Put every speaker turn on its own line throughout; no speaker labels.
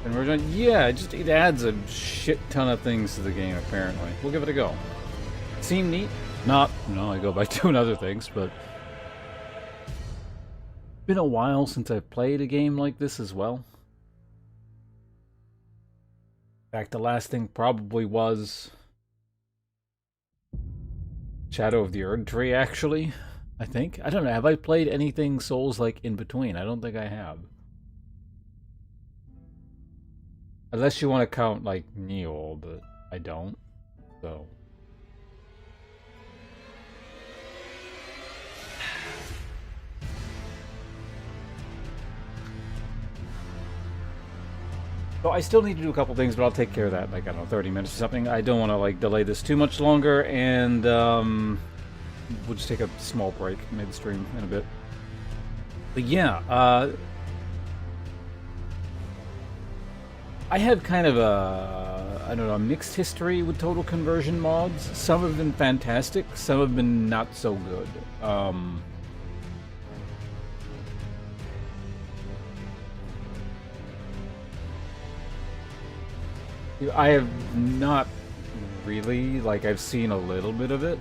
conversion. Yeah, it adds a shit ton of things to the game. Apparently, we'll give it a go. Seem neat? Not. No, I go by doing other things, but been a while since I've played a game like this as well. In fact, the last thing probably was Shadow of the Erd Tree, actually. I think. I don't know. Have I played anything Souls-like in between? I don't think I have. Unless you want to count, like, Neo, but I don't. So. So I still need to do a couple things, but I'll take care of that, like, I don't know, 30 minutes or something. I don't want to, like, delay this too much longer, and, we'll just take a small break mid-stream in a bit. But yeah, I have kind of a, I don't know, a mixed history with total conversion mods. Some have been fantastic, some have been not so good. I have not really, like, I've seen a little bit of it.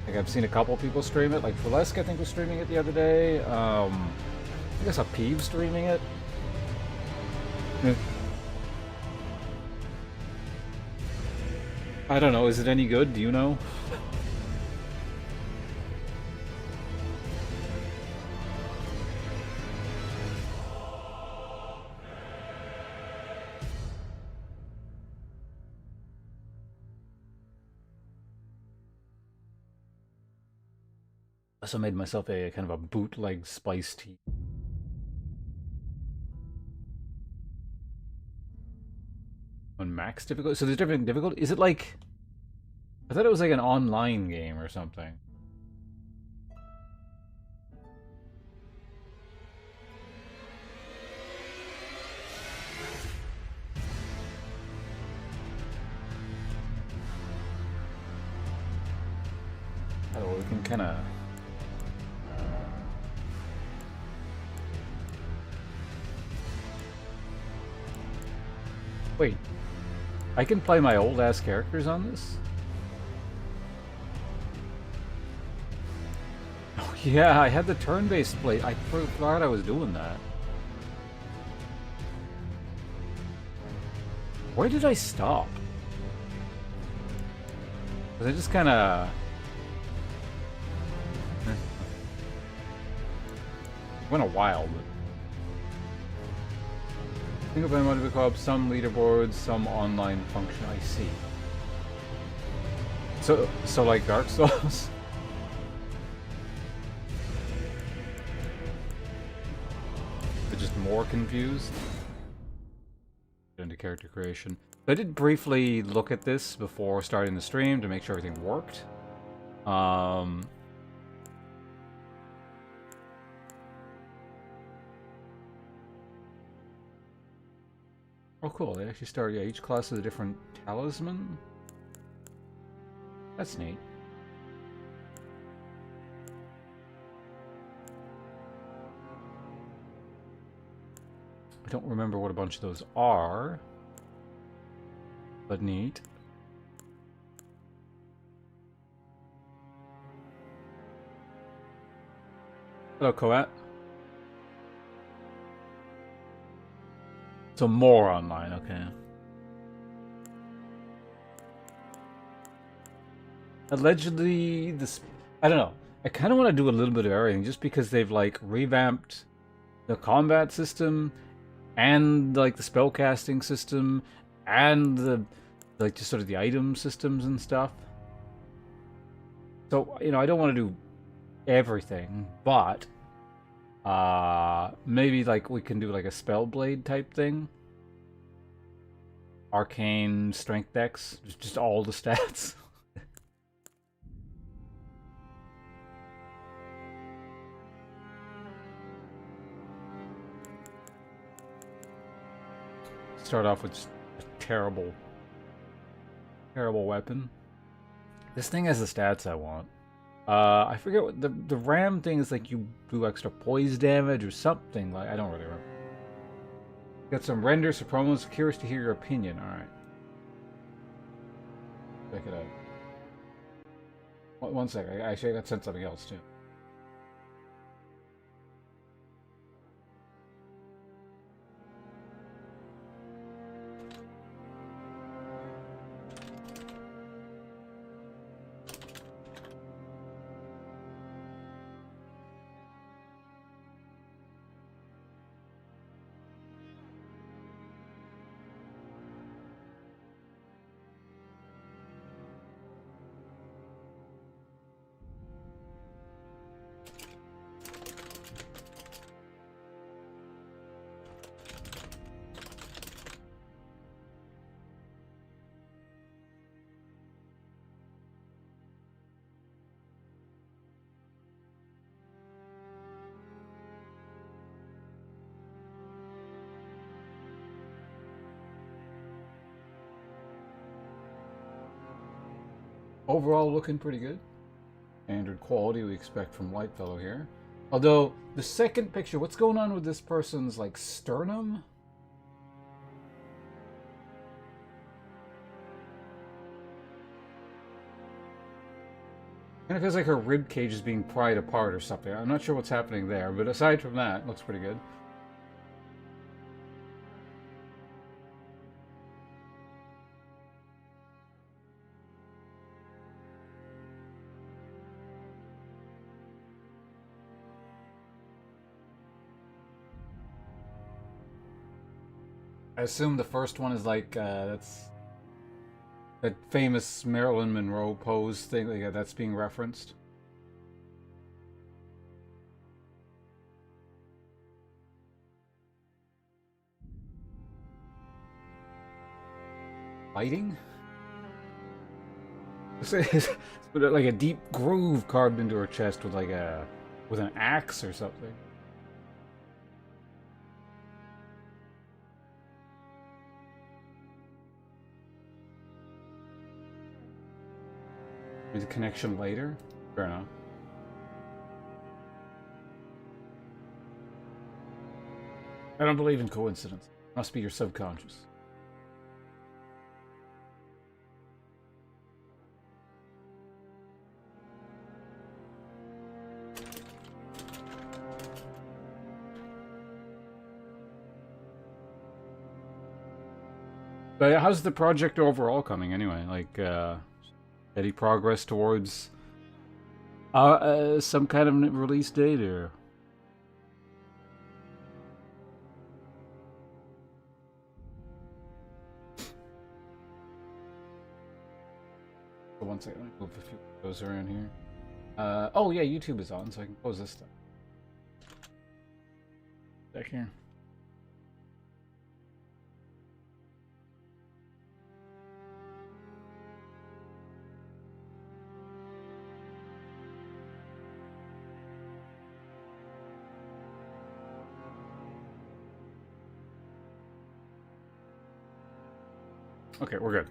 Like, I've seen a couple people stream it. Like, Falesk, I think, was streaming it the other day. I think I saw Peeve streaming it. I don't know, is it any good? Do you know? I also made myself a kind of a bootleg spice tea. On max difficulty? So there's different difficulty? Is it like... I thought it was like an online game or something. Oh, we can kind of... Wait. I can play my old-ass characters on this? Oh yeah, I had the turn-based play. I forgot I was doing that. Where did I stop? Because I just kind of... went a while, but... Single player mode of co-op, some leaderboards, some online function. I see. So like Dark Souls. They're just more confused. Into character creation. I did briefly look at this before starting the stream to make sure everything worked. Oh, cool. They actually start, yeah, each class has a different talisman. That's neat. I don't remember what a bunch of those are, but neat. Hello, Coat. So more online, okay. Allegedly, this... I don't know. I kind of want to do a little bit of everything, just because they've, like, revamped the combat system, and, like, the spellcasting system, and the, like, just sort of the item systems and stuff. So, you know, I don't want to do everything, but... maybe like we can do like a Spellblade type thing. Arcane strength decks, just all the stats. Start off with a terrible weapon. This thing has the stats I want. I forget what the ram thing is, like you do extra poise damage or something, like I don't really remember. Got some renders for promos. Curious to hear your opinion. All right. Check it out. One sec. Actually, I got sent something else too. Overall, looking pretty good. Standard quality we expect from Lightfellow here. Although, the second picture, what's going on with this person's, like, sternum? Kind of feels like her rib cage is being pried apart or something. I'm not sure what's happening there, but aside from that, it looks pretty good. I assume the first one is like, that's that famous Marilyn Monroe pose thing, like, that's being referenced. Fighting? It's like a deep groove carved into her chest with with an axe or something. There's a connection later? Fair enough. I don't believe in coincidence. Must be your subconscious. But how's the project overall coming anyway? Like, any progress towards some kind of release date, or? One second, let me move a few of those around here. Oh yeah, YouTube is on, so I can close this stuff. Back here. Okay, we're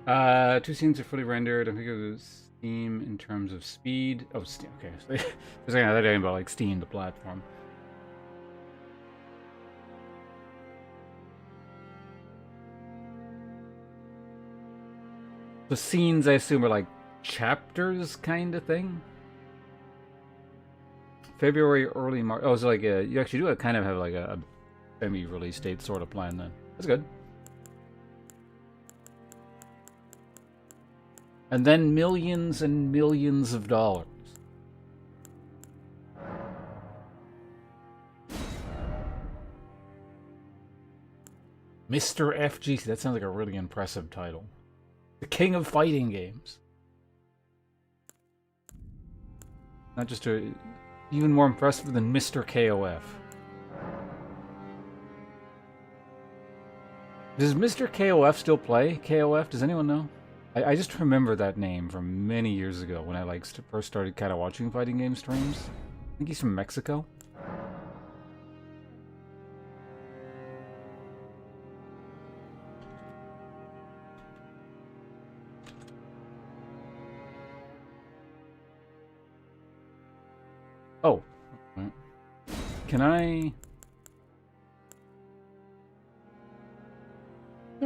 good. Two scenes are fully rendered. I think it was Steam in terms of speed. Oh, Steam. Okay, so there's another thing about like Steam, the platform. The scenes, I assume, are like chapters, kind of thing. February, early March. Oh, so like you actually do kind of have like a semi-release date sort of plan then. That's good. And then millions and millions of dollars. Mr. FGC. That sounds like a really impressive title. The king of fighting games. Not just even more impressive than Mr. KOF. Does Mr. KOF still play KOF? Does anyone know? I just remember that name from many years ago when I first started kind of watching fighting game streams. I think he's from Mexico. Oh. Can I...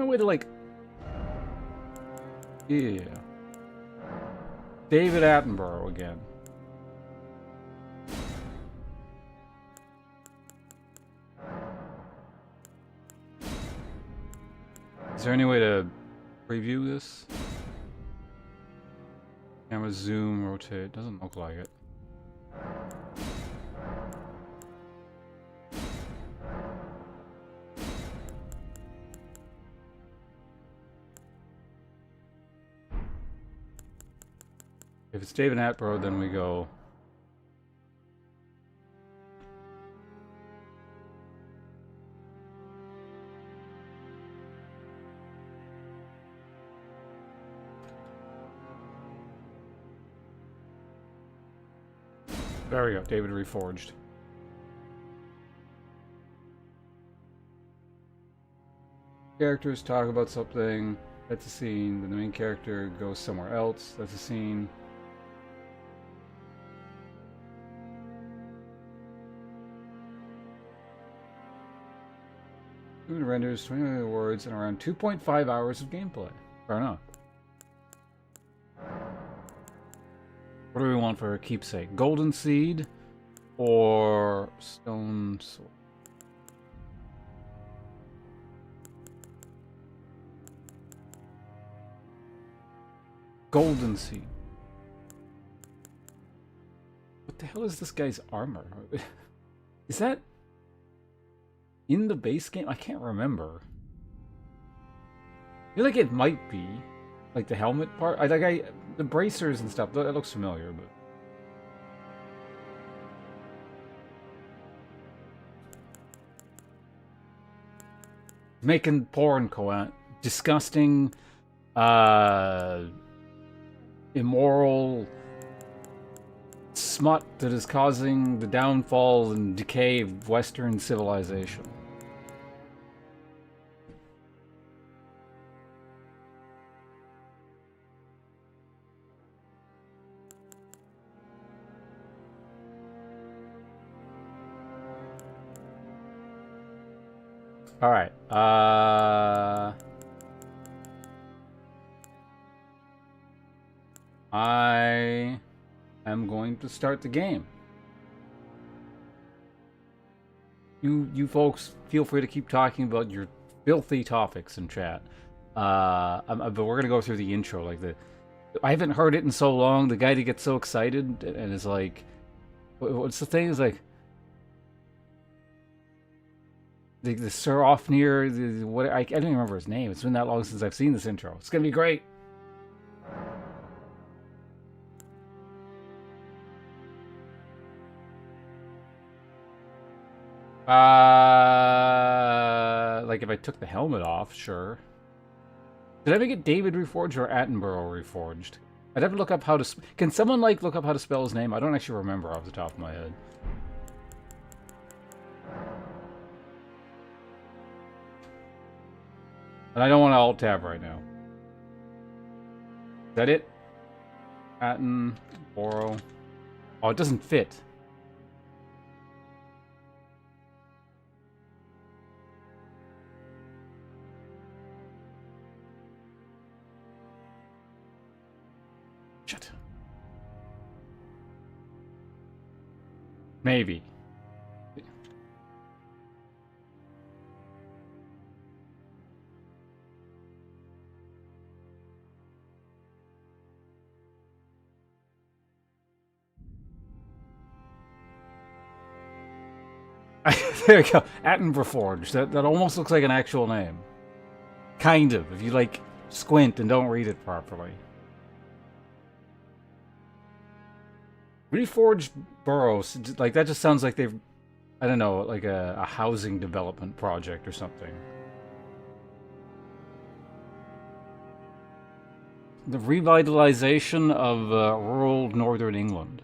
No way to like. Yeah. David Attenborough again. Is there any way to preview this? Camera zoom, rotate. Doesn't look like it. If it's David Attenborough, then we go. There we go, David Reforged. Characters talk about something, that's a scene, then the main character goes somewhere else, that's a scene. It renders 20 million words and around 2.5 hours of gameplay. Fair enough. What do we want for a keepsake? Golden Seed or Stone Sword? Golden Seed. What the hell is this guy's armor? Is that in the base game? I can't remember. I feel like it might be. Like the helmet part? The bracers and stuff, that looks familiar, but... Making porn, Coat. Disgusting, immoral smut that is causing the downfall and decay of Western civilization. All right. I am going to start the game. You folks feel free to keep talking about your filthy topics in chat. But we're gonna go through the intro. I haven't heard it in so long. The guy that gets so excited and is like, what's the thing? Is like. The Sir Ofnir, what I don't even remember his name. It's been that long since I've seen this intro. It's gonna be great. Like if I took the helmet off, sure. Did I make it David Reforged or Attenborough Reforged? I'd have to look up how to. Can someone look up how to spell his name? I don't actually remember off the top of my head. And I don't want to alt-tab right now. Is that it? Attenborough. Oh, it doesn't fit. Shit. Maybe. There you go. Attenborough. That almost looks like an actual name. Kind of, if you like squint and don't read it properly. Reforged Burrows, like that just sounds like they've, I don't know, like a housing development project or something. The revitalization of rural northern England.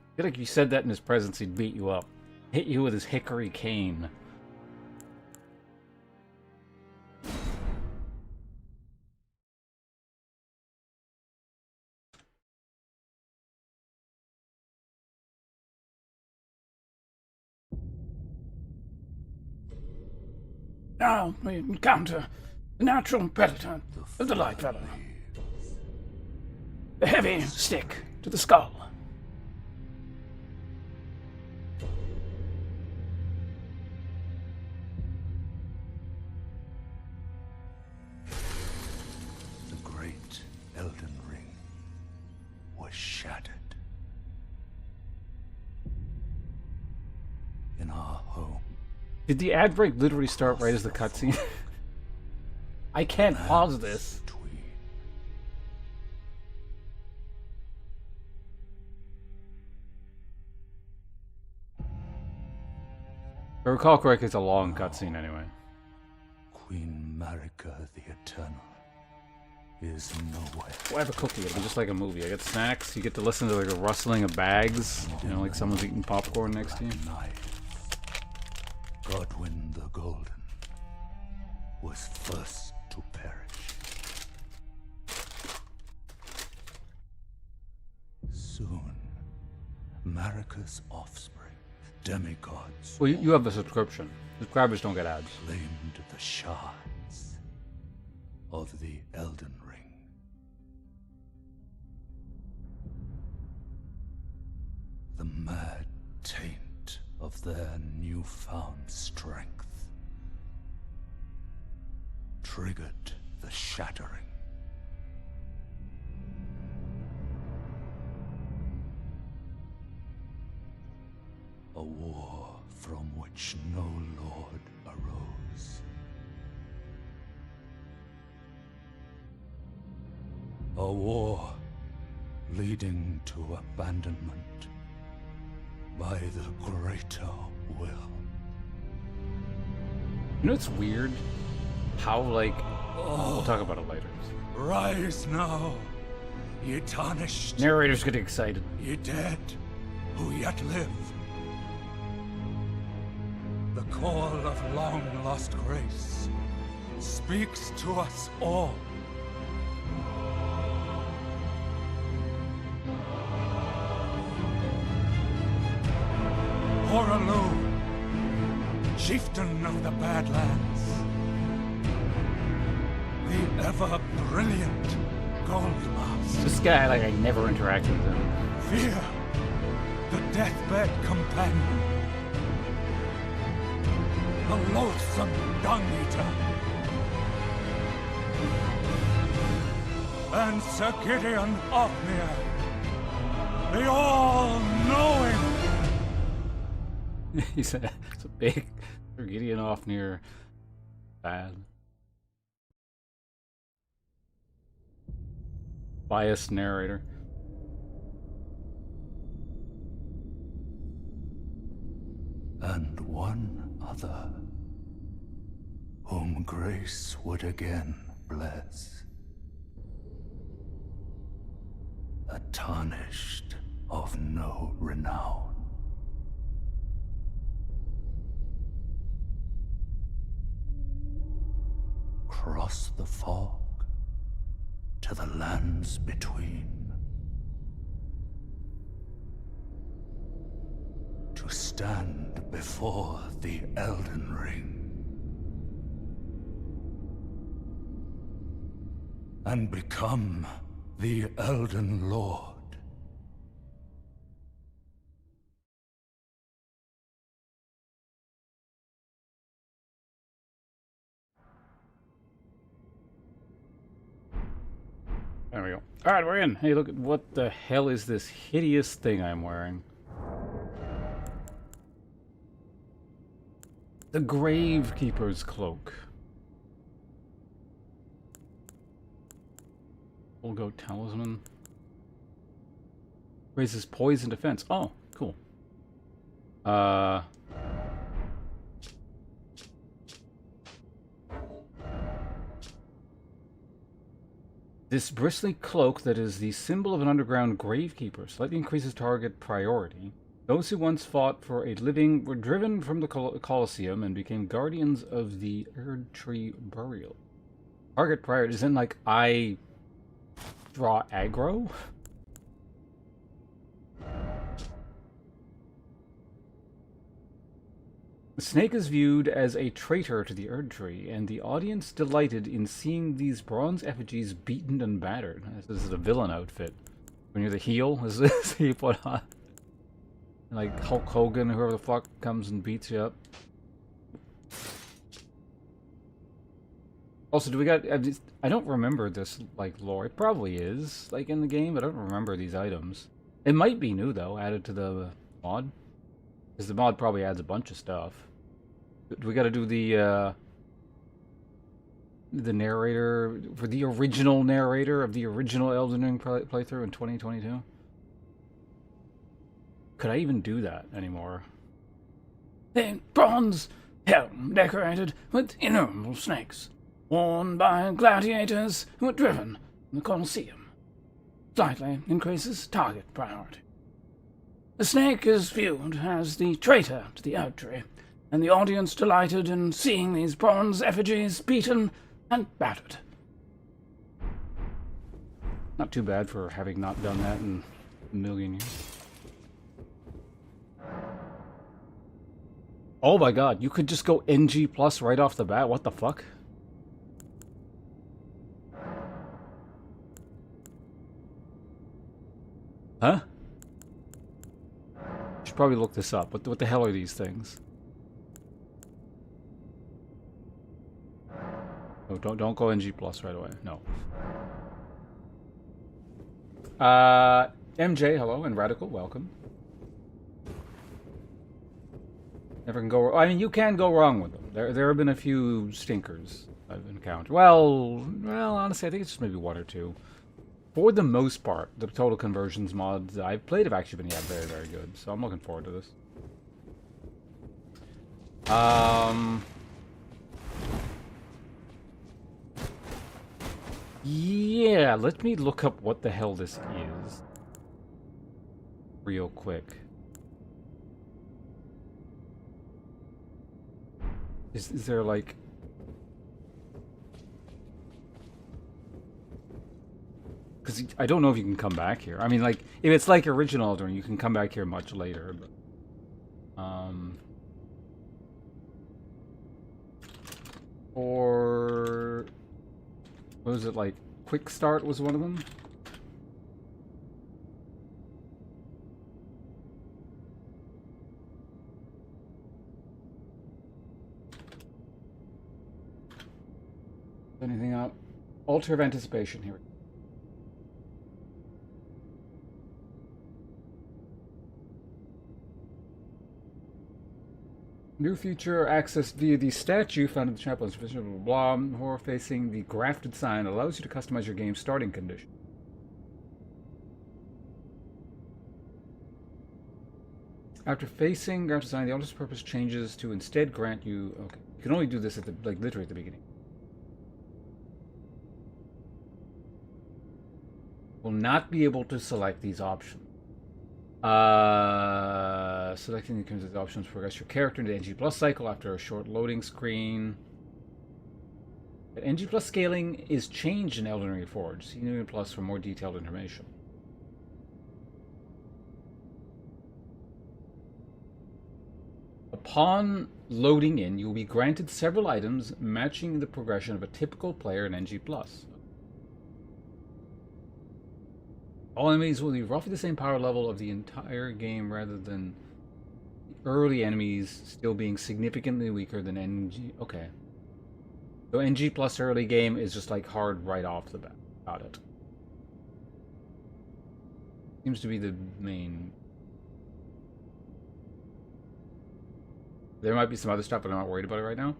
I feel like if you said that in his presence, he'd beat you up. Hit you with his hickory cane. Now we encounter the natural predator of the Light Fellow. The heavy stick to the skull.
The great Elden Ring was shattered. In our home.
Did the ad break literally start right as the cutscene? I can't pause this. If I recall correctly, it's a long cutscene anyway.
Queen Marika the Eternal is nowhere.
Well, I have a cookie. It'll be just like a movie. I get snacks. You get to listen to like a rustling of bags. You know, like someone's eating popcorn next to you.
Godwyn the Golden was first to perish. Soon, Marika's offspring, demigods,
Well, you have a subscription. Subscribers don't get ads.
claimed the shards of the Elden Ring. The mad taint of their newfound strength triggered the shattering. A war from which no lord arose. A war leading to abandonment by the greater will.
You know, it's weird how, like, we'll talk about it later.
Rise now, ye tarnished,
Narrator's getting excited.
ye dead, who yet live. The call of long-lost grace speaks to us all. Horalu, chieftain of the Badlands, the ever-brilliant Goldmask.
This guy, like, I never interacted with him.
Fear, the deathbed companion, the loathsome dung-eater, and Sir Gideon Ofnir, the all-knowing.
It's a big Gideon off near bad. Biased narrator.
And one other, whom grace would again bless. A tarnished of no renown. Cross the fog to the lands between. To stand before the Elden Ring. And become the Elden Lord.
There we go. Alright, we're in. Hey, look, what the hell is this hideous thing I'm wearing? The Gravekeeper's Cloak. We'll go Talisman. Raises poison defense. Oh, cool. This bristly cloak that is the symbol of an underground gravekeeper slightly increases target priority Those who once fought for a living were driven from the Colosseum and became guardians of the Erd Tree Burial. Target priority isn't like I draw aggro? The snake is viewed as a traitor to the Erd Tree, and the audience delighted in seeing these bronze effigies beaten and battered. This is a villain outfit. When you're the heel, is this you put on? Like Hulk Hogan, whoever the fuck comes and beats you up. Also, do we got... I don't remember this, like, lore. It probably is, like, in the game, but I don't remember these items. It might be new, though, added to the mod. Because the mod probably adds a bunch of stuff. Do we gotta do the narrator... For the original narrator of the original Elden Ring playthrough in 2022? Could I even do that anymore? A bronze helm decorated with innumerable snakes, worn by gladiators who were driven from the Colosseum. Slightly increases target priority. The snake is viewed as the traitor to the Erd Tree, and the audience delighted in seeing these bronze effigies beaten and battered. Not too bad for having not done that in a million years. Oh my god, you could just go NG plus right off the bat? What the fuck? Huh? Should probably look this up. What the hell are these things? Oh, don't go NG plus right away. No. MJ, hello, and Radical, welcome. Never can go. I mean, you can go wrong with them. There have been a few stinkers I've encountered. Well, honestly, I think it's just maybe one or two. For the most part, the total conversions mods that I've played have actually been very, very good. So I'm looking forward to this. Yeah, let me look up what the hell this is real quick. Is there like... Because I don't know if you can come back here. I mean, like, if it's like original Elden Ring, you can come back here much later. But, or... What was it, like, Quick Start was one of them? Anything up? Altar of Anticipation here. New feature accessed via the statue found in the chapel. Blah, blah, blah. Horror facing the grafted sign allows you to customize your game's starting condition. After facing grafted sign, the altar's purpose changes to instead grant you... Okay. You can only do this at the, like, literally at the beginning. Will not be able to select these options. Selecting the options progress your character into NG Plus cycle after a short loading screen. But NG Plus scaling is changed in Elden Ring Reforged. See NG Plus for more detailed information. Upon loading in, you will be granted several items matching the progression of a typical player in NG Plus. All enemies will be roughly the same power level of the entire game rather than the early enemies still being significantly weaker than NG. Okay. So NG plus early game is just like hard right off the bat. Got it. Seems to be the main. There might be some other stuff, but I'm not worried about it right now.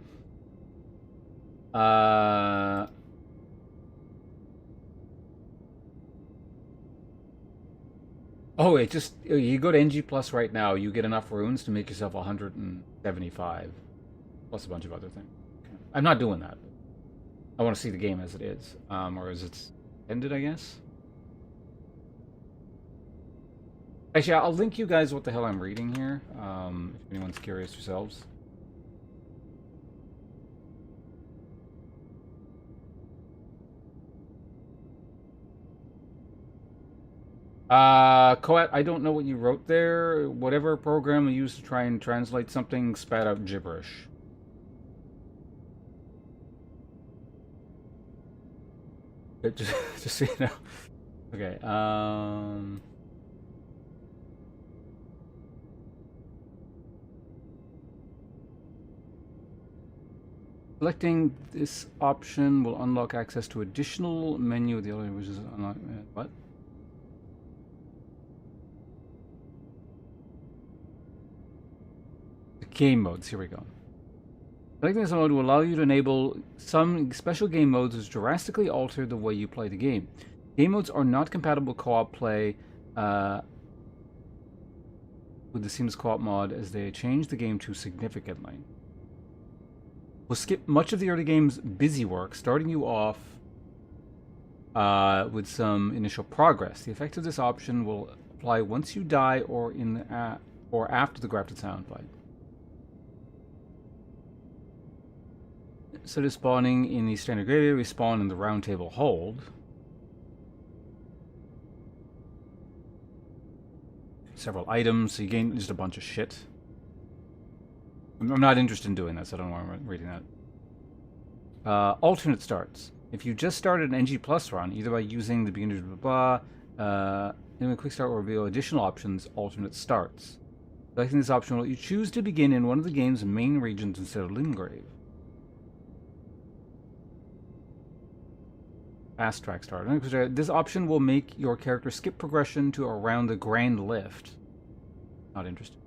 Oh, it just... You go to NG Plus right now, you get enough runes to make yourself 175. Plus a bunch of other things. Okay. I'm not doing that. I want to see the game as it is. Or as it's ended, I guess. Actually, I'll link you guys what the hell I'm reading here, if anyone's curious yourselves. Coet, I don't know what you wrote there. Whatever program you used to try and translate something spat out gibberish. Just so you know. Okay, selecting this option will unlock access to additional menu of the other, which is unlock. What? The game modes. Here we go. Selecting this mode will allow you to enable some special game modes which drastically alter the way you play the game. Game modes are not compatible with co-op play with the Seamless Co-op mod as they change the game too significantly. We'll skip much of the early game's busy work, starting you off with some initial progress. The effect of this option will apply once you die or or after the grafted sound fight. Instead of spawning in the standard graveyard, we spawn in the round table hold. Several items, so you gain just a bunch of shit. I'm not interested in doing this, I don't know why I'm reading that. Alternate starts. If you just started an NG Plus run, either by using the beginner's blah blah, then a quick start will reveal additional options, alternate starts. Selecting this option will let you choose to begin in one of the game's main regions instead of Limgrave. Fast track start. This option will make your character skip progression to around the Grand Lift. Not interested.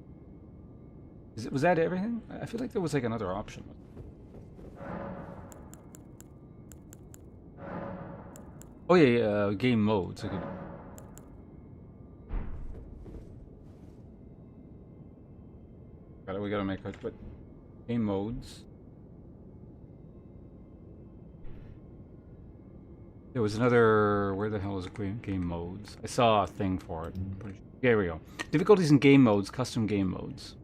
Was that everything? I feel like there was like another option. Oh yeah, game modes. Okay. We gotta make it. But game modes. There was another... Where the hell is it? Game modes. I saw a thing for it. There we go. Difficulties in game modes. Custom game modes.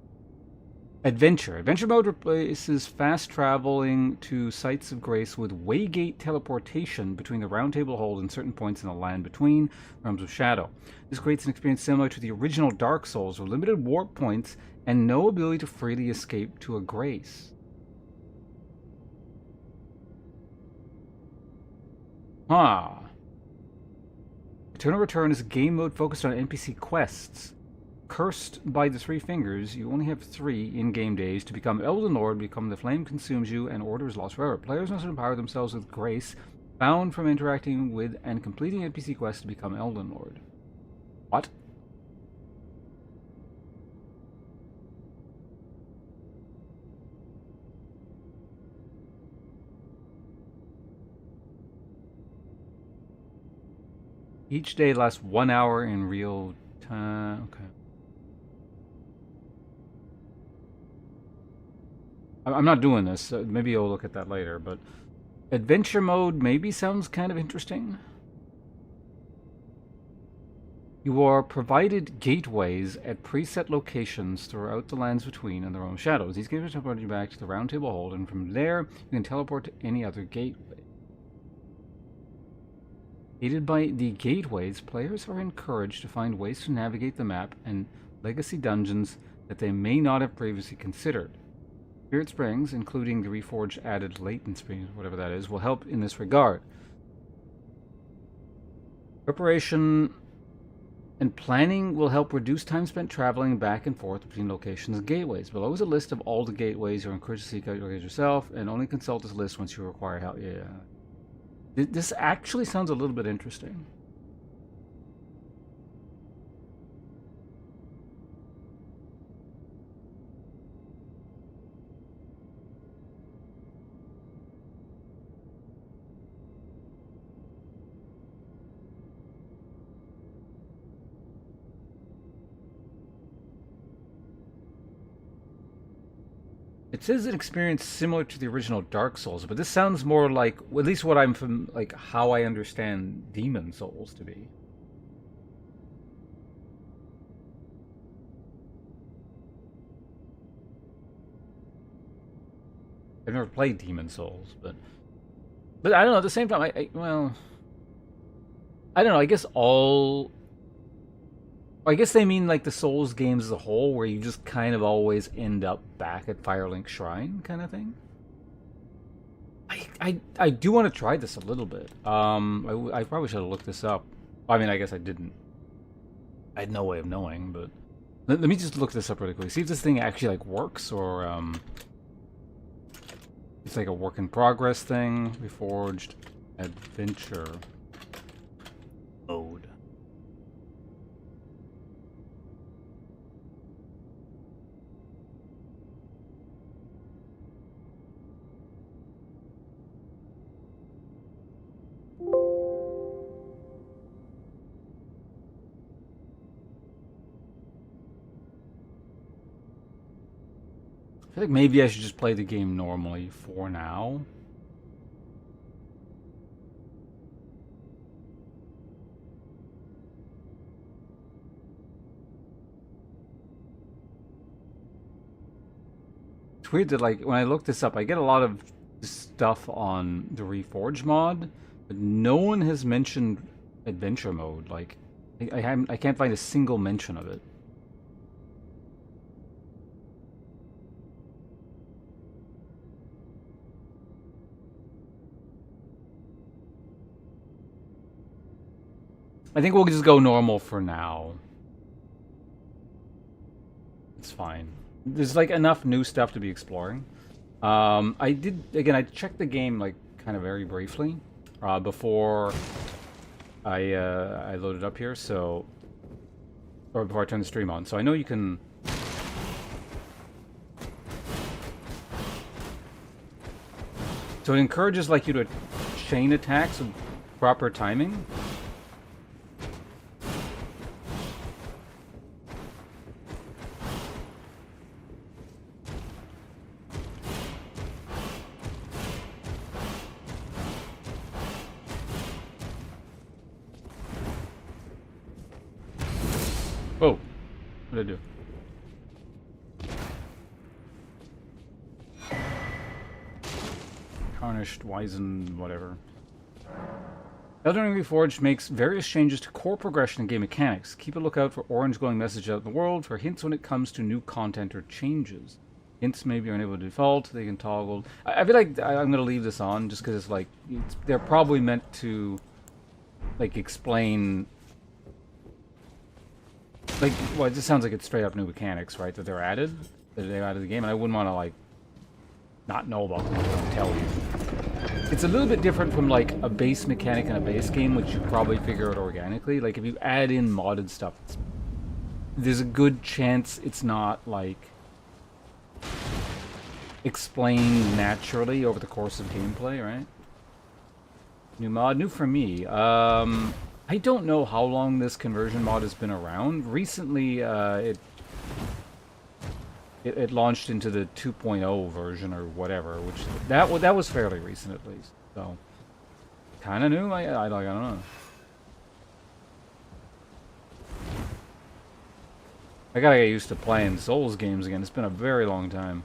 Adventure. Adventure mode replaces fast traveling to sites of grace with waygate teleportation between the round table hold and certain points in the land between realms of shadow. This creates an experience similar to the original Dark Souls with limited warp points and no ability to freely escape to a grace. Eternal Return is a game mode focused on NPC quests. Cursed by the three fingers, you only have 3 in-game days to become Elden Lord, become the flame consumes you, and order is lost forever. Players must empower themselves with grace found from interacting with and completing NPC quests to become Elden Lord. What? Each day lasts 1 hour in real time. Okay. I'm not doing this. Maybe I'll look at that later, but adventure mode maybe sounds kind of interesting. You are provided gateways at preset locations throughout the lands between and the realm of shadows. These gateways teleport you back to the round table hold, and from there you can teleport to any other gateway. Aided by the gateways, players are encouraged to find ways to navigate the map and legacy dungeons that they may not have previously considered. Spirit Springs, including the Reforged added Latent Springs, whatever that is, will help in this regard. Preparation and planning will help reduce time spent traveling back and forth between locations and gateways. Below is a list of all the gateways. You're encouraged to seek out yourself and only consult this list once you require help. Yeah. This actually sounds a little bit interesting. It says an experience similar to the original Dark Souls, but this sounds more like, at least what I'm from, like how I understand Demon Souls to be. I've never played Demon Souls, but I don't know. At the same time, well, I don't know. I guess they mean like the Souls games as a whole, where you just kind of always end up back at Firelink Shrine, kind of thing. I do want to try this a little bit. I probably should have looked this up. I mean, I guess I didn't. I had no way of knowing, but let me just look this up really quickly. See if this thing actually like works, or it's like a work in progress thing. Reforged adventure mode. I feel like maybe I should just play the game normally for now. It's weird that, like, when I look this up, I get a lot of stuff on the Reforged mod, but no one has mentioned adventure mode. Like, I can't find a single mention of it. I think we'll just go normal for now. It's fine. There's like enough new stuff to be exploring. I checked the game like kind of very briefly before I loaded up here, or before I turned the stream on. So I know you can. So it encourages like you to chain attacks with proper timing. Oh, what did I do? Tarnished, Wizen, whatever. Elden Ring Reforged makes various changes to core progression and game mechanics. Keep a lookout for orange glowing messages out in the world for hints when it comes to new content or changes. Hints may be unable to default, they can toggle. I feel like I'm going to leave this on just because it's like, they're probably meant to like explain. Like, well, it just sounds like it's straight up new mechanics, right? That they added to the game, and I wouldn't want to like not know about them and tell you. It's a little bit different from like a base mechanic in a base game, which you probably figure out organically. Like if you add in modded stuff, there's a good chance it's not like explained naturally over the course of gameplay, right? New mod, new for me. I don't know how long this conversion mod has been around. Recently, it launched into the 2.0 version or whatever, which that was fairly recent at least. So, kind of new. I don't know. I gotta get used to playing Souls games again. It's been a very long time.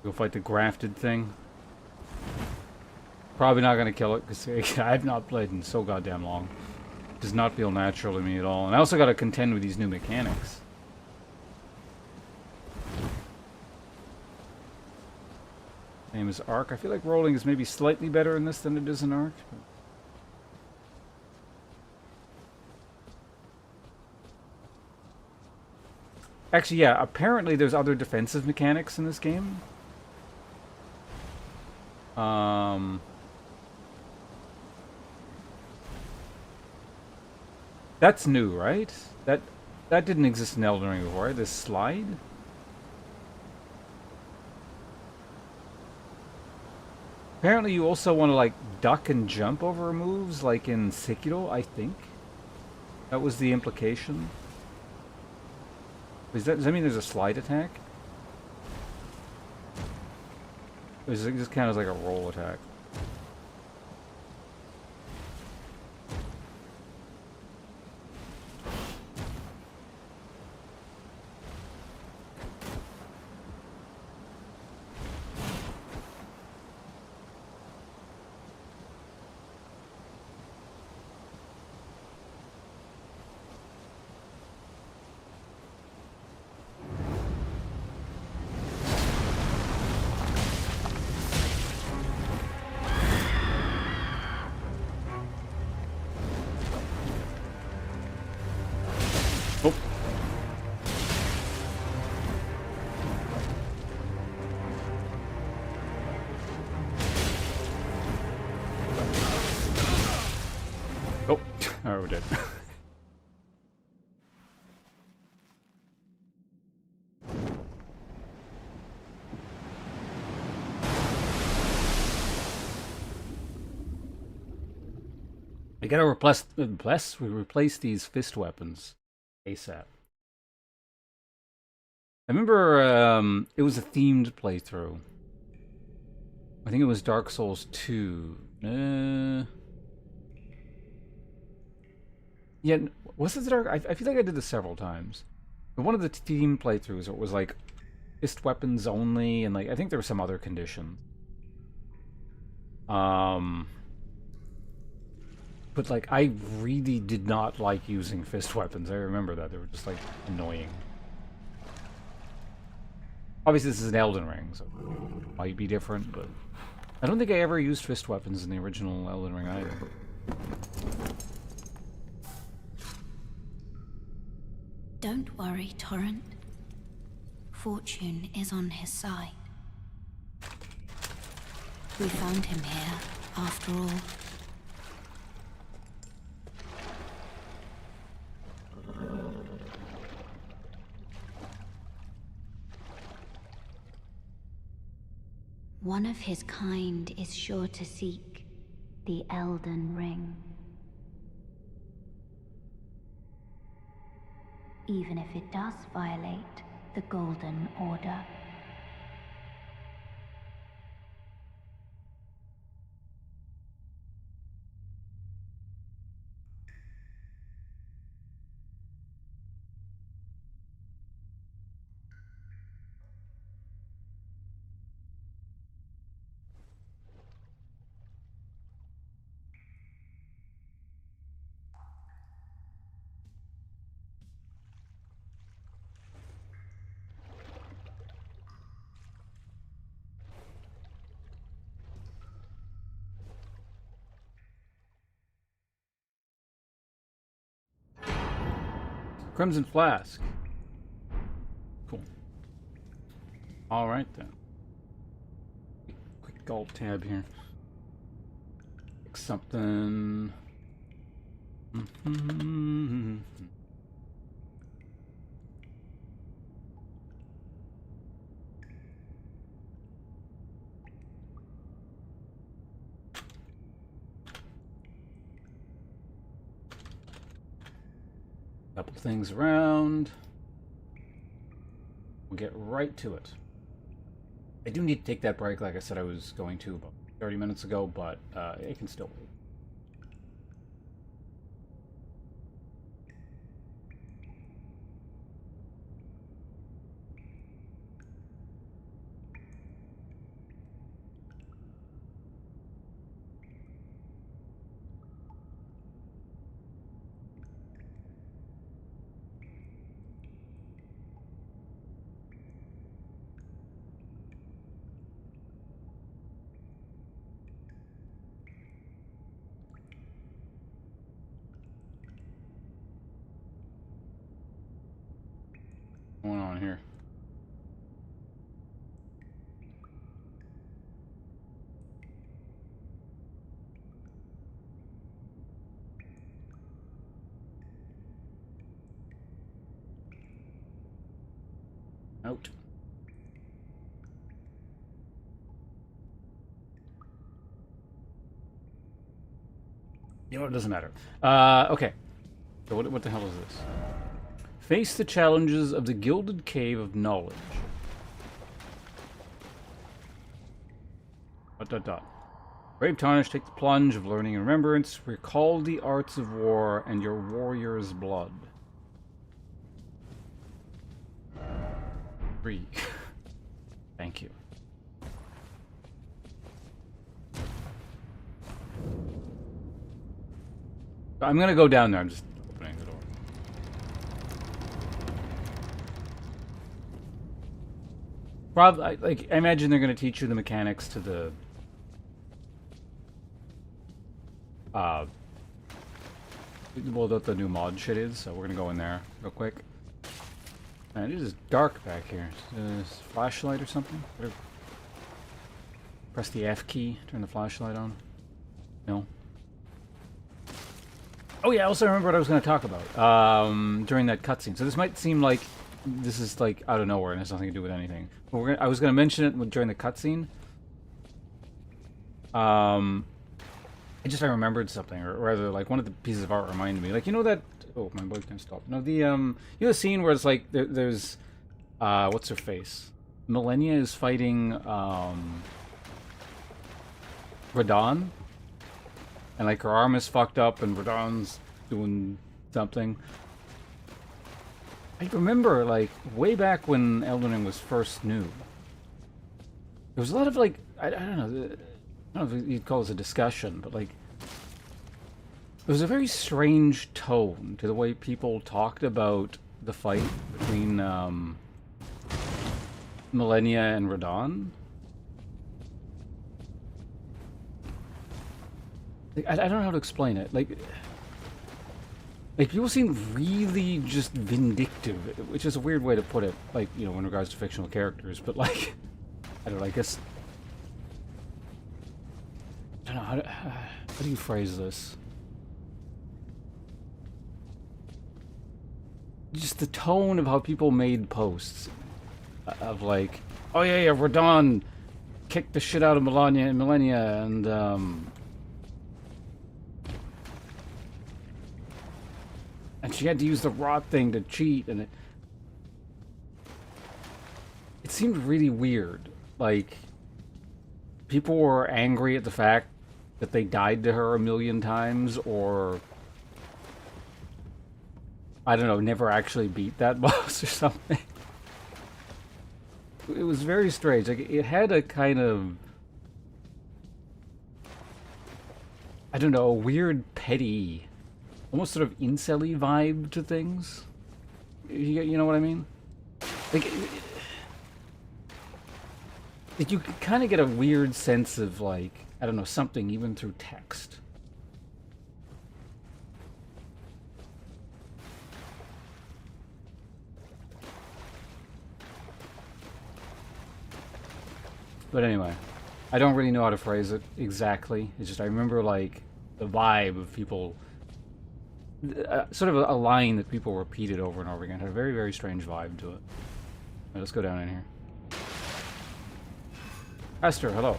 Go fight the grafted thing. Probably not going to kill it because I've not played in so goddamn long. It does not feel natural to me at all. And I also got to contend with these new mechanics. Same as Arc. I feel like rolling is maybe slightly better in this than it is in Arc. Actually, yeah, apparently there's other defensive mechanics in this game. That's new, right? That didn't exist in Elden Ring before, right? This slide? Apparently, you also want to like duck and jump over moves, like in Sekiro. I think that was the implication. Does that mean there's a slide attack? Or is it just kind of like a roll attack? Oh. Oh, oh, we're dead. I gotta replace these fist weapons ASAP. I remember it was a themed playthrough. I think it was Dark Souls 2. Yeah, was it Dark? I feel like I did this several times. But one of the themed playthroughs, it was like fist weapons only, and like I think there were some other conditions. Um, but like I really did not like using fist weapons. I remember that they were just like annoying. Obviously, this is an Elden Ring, so it might be different, but I don't think I ever used fist weapons in the original Elden Ring either.
Don't worry, Torrent. Fortune is on his side. We found him here, after all. One of his kind is sure to seek the Elden Ring. Even if it does violate the Golden Order.
Crimson Flask. Cool. Alright then. Quick alt tab here. Pick something. Couple things around. We'll get right to it. I do need to take that break like I said I was going to about 30 minutes ago, but it can still wait. What's going on here? Out. You know, it doesn't matter. Okay. So what the hell is this? Face the challenges of the Gilded Cave of Knowledge. Dot dot dot. Brave Tarnish, take the plunge of learning and remembrance. Recall the arts of war and your warrior's blood. 3. Thank you. I'm gonna go down there. I'm just opening the door. Probably, like, I imagine they're gonna teach you the mechanics to the well, what the new mod shit is, so we're gonna go in there real quick. Man, it is dark back here. Is flashlight or something? Better press the F key, turn the flashlight on. No. Oh yeah, I also remember what I was going to talk about during that cutscene. So this might seem like this is like out of nowhere and has nothing to do with anything. But I was going to mention it during the cutscene. I remembered something, or rather, like one of the pieces of art reminded me. Like, you know that? Oh, my voice can't stop. No, you know the scene where it's like there's what's her face? Millennia is fighting Radon. And like her arm is fucked up and Radon's doing something. I remember like way back when Elden Ring was first new. There was a lot of like I don't know if you'd call this a discussion, but like there was a very strange tone to the way people talked about the fight between Millennia and Radon. I don't know how to explain it. Like people seem really just vindictive, which is a weird way to put it. Like, you know, in regards to fictional characters, but like, I don't know. I guess I don't know how do you phrase this? Just the tone of how people made posts of like, oh yeah, Radon kicked the shit out of Millennia, and she had to use the rot thing to cheat, and it seemed really weird. Like, people were angry at the fact that they died to her a million times, or I don't know, never actually beat that boss or something. It was very strange. Like, it had a kind of, I don't know, a weird, petty, almost sort of incel-y vibe to things. You know what I mean? Like you can kind of get a weird sense of, like, I don't know, something even through text. But anyway, I don't really know how to phrase it exactly. It's just I remember, like, the vibe of people... sort of a line that people repeated over and over again. It had a very, very strange vibe to it. Right, let's go down in here. Esther, hello.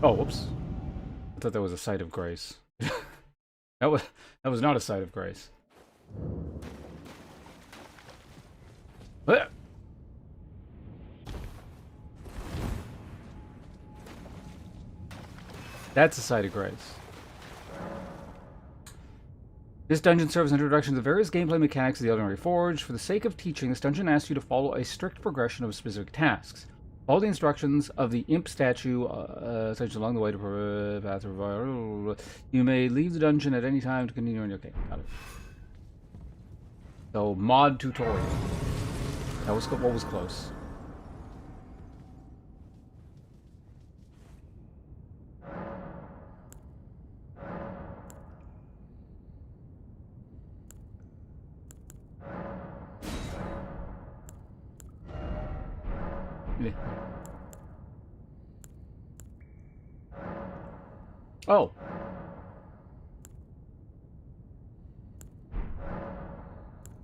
Oh, whoops. I thought that was a site of grace. that was not a site of grace. That's a site of grace. This dungeon serves as an introduction to the various gameplay mechanics of the Elden Ring Reforged. For the sake of teaching, this dungeon asks you to follow a strict progression of specific tasks. Follow the instructions of the imp statue along the way to path of... You may leave the dungeon at any time to continue on your... Okay, got it. So, mod tutorial. That was what was close. Oh.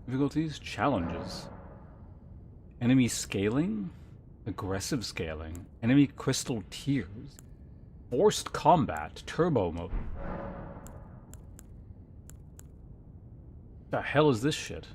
Difficulties, challenges. Enemy scaling, aggressive scaling, enemy crystal tears, Forced combat turbo mode. The hell is this shit?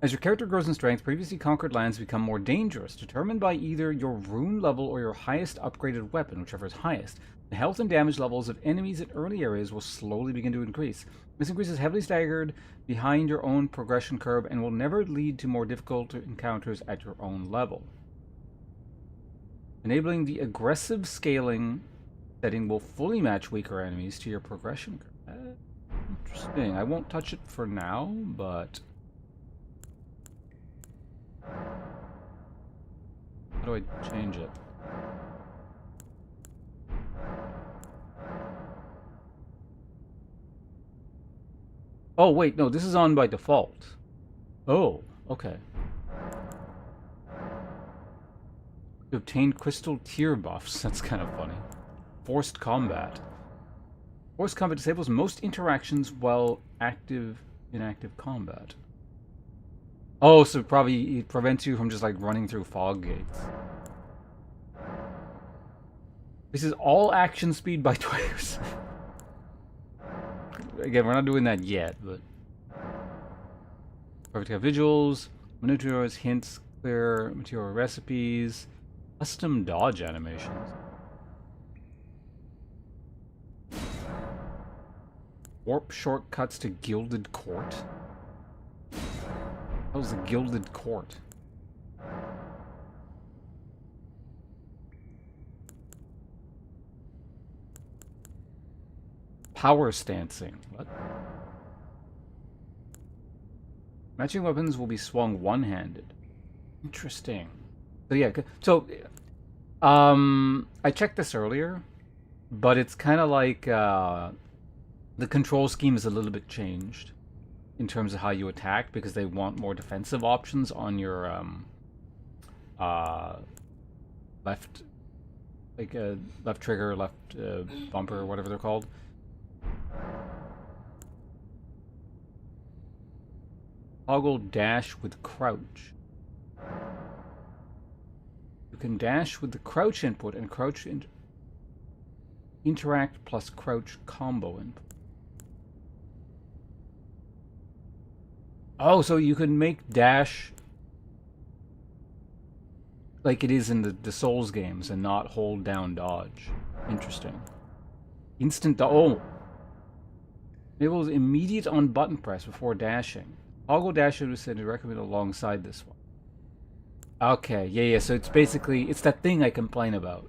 As your character grows in strength, previously conquered lands become more dangerous, determined by either your rune level or your highest upgraded weapon, whichever is highest. The health and damage levels of enemies in early areas will slowly begin to increase. This increase is heavily staggered behind your own progression curve and will never lead to more difficult encounters at your own level. Enabling the aggressive scaling setting will fully match weaker enemies to your progression curve. Interesting. I won't touch it for now, but... how do I change it? Oh, wait, no, this is on by default. Oh, okay. To obtain crystal tier buffs. That's kind of funny. Forced combat. Forced combat disables most interactions while inactive combat. Oh, so probably it prevents you from just like running through fog gates. This is all action speed by 20%. Again, we're not doing that yet, but... perfect visuals, miniatures, hints, clear material recipes, custom dodge animations. Warp shortcuts to Gilded Court. That was the Gilded Court. Power stancing. What? Matching weapons will be swung one-handed. Interesting. So yeah, so I checked this earlier, but it's kind of like the control scheme is a little bit changed in terms of how you attack because they want more defensive options on your left, like left trigger, left bumper, whatever they're called. Toggle dash with crouch. You can dash with the crouch input and crouch interact plus crouch combo input. Oh, so you can make dash like it is in the Souls games and not hold down dodge. Interesting. Instant oh! Enables immediate on button press before dashing. Toggle dash is recommended alongside this one. Okay, yeah, so it's basically, it's that thing I complain about.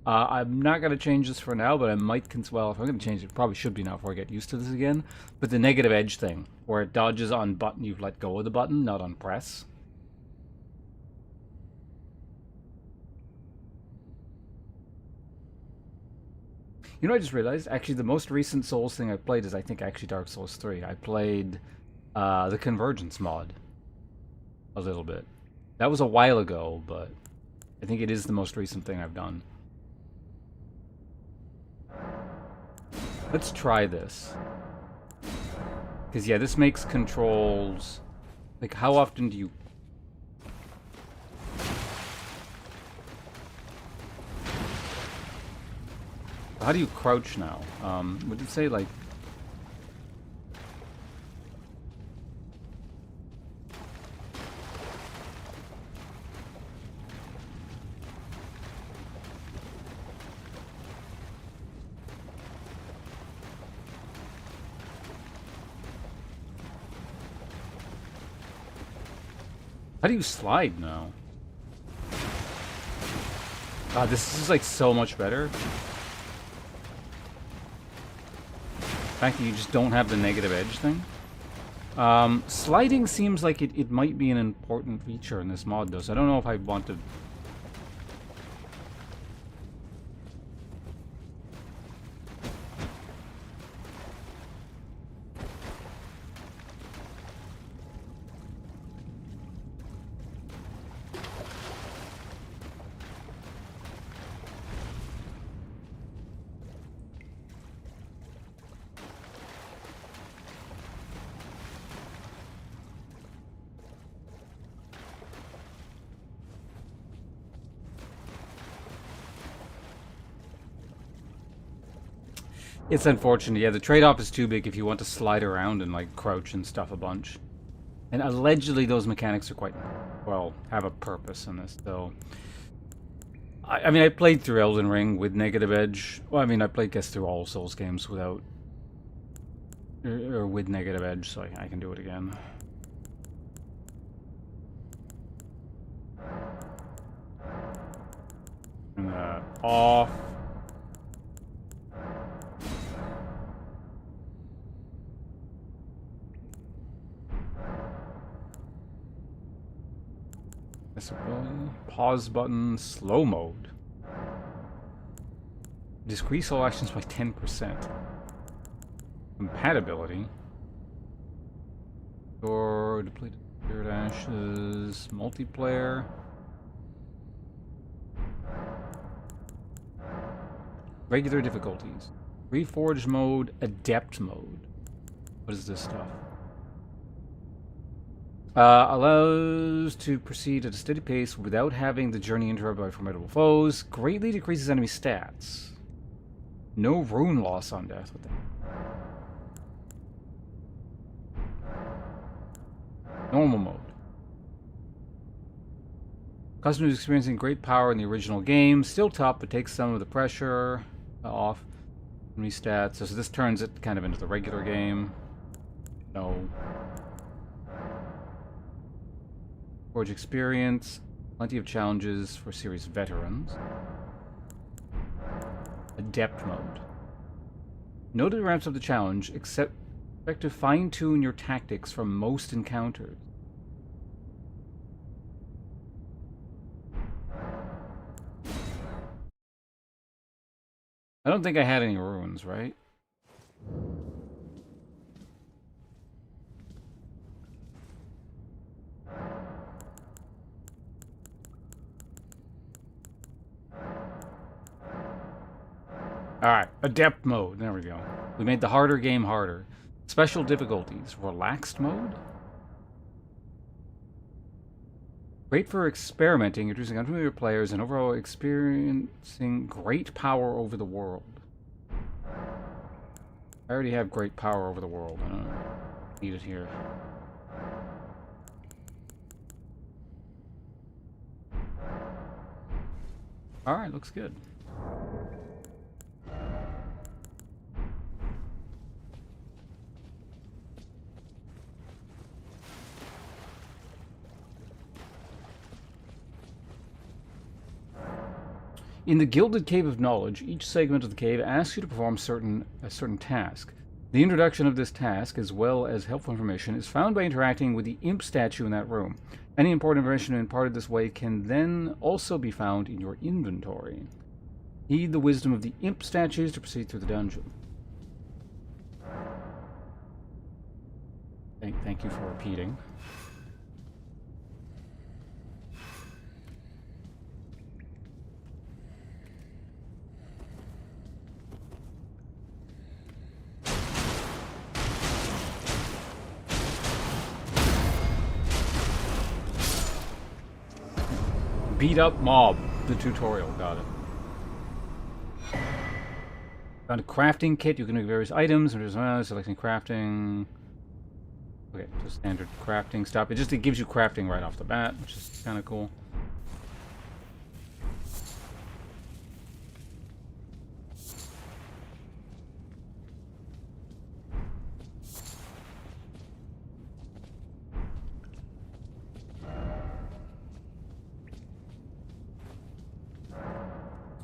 I'm not going to change this for now, but I might, well, if I'm going to change it, probably should be now before I get used to this again. But the negative edge thing, where it dodges on button, you've let go of the button, not on press. You know, I just realized, actually, the most recent Souls thing I played is, I think, actually Dark Souls 3. I played the Convergence mod a little bit. That was a while ago, but I think it is the most recent thing I've done. Let's try this. Because, yeah, this makes controls... like, how often do you... how do you crouch now? Would it say, like... how do you slide now? God, this is like so much better. The fact that you just don't have the negative edge thing. Sliding seems like it might be an important feature in this mod though, so I don't know if I want to... It's unfortunate. Yeah, the trade-off is too big if you want to slide around and like crouch and stuff a bunch. And allegedly those mechanics are quite, well, have a purpose in this, so... I mean, I played through Elden Ring with negative edge. Well, I mean, I played, guess, through all Souls games without... or with negative edge, so I can do it again. Turn that off. Pause button, slow mode. Decrease all actions by 10%. Compatibility. Or depleted spirit ashes. Multiplayer. Regular difficulties. Reforged mode, adept mode. What is this stuff? Allows to proceed at a steady pace without having the journey interrupted by formidable foes. Greatly decreases enemy stats. No rune loss on death with that. Normal mode. Customer is experiencing great power in the original game. Still tough, but takes some of the pressure off. Enemy stats. So this turns it kind of into the regular game. No. Forge experience, plenty of challenges for series veterans. Adept mode. Note it ramps up the challenge, expect to fine-tune your tactics from most encounters. I don't think I had any runes, right? Alright, adept mode. There we go. We made the harder game harder. Special difficulties. Relaxed mode? Great for experimenting, introducing unfamiliar players, and overall experiencing great power over the world. I already have great power over the world. I don't need it here. Alright, looks good. In the Gilded Cave of Knowledge, each segment of the cave asks you to perform a certain task. The introduction of this task, as well as helpful information, is found by interacting with the imp statue in that room. Any important information imparted this way can then also be found in your inventory. Heed the wisdom of the imp statues to proceed through the dungeon. Thank you for repeating. Beat up mob, the tutorial, got it. Found a crafting kit, you can make various items, selecting crafting. Okay, just standard crafting stuff. It gives you crafting right off the bat, which is kind of cool.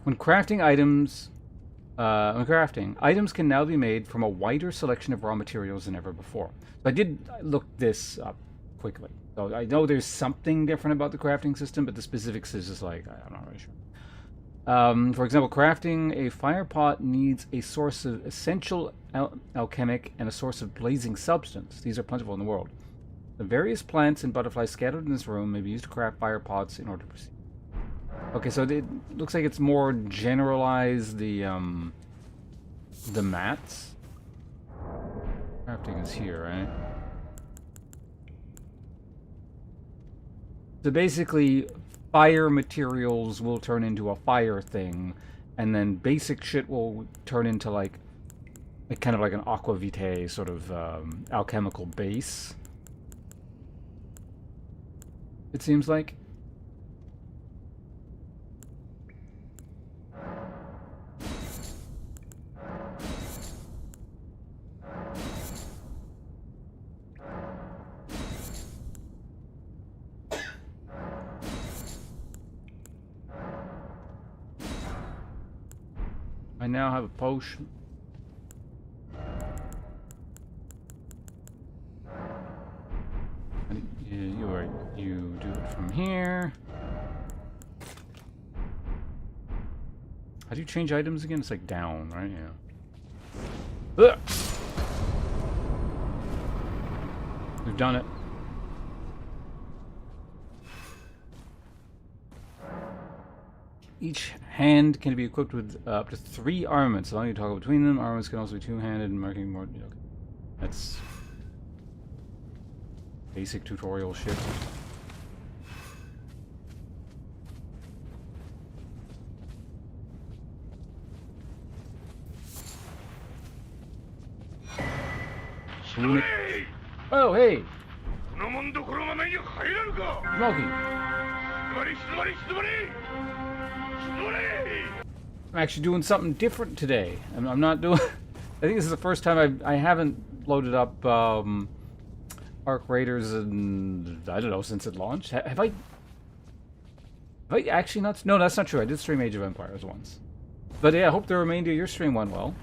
When crafting, items can now be made from a wider selection of raw materials than ever before. So I did look this up quickly. So I know there's something different about the crafting system, but the specifics is just like, I'm not really sure. For example, crafting a fire pot needs a source of essential alchemic and a source of blazing substance. These are plentiful in the world. The various plants and butterflies scattered in this room may be used to craft fire pots in order to proceed. Okay, so it looks like it's more generalized, the mats. Crafting is here, right? So basically, fire materials will turn into a fire thing, and then basic shit will turn into, like, like kind of like an aqua vitae sort of alchemical base. It seems like. I now have a potion. You do it from here. How do you change items again? It's like down, right? Yeah. Ugh! We've done it. Each hand can be equipped with up to 3 armaments, allowing you to toggle between them. Armaments can also be two-handed and marking more. Okay. That's basic tutorial shit. Oh, hey! Smokey! I'm actually doing something different today. I'm not doing... I think this is the first time I haven't loaded up Arc Raiders in, I don't know, since it launched. Have I actually not... No, that's not true. I did stream Age of Empires once. But yeah, I hope the remainder of your stream went well.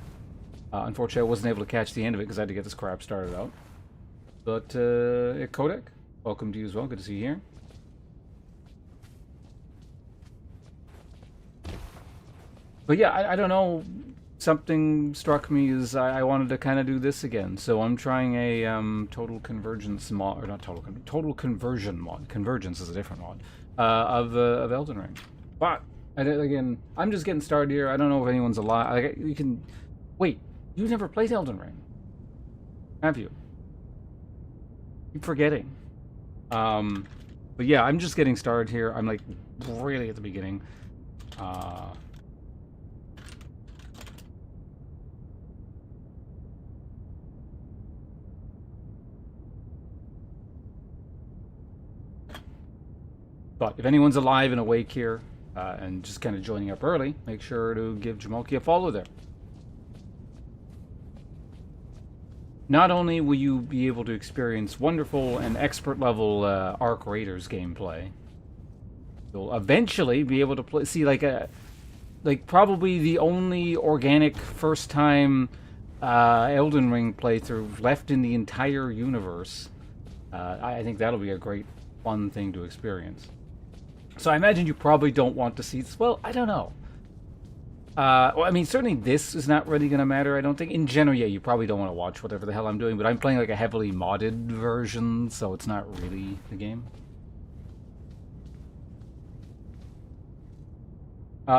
Unfortunately, I wasn't able to catch the end of it because I had to get this crap started out. But, Kodak, welcome to you as well. Good to see you here. But yeah, I don't know. Something struck me as I wanted to kind of do this again. So I'm trying a total convergence mod, or not total conversion mod. Convergence is a different mod of Elden Ring. But again, I'm just getting started here. I don't know if anyone's alive. Like, you can wait. You never played Elden Ring, have you? Keep forgetting. But yeah, I'm just getting started here. I'm like really at the beginning. But if anyone's alive and awake here, and just kind of joining up early, make sure to give Jamoki a follow there. Not only will you be able to experience wonderful and expert level Arc Raiders gameplay, you'll eventually be able to play, see like probably the only organic first time Elden Ring playthrough left in the entire universe. I think that'll be a great fun thing to experience. So I imagine you probably don't want to see this. Well, I don't know. Well, I mean, certainly this is not really going to matter, I don't think. In general, yeah, you probably don't want to watch whatever the hell I'm doing, but I'm playing like a heavily modded version, so it's not really the game.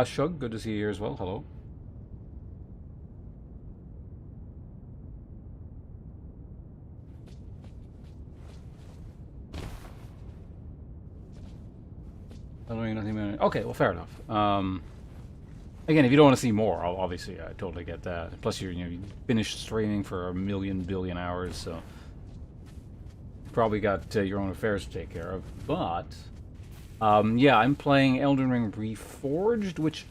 Shug, good to see you here as well. Hello. I don't know nothing about it. Okay, well, fair enough. Again, if you don't want to see more, obviously, I totally get that. Plus, you finished streaming for a million billion hours, so you probably got your own affairs to take care of. But yeah, I'm playing Elden Ring Reforged, which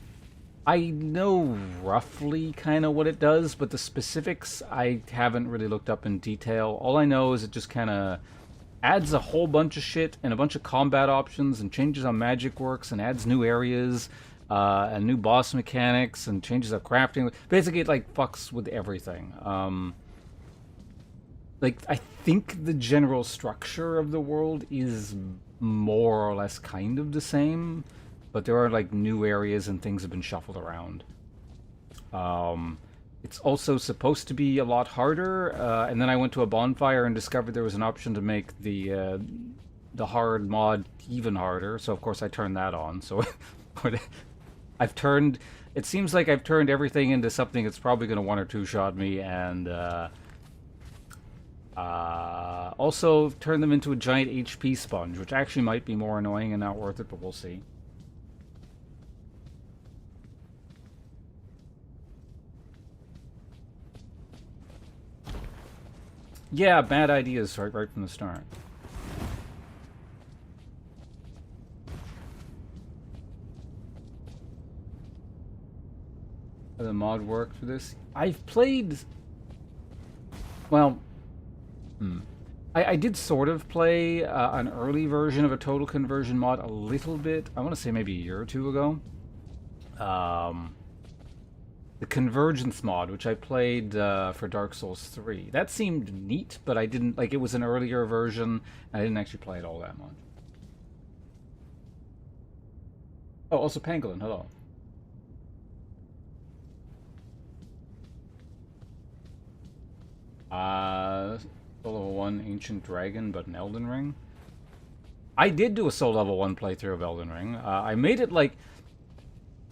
I know roughly kind of what it does, but the specifics I haven't really looked up in detail. All I know is it just kind of adds a whole bunch of shit and a bunch of combat options and changes how magic works and adds new areas and new boss mechanics and changes how crafting. Basically, it like fucks with everything. Like, I think the general structure of the world is more or less kind of the same, but there are like new areas and things have been shuffled around. It's also supposed to be a lot harder, and then I went to a bonfire and discovered there was an option to make the hard mod even harder, so of course I turned that on. So I've turned... It seems like I've turned everything into something that's probably going to one or two shot me, and also turned them into a giant HP sponge, which actually might be more annoying and not worth it, but we'll see. Yeah, bad ideas right from the start. How the mod work for this? I've played... Well... I did sort of play an early version of a total conversion mod a little bit. I want to say maybe a year or two ago. The Convergence mod, which I played for Dark Souls 3. That seemed neat, but I didn't... Like, it was an earlier version, and I didn't actually play it all that much. Oh, also Pangolin, hello. Soul Level 1 Ancient Dragon, but an Elden Ring. I did do a Soul Level 1 playthrough of Elden Ring. I made it like...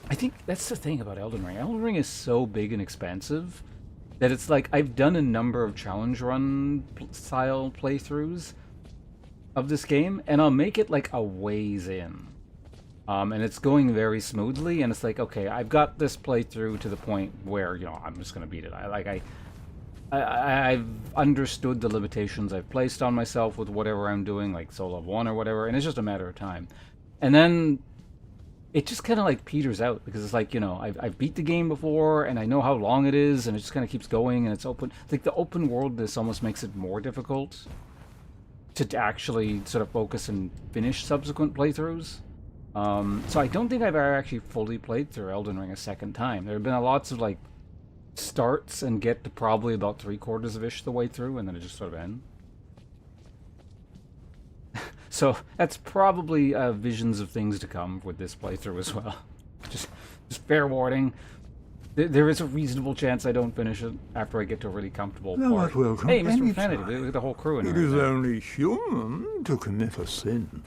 I think that's the thing about Elden Ring. Elden Ring is so big and expansive that it's like I've done a number of challenge run style playthroughs of this game, and I'll make it like a ways in. And it's going very smoothly, and it's like, okay, I've got this playthrough to the point where, you know, I'm just going to beat it. I've understood the limitations I've placed on myself with whatever I'm doing, like Soul Level 1 or whatever, and it's just a matter of time. And then it just kind of like peters out, because it's like, you know, I've beat the game before, and I know how long it is, and it just kind of keeps going, and it's open. Like, the open worldness almost makes it more difficult to actually sort of focus and finish subsequent playthroughs. So I don't think I've ever actually fully played through Elden Ring a second time. There have been lots of, like, starts and get to probably about 3/4 of ish the way through, and then it just sort of ends. So that's probably visions of things to come with this playthrough as well. Just fair warning. There is a reasonable chance I don't finish it after I get to a really comfortable part.
Welcome.
Hey, Mr. Profanity, look at the whole crew in
It
here.
is only human to commit a sin.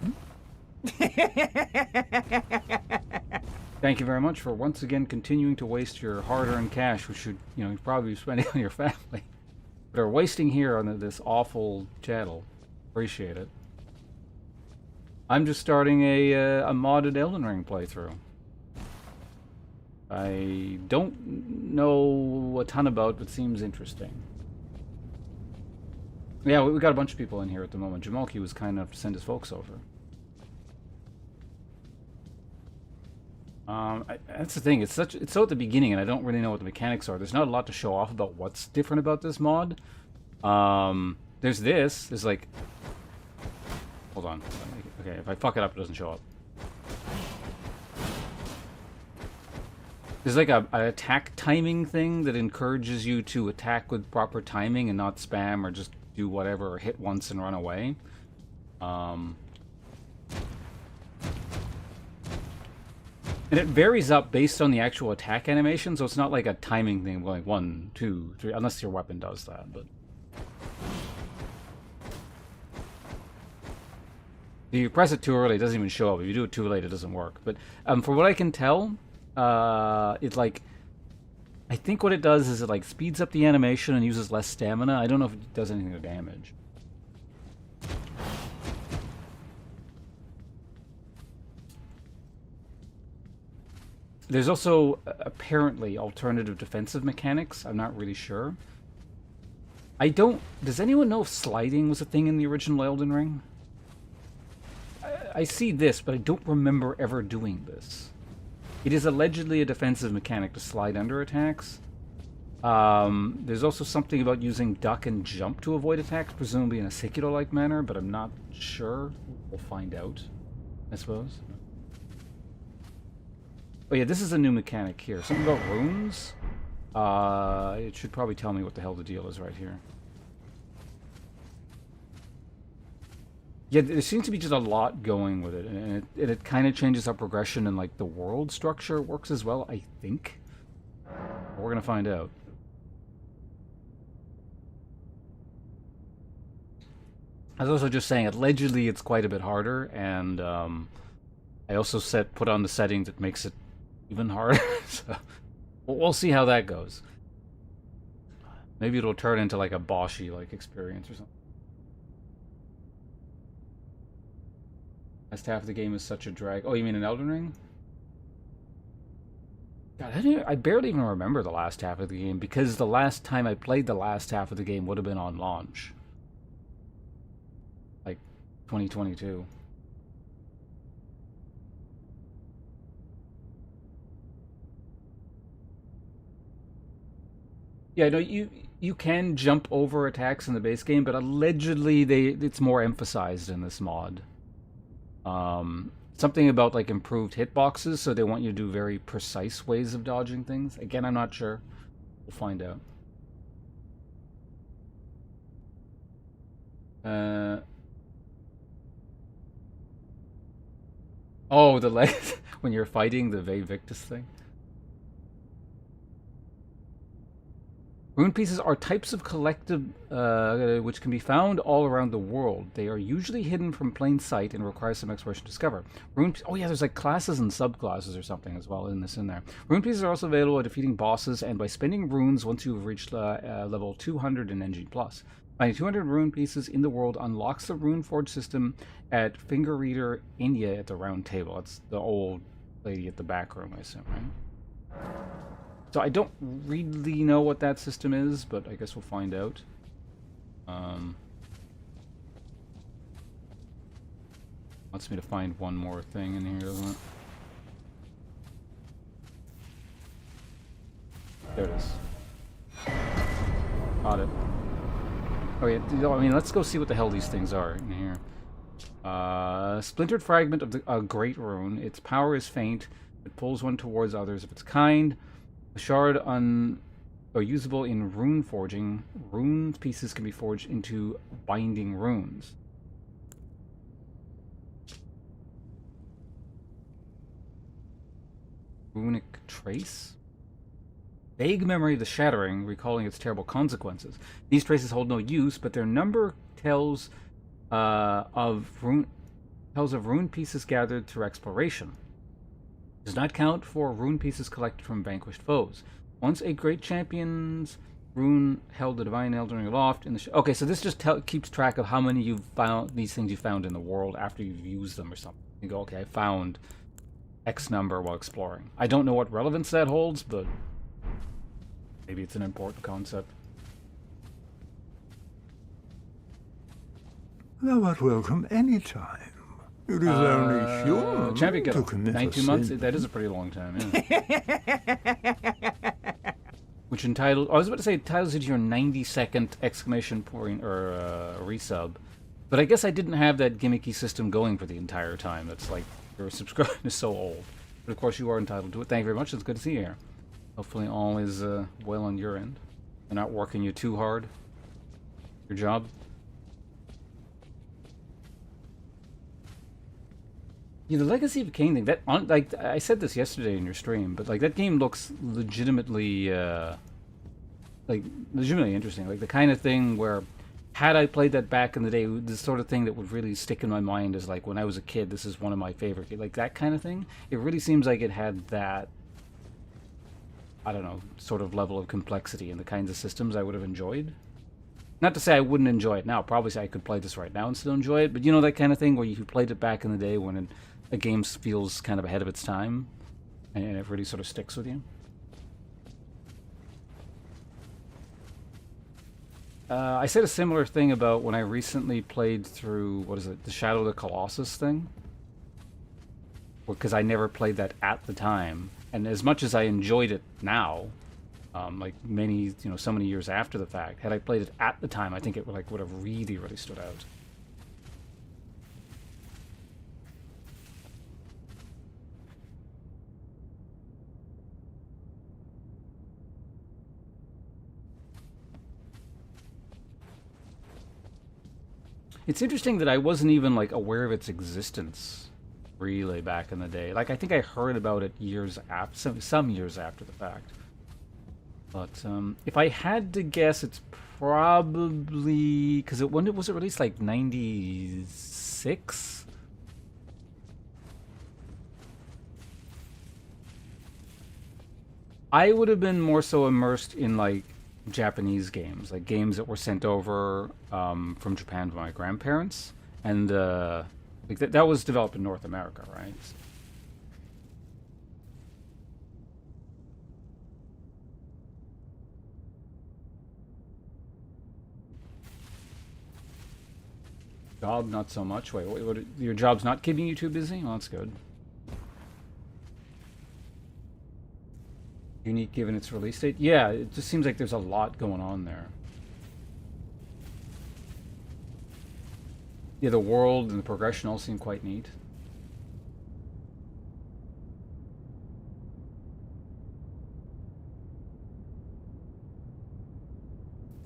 Thank you very much for once again continuing to waste your hard-earned cash, which should, you know, you'd probably be spending on your family, but are wasting here on this awful channel. Appreciate it. I'm just starting a modded Elden Ring playthrough. I don't know a ton about, but seems interesting. Yeah, we got a bunch of people in here at the moment. Jamalki was kind enough to send his folks over. That's the thing. It's so at the beginning, and I don't really know what the mechanics are. There's not a lot to show off about what's different about this mod. There's this. There's like... Hold on. Okay, if I fuck it up, it doesn't show up. There's like an attack timing thing that encourages you to attack with proper timing and not spam or just do whatever or hit once and run away. And it varies up based on the actual attack animation, so it's not like a timing thing going 1, 2, 3, unless your weapon does that, but... If you press it too early, it doesn't even show up. If you do it too late, it doesn't work. But for what I can tell, it like... I think what it does is it like speeds up the animation and uses less stamina. I don't know if it does anything to damage. There's also apparently alternative defensive mechanics. I'm not really sure. Does anyone know if sliding was a thing in the original Elden Ring? I see this, but I don't remember ever doing this. It is allegedly a defensive mechanic to slide under attacks. There's also something about using duck and jump to avoid attacks, presumably in a Sekiro-like manner, but I'm not sure. We'll find out, I suppose. Oh yeah, this is a new mechanic here. Something about runes? It should probably tell me what the hell the deal is right here. Yeah, there seems to be just a lot going with it, and it kind of changes how progression and like the world structure works as well, I think. We're gonna find out. I was also just saying, allegedly it's quite a bit harder, and I also put on the setting that makes it even harder, so we'll see how that goes. Maybe it'll turn into like a bossy like experience or something. Last half of the game is such a drag. Oh, you mean an Elden Ring? God, I barely even remember the last half of the game, because the last time I played the last half of the game would have been on launch. 2022. Yeah, no, you can jump over attacks in the base game, but allegedly it's more emphasized in this mod. Something about like improved hitboxes, so they want you to do very precise ways of dodging things. Again, I'm not sure. We'll find out. Oh, the leg when you're fighting the Ve Victus thing. Rune pieces are types of collective which can be found all around the world. They are usually hidden from plain sight and require some exploration to discover. Oh yeah, there's like classes and subclasses or something as well in there. Rune pieces are also available at defeating bosses and by spending runes once you've reached level 200 in NG+. Finding 200 rune pieces in the world unlocks the Reforged system at Finger Reader India at the Round Table. That's the old lady at the back room, I assume, right? So I don't really know what that system is, but I guess we'll find out. Wants me to find one more thing in here, doesn't it? There it is. Got it. Okay, I mean, let's go see what the hell these things are in here. Splintered fragment of the Great Rune. Its power is faint. It pulls one towards others of its kind. A shard usable in rune forging. Rune pieces can be forged into binding runes. Runic trace? Vague memory of the shattering, recalling its terrible consequences. These traces hold no use, but their number tells of rune pieces gathered through exploration. Does not count for rune pieces collected from vanquished foes. Once a great champion's rune held the divine Elden Ring aloft in the okay, so this just keeps track of how many you've found, these things you found in the world after you've used them or something. You go, okay, I found X number while exploring. I don't know what relevance that holds, but maybe it's an important concept.
Thou art welcome any time. It is only human
champion
to commit
19
a
months?
sin.
That is a pretty long time, yeah. Which entitled... I was about to say entitles you to your 90-second exclamation point or resub. But I guess I didn't have that gimmicky system going for the entire time. That's like, your subscription is so old. But of course you are entitled to it. Thank you very much. It's good to see you here. Hopefully all is well on your end. They're not working you too hard. Your job. Yeah, the Legacy of Kain thing, like I said this yesterday in your stream, but like that game looks legitimately interesting. Like the kind of thing where had I played that back in the day, the sort of thing that would really stick in my mind is like when I was a kid, this is one of my favorite games. Like that kind of thing. It really seems like it had that, I don't know, sort of level of complexity in the kinds of systems I would have enjoyed. Not to say I wouldn't enjoy it now. Probably say I could play this right now and still enjoy it. But you know that kind of thing where you played it back in the day when a game feels kind of ahead of its time, and it really sort of sticks with you. I said a similar thing about when I recently played through, what is it, the Shadow of the Colossus thing? Because I never played that at the time. And as much as I enjoyed it now, like so many years after the fact, had I played it at the time, I think it would have really, really stood out. It's interesting that I wasn't even like aware of its existence really back in the day. Like I think I heard about it years after, some years after the fact. But if I had to guess, it's probably because when was it released? Like 96. I would have been more so immersed in like Japanese games, like games that were sent over from Japan by my grandparents, and like that was developed in North America, right? Job, not so much. Wait, what, your job's not keeping you too busy? Well, that's good. Unique given its release date? Yeah, it just seems like there's a lot going on there. Yeah, the world and the progression all seem quite neat.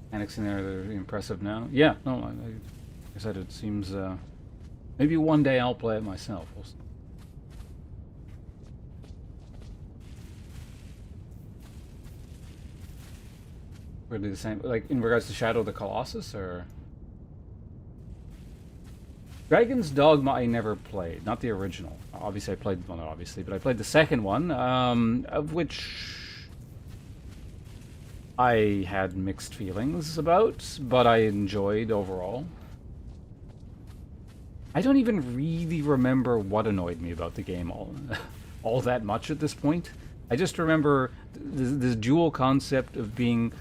Mechanics in there that are impressive now. Yeah, no, like I said, it seems... maybe one day I'll play it myself. We'll see. Really the same, like in regards to Shadow of the Colossus, or Dragon's Dogma? I never played, not the original. Obviously, I played, well, not obviously, but I played the second one, of which I had mixed feelings about, but I enjoyed overall. I don't even really remember what annoyed me about the game all that much at this point. I just remember the dual concept of being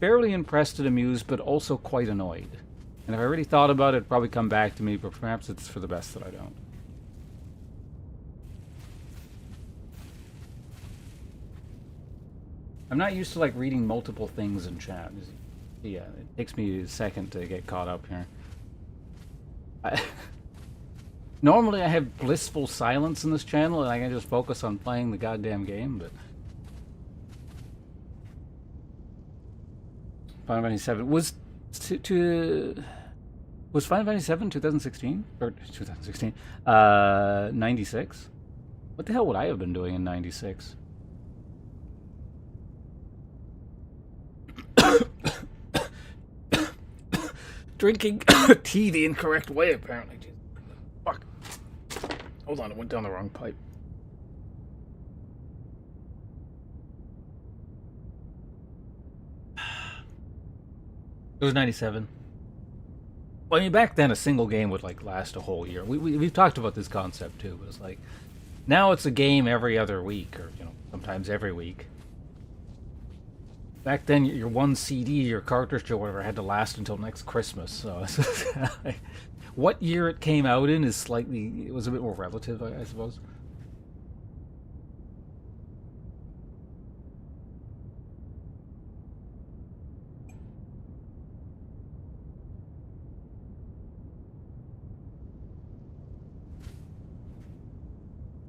fairly impressed and amused, but also quite annoyed. And if I really thought about it, it'd probably come back to me, but perhaps it's for the best that I don't. I'm not used to like reading multiple things in chat. Yeah, it takes me a second to get caught up here. Normally I have blissful silence in this channel and I can just focus on playing the goddamn game, but... Final Fantasy 7 was was Final Fantasy 7 2016 or 2016 96? What the hell would I have been doing in 96? Drinking tea the incorrect way, apparently. Jesus. Fuck. Hold on, it went down the wrong pipe. It was 97. Well, I mean, back then a single game would like last a whole year. We've talked about this concept too, but it's like now it's a game every other week, or sometimes every week. Back then, your one CD, your cartridge or whatever, had to last until next Christmas. So, what year it came out in is slightly, it was a bit more relative, I suppose.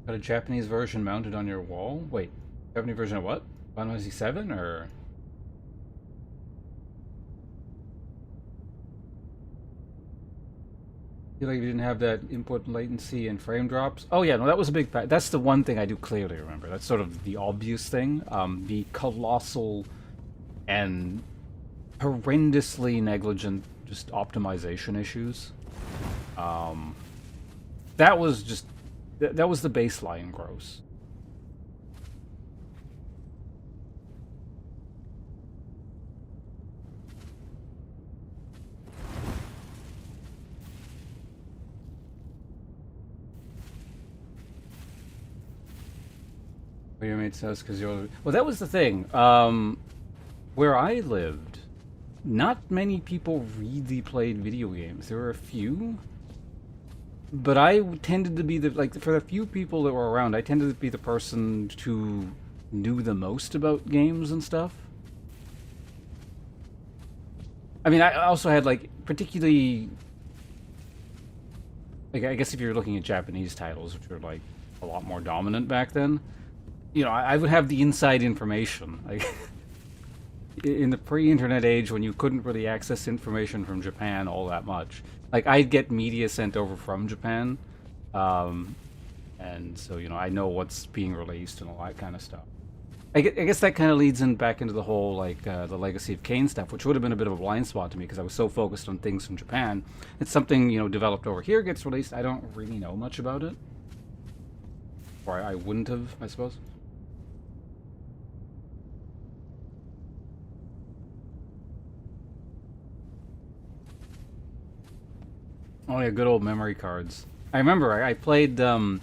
Got a Japanese version mounted on your wall? Wait, Japanese version of what? Final Fantasy 7 or? I feel like you didn't have that input latency and frame drops. Oh yeah, no, that was a big fact. That's the one thing I do clearly remember. That's sort of the obvious thing. The colossal and horrendously negligent just optimization issues. That was just... That was the baseline gross. Your mate says because you're... Well, that was the thing. Where I lived, not many people really played video games. There were a few. But I tended to be the, like, for the few people that were around, I tended to be the person who knew the most about games and stuff. I mean, I also had, like, particularly... Like, I guess if you're looking at Japanese titles, which were, like, a lot more dominant back then, I would have the inside information. Like, in the pre-internet age, when you couldn't really access information from Japan all that much, like, I'd get media sent over from Japan, and so, I know what's being released and all that kind of stuff. I guess that kind of leads back into the whole, like, the Legacy of Kain stuff, which would have been a bit of a blind spot to me because I was so focused on things from Japan. It's something, developed over here, gets released. I don't really know much about it. Or I wouldn't have, I suppose. Oh yeah, good old memory cards. I remember I played, the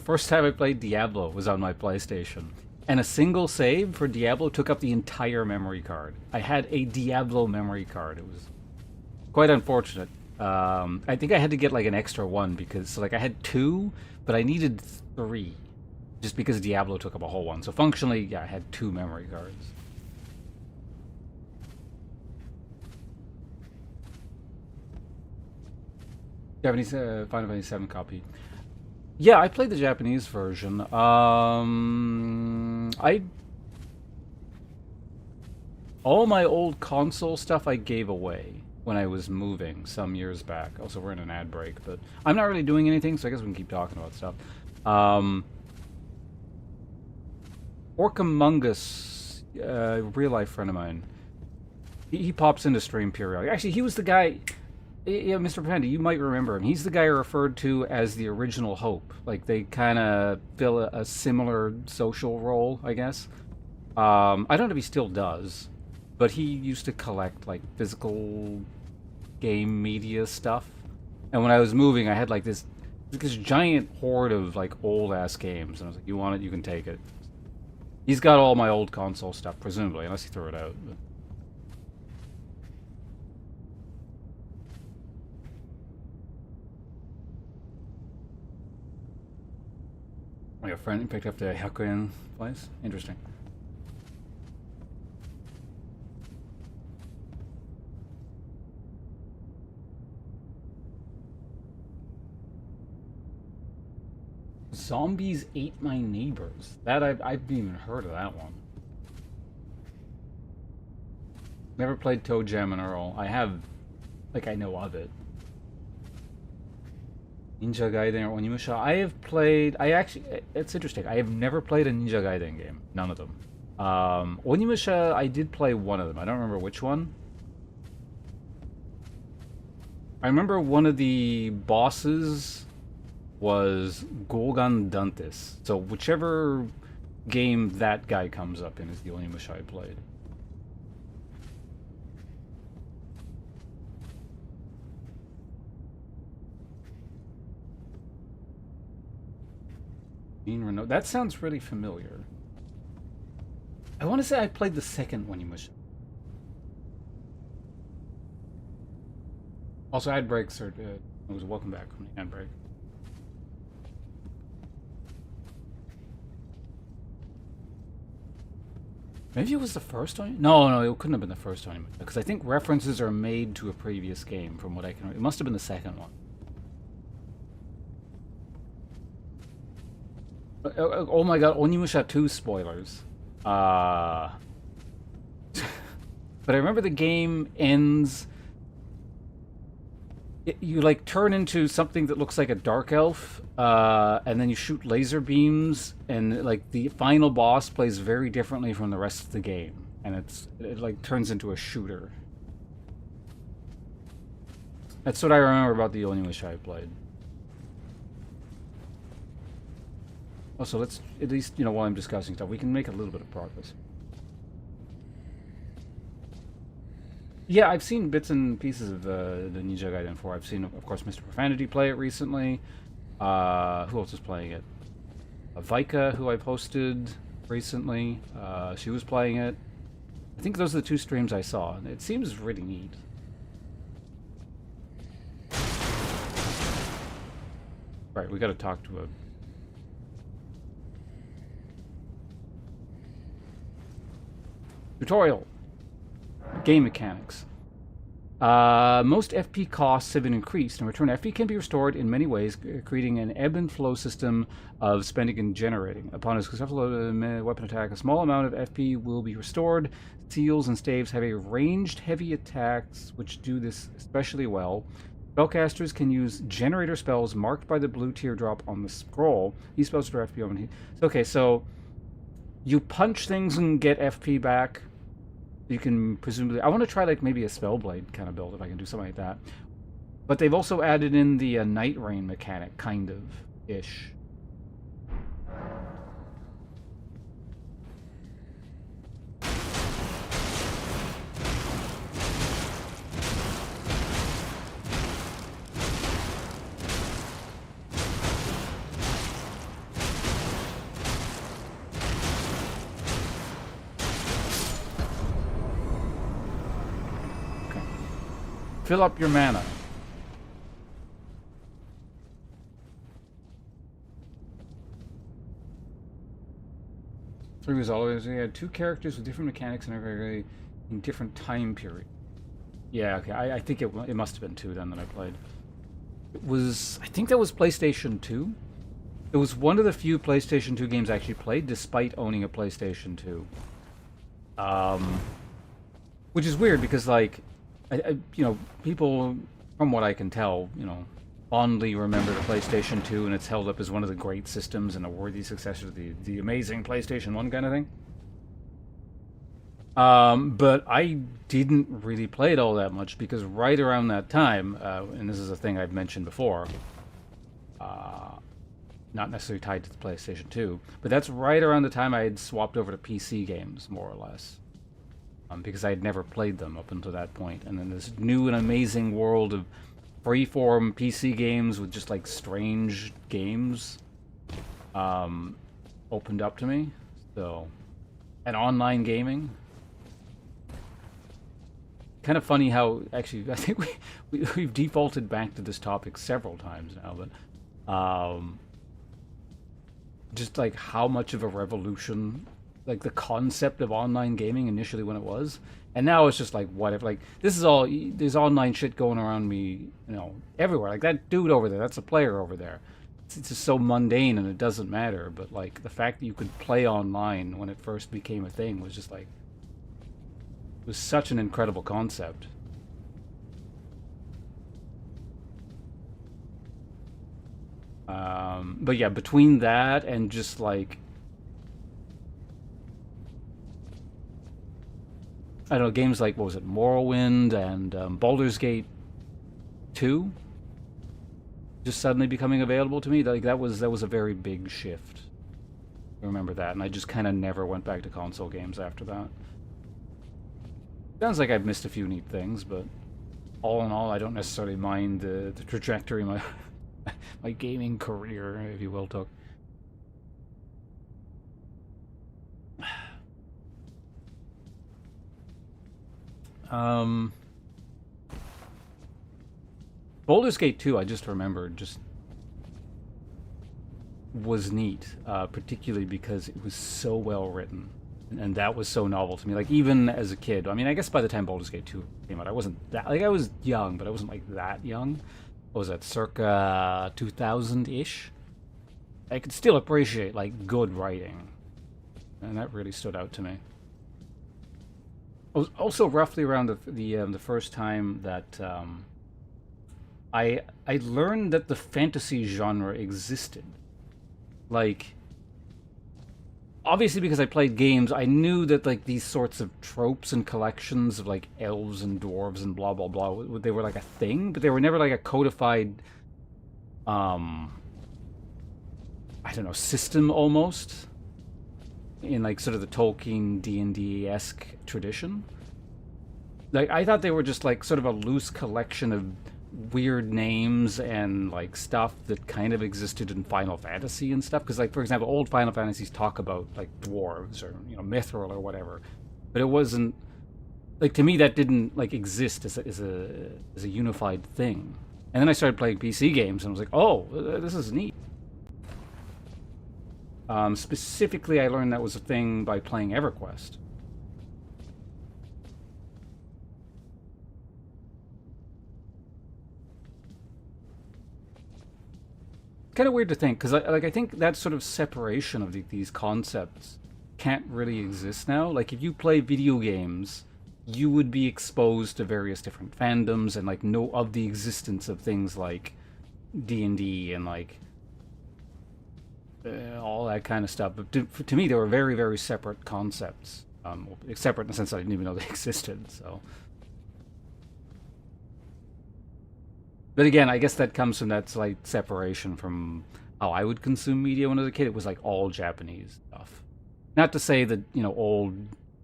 first time I played Diablo was on my PlayStation. And a single save for Diablo took up the entire memory card. I had a Diablo memory card. It was quite unfortunate. I think I had to get like an extra one because like I had two, but I needed three, just because Diablo took up a whole one. So functionally, yeah, I had two memory cards. Japanese Final Fantasy 7 copy. Yeah, I played the Japanese version. All my old console stuff I gave away when I was moving some years back. Also, we're in an ad break, but I'm not really doing anything, so I guess we can keep talking about stuff. Orcamungus, a real-life friend of mine, he pops into stream periodically. Actually, he was the guy... Yeah, Mr. Panda, you might remember him. He's the guy referred to as the original Hope. Like, they kind of fill a similar social role, I guess. I don't know if he still does, but he used to collect, like, physical game media stuff. And when I was moving, I had, like, this giant hoard of, like, old-ass games. And I was like, you want it, you can take it. He's got all my old console stuff, presumably, unless he threw it out. But... Like a friend picked up the Hakuin place? Interesting. Zombies ate my neighbors. That I've even heard of that one. Never played Toe Jam and Earl. I have, like, I know of it. Ninja Gaiden or Onimusha. I have played... It's interesting. I have never played a Ninja Gaiden game. None of them. Onimusha, I did play one of them. I don't remember which one. I remember one of the bosses was Golgan Dantis. So whichever game that guy comes up in is the Onimusha I played. That sounds really familiar. I want to say I played the second Onimusha. Also, ad breaks are... it was welcome back from the ad break. Maybe it was the first one? No, it couldn't have been the first one. Because I think references are made to a previous game, from what I can... It must have been the second one. Oh my god, Onimusha 2 spoilers. But I remember the game ends... You, like, turn into something that looks like a dark elf, and then you shoot laser beams, and, like, the final boss plays very differently from the rest of the game. And it like, turns into a shooter. That's what I remember about the Onimusha I played. Also, let's, at least, you know, while I'm discussing stuff, we can make a little bit of progress. Yeah, I've seen bits and pieces of the Ninja Gaiden 4. I've seen, of course, Mr. Profanity play it recently. Who else is playing it? Vika, who I posted recently. She was playing it. I think those are the two streams I saw, and it seems really neat. Right, we gotta talk to a... Tutorial. Game mechanics. Most FP costs have been increased. In return, FP can be restored in many ways, creating an ebb and flow system of spending and generating. Upon a successful weapon attack, a small amount of FP will be restored. Seals and staves have a ranged heavy attacks, which do this especially well. Spellcasters can use generator spells marked by the blue teardrop on the scroll. These spells are FP on. Okay, so you punch things and get FP back. You can presumably... I want to try, like, maybe a Spellblade kind of build, if I can do something like that. But they've also added in the Night Rain mechanic, kind of-ish. Fill up your mana. 3 was always, we had 2 characters with different mechanics and every in different time period. Yeah, okay, I think it must have been 2 then that I played. It was, I think that was PlayStation 2. It was one of the few PlayStation 2 games I actually played, despite owning a PlayStation 2. Which is weird because, like, you know, people, from what I can tell, you know, fondly remember the PlayStation 2, and it's held up as one of the great systems and a worthy successor to the amazing PlayStation 1 kind of thing. But I didn't really play it all that much because right around that time, and this is a thing I've mentioned before, not necessarily tied to the PlayStation 2, but that's right around the time I had swapped over to PC games, more or less. Because I had never played them up until that point. And then this new and amazing world of freeform PC games with just like strange games opened up to me. So, and online gaming. Kind of funny how, actually, I think we've defaulted back to this topic several times now, but just like how much of a revolution, like the concept of online gaming initially when it was, and now it's just like whatever. Like this is all, there's online shit going around me, you know, everywhere. Like that dude over there, that's a player over there. It's just so mundane and it doesn't matter. But like the fact that you could play online when it first became a thing was just like, it was such an incredible concept. But yeah, between that and just like, I don't know, games like, what was it, Morrowind and Baldur's Gate 2 just suddenly becoming available to me, like that was a very big shift. I remember that, and I just kind of never went back to console games after that. Sounds like I've missed a few neat things, but all in all, I don't necessarily mind the trajectory my my gaming career, if you will, took. Baldur's Gate 2, I just remembered, just was neat, particularly because it was so well written, and that was so novel to me. Like, even as a kid, I mean, I guess by the time Baldur's Gate 2 came out, I wasn't that, like, I was young, but I wasn't, like, that young. What was that, circa 2000-ish? I could still appreciate, like, good writing, and that really stood out to me. It was also roughly around the first time that I learned that the fantasy genre existed. Like, obviously because I played games, I knew that like these sorts of tropes and collections of like elves and dwarves and blah blah blah, they were like a thing, but they were never like a codified, I don't know, system almost, in like sort of the Tolkien D&D-esque tradition. Like, I thought they were just like sort of a loose collection of weird names and like stuff that kind of existed in Final Fantasy and stuff. Because like, for example, old Final Fantasies talk about like dwarves or, you know, mithril or whatever, but it wasn't like, to me that didn't like exist as a unified thing. And then I started playing PC games and I was like, oh, this is neat. Specifically, I learned that was a thing by playing EverQuest. Kind of weird to think, because I think that sort of separation of these concepts can't really exist now. Like, if you play video games, you would be exposed to various different fandoms and like know of the existence of things like D&D and like all that kind of stuff. But to me, they were very, very separate concepts. Separate in the sense that I didn't even know they existed. So, but again, I guess that comes from that slight separation from how I would consume media when I was a kid. It was like all Japanese stuff. Not to say that, you know, old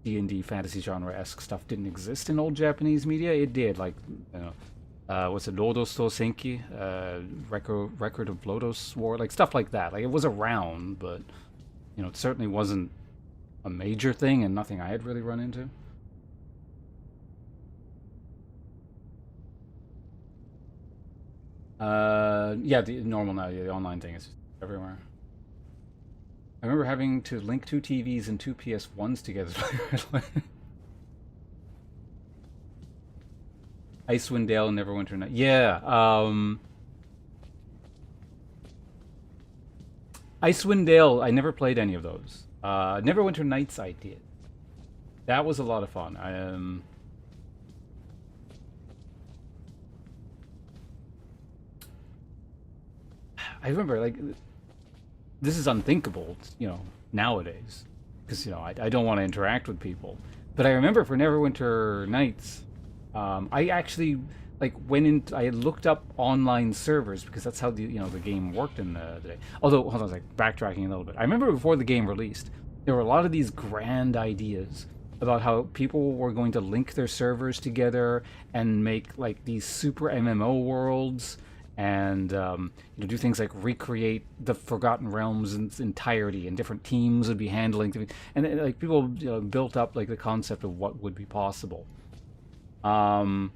D&D fantasy genre-esque stuff didn't exist in old Japanese media. It did. Like, you know, what's it, Lodos to Senki? Record of Lodos War? Like, stuff like that. Like, it was around, but, you know, it certainly wasn't a major thing and nothing I had really run into. Yeah, the normal now, yeah, the online thing is everywhere. I remember having to link two TVs and two PS1s together. Icewind Dale and Neverwinter Night. Yeah, Icewind Dale, I never played any of those. Neverwinter Nights I did. That was a lot of fun. I remember, like, this is unthinkable, you know, nowadays. Because, you know, I don't want to interact with people. But I remember for Neverwinter Nights, I actually, like, went in, I looked up online servers because that's how the, you know, the game worked in the day. Although, hold on, I was like backtracking a little bit. I remember before the game released, there were a lot of these grand ideas about how people were going to link their servers together and make, like, these super MMO worlds and you know, do things like recreate the Forgotten Realms in its entirety, and different teams would be handling, and like people, you know, built up like the concept of what would be possible. I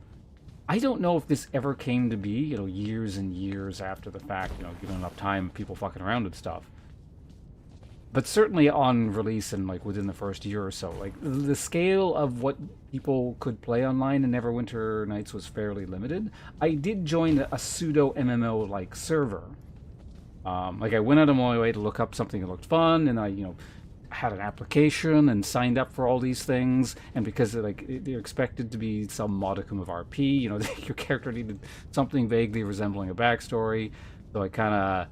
don't know if this ever came to be, you know, years and years after the fact, you know, given enough time, people fucking around with stuff. But certainly on release and like within the first year or so, like the scale of what people could play online in Neverwinter Nights was fairly limited. I did join a pseudo MMO like server. Like I went out of my way to look up something that looked fun, and I, you know, had an application and signed up for all these things. And because they're expected to be some modicum of RP, you know, your character needed something vaguely resembling a backstory. So I kind of.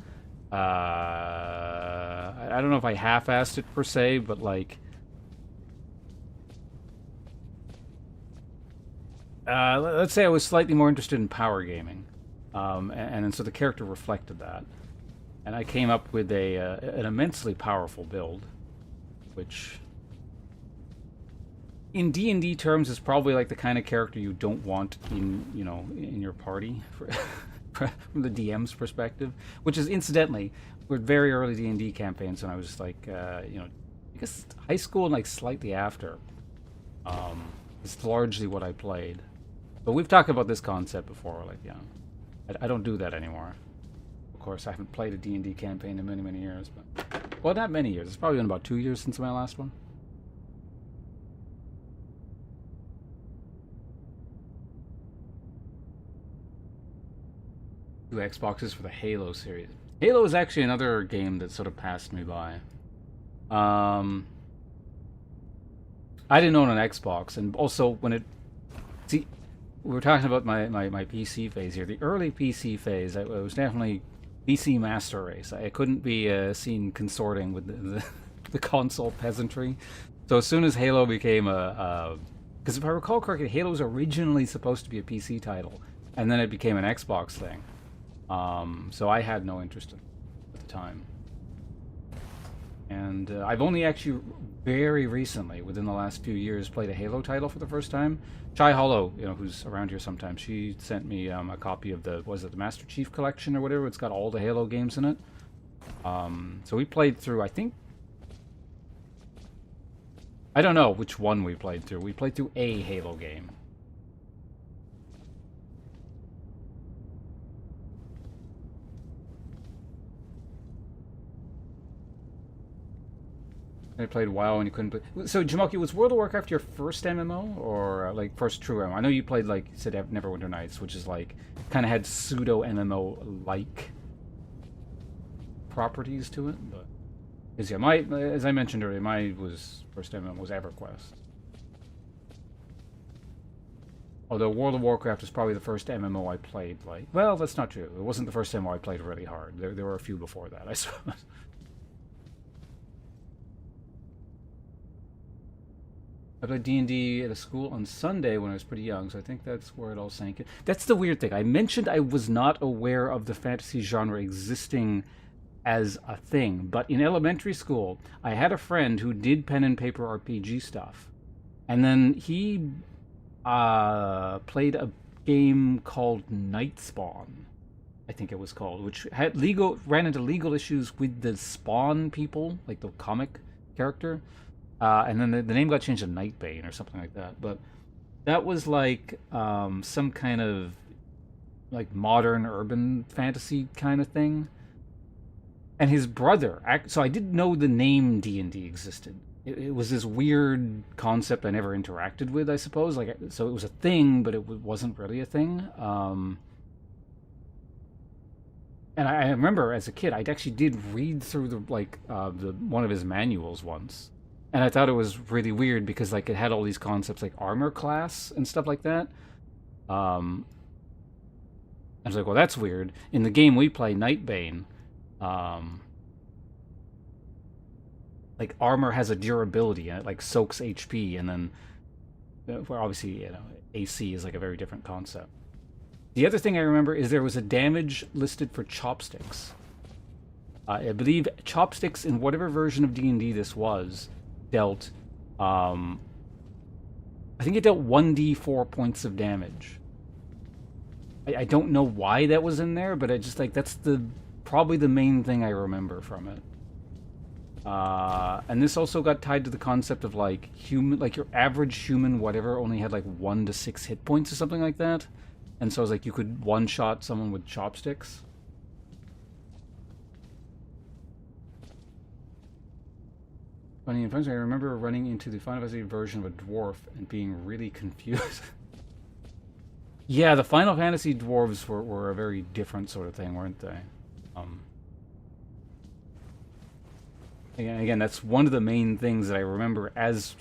I don't know if I half-assed it per se, but like, let's say I was slightly more interested in power gaming, and so the character reflected that, and I came up with an immensely powerful build, which, in D&D terms, is probably like the kind of character you don't want in, you know, in your party for. From the DM's perspective, which is incidentally, we're very early D&D campaigns when I was like, you know, I guess high school and like slightly after. It's largely what I played, but we've talked about this concept before. Like, you know, I don't do that anymore. Of course, I haven't played a D&D campaign in many, many years, but well, not many years. It's probably been about 2 years since my last one. Two Xboxes for the Halo series. Halo is actually another game that sort of passed me by. I didn't own an Xbox, and also when it... See, we were talking about my PC phase here. The early PC phase, I was definitely PC master race. I couldn't be seen consorting with the console peasantry. So as soon as Halo became because if I recall correctly, Halo was originally supposed to be a PC title, and then it became an Xbox thing. So I had no interest in it at the time. And I've only actually very recently, within the last few years, played a Halo title for the first time. Chai Hollow, you know, who's around here sometimes, she sent me a copy of the Master Chief Collection or whatever. It's got all the Halo games in it. So we played through, I think... I don't know which one we played through. We played through a Halo game. I played WoW and you couldn't play. So, Jamoki, was World of Warcraft your first MMO or like first true MMO? I know you played, like you said, Neverwinter Nights, which is like kind of had pseudo MMO like properties to it. But because yeah, as I mentioned earlier, my first MMO was EverQuest. Although World of Warcraft was probably the first MMO I played. Like, well, that's not true. It wasn't the first MMO I played really hard. There were a few before that, I suppose. I played D&D at a school on Sunday when I was pretty young, so I think that's where it all sank in. That's the weird thing. I mentioned I was not aware of the fantasy genre existing as a thing, but in elementary school, I had a friend who did pen and paper RPG stuff, and then he played a game called Night Spawn, I think it was called, which had ran into legal issues with the Spawn people, like the comic character. And then the name got changed to Nightbane or something like that. But that was like some kind of like modern urban fantasy kind of thing. And his brother, so I didn't know the name D&D existed. It was this weird concept I never interacted with, I suppose. Like, so it was a thing, but it wasn't really a thing. And I remember as a kid, I actually did read through the one of his manuals once, and I thought it was really weird because like it had all these concepts like armor class and stuff like that. I was like, well, that's weird. In the game we play, Nightbane, like armor has a durability and it like soaks HP, and then well, obviously AC is like a very different concept. The other thing I remember is there was a damage listed for chopsticks. I believe chopsticks in whatever version of D&D this was dealt, I think it dealt 1d4 points of damage. I don't know why that was in there, but I just like that's probably the main thing I remember from it. And this also got tied to the concept of like your average human whatever only had like 1 to 6 hit points or something like that. And so it was like you could one-shot someone with chopsticks. Funny and funny, I remember running into the Final Fantasy version of a dwarf and being really confused. Yeah, the Final Fantasy dwarves were a very different sort of thing, weren't they? Again, that's one of the main things that I remember as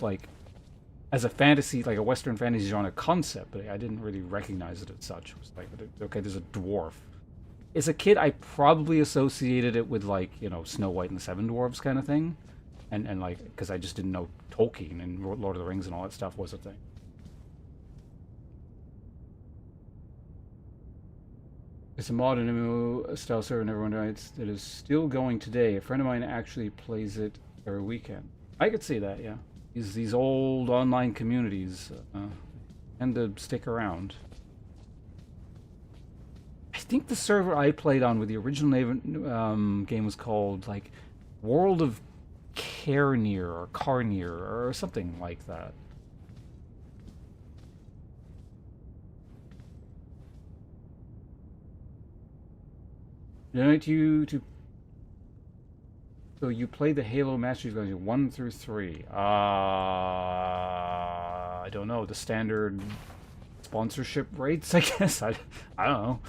a fantasy, like a Western fantasy genre concept, but I didn't really recognize it as such. It was like, okay, there's a dwarf. As a kid, I probably associated it with like, Snow White and the Seven Dwarfs kind of thing. And like, because I just didn't know Tolkien and Lord of the Rings and all that stuff was a thing. It's a modern MMO style server in everyone writes that is still going today. A friend of mine actually plays it every weekend. I could see that, yeah. These old online communities tend to stick around. I think the server I played on with the original game was called like World of Carnir or Carnir or something like that. Donate you to. So you play the Halo Master Chief Collection 1 through 3. I don't know, the standard sponsorship rates, I guess. I don't know.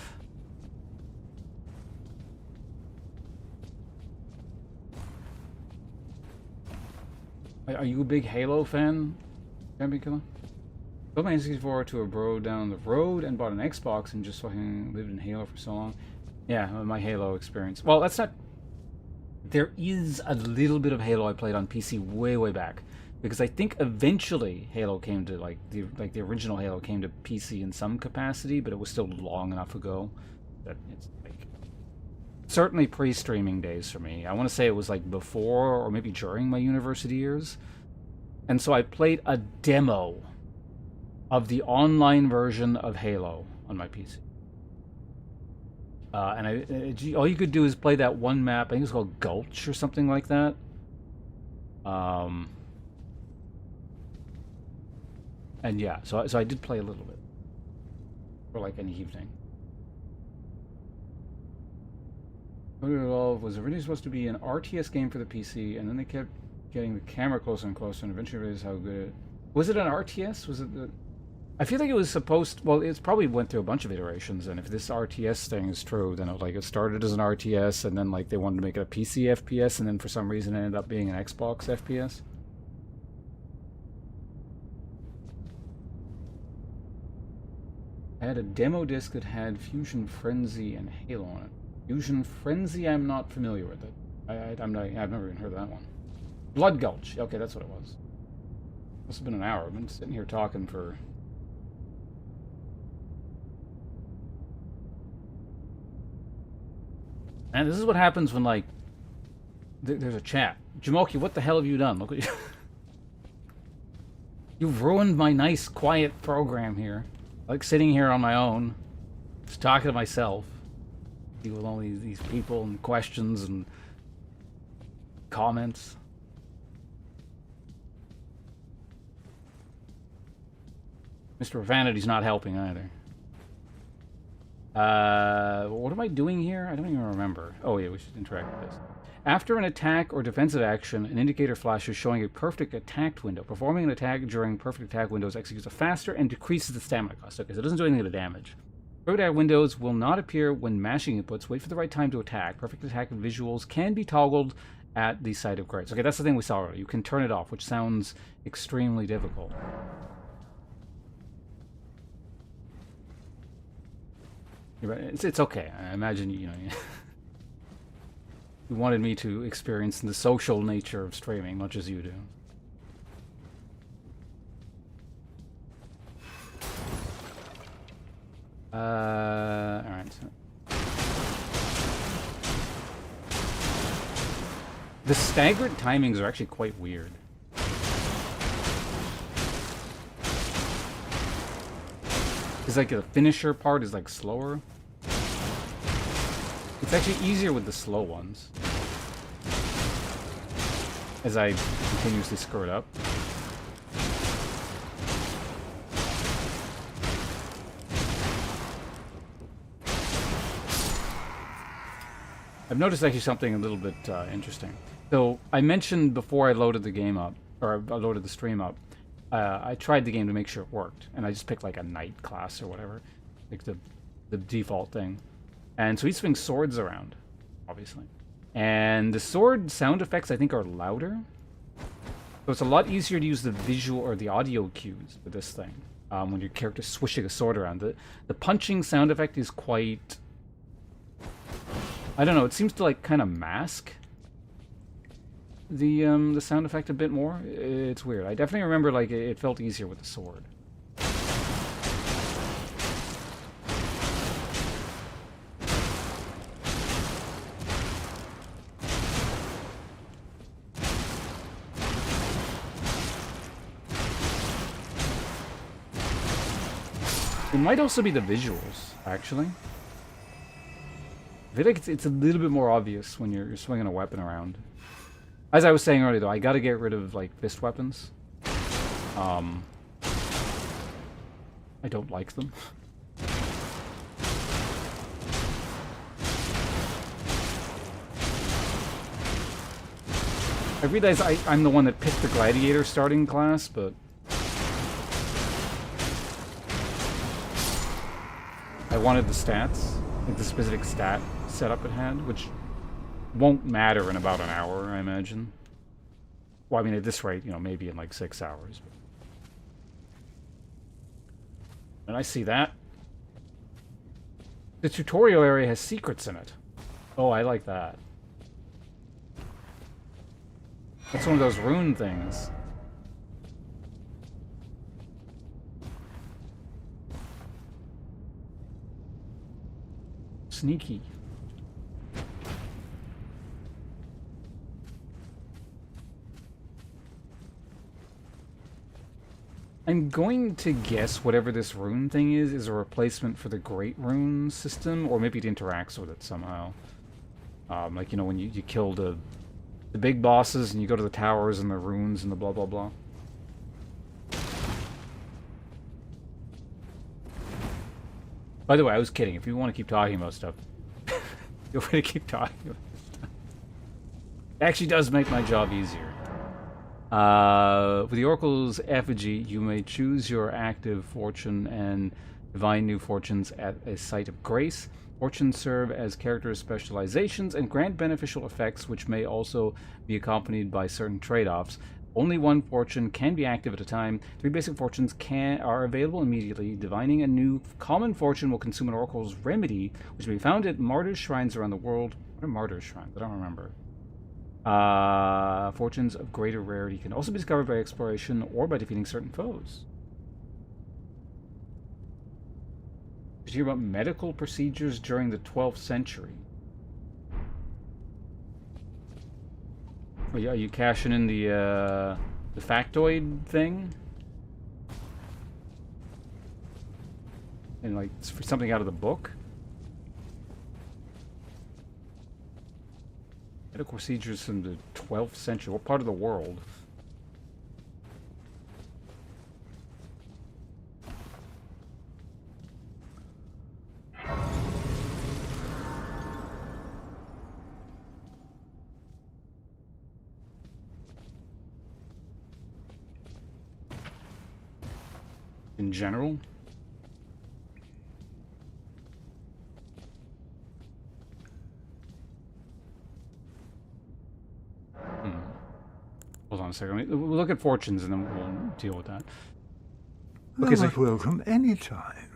Are you a big Halo fan, Champion Killer? Built my N64 to a bro down the road and bought an Xbox and just fucking lived in Halo for so long. Yeah, my Halo experience. Well, that's not... There is a little bit of Halo I played on PC way back, because I think eventually Halo came to the original Halo came to PC in some capacity, but it was still long enough ago that it's like certainly pre-streaming days for me. I want to say it was like before or maybe during my university years, and so I played a demo of the online version of Halo on my PC. And all you could do is play that one map. I think it's called Gulch or something like that. And yeah, so I did play a little bit for like an evening. Evolve was originally supposed to be an RTS game for the PC, and then they kept getting the camera closer and closer, and eventually realized how good it was. It an RTS? Was it the... I feel like it was supposed... Well, it's probably went through a bunch of iterations, and if this RTS thing is true, then it started as an RTS, and then like they wanted to make it a PC FPS, and then for some reason it ended up being an Xbox FPS. I had a demo disc that had Fusion Frenzy and Halo on it. Fusion Frenzy, I'm not familiar with it. I've never even heard of that one. Blood Gulch. Okay, that's what it was. Must have been an hour. I've been sitting here talking for... And this is what happens when, like, there's a chat. Jamoki, what the hell have you done? Look what you... You've ruined my nice, quiet program here. Like sitting here on my own, just talking to myself. Deal with all these people and questions and comments. Mr. Vanity's not helping either. What am I doing here? I don't even remember. Oh yeah, we should interact with this. After an attack or defensive action, an indicator flashes showing a perfect attacked window. Performing an attack during perfect attack windows executes faster and decreases the stamina cost. Okay, so it doesn't do anything to damage. Perfect attack windows will not appear when mashing inputs. Wait for the right time to attack. Perfect attack visuals can be toggled at the site of grace. Okay, that's the thing we saw already. You can turn it off, which sounds extremely difficult. It's okay. I imagine, you know, you wanted me to experience the social nature of streaming, much as you do. Alright. The staggered timings are actually quite weird. It's like the finisher part is like slower. It's actually easier with the slow ones. As I continuously screw it up. I've noticed actually something a little bit interesting. So I mentioned before I loaded the game up, or I loaded the stream up, I tried the game to make sure it worked, and I just picked like a knight class or whatever, like the default thing. And so he swings swords around, obviously. And the sword sound effects, I think, are louder. So it's a lot easier to use the visual or the audio cues for this thing when your character's swishing a sword around. The punching sound effect is quite... I don't know, it seems to like kind of mask the sound effect a bit more. It's weird. I definitely remember like it felt easier with the sword. It might also be the visuals, actually. I feel like it's a little bit more obvious when you're swinging a weapon around. As I was saying earlier, though, I gotta get rid of, like, fist weapons. I don't like them. I realize I'm the one that picked the gladiator starting class, but... I wanted the stats, like the specific stat setup it had, which won't matter in about an hour, I imagine. Well, I mean, at this rate, you know, maybe in like 6 hours. And I see that. The tutorial area has secrets in it. Oh, I like that. That's one of those rune things. Sneaky. I'm going to guess whatever this rune thing is a replacement for the Great Rune system, or maybe it interacts with it somehow. Like, you know, when you kill the big bosses and you go to the towers and the runes and the blah blah blah. By the way, I was kidding. If you want to keep talking about stuff, feel free to keep talking about stuff. It actually does make my job easier. With the Oracle's effigy, you may choose your active fortune and divine new fortunes at a site of grace. Fortunes serve as character specializations and grant beneficial effects, which may also be accompanied by certain trade-offs. Only one fortune can be active at a time. 3 basic fortunes are available immediately. Divining a new common fortune will consume an oracle's remedy, which may be found at martyrs' shrines around the world. What are martyrs' shrines? I don't remember. Fortunes of greater rarity can also be discovered by exploration or by defeating certain foes. Did you hear about medical procedures during the 12th century? Are you cashing in the factoid thing? And like for something out of the book? Medical procedures from the 12th century. What part of the world? in general. Hold on a second. We'll look at fortunes and then we'll deal with that.
Thou
Okay, so
art welcome any time.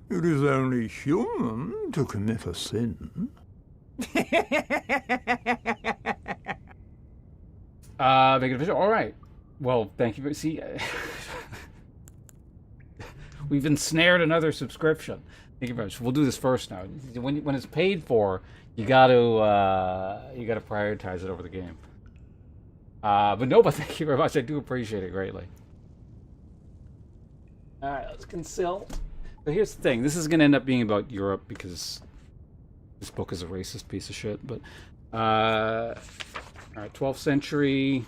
It is only human to commit a sin.
make it official. All right. Well, thank you. See, we've ensnared another subscription. Thank you very much. We'll do this first now. When it's paid for, you got to prioritize it over the game. But no, but thank you very much. I do appreciate it greatly. All right, let's consult. So here's the thing. This is going to end up being about Europe because this book is a racist piece of shit. But all right, 12th century.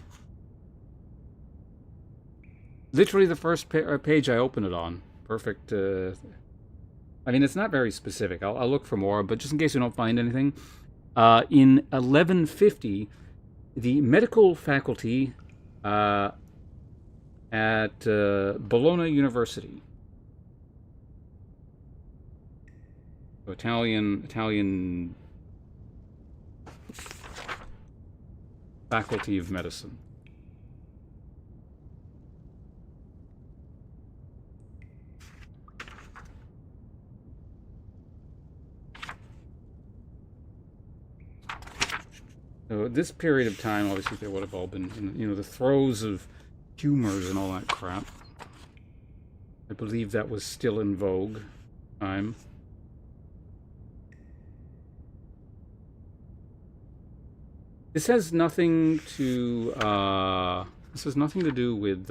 Literally the first page I open it on. Perfect. I mean, it's not very specific. I'll look for more, but just in case you don't find anything, in 1150, the medical faculty at Bologna University, Italian Faculty of Medicine. So this period of time, obviously, they would have all been, in, the throes of humors and all that crap. I believe that was still in vogue time. This has nothing to do with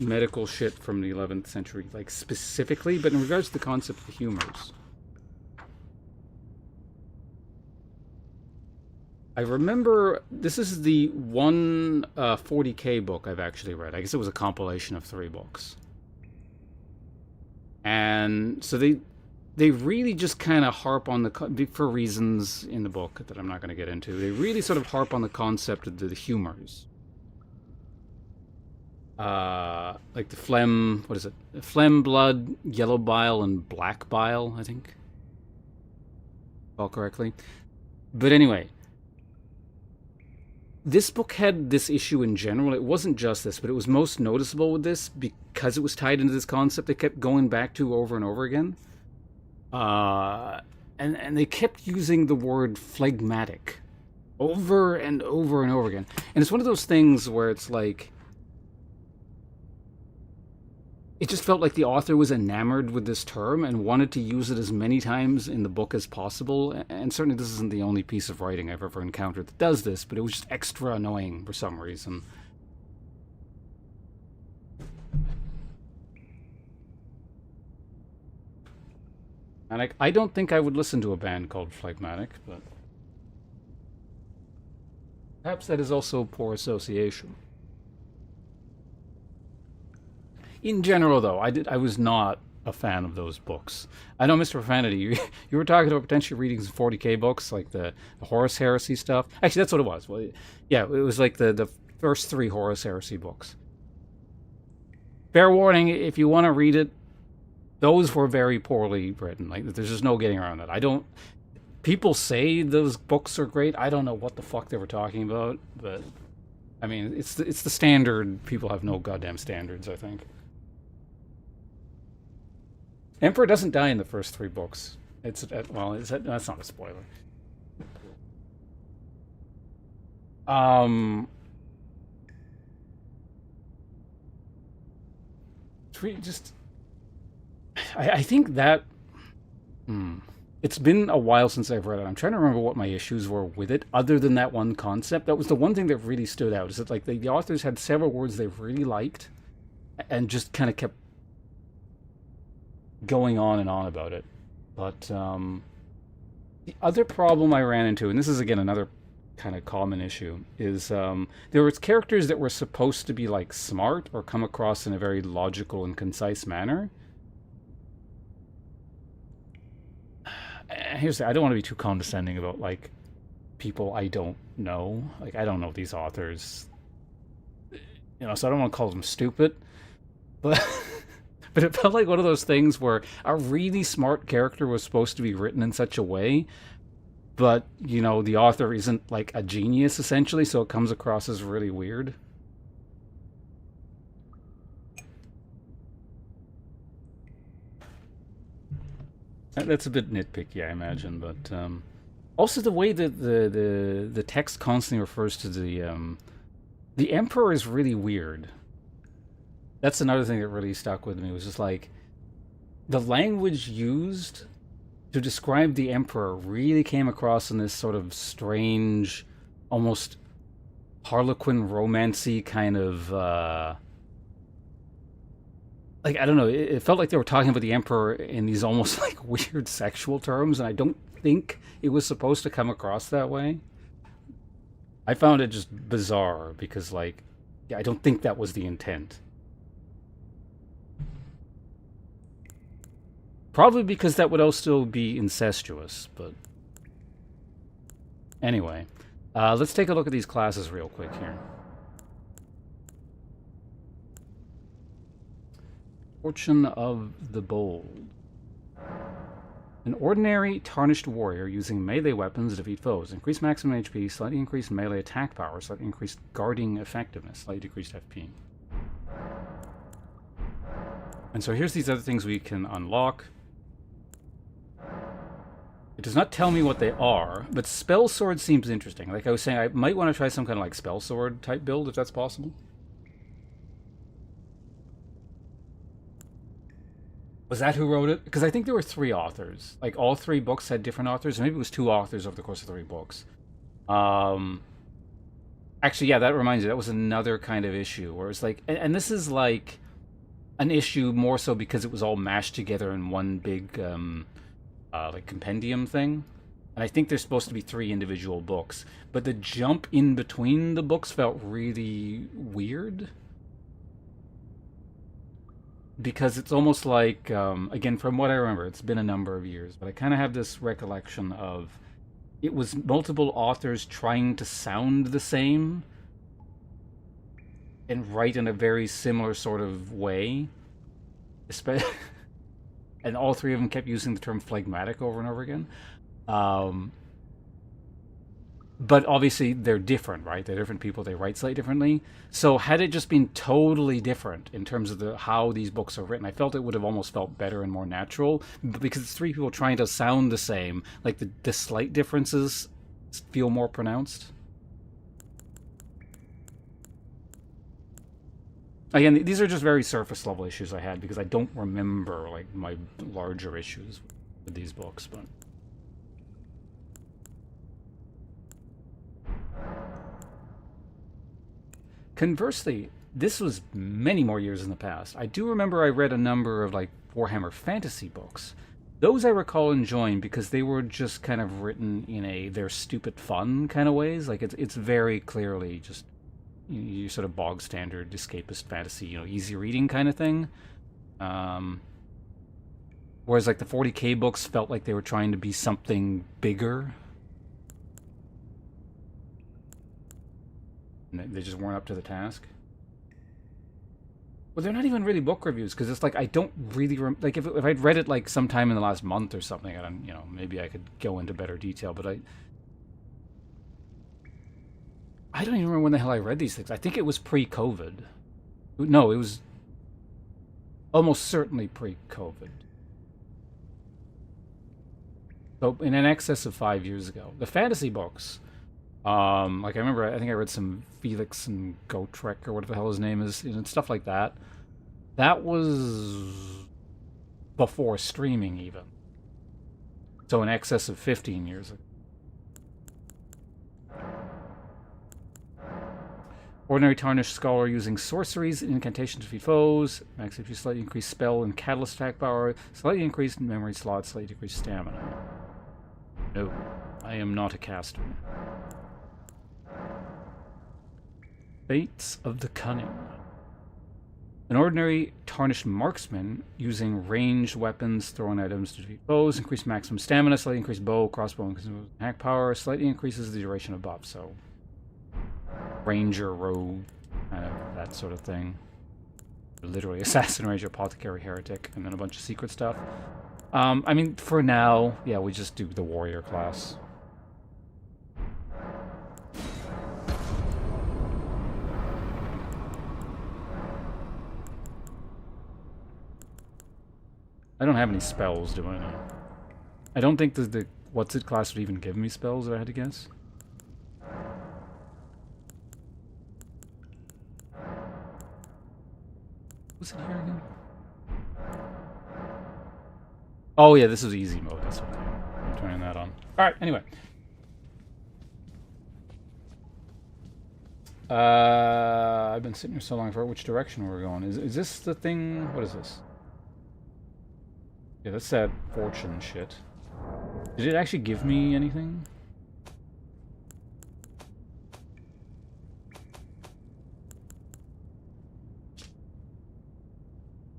medical shit from the 11th century, like specifically, but in regards to the concept of the humors. I remember this is the one 40K book I've actually read. I guess it was a compilation of 3 books. And so they really just kind of harp on for reasons in the book that I'm not going to get into. They really sort of harp on the concept of the humors. Like the phlegm, what is it? Phlegm, blood, yellow bile, and black bile, I think. All correctly. But anyway, this book had this issue in general. It wasn't just this, but it was most noticeable with this because it was tied into this concept they kept going back to over and over again. And they kept using the word phlegmatic over and over and over again. And it's one of those things where it's like, it just felt like the author was enamored with this term and wanted to use it as many times in the book as possible. And certainly this isn't the only piece of writing I've ever encountered that does this, but it was just extra annoying for some reason. And I don't think I would listen to a band called Phlegmatic, but perhaps that is also poor association. In general, though, I was not a fan of those books. I know, Mr. Profanity, you were talking about potentially reading some 40K books, like the Horus Heresy stuff. Actually, that's what it was. Well, yeah, it was like the first 3 Horus Heresy books. Fair warning, if you want to read it, those were very poorly written. Like, there's just no getting around that. People say those books are great. I don't know what the fuck they were talking about, but I mean, it's the standard. People have no goddamn standards, I think. Emperor doesn't die in the first 3 books. That's not a spoiler. I think that it's been a while since I've read it. I'm trying to remember what my issues were with it, other than that one concept. That was the one thing that really stood out. Is that like the authors had several words they really liked, and just kind of kept going on and on about it. But the other problem I ran into, and this is again another kind of common issue, is there was characters that were supposed to be like smart or come across in a very logical and concise manner. Here's the, I don't want to be too condescending about like people I don't know. Like, I don't know these authors. You know, so I don't want to call them stupid, but but it felt like one of those things where a really smart character was supposed to be written in such a way, but you know, the author isn't like a genius essentially, so it comes across as really weird. That's a bit nitpicky, I imagine, but also the way that the text constantly refers to the Emperor is really weird. That's another thing that really stuck with me. It was just like the language used to describe the Emperor really came across in this sort of strange, almost Harlequin romancy kind of like, I don't know, it felt like they were talking about the Emperor in these almost like weird sexual terms, and I don't think it was supposed to come across that way. I found it just bizarre because, like, yeah, I don't think that was the intent. Probably because that would also be incestuous, but anyway. Let's take a look at these classes real quick here. Fortune of the Bold. An ordinary tarnished warrior using melee weapons to defeat foes. Increased maximum HP, slightly increased melee attack power, slightly increased guarding effectiveness, slightly decreased FP. And so here's these other things we can unlock. It does not tell me what they are, but Spell Sword seems interesting. Like I was saying, I might want to try some kind of like Spell Sword type build if that's possible. Was that who wrote it? Because I think there were 3 authors. Like, all 3 books had different authors. Maybe it was 2 authors over the course of 3 books. Actually, yeah, that reminds me. That was another kind of issue where it's like... And this is, like, an issue more so because it was all mashed together in one big, like, compendium thing. And I think there's supposed to be 3 individual books. But the jump in between the books felt really weird. Because it's almost like, again, from what I remember, it's been a number of years, but I kind of have this recollection of it was multiple authors trying to sound the same and write in a very similar sort of way. And all 3 of them kept using the term phlegmatic over and over again. But obviously they're different, right? They're different people. They write slightly differently. So had it just been totally different in terms of how these books are written, I felt it would have almost felt better and more natural. But because it's 3 people trying to sound the same, like the slight differences feel more pronounced. Again, these are just very surface level issues I had because I don't remember like my larger issues with these books, but... Conversely, this was many more years in the past. I do remember I read a number of like Warhammer Fantasy books. Those I recall enjoying because they were just kind of written in they're stupid fun kind of ways. Like it's very clearly just your sort of bog standard escapist fantasy, you know, easy reading kind of thing. Whereas like the 40k books felt like they were trying to be something bigger. They just weren't up to the task. Well, they're not even really book reviews because it's like I don't really like if I'd read it like sometime in the last month or something, I don't, you know, maybe I could go into better detail. But I don't even remember when the hell I read these things. I think it was pre-COVID. No, it was almost certainly pre-COVID. So in an excess of 5 years ago, the fantasy books. Like I remember, I think I read some Felix and Gotrek or whatever the hell his name is, and stuff like that. That was before streaming even. So in excess of 15 years ago. Ordinary Tarnished Scholar using sorceries and incantations to defeat foes. Max HP, slightly increased spell and catalyst attack power. Slightly increased memory slots, slightly decreased stamina. No, I am not a caster. Fates of the Cunning. An ordinary Tarnished Marksman using ranged weapons, throwing items to defeat foes, increased maximum stamina, slightly increased bow, crossbow, and attack power, slightly increases the duration of buff. So, Ranger, Rogue, kind of that sort of thing. Literally assassin, ranger, apothecary, heretic, and then a bunch of secret stuff. I mean, for now, yeah, we just do the warrior class. I don't have any spells, do I know? I don't think the what's it class would even give me spells if I had to guess. What's in here again? Oh yeah, this is easy mode, that's what I'm turning that on. Alright, anyway. I've been sitting here so long for which direction we're going. Is this the thing? What is this? Yeah, that's that fortune shit. Did it actually give me anything?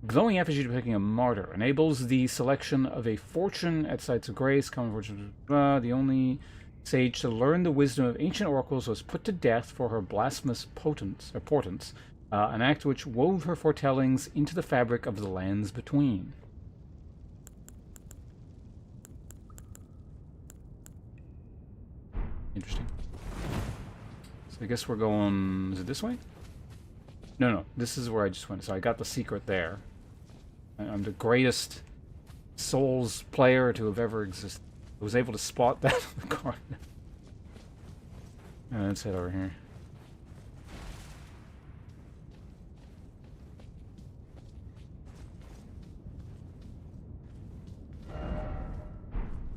Glowing effigy depicting a martyr enables the selection of a fortune at sites of grace. Common fortune. The only sage to learn the wisdom of ancient oracles was put to death for her blasphemous portents, an act which wove her foretellings into the fabric of the lands between. Interesting. So I guess we're going... Is it this way? No, this is where I just went. So I got the secret there. I'm the greatest Souls player to have ever existed. I was able to spot that on the card. Let's head over here.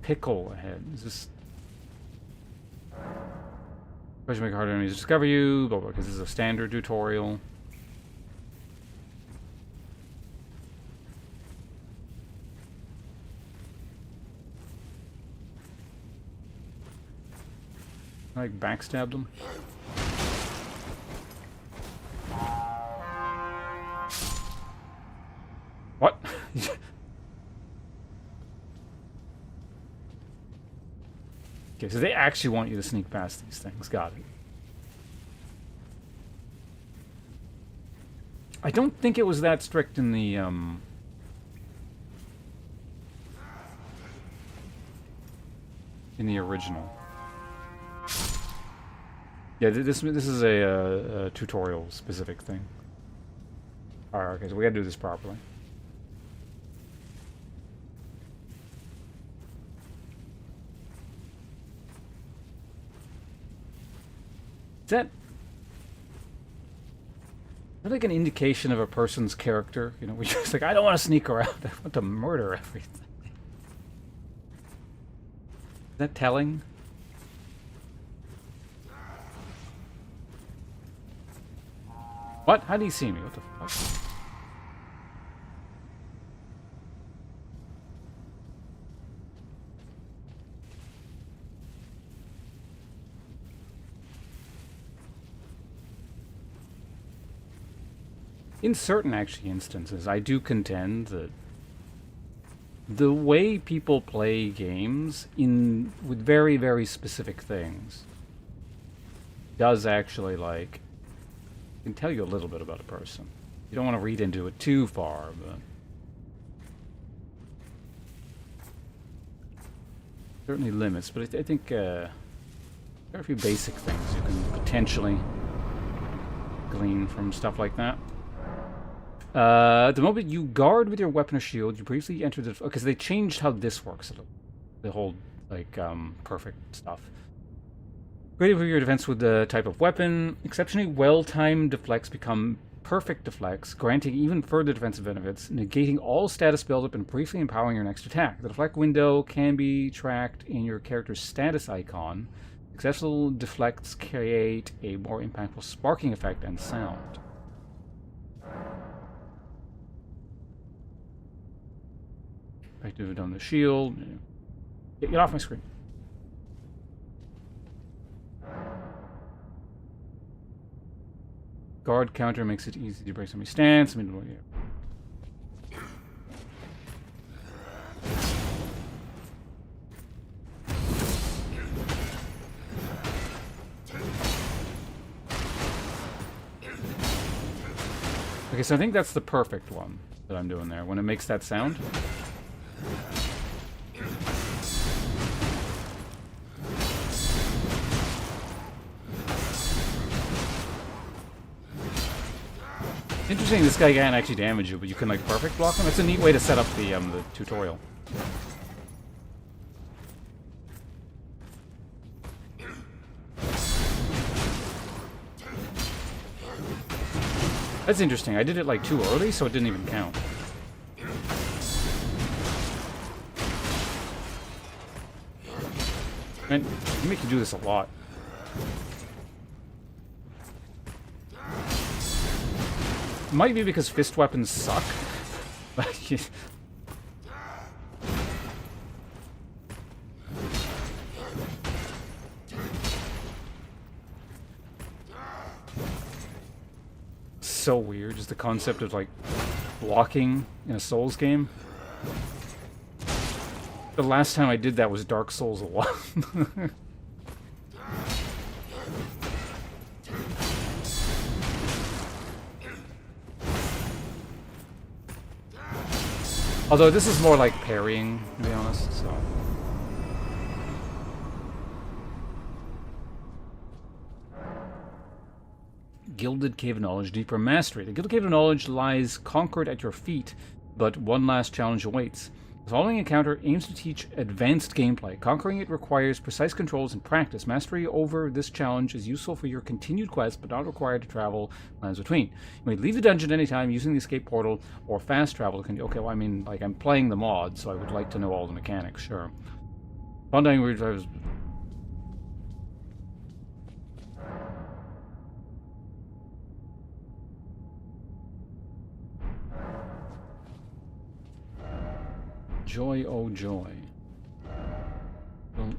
Pickle ahead. Is this... Question make harder enemies to discover you, blah, blah, because this is a standard tutorial. I like backstabbed him. What? Okay, so they actually want you to sneak past these things. Got it. I don't think it was that strict in the original. Yeah, this is a tutorial specific thing. Alright, okay, so we gotta do this properly. Is that like an indication of a person's character? You know, we're just like, I don't want to sneak around. I want to murder everything. Is that telling? What? How do you see me? What the fuck? In certain, actually, instances, I do contend that the way people play games with very, very specific things does actually, like, can tell you a little bit about a person. You don't want to read into it too far, but certainly limits. But I think there are a few basic things you can potentially glean from stuff like that. At the moment you guard with your weapon or shield, you briefly enter the... Because they changed how this works a little. The whole, like, perfect stuff. Great for your defense with the type of weapon. Exceptionally well-timed deflects become perfect deflects, granting even further defensive benefits, negating all status buildup and briefly empowering your next attack. The deflect window can be tracked in your character's status icon. Successful deflects create a more impactful sparking effect and sound. Active on the shield. Get off my screen. Guard counter makes it easy to break somebody's stance. I mean, yeah. Okay, so I think that's the perfect one that I'm doing there, when it makes that sound. Interesting, this guy can't actually damage you, but you can like perfect block him. It's a neat way to set up the tutorial. That's interesting. I did it like too early, so it didn't even count. Man, you make you do this a lot. Might be because fist weapons suck. But so weird, just the concept of like blocking in a Souls game. The last time I did that was Dark Souls 1. Although this is more like parrying, to be honest, so. Gilded Cave of Knowledge, Deeper Mastery. The Gilded Cave of Knowledge lies conquered at your feet, but one last challenge awaits. The following encounter aims to teach advanced gameplay. Conquering it requires precise controls and practice. Mastery over this challenge is useful for your continued quest, but not required to travel lands between. You may leave the dungeon anytime using the escape portal or fast travel. Okay, well, I mean, like, I'm playing the mod, so I would like to know all the mechanics, sure. Undying Redrives. Joy, oh joy. Well,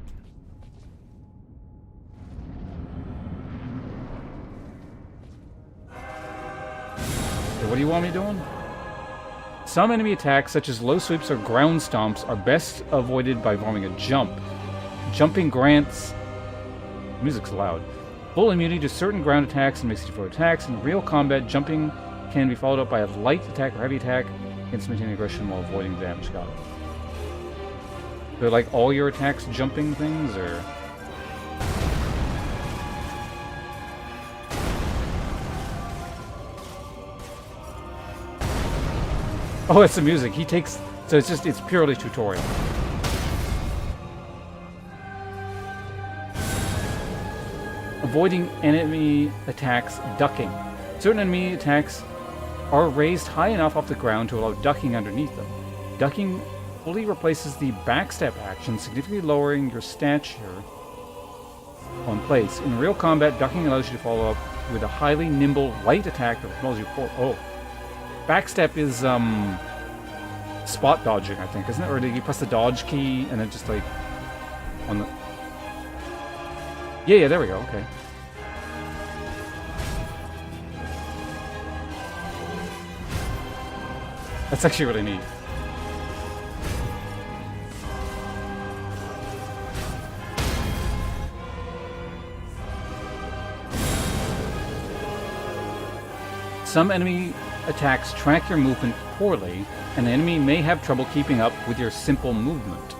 okay, what do you want me doing? Some enemy attacks, such as low sweeps or ground stomps, are best avoided by performing a jump. Jumping grants... Music's loud. Full immunity to certain ground attacks and makes it for attacks. In real combat, jumping can be followed up by a light attack or heavy attack against maintaining aggression while avoiding damage. Got it. They're like all your attacks jumping things, or... Oh, it's the music. He takes... So it's purely tutorial. Avoiding enemy attacks, ducking. Certain enemy attacks are raised high enough off the ground to allow ducking underneath them. Ducking fully replaces the backstep action, significantly lowering your stature on place. In real combat, ducking allows you to follow up with a highly nimble, light attack that propels you forward. Oh. Backstep is, spot dodging, I think, isn't it? Or do you press the dodge key and then just, like, on the... Yeah, there we go, okay. That's actually really neat. Some enemy attacks track your movement poorly, and the enemy may have trouble keeping up with your simple movement.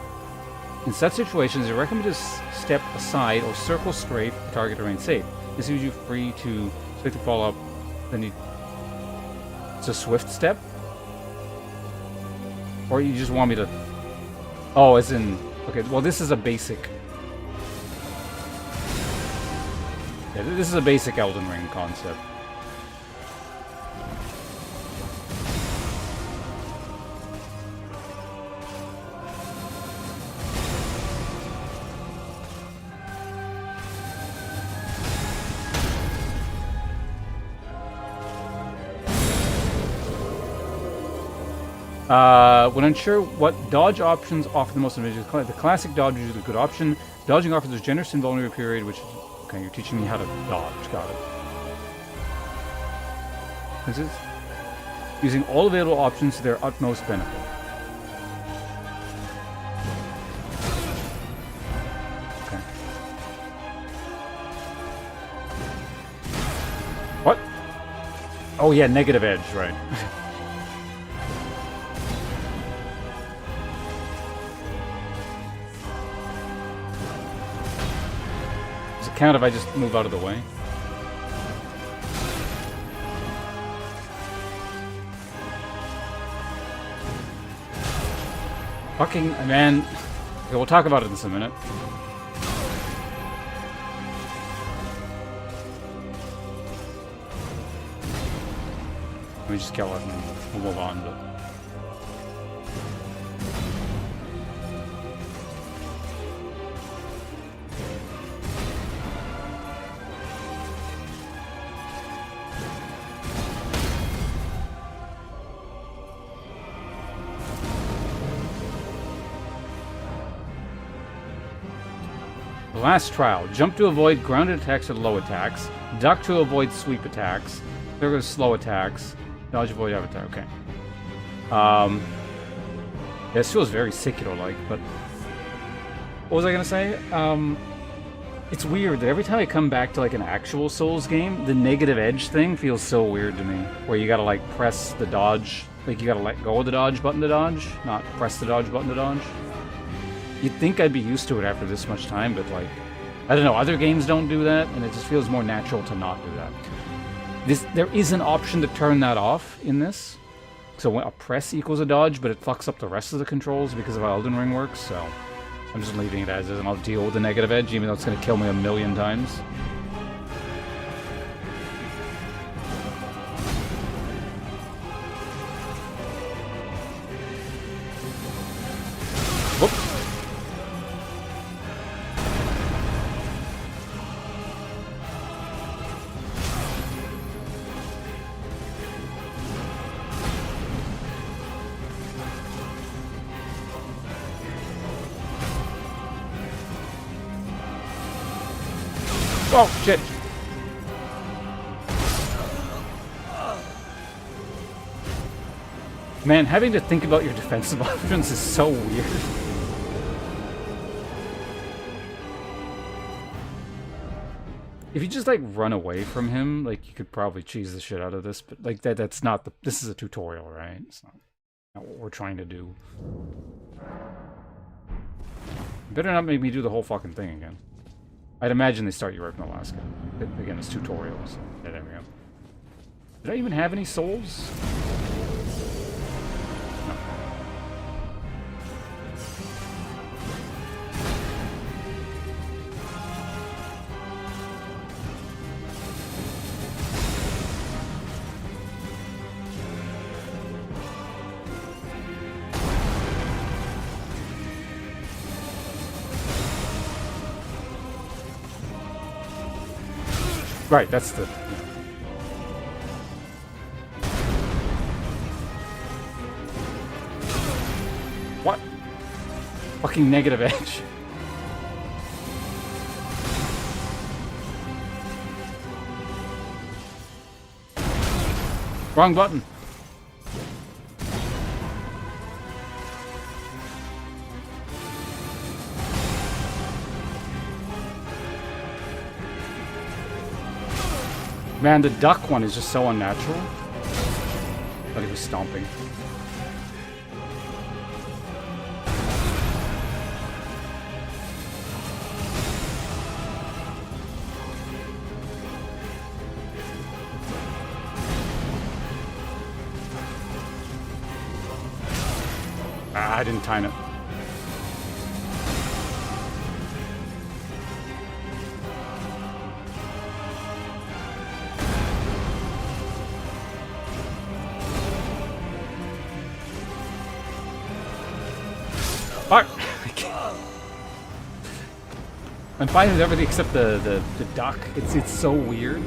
In such situations, it's recommended to step aside or circle straight for the target to remain safe. This leaves you free to swiftly follow up. Then it's a swift step? Or you just want me to... Oh, as in... Okay, well, this is a basic... Yeah, this is a basic Elden Ring concept. When unsure what dodge options offer the most advantage, the classic dodge is a good option. Dodging offers a generous invulnerability period, which is... Okay, you're teaching me how to dodge. Got it. This is using all available options to their utmost benefit. Okay. What? Oh yeah, negative edge, right. Does it count if I just move out of the way? Fucking man. Okay, we'll talk about it in just a minute. Let me just kill it and we'll move on. But last trial. Jump to avoid grounded attacks or low attacks. Duck to avoid sweep attacks. There goes slow attacks. Dodge, avoid avatar. Okay. Yeah, this feels very Sekiro-like, but... What was I gonna say? It's weird that every time I come back to like an actual Souls game, the negative edge thing feels so weird to me. Where you gotta like press the dodge, like you gotta let go of the dodge button to dodge, not press the dodge button to dodge. You'd think I'd be used to it after this much time, but like, I don't know, other games don't do that, and it just feels more natural to not do that. There is an option to turn that off in this. So when a press equals a dodge, but it fucks up the rest of the controls because of how Elden Ring works, so I'm just leaving it as is, and I'll deal with the negative edge, even though it's going to kill me a million times. Whoop. Oh, shit. Man, having to think about your defensive options is so weird. If you just, like, run away from him, like, you could probably cheese the shit out of this, but, like, that's not the... This is a tutorial, right? It's not what we're trying to do. Better not make me do the whole fucking thing again. I'd imagine they start you right from Alaska. Again, it's tutorials. Yeah, there we go. Did I even have any souls? No. Right, that's the... What? Fucking negative edge. Wrong button. Man, the duck one is just so unnatural. But he was stomping. Ah, I didn't time it. Fuck! I'm fine with everything except the duck. It's so weird.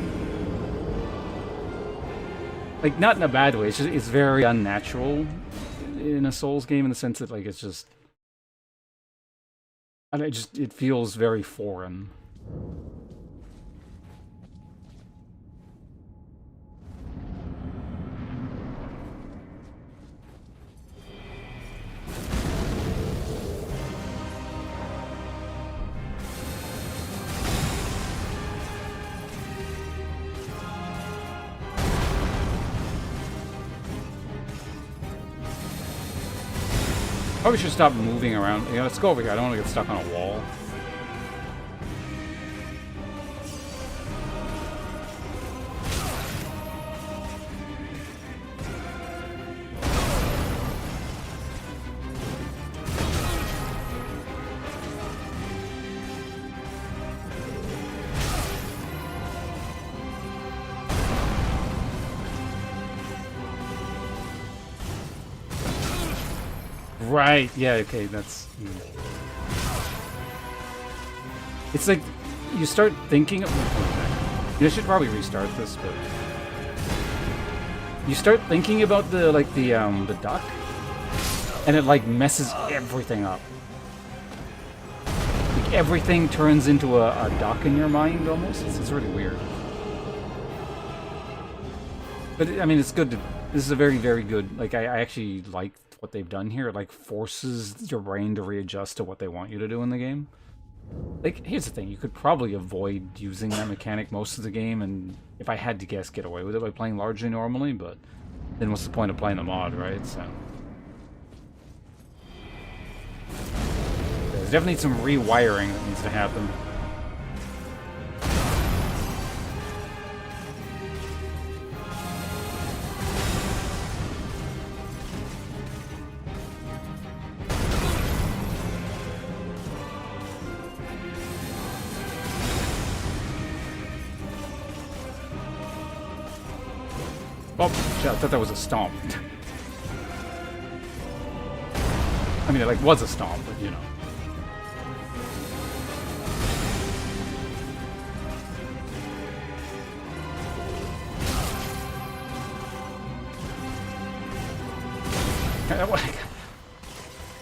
Like, not in a bad way, it's very unnatural in a Souls game in the sense that, like, it's just... And it feels very foreign. Probably should stop moving around. You know, let's go over here. I don't want to get stuck on a wall. Right, yeah, okay, that's... It's like, you start thinking of... I should probably restart this, but... You start thinking about the duck, and it, like, messes everything up. Like, everything turns into a duck in your mind, almost. It's really weird. But, I mean, it's good to... This is a very, very good... Like, I actually like what they've done here. It, like, forces your brain to readjust to what they want you to do in the game. Like, here's the thing. You could probably avoid using that mechanic most of the game, and if I had to guess, get away with it by playing largely normally, but then what's the point of playing the mod, right? So... There's definitely some rewiring that needs to happen. Oh, shit, I thought that was a stomp. I mean, it, like, was a stomp, but, you know.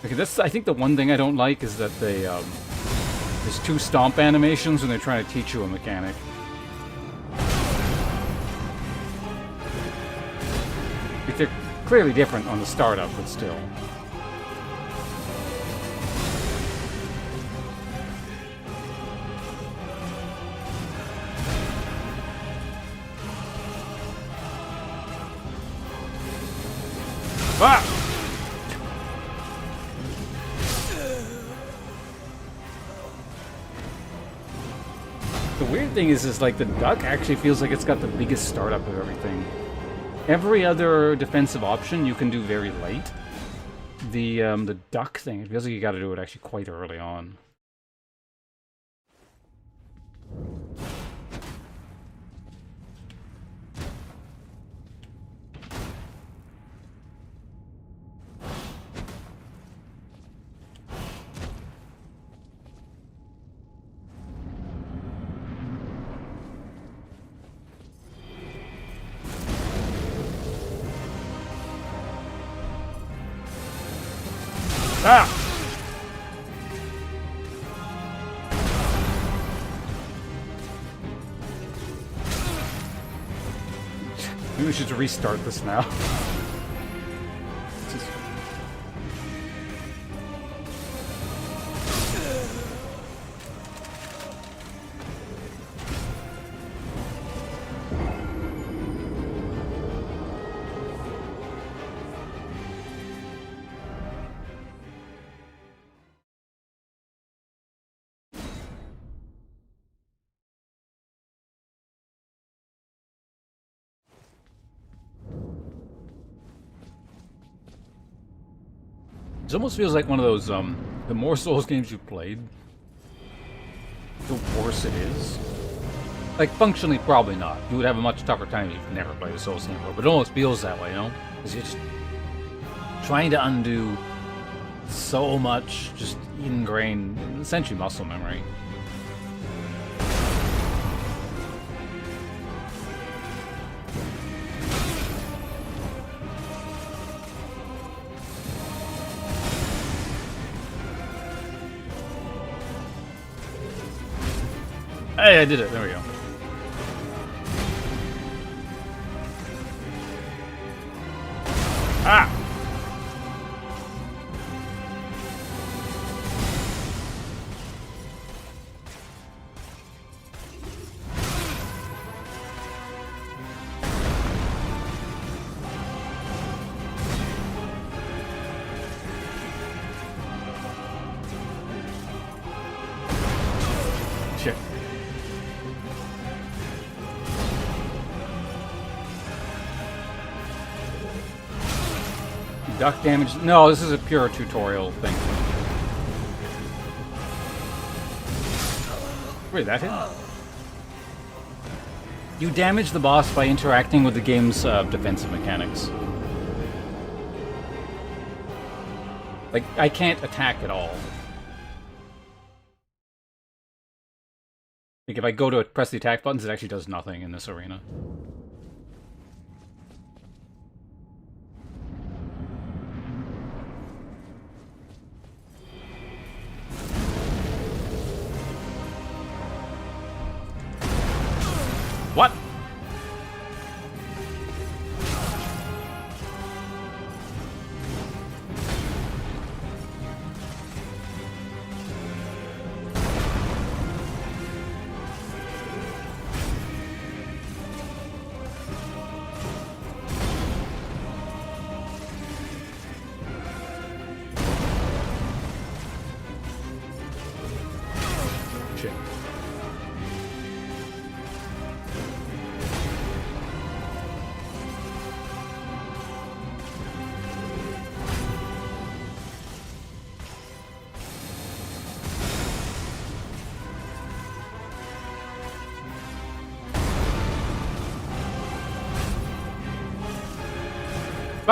Okay, that's, I think the one thing I don't like is that they, there's two stomp animations when they're trying to teach you a mechanic. They're clearly different on the startup, but still. Ah! The weird thing is like the duck actually feels like it's got the biggest startup of everything. Every other defensive option you can do very late. The duck thing, it feels like you gotta do it actually quite early on. Ah! Maybe we should restart this now. It almost feels like one of those, the more Souls games you've played, the worse it is. Like, functionally, probably not. You would have a much tougher time if you've never played a Souls game before, but it almost feels that way, you know? Because you're just trying to undo so much just ingrained, essentially muscle memory. Hey, I did it. There we go. Ah! Duck damage. No, this is a pure tutorial thing. Wait, that hit? You damage the boss by interacting with the game's defensive mechanics. Like, I can't attack at all. Like, if I go to press the attack buttons, it actually does nothing in this arena. What? Shit.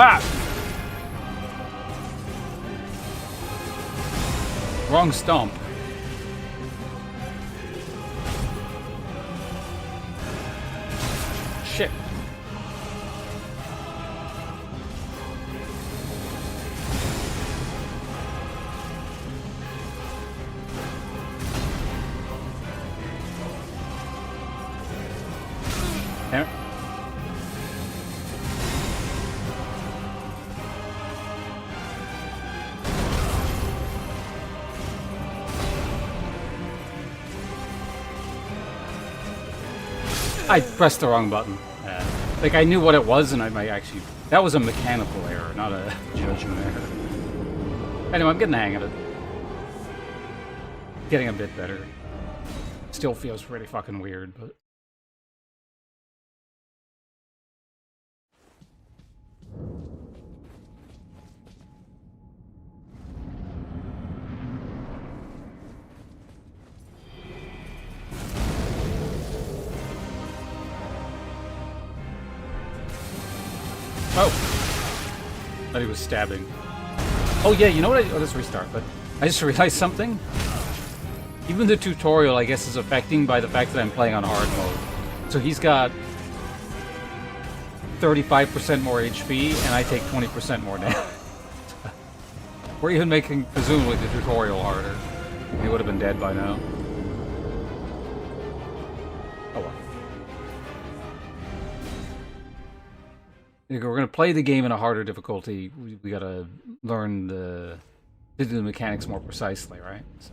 Ah! Wrong stomp. Shit. Damn it. I pressed the wrong button. Like, I knew what it was, and I might actually... That was a mechanical error, not a judgment error. Anyway, I'm getting the hang of it. Getting a bit better. Still feels pretty fucking weird, but... Oh! Thought he was stabbing. Oh yeah, you know what? Let's restart, but I just realized something. Even the tutorial, I guess, is affecting by the fact that I'm playing on hard mode. So he's got 35% more HP, and I take 20% more damage. We're even making, presumably, the tutorial harder. He would have been dead by now. Oh well. If we're gonna play the game in a harder difficulty, we gotta learn to do the mechanics more precisely, right? So.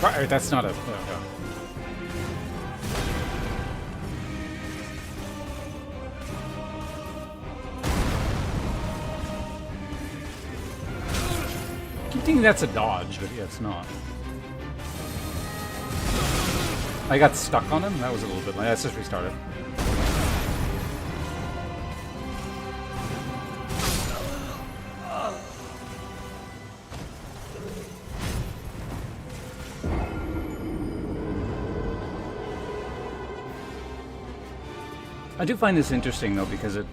Right, that's not a... no. I keep thinking that's a dodge, but yeah, it's not. I got stuck on him? That was a little bit... Let's just restart it. I do find this interesting though, because it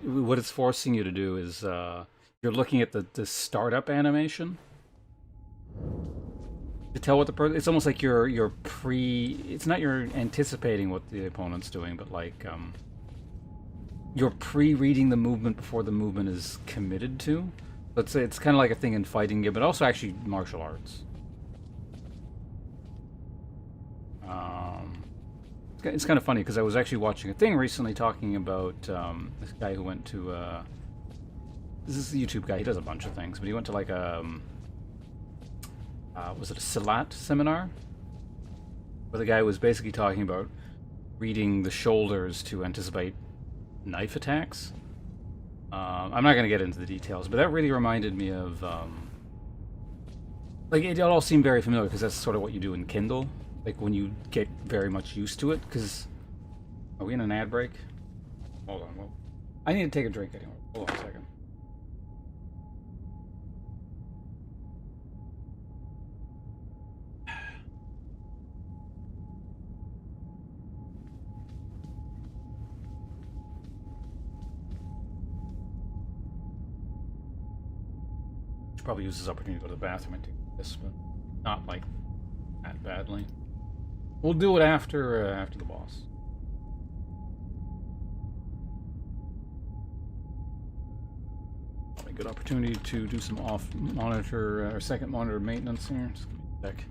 what it's forcing you to do is you're looking at the startup animation to tell what the person. It's almost like you're it's not you're anticipating what the opponent's doing, but like you're pre-reading the movement before the movement is committed to. Let's say it's kind of like a thing in fighting game, but also actually martial arts. It's kind of funny because I was actually watching a thing recently talking about this guy who went to this is the YouTube guy. He does a bunch of things, but he went to like a was it a Silat seminar? where the guy was basically talking about reading the shoulders to anticipate knife attacks. I'm not going to get into the details, but that really reminded me of... like, it all seemed very familiar, because that's sort of what you do in Kindle. Like, when you get very much used to it, because... Are we in an ad break? Hold on, well... I need to take a drink anyway. Hold on a second. Should probably use this opportunity to go to the bathroom and take this, but not like that badly. We'll do it after the boss. A good opportunity to do some off monitor or second monitor maintenance here. Just give me a sec.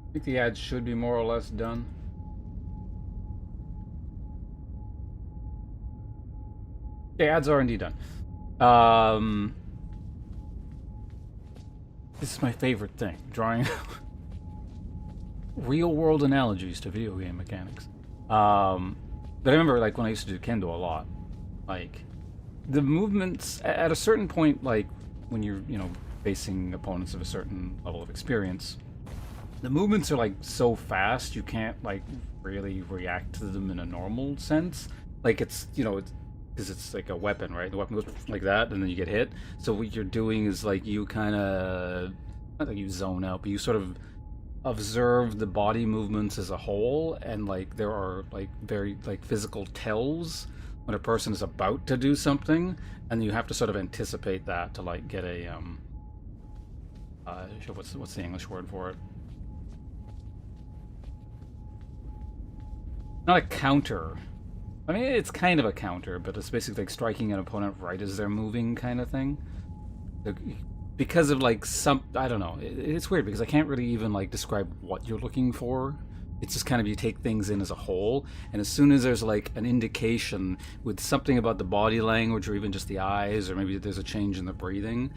I think the ads should be more or less done. The ads are indeed done. This is my favorite thing, drawing real-world analogies to video game mechanics. But I remember, like, when I used to do Kendo a lot, like, the movements, at a certain point, like, when you're, you know, facing opponents of a certain level of experience, the movements are, like, so fast, you can't, like, really react to them in a normal sense. Like, it's, you know, it's, because it's like a weapon, right? The weapon goes like that, and then you get hit. So what you're doing is, like, you kind of, not like you zone out, but you sort of observe the body movements as a whole, and, like, there are, like, very, like, physical tells when a person is about to do something, and you have to sort of anticipate that to, like, get a, what's the English word for it? Not a counter. I mean, it's kind of a counter, but it's basically like striking an opponent right as they're moving kind of thing. Because of, like, some... I don't know. It's weird because I can't really even, like, describe what you're looking for. It's just kind of you take things in as a whole, and as soon as there's, like, an indication with something about the body language or even just the eyes, or maybe there's a change in the breathing,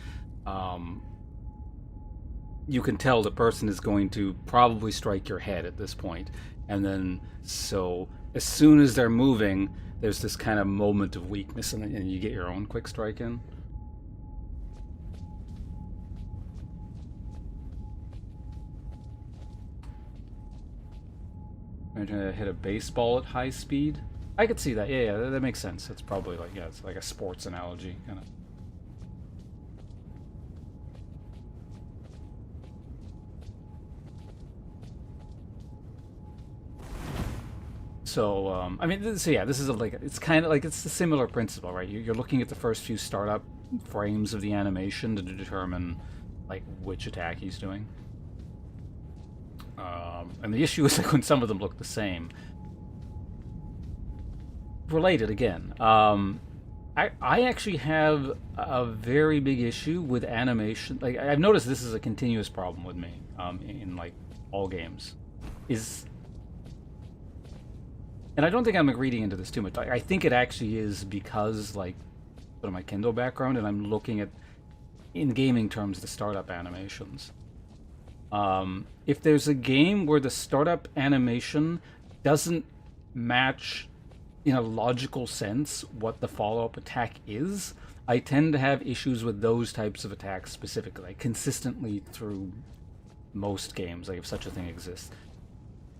you can tell the person is going to probably strike your head at this point. And then, so, as soon as they're moving, there's this kind of moment of weakness, and you get your own quick strike in. I'm trying to hit a baseball at high speed. I could see that. Yeah, that makes sense. It's probably like, yeah, it's like a sports analogy, kind of. So, I mean, so yeah, this is like, it's kind of like, it's a similar principle, right? You're looking at the first few startup frames of the animation to determine, like, which attack he's doing. And the issue is, like, when some of them look the same. Related again. I actually have a very big issue with animation. Like, I've noticed this is a continuous problem with me, in, like, all games. And I don't think I'm reading into this too much. I think it actually is because, like, sort of my Kindle background, and I'm looking at, in gaming terms, the startup animations. If there's a game where the startup animation doesn't match, in a logical sense, what the follow-up attack is, I tend to have issues with those types of attacks specifically, like, consistently through most games, like, if such a thing exists.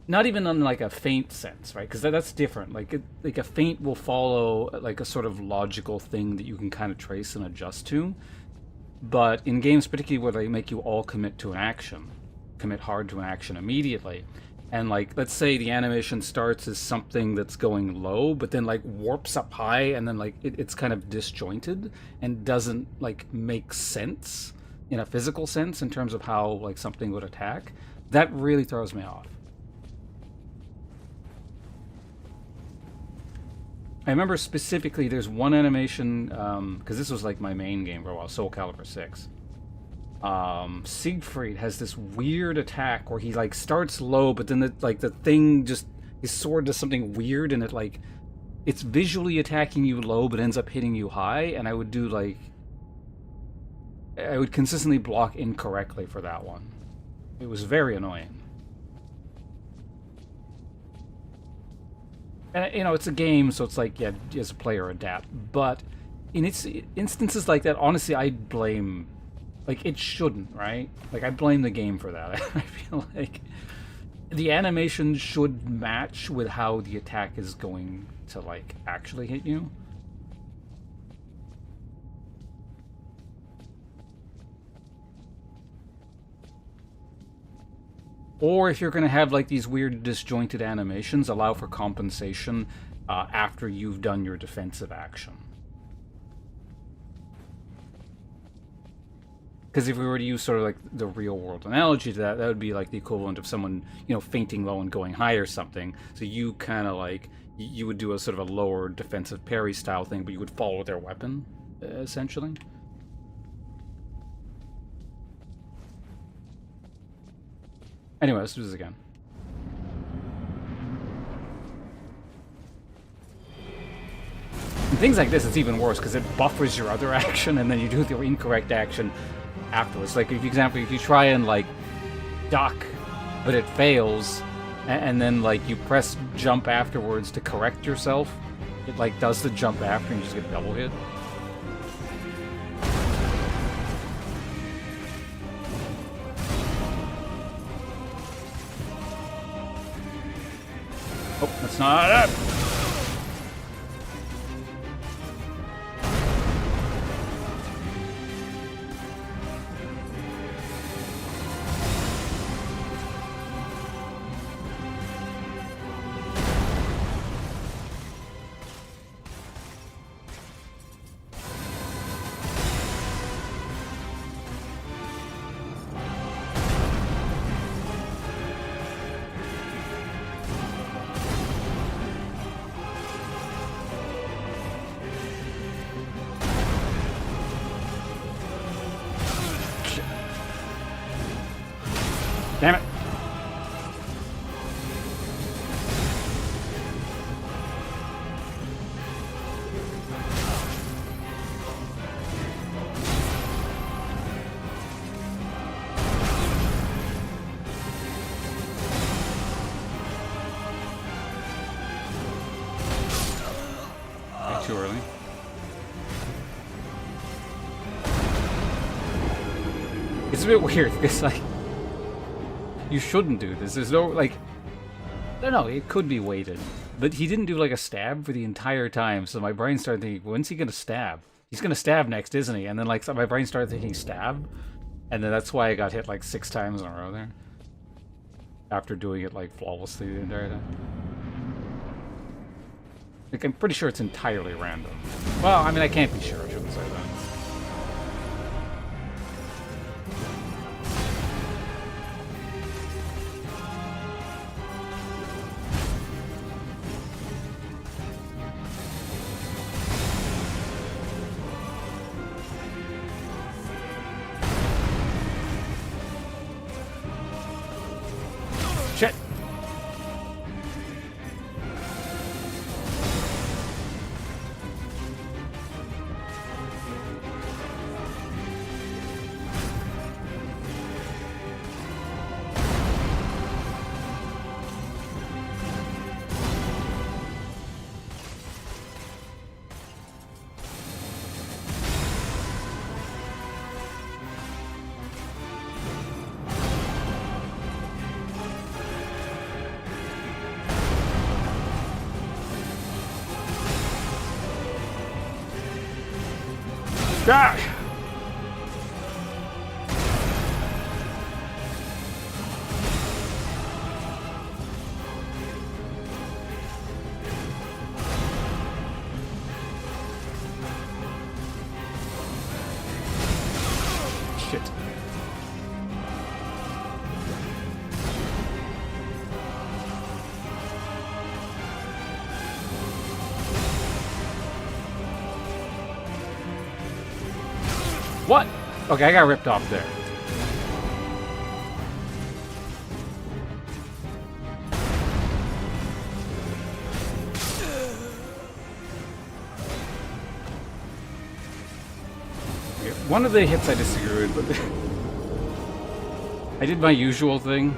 Not even on, like, a feint sense, right? Because that's different. Like, like, a feint will follow, like, a sort of logical thing that you can kind of trace and adjust to. But in games, particularly where they make you all commit to an action, commit hard to an action immediately, and, like, let's say the animation starts as something that's going low, but then, like, warps up high, and then, like, it's kind of disjointed and doesn't, like, make sense in a physical sense in terms of how, like, something would attack. That really throws me off. I remember specifically there's one animation, because this was like my main game for a while, Soul Calibur 6. Siegfried has this weird attack where he like starts low, but then the thing just, his sword does something weird, and it's visually attacking you low, but ends up hitting you high, and I would consistently block incorrectly for that one. It was very annoying. And, you know, it's a game, so it's like, yeah, as a player, adapt. But in instances like that, honestly, I blame... Like, it shouldn't, right? Like, I blame the game for that. I feel like the animation should match with how the attack is going to, like, actually hit you. Or if you're going to have like these weird disjointed animations, allow for compensation after you've done your defensive action. Because if we were to use sort of like the real world analogy to that, that would be like the equivalent of someone, you know, fainting low and going high or something. So you kind of like, you would do a sort of a lower defensive parry style thing, but you would follow their weapon, essentially. Anyway, let's do this again. In things like this, it's even worse because it buffers your other action, and then you do the incorrect action afterwards. Like, if you try and like duck, but it fails, and then like you press jump afterwards to correct yourself, it like does the jump after, and you just get double hit. Oh, that's not it! Damn it. Okay, too early. It's a bit weird because, like, you shouldn't do this. There's no, like... I don't know, it could be weighted. But he didn't do, like, a stab for the entire time, so my brain started thinking, when's he gonna stab? He's gonna stab next, isn't he? And then, like, so my brain started thinking stab. And then that's why I got hit, like, 6 times in a row there. After doing it, like, flawlessly the entire time. Like, I'm pretty sure it's entirely random. Well, I mean, I can't be sure, I shouldn't say that. Shit! Die! Shit. What? Okay, I got ripped off there. One of the hits I disagree with, but I did my usual thing.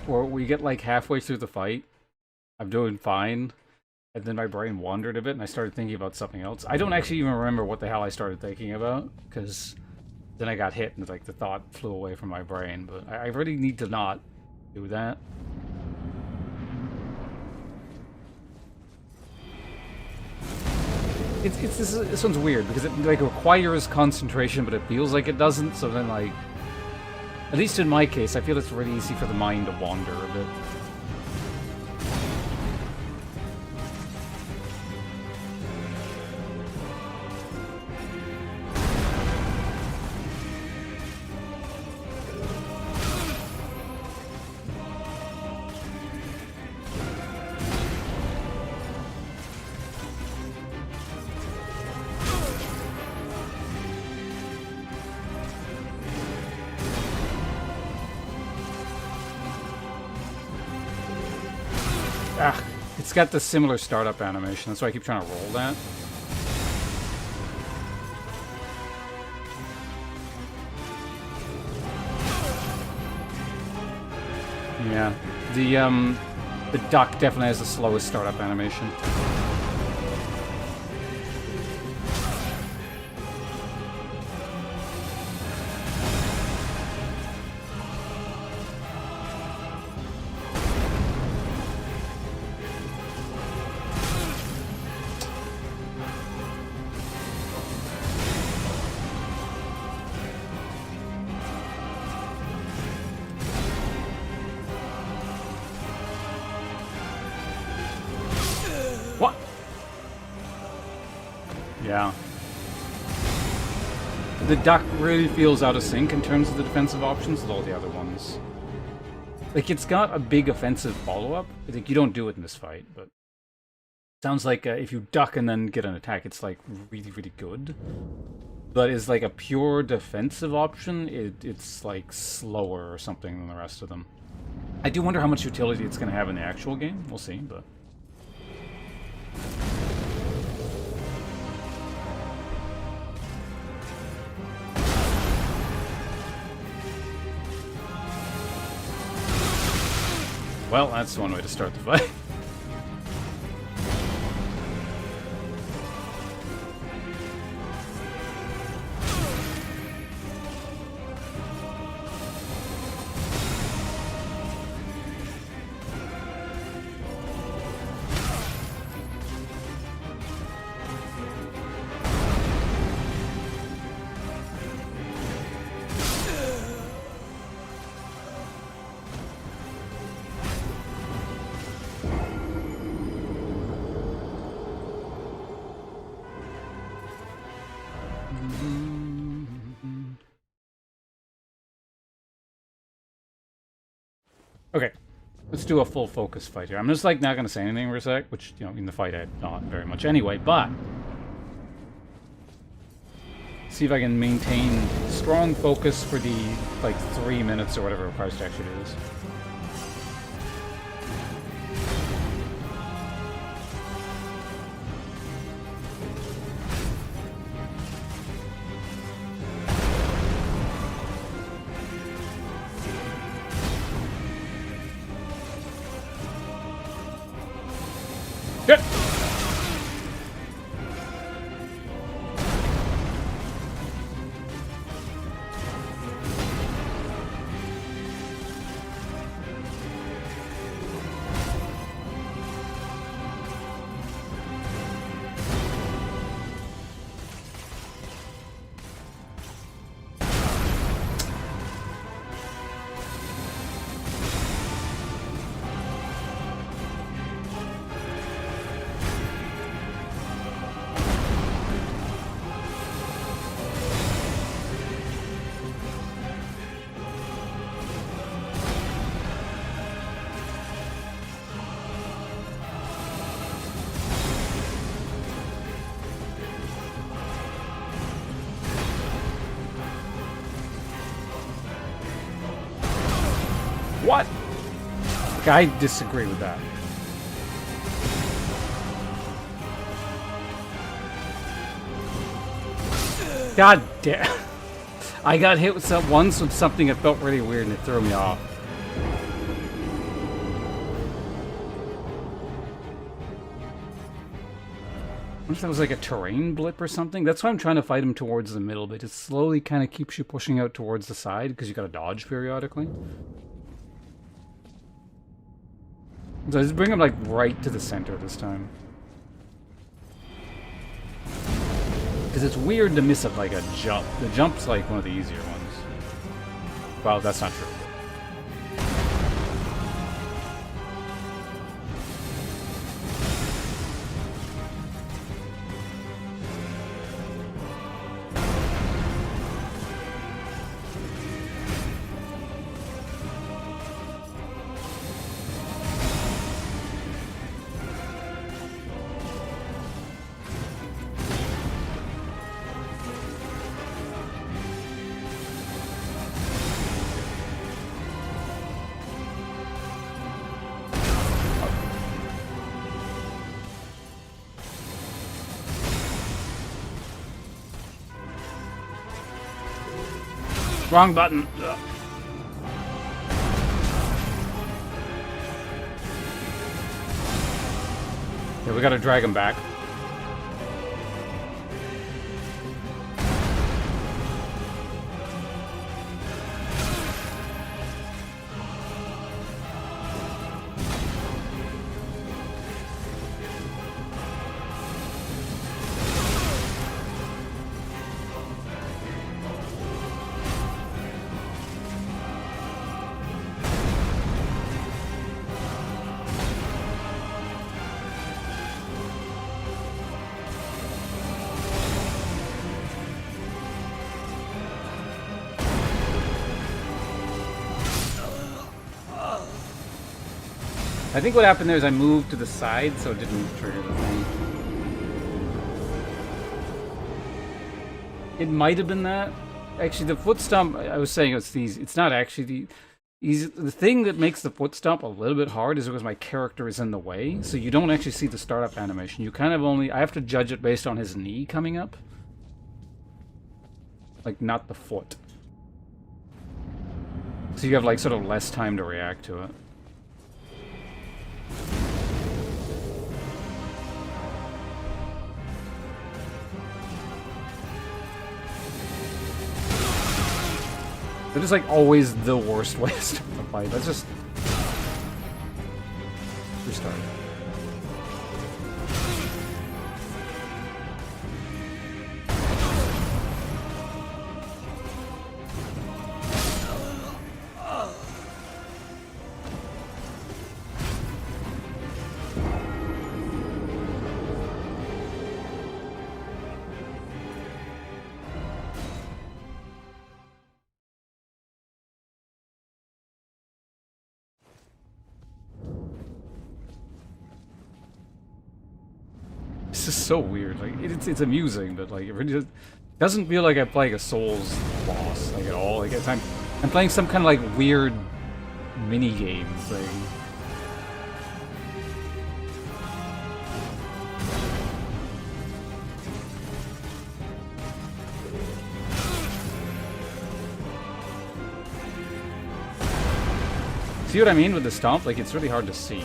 Where we get like halfway through the fight, I'm doing fine, and then my brain wandered a bit and I started thinking about something else. I don't actually even remember what the hell I started thinking about, because then I got hit and like the thought flew away from my brain, but I really need to not do that. This one's weird because it like requires concentration, but it feels like it doesn't. So then, like, at least in my case, I feel it's really easy for the mind to wander a bit. Ah, it's got the similar startup animation. That's why I keep trying to roll that. Yeah, the duck definitely has the slowest startup animation. What? Yeah. The duck really feels out of sync in terms of the defensive options with all the other ones. Like, it's got a big offensive follow-up. I think you don't do it in this fight, but... Sounds like if you duck and then get an attack, it's, like, really, really good. But as, like, a pure defensive option, it's, like, slower or something than the rest of them. I do wonder how much utility it's going to have in the actual game. We'll see, but... Well, that's one way to start the fight. Okay, let's do a full focus fight here. I'm just like not gonna say anything for a sec, which, you know, in the fight I not very much anyway, but see if I can maintain strong focus for the like 3 minutes or whatever it requires to actually do this. Good. Okay, I disagree with that. God damn. I got hit with once with something that felt really weird and it threw me off. I wonder if that was like a terrain blip or something. That's why I'm trying to fight him towards the middle, but it slowly kind of keeps you pushing out towards the side because you gotta dodge periodically. So I just bring him like right to the center this time. Because it's weird to miss like a jump. The jump's like one of the easier ones. Well, that's not true. Wrong button. Ugh. Okay, we gotta drag him back. I think what happened there is I moved to the side, so it didn't trigger the thing. It might have been that. Actually, the foot stomp, I was saying it's not actually the thing that makes the foot stomp a little bit hard is because my character is in the way, so you don't actually see the startup animation. You kind of I have to judge it based on his knee coming up. Like, not the foot. So you have, like, sort of less time to react to it. That is like always the worst way to start the fight. Let's just restart. This is so weird. Like it's amusing, but like it really doesn't feel like I'm playing a Souls boss like at all. Like I'm playing some kind of like weird mini game thing. See what I mean with the stomp? Like it's really hard to see.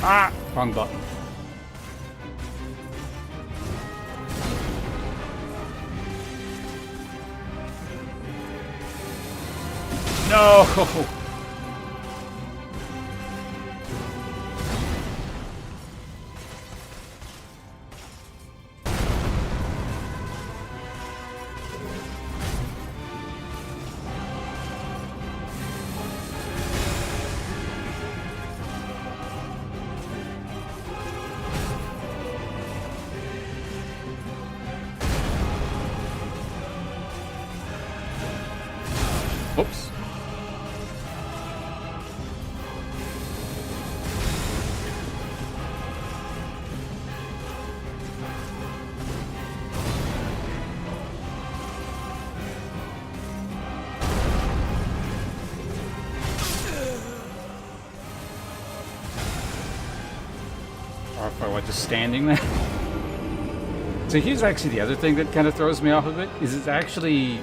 Ah! Wrong button. No! Oops. just standing there. So here's actually the other thing that kind of throws me off a bit, is it's actually...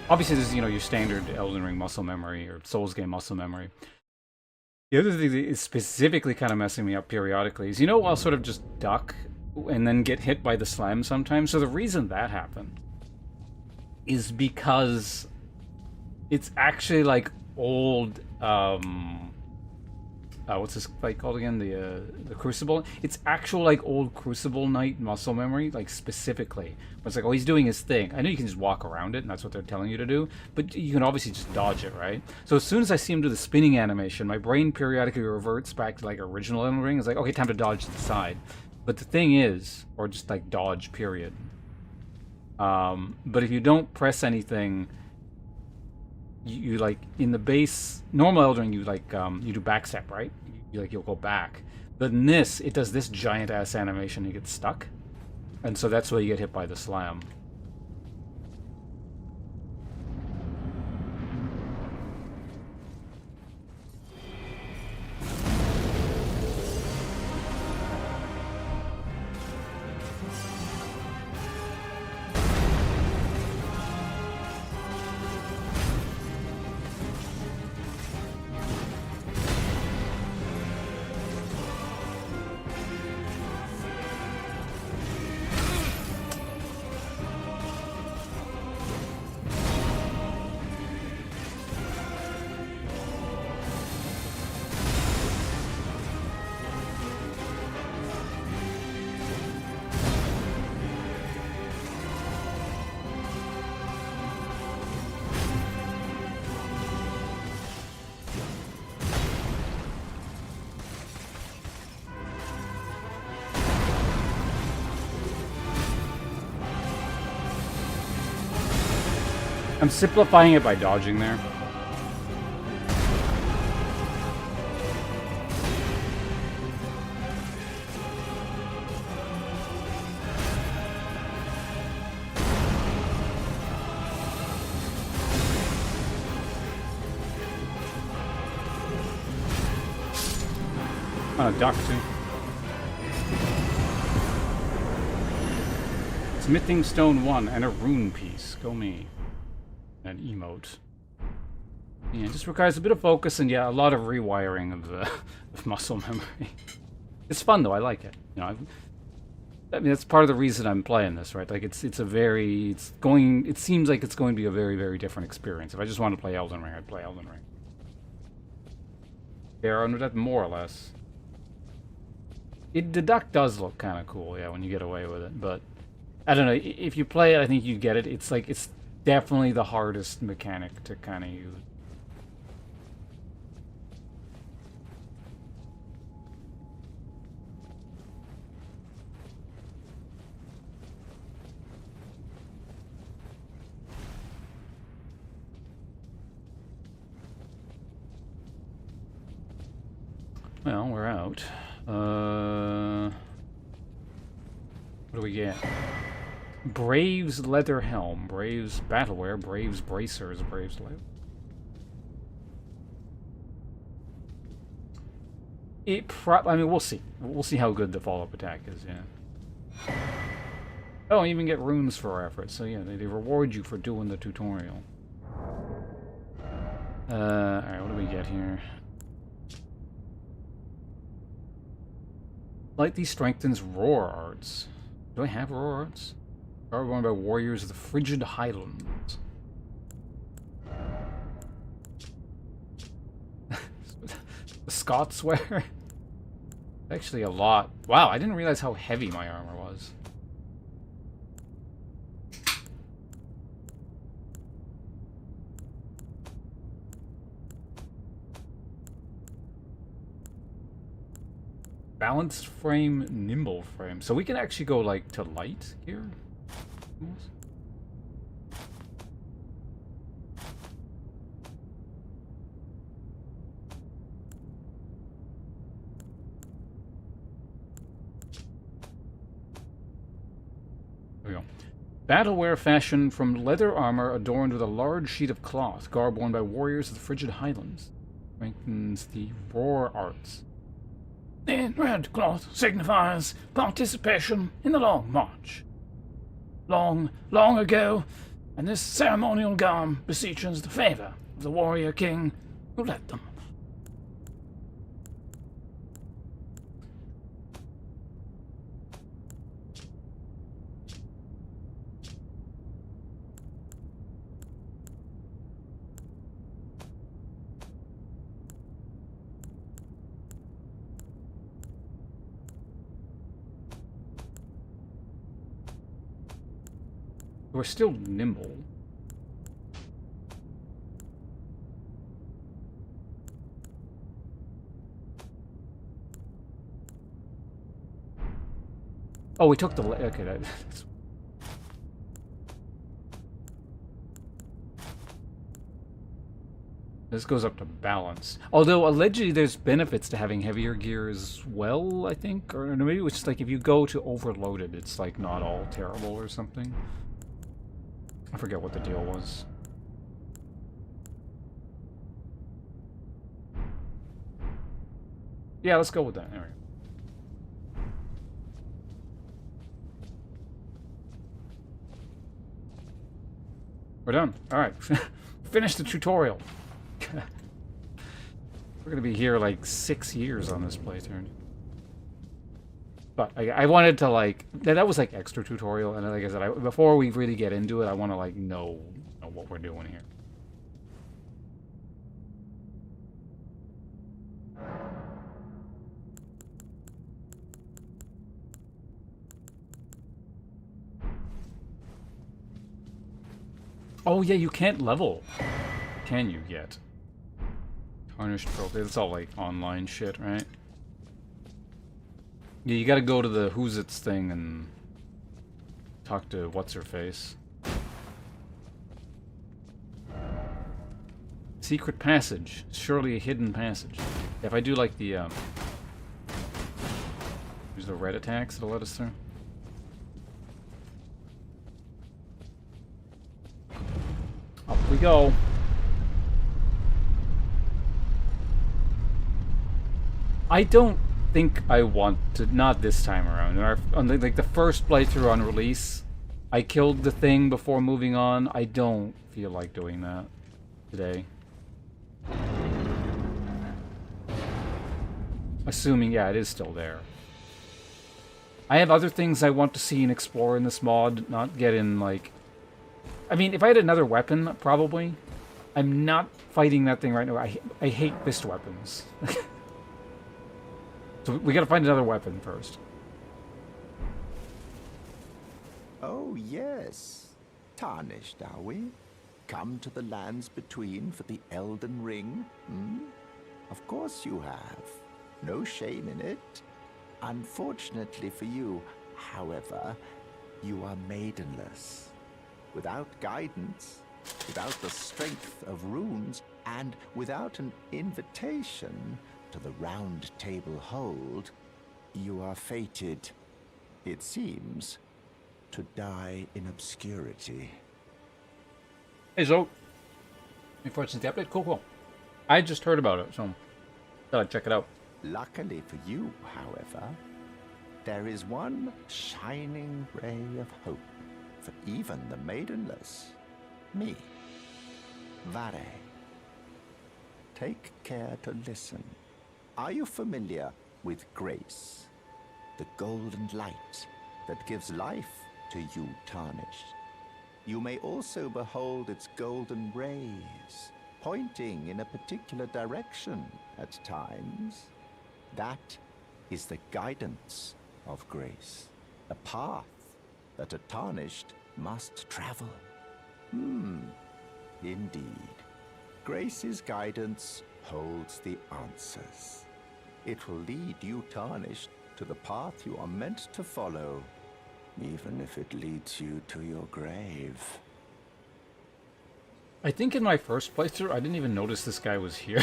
Obviously, this is, you know, your standard Elden Ring muscle memory, or Souls game muscle memory. The other thing that is specifically kind of messing me up periodically is, you know, I'll sort of just duck and then get hit by the slam sometimes. So the reason that happened is because it's actually like old, what's this fight called again? The Crucible. It's actual like old Crucible Knight muscle memory, like specifically. It's like, oh, he's doing his thing. I know you can just walk around it, and that's what they're telling you to do, but you can obviously just dodge it, right? So as soon as I see him do the spinning animation, my brain periodically reverts back to like original Elden Ring. It's like, okay, time to dodge to the side. But the thing is, or just like dodge, period. But if you don't press anything, you like in the base normal Elden Ring, you like you do backstep, right? You'll go back. But in this, it does this giant ass animation. You get stuck, and so that's why you get hit by the slam. I'm simplifying it by dodging there. On a duck too. Smithing Stone 1 and a rune piece. Go me. An emote. Yeah, it just requires a bit of focus and yeah, a lot of rewiring of muscle memory. It's fun though, I like it. You know, I mean that's part of the reason I'm playing this, right? Like it seems like it's going to be a very, very different experience. If I just want to play Elden Ring, I'd play Elden Ring. There, under that more or less. The duck does look kind of cool, yeah, when you get away with it, but I don't know, if you play it, I think you get it. It's like, it's definitely the hardest mechanic to kind of use. Well, we're out. What do we get? Braves leather helm, Braves battleware, Braves bracers, Braves leather. I mean, we'll see. We'll see how good the follow-up attack is. Yeah. Oh, you even get runes for our efforts. So yeah, they reward you for doing the tutorial. All right, what do we get here? Lightly strengthens roar arts. Do I have roar arts? Are going by warriors of the frigid highlands. The Scots wear? Actually a lot. Wow, I didn't realize how heavy my armor was. Balanced frame, nimble frame. So we can actually go like to light here. There we go. Battleware fashioned from leather armor adorned with a large sheet of cloth, garb worn by warriors of the frigid highlands. Strengthens the roar arts. The red cloth signifies participation in the Long March. Long, long ago, and this ceremonial garb beseeches the favor of the warrior king who led them. We're still nimble. Oh, we took the... Okay, that's... This goes up to balance. Although, allegedly, there's benefits to having heavier gear as well, I think? Or maybe it's like if you go to overloaded, it's like not all terrible or something. I forget what the deal was. Yeah, let's go with that. All right. We're done. All right. Finish the tutorial. We're gonna be here like 6 years on this playthrough. But I wanted to like that was like extra tutorial, and like I said, before we really get into it, I want to like know what we're doing here. Oh yeah, you can't level, can you yet? Tarnished trophy. It's all like online shit, right? Yeah, you gotta go to the Who's It's thing and talk to What's-Her-Face. Secret passage. Surely a hidden passage. If I do like the, use the red attacks that'll let us through. Up we go. I don't think I want to, not this time around. On like the first playthrough on release, I killed the thing before moving on. I don't feel like doing that today. Assuming, yeah, it is still there. I have other things I want to see and explore in this mod, not get in, like... I mean, if I had another weapon, probably. I'm not fighting that thing right now. I hate fist weapons. So we gotta find another weapon first.
Oh, yes. Tarnished, are we? Come to the lands between for the Elden Ring? Hmm? Of course you have. No shame in it. Unfortunately for you, however, you are maidenless. Without guidance, without the strength of runes, and without an invitation to the Round Table Hold, you are fated, it seems, to die in obscurity.
Hey, Zoe. Unfortunately, the update? Cool. I just heard about it, so thought I'd check it out.
Luckily for you, however, there is one shining ray of hope for even the maidenless. Me. Vare. Take care to listen. Are you familiar with grace? The golden light that gives life to you tarnished. You may also behold its golden rays, pointing in a particular direction at times. That is the guidance of grace, a path that a tarnished must travel. Indeed. Grace's guidance holds the answers. It will lead you tarnished to the path you are meant to follow, even if it leads you to your grave.
I think in my first playthrough, I didn't even notice this guy was here.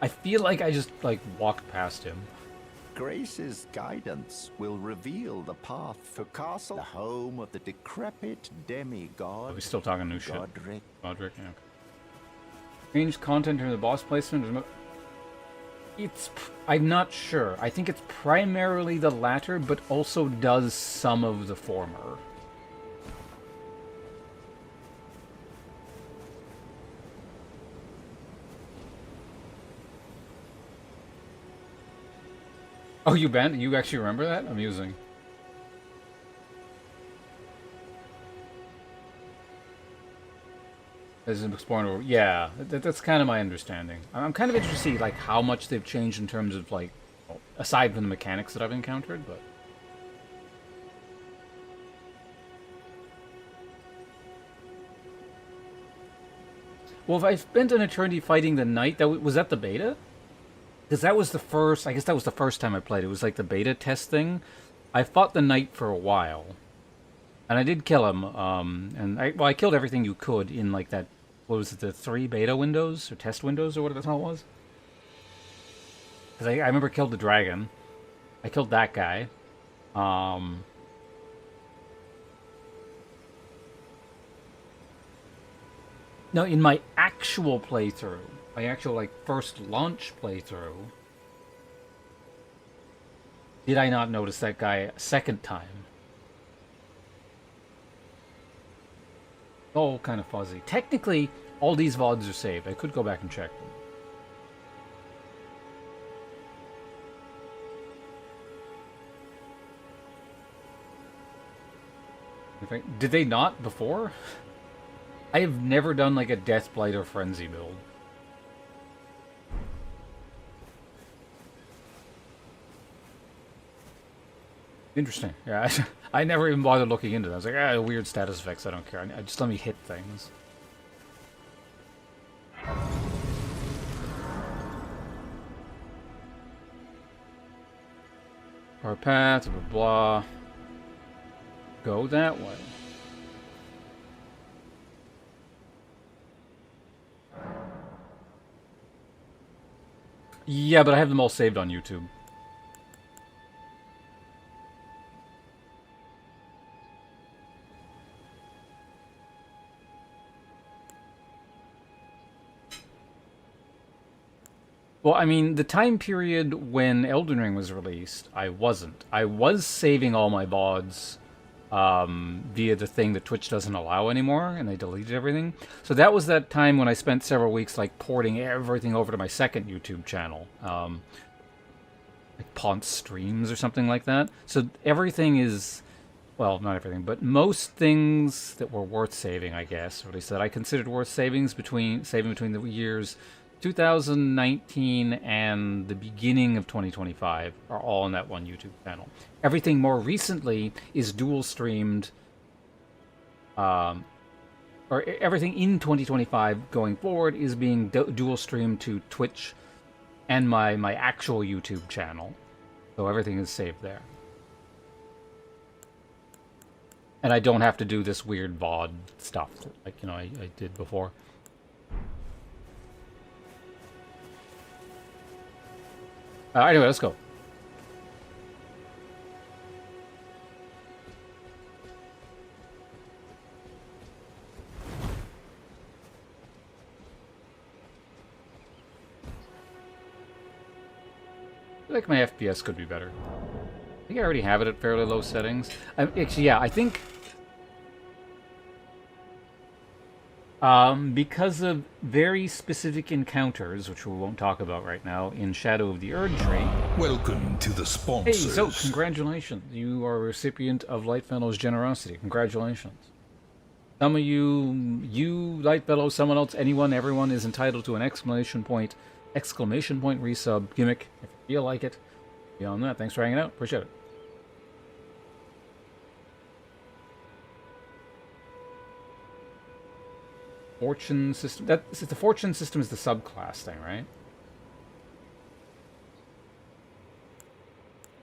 I feel like I just, like, walked past him.
Grace's guidance will reveal the path to Castle, the home of the decrepit demigod.
Are we still talking new shit?
Godric.
Godric, yeah. Change content during the boss placement. I'm not sure. I think it's primarily the latter, but also does some of the former. Oh, you banned? You actually remember that? Amusing. As an explorer, yeah, that's kind of my understanding. I'm kind of interested to see like how much they've changed in terms of like, well, aside from the mechanics that I've encountered, but. Well, if I spent an eternity fighting the knight, was that the beta? Because that was the first. I guess that was the first time I played. It was like the beta test thing. I fought the knight for a while, and I did kill him. And I killed everything you could in like that. What was it? The 3 beta windows or test windows or whatever the hell it was. Because I remember I killed the dragon. I killed that guy. No, in my actual playthrough, my actual like first launch playthrough, did I not notice that guy a second time? All kind of fuzzy. Technically, all these VODs are saved. I could go back and check them. Did they not before? I have never done like a Death Blight or Frenzy build. Interesting. Yeah, I never even bothered looking into that. I was like, weird status effects, I don't care. Just let me hit things. Our path, blah, blah. Go that way. Yeah, but I have them all saved on YouTube. Well, I mean, the time period when Elden Ring was released, I wasn't. I was saving all my VODs via the thing that Twitch doesn't allow anymore, and they deleted everything. So that was that time when I spent several weeks like porting everything over to my second YouTube channel, like Ponce Streams or something like that. So everything is, well, not everything, but most things that were worth saving, I guess, or at least that I considered worth saving between the years 2019 and the beginning of 2025 are all on that one YouTube channel. Everything more recently is dual streamed, or everything in 2025 going forward is being dual streamed to Twitch and my actual YouTube channel. So everything is saved there. And I don't have to do this weird VOD stuff like, I did before. Anyway, let's go. I feel like my FPS could be better. I think I already have it at fairly low settings. Actually, yeah, I think because of very specific encounters, which we won't talk about right now, in Shadow of the Erdtree.
Welcome to the sponsors.
Hey, so congratulations. You are a recipient of Lightfellow's generosity. Congratulations. Some of you, Lightfellow, someone else, anyone, everyone is entitled to an exclamation point resub gimmick if you feel like it. Beyond that, thanks for hanging out. Appreciate it. Fortune system. The fortune system is the subclass thing, right?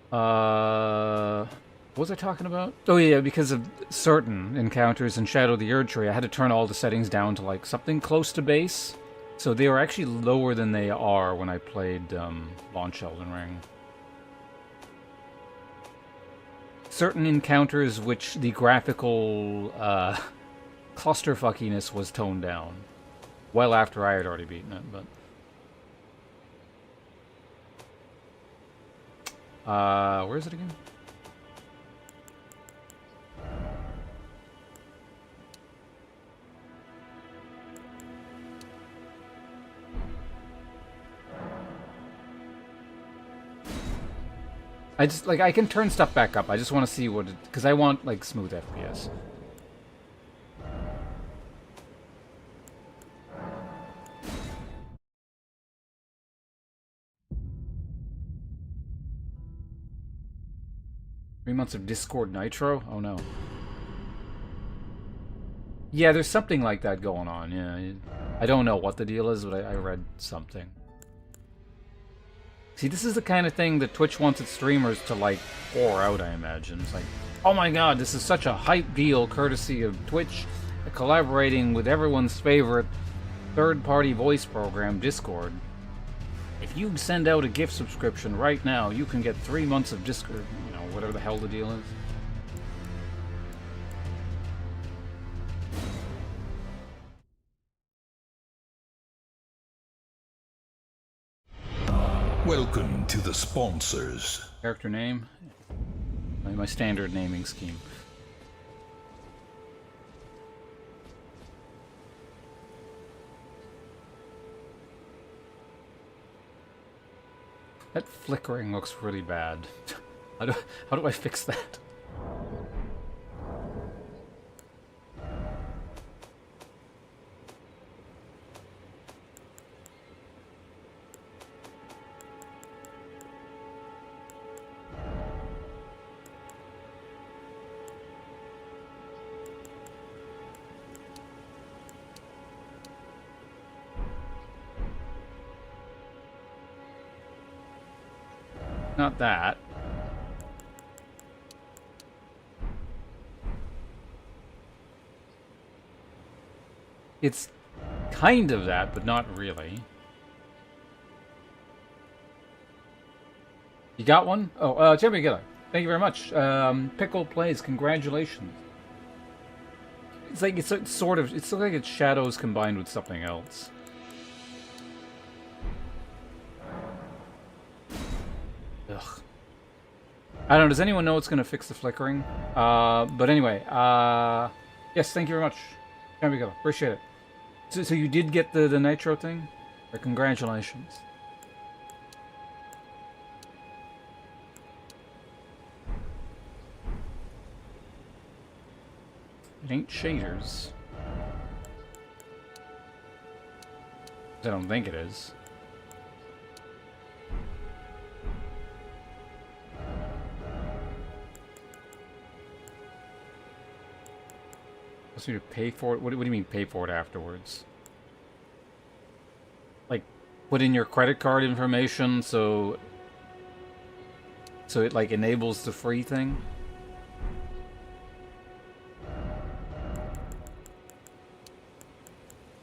What was I talking about? Oh yeah, because of certain encounters in Shadow of the Erdtree, I had to turn all the settings down to like something close to base. So they were actually lower than they are when I played Launch Elden Ring. Certain encounters which the graphical clusterfuckiness was toned down. Well after I had already beaten it, but... Where is it again? I just, like, I can turn stuff back up. I just want to see what it... Because I want, like, smooth FPS. Three months of Discord Nitro? Oh, no. Yeah, there's something like that going on, yeah. I don't know what the deal is, but I read something. See, this is the kind of thing that Twitch wants its streamers to, like, pour out, I imagine. It's like, oh my god, this is such a hype deal courtesy of Twitch collaborating with everyone's favorite third-party voice program, Discord. If you send out a gift subscription right now, you can get 3 months of Discord, you know, whatever the hell the deal is.
Welcome to the sponsors.
Character name? My standard naming scheme. That flickering looks really bad. How do I fix that? Not that. It's kind of that, but not really. You got one? Oh, Jeremy Giller. Thank you very much. Pickle Plays, congratulations. It's like, it's sort of, it's like it's shadows combined with something else. Ugh. I don't know, does anyone know what's going to fix the flickering? But anyway, yes, thank you very much. There we go, appreciate it. So you did get the Nitro thing? Or congratulations. It ain't shaders. I don't think it is. Supposed to pay for it? What do you mean pay for it afterwards? Like, put in your credit card information so it like enables the free thing?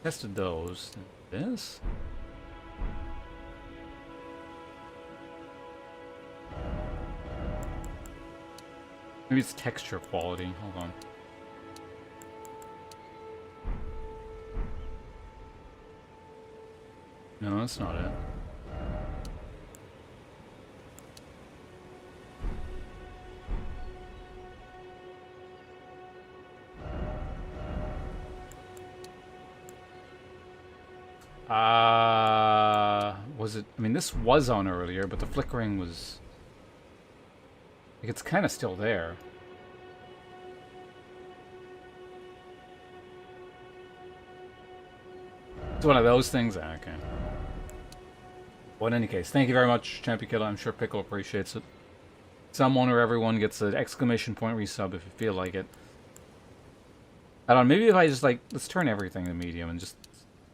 Tested those. This? Maybe it's texture quality. Hold on. No, that's not it. Was it? I mean, this was on earlier, but the flickering was... like, it's kind of still there. It's one of those things? Okay. Well, in any case, thank you very much, Champion Killer. I'm sure Pickle appreciates it. Someone or everyone gets an exclamation point resub if you feel like it. I don't know, maybe if I just, like, let's turn everything to medium and just...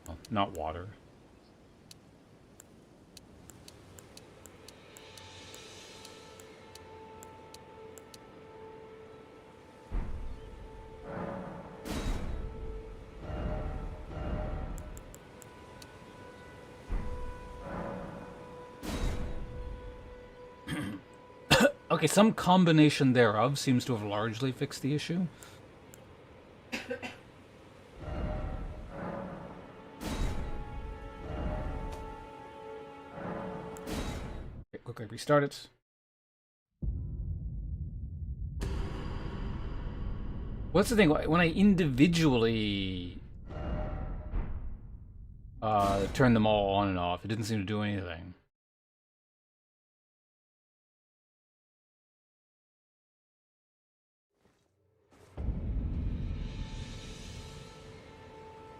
well, not water. Okay, some combination thereof seems to have largely fixed the issue. Okay, quickly restart it. What's the thing? When I individually turned them all on and off, it didn't seem to do anything.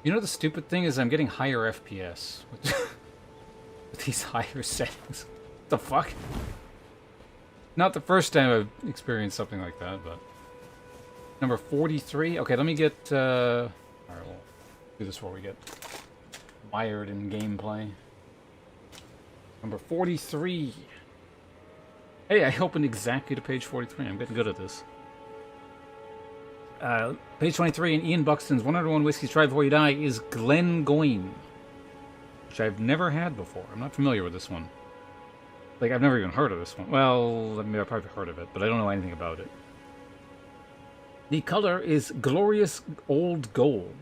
You know the stupid thing is I'm getting higher FPS with these higher settings. What the fuck? Not the first time I've experienced something like that, but... Number 43? Okay, let me get... Alright, we'll do this before we get mired in gameplay. Number 43. Hey, I opened exactly to page 43. I'm getting good at this. Page 23 in Ian Buxton's 101 Whiskeys Try Before You Die is Glengoyne, which I've never had before. I'm not familiar with this one. Like, I've never even heard of this one. Well, I mean, I've probably heard of it, but I don't know anything about it. The color is glorious old gold.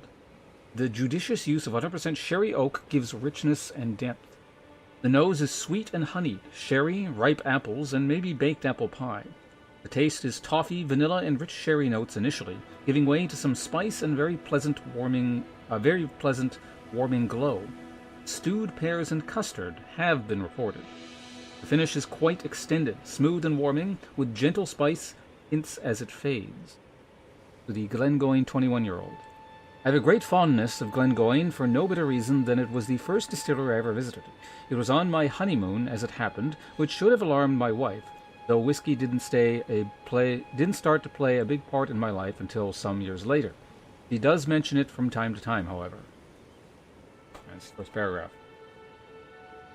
The judicious use of 100% sherry oak gives richness and depth. The nose is sweet and honeyed, sherry, ripe apples, and maybe baked apple pie. The taste is toffee, vanilla, and rich sherry notes initially, giving way to some spice and very pleasant warming glow. Stewed pears and custard have been reported. The finish is quite extended, smooth and warming, with gentle spice hints as it fades. To the Glengoyne 21-year-old. I have a great fondness of Glengoyne for no better reason than it was the first distillery I ever visited. It was on my honeymoon, as it happened, which should have alarmed my wife, though whiskey didn't start to play a big part in my life until some years later. He does mention it from time to time, however. That's the first paragraph.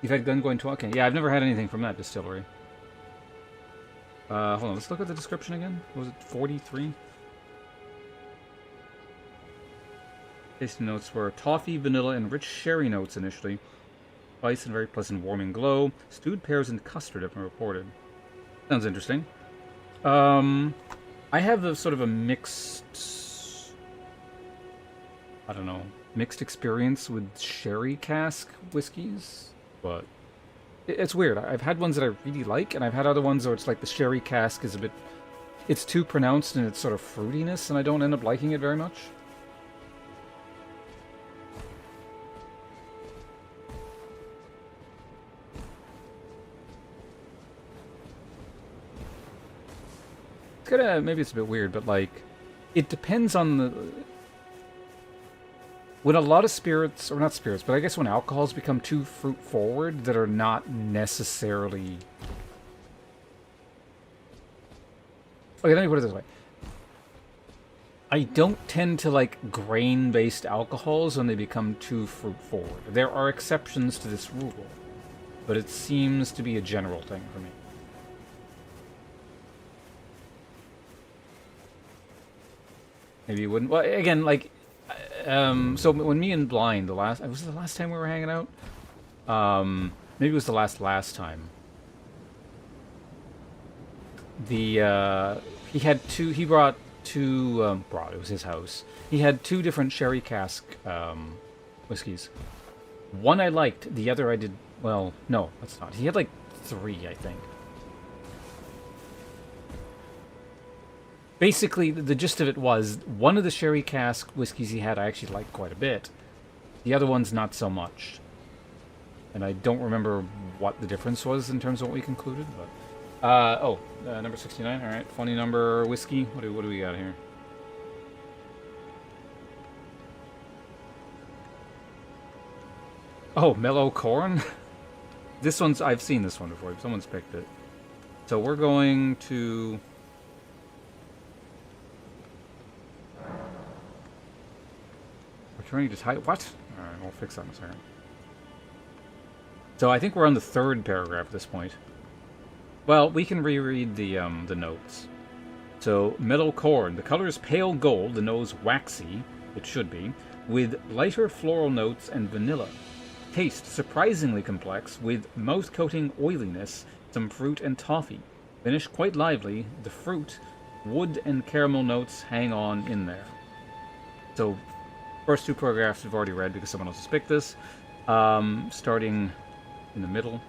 You've had Glengoyne twice? Okay, yeah, I've never had anything from that distillery. Hold on, let's look at the description again. Was it 43? Tasting notes were toffee, vanilla, and rich sherry notes initially. Spice and very pleasant warming glow. Stewed pears and custard have been reported. Sounds interesting. I have a sort of a mixed... I don't know. Mixed experience with sherry cask whiskeys. But it's weird. I've had ones that I really like, and I've had other ones where it's like the sherry cask is a bit... It's too pronounced in its sort of fruitiness, and I don't end up liking it very much. Maybe it's a bit weird, but like, it depends on the... When a lot of spirits, or not spirits, but I guess when alcohols become too fruit-forward that are not necessarily... Okay, let me put it this way. I don't tend to like grain-based alcohols when they become too fruit-forward. There are exceptions to this rule, but it seems to be a general thing for me. Maybe you wouldn't. Well, again, like, so when me and Blind, was it the last time we were hanging out? Maybe it was the last time. He brought two, it was his house. He had two different sherry cask, whiskeys. One I liked, the other I did, well, no, that's not. He had like 3, I think. Basically, the gist of it was, one of the sherry cask whiskeys he had I actually liked quite a bit. The other one's not so much. And I don't remember what the difference was in terms of what we concluded, but... number 69, alright. Funny number whiskey. What do we got here? Oh, mellow corn? This one's... I've seen this one before. Someone's picked it. So we're going to... Returning to type. What? Alright, we'll fix that in a second. So I think we're on the 3rd paragraph at this point. Well, we can reread the notes. So, meadow corn. The color is pale gold, the nose waxy, it should be, with lighter floral notes and vanilla. Taste surprisingly complex, with mouth-coating oiliness, some fruit and toffee. Finish quite lively, the fruit, wood and caramel notes hang on in there. So, first 2 paragraphs we've already read because someone else has picked this. Starting in the middle.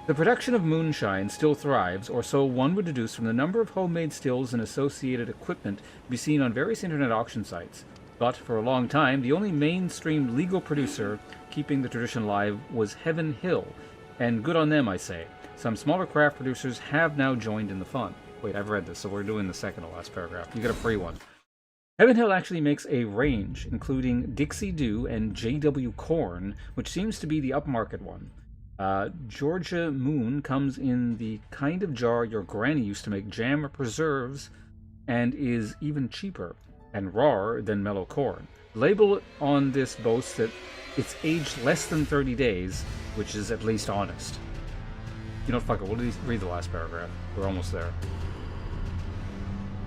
The production of moonshine still thrives, or so one would deduce from the number of homemade stills and associated equipment to be seen on various internet auction sites. But for a long time, the only mainstream legal producer keeping the tradition alive was Heaven Hill, and good on them, I say. Some smaller craft producers have now joined in the fun. Wait, I've read this, so we're doing the second to last paragraph. You get a free one. Heaven Hill actually makes a range, including Dixie Dew and JW Corn, which seems to be the upmarket one. Georgia Moon comes in the kind of jar your granny used to make jam or preserves, and is even cheaper and rawer than mellow corn. The label on this boasts that it's aged less than 30 days, which is at least honest. You know, fuck it, we'll read the last paragraph. We're almost there.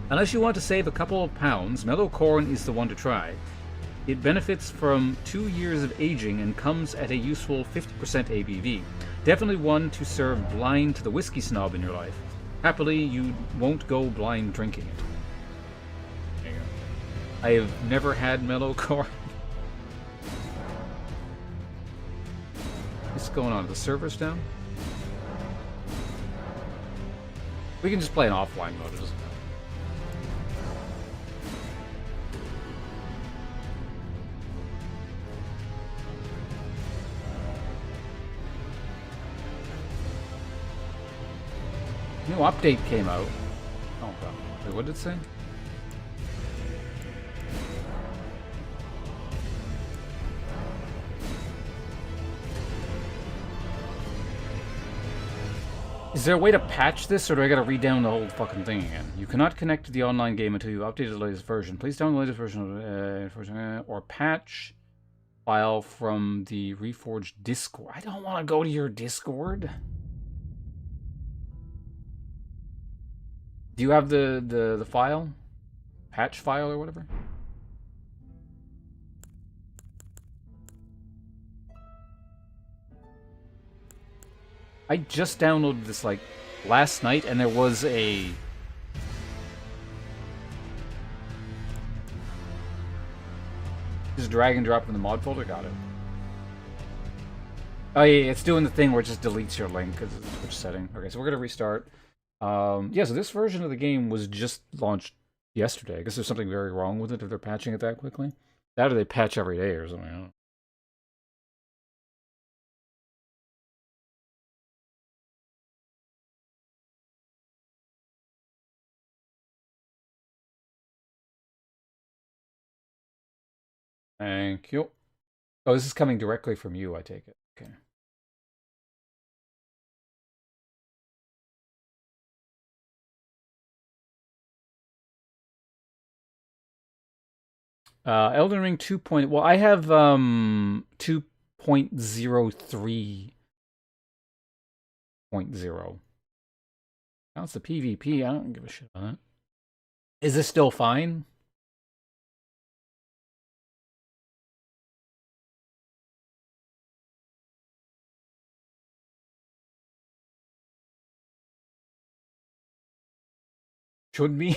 Unless you want to save a couple of pounds, mellow corn is the one to try. It benefits from 2 years of aging and comes at a useful 50% ABV. Definitely one to serve blind to the whiskey snob in your life. Happily, you won't go blind drinking it. There you go. I have never had mellow corn. What's going on? The server's down? We can just play an offline mode. It doesn't matter. New update came out. Oh god. Wait, what did it say? Is there a way to patch this, or do I gotta read down the whole fucking thing again? You cannot connect to the online game until you update the latest version. Please download the latest version or patch file from the Reforged Discord. I don't want to go to your Discord. Do you have the file? Patch file or whatever? I just downloaded this like last night and there was a just drag and drop in the mod folder. Got it. Oh yeah, it's doing the thing where it just deletes your link because it's a Twitch setting. Okay, so we're gonna restart. Yeah, so this version of the game was just launched yesterday. I guess there's something very wrong with it if they're patching it that quickly. That or they patch every day or something. I don't know. Thank you. Oh, this is coming directly from you, I take it. Okay. Elden Ring 2.0. Well, I have 2.03.0. Now it's the PvP. I don't give a shit on it. Is this still fine? Should be?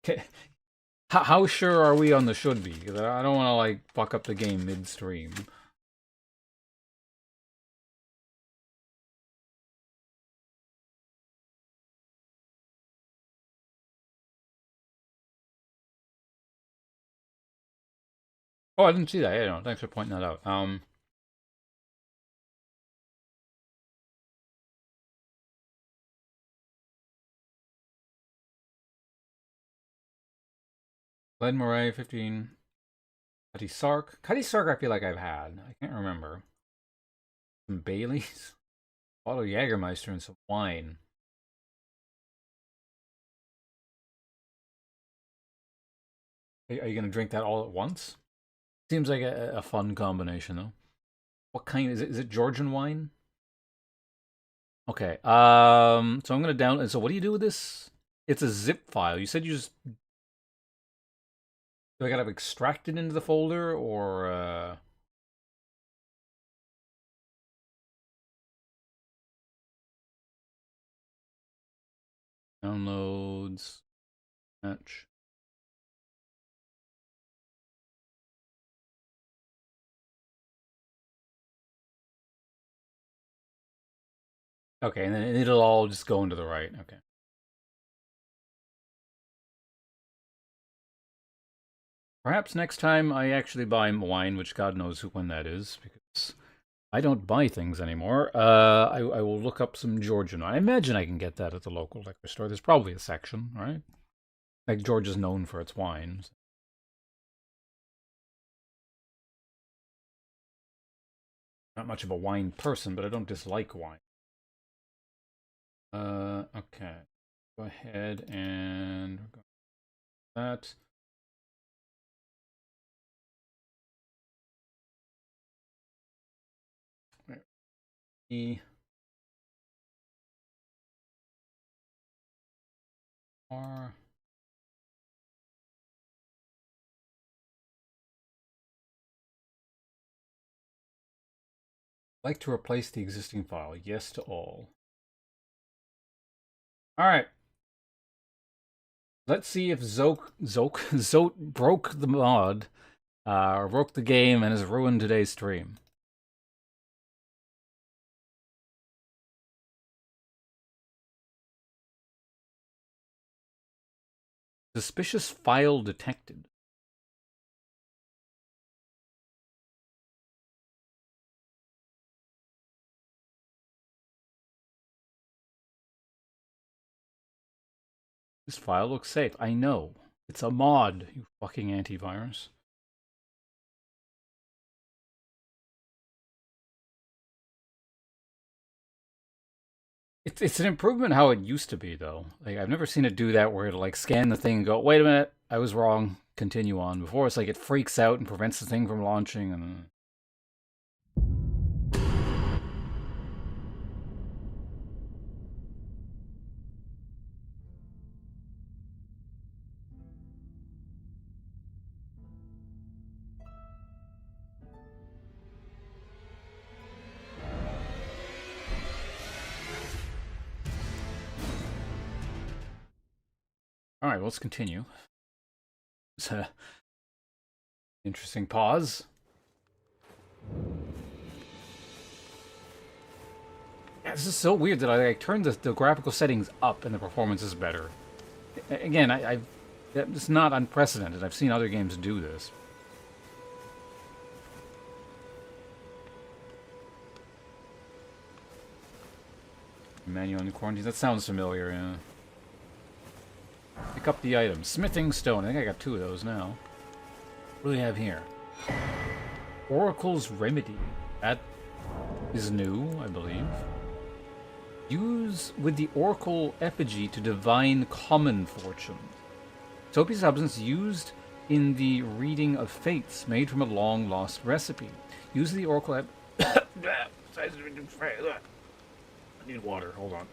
Okay. How sure are we on the should be? Because I don't want to, like, fuck up the game midstream. Oh, I didn't see that. Yeah, no, thanks for pointing that out. Glen Moray, 15. Cutty Sark. Cutty Sark I feel like I've had. I can't remember. Some Baileys. Bottle of Jägermeister and some wine. Are you going to drink that all at once? Seems like a fun combination, though. What kind is it? Is it Georgian wine? Okay. So I'm going to download. So what do you do with this? It's a zip file. You said you just... Do I gotta extract it into the folder, or, Downloads... Match... Okay, and then it'll all just go into the right. Okay. Perhaps next time I actually buy wine, which God knows when that is, because I don't buy things anymore. I will look up some Georgian. I imagine I can get that at the local liquor store. There's probably a section, right? Like Georgia's known for its wines. Not much of a wine person, but I don't dislike wine. Okay. Go ahead and that. E R. Like to replace the existing file. Yes to all. Alright. Let's see if Zote broke the mod, or broke the game and has ruined today's stream. Suspicious file detected. This file looks safe. I know. It's a mod, you fucking antivirus. It's an improvement how it used to be, though. Like, I've never seen it do that where it'll, like, scan the thing and go, wait a minute, I was wrong, continue on. Before, it's like it freaks out and prevents the thing from launching, and... Alright, well, let's continue. It's a interesting pause. Yeah, this is so weird that I turned the graphical settings up and the performance is better. Again, it's not unprecedented. I've seen other games do this. Manual in quarantine. That sounds familiar, yeah. Pick up the item. Smithing stone. I think I got 2 of those now. What do we have here? Oracle's Remedy. That is new, I believe. Use with the Oracle effigy to divine common fortune. Soapy substance used in the reading of fates made from a long-lost recipe. Use the Oracle I need water. Hold on.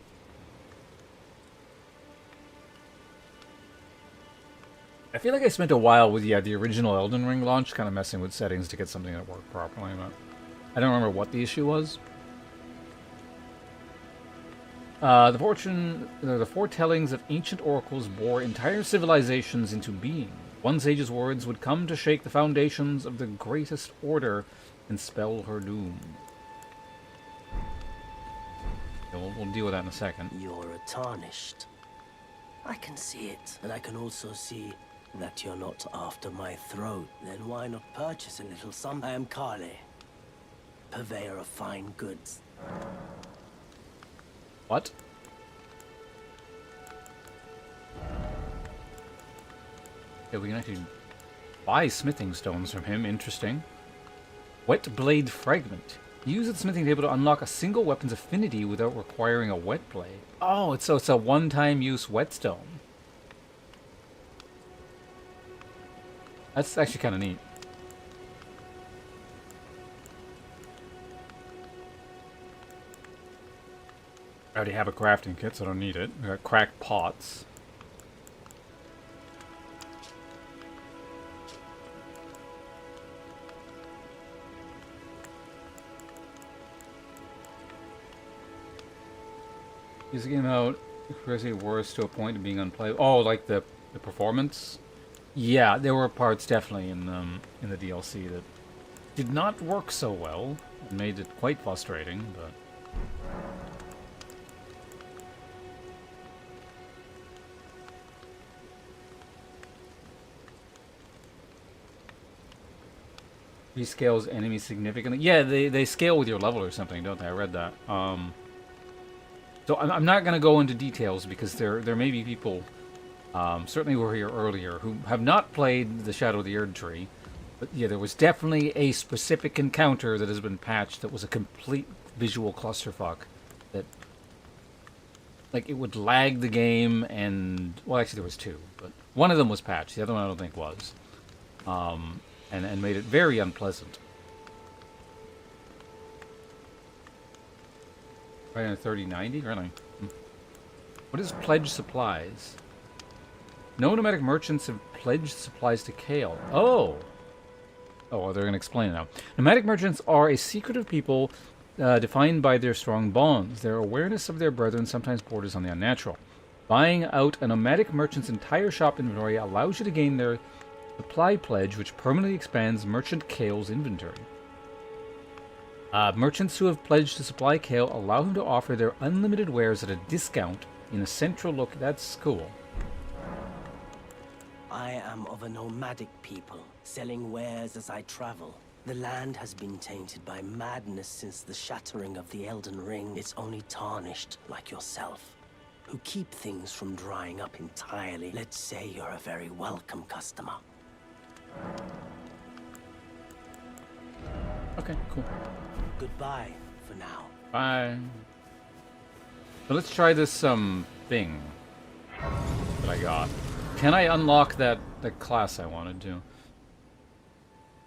I feel like I spent a while with, the original Elden Ring launch, kind of messing with settings to get something that worked properly, but I don't remember what the issue was. The foretellings of ancient oracles bore entire civilizations into being. One sage's words would come to shake the foundations of the greatest order and spell her doom. Yeah, we'll deal with that in a second.
You're tarnished. I can see it, and I can also see that you're not after my throat. Then why not purchase a little some? I am Kale, purveyor of fine goods.
What? Yeah, we can actually buy smithing stones from him. Interesting. Wet blade fragment. Use the smithing table to unlock a single weapon's affinity without requiring a wet blade. Oh, it's a one-time use whetstone. That's actually kind of neat. I already have a crafting kit, so I don't need it. We got cracked pots. Is the game out crazy worse to a point of being unplayable? Oh, like the performance? Yeah, there were parts definitely in the DLC that did not work so well. It made it quite frustrating, but Rescales enemies significantly. Yeah, they scale with your level or something, don't they? I read that. So I'm not going to go into details because there may be people, certainly who were here earlier, who have not played the Shadow of the Erd Tree. But yeah, there was definitely a specific encounter that has been patched that was a complete visual clusterfuck. That, like, it would lag the game and... Well, actually there was two, but one of them was patched. The other one I don't think was. And made it very unpleasant. Right on a 3090? Really? What is pledged supplies? No nomadic merchants have pledged supplies to Kale. Oh! Oh, well, they're going to explain it now. Nomadic merchants are a secretive people defined by their strong bonds. Their awareness of their brethren sometimes borders on the unnatural. Buying out a nomadic merchant's entire shop inventory allows you to gain their supply pledge, which permanently expands Merchant Kale's inventory. Merchants who have pledged to supply Kale allow him to offer their unlimited wares at a discount in a central look. That's cool.
I am of a nomadic people, selling wares as I travel. The land has been tainted by madness since the shattering of the Elden Ring. It's only tarnished, like yourself, who keep things from drying up entirely. Let's say you're a very welcome customer.
Okay, cool.
Goodbye for now.
Bye. So let's try this thing that I got. Can I unlock that class I wanted to?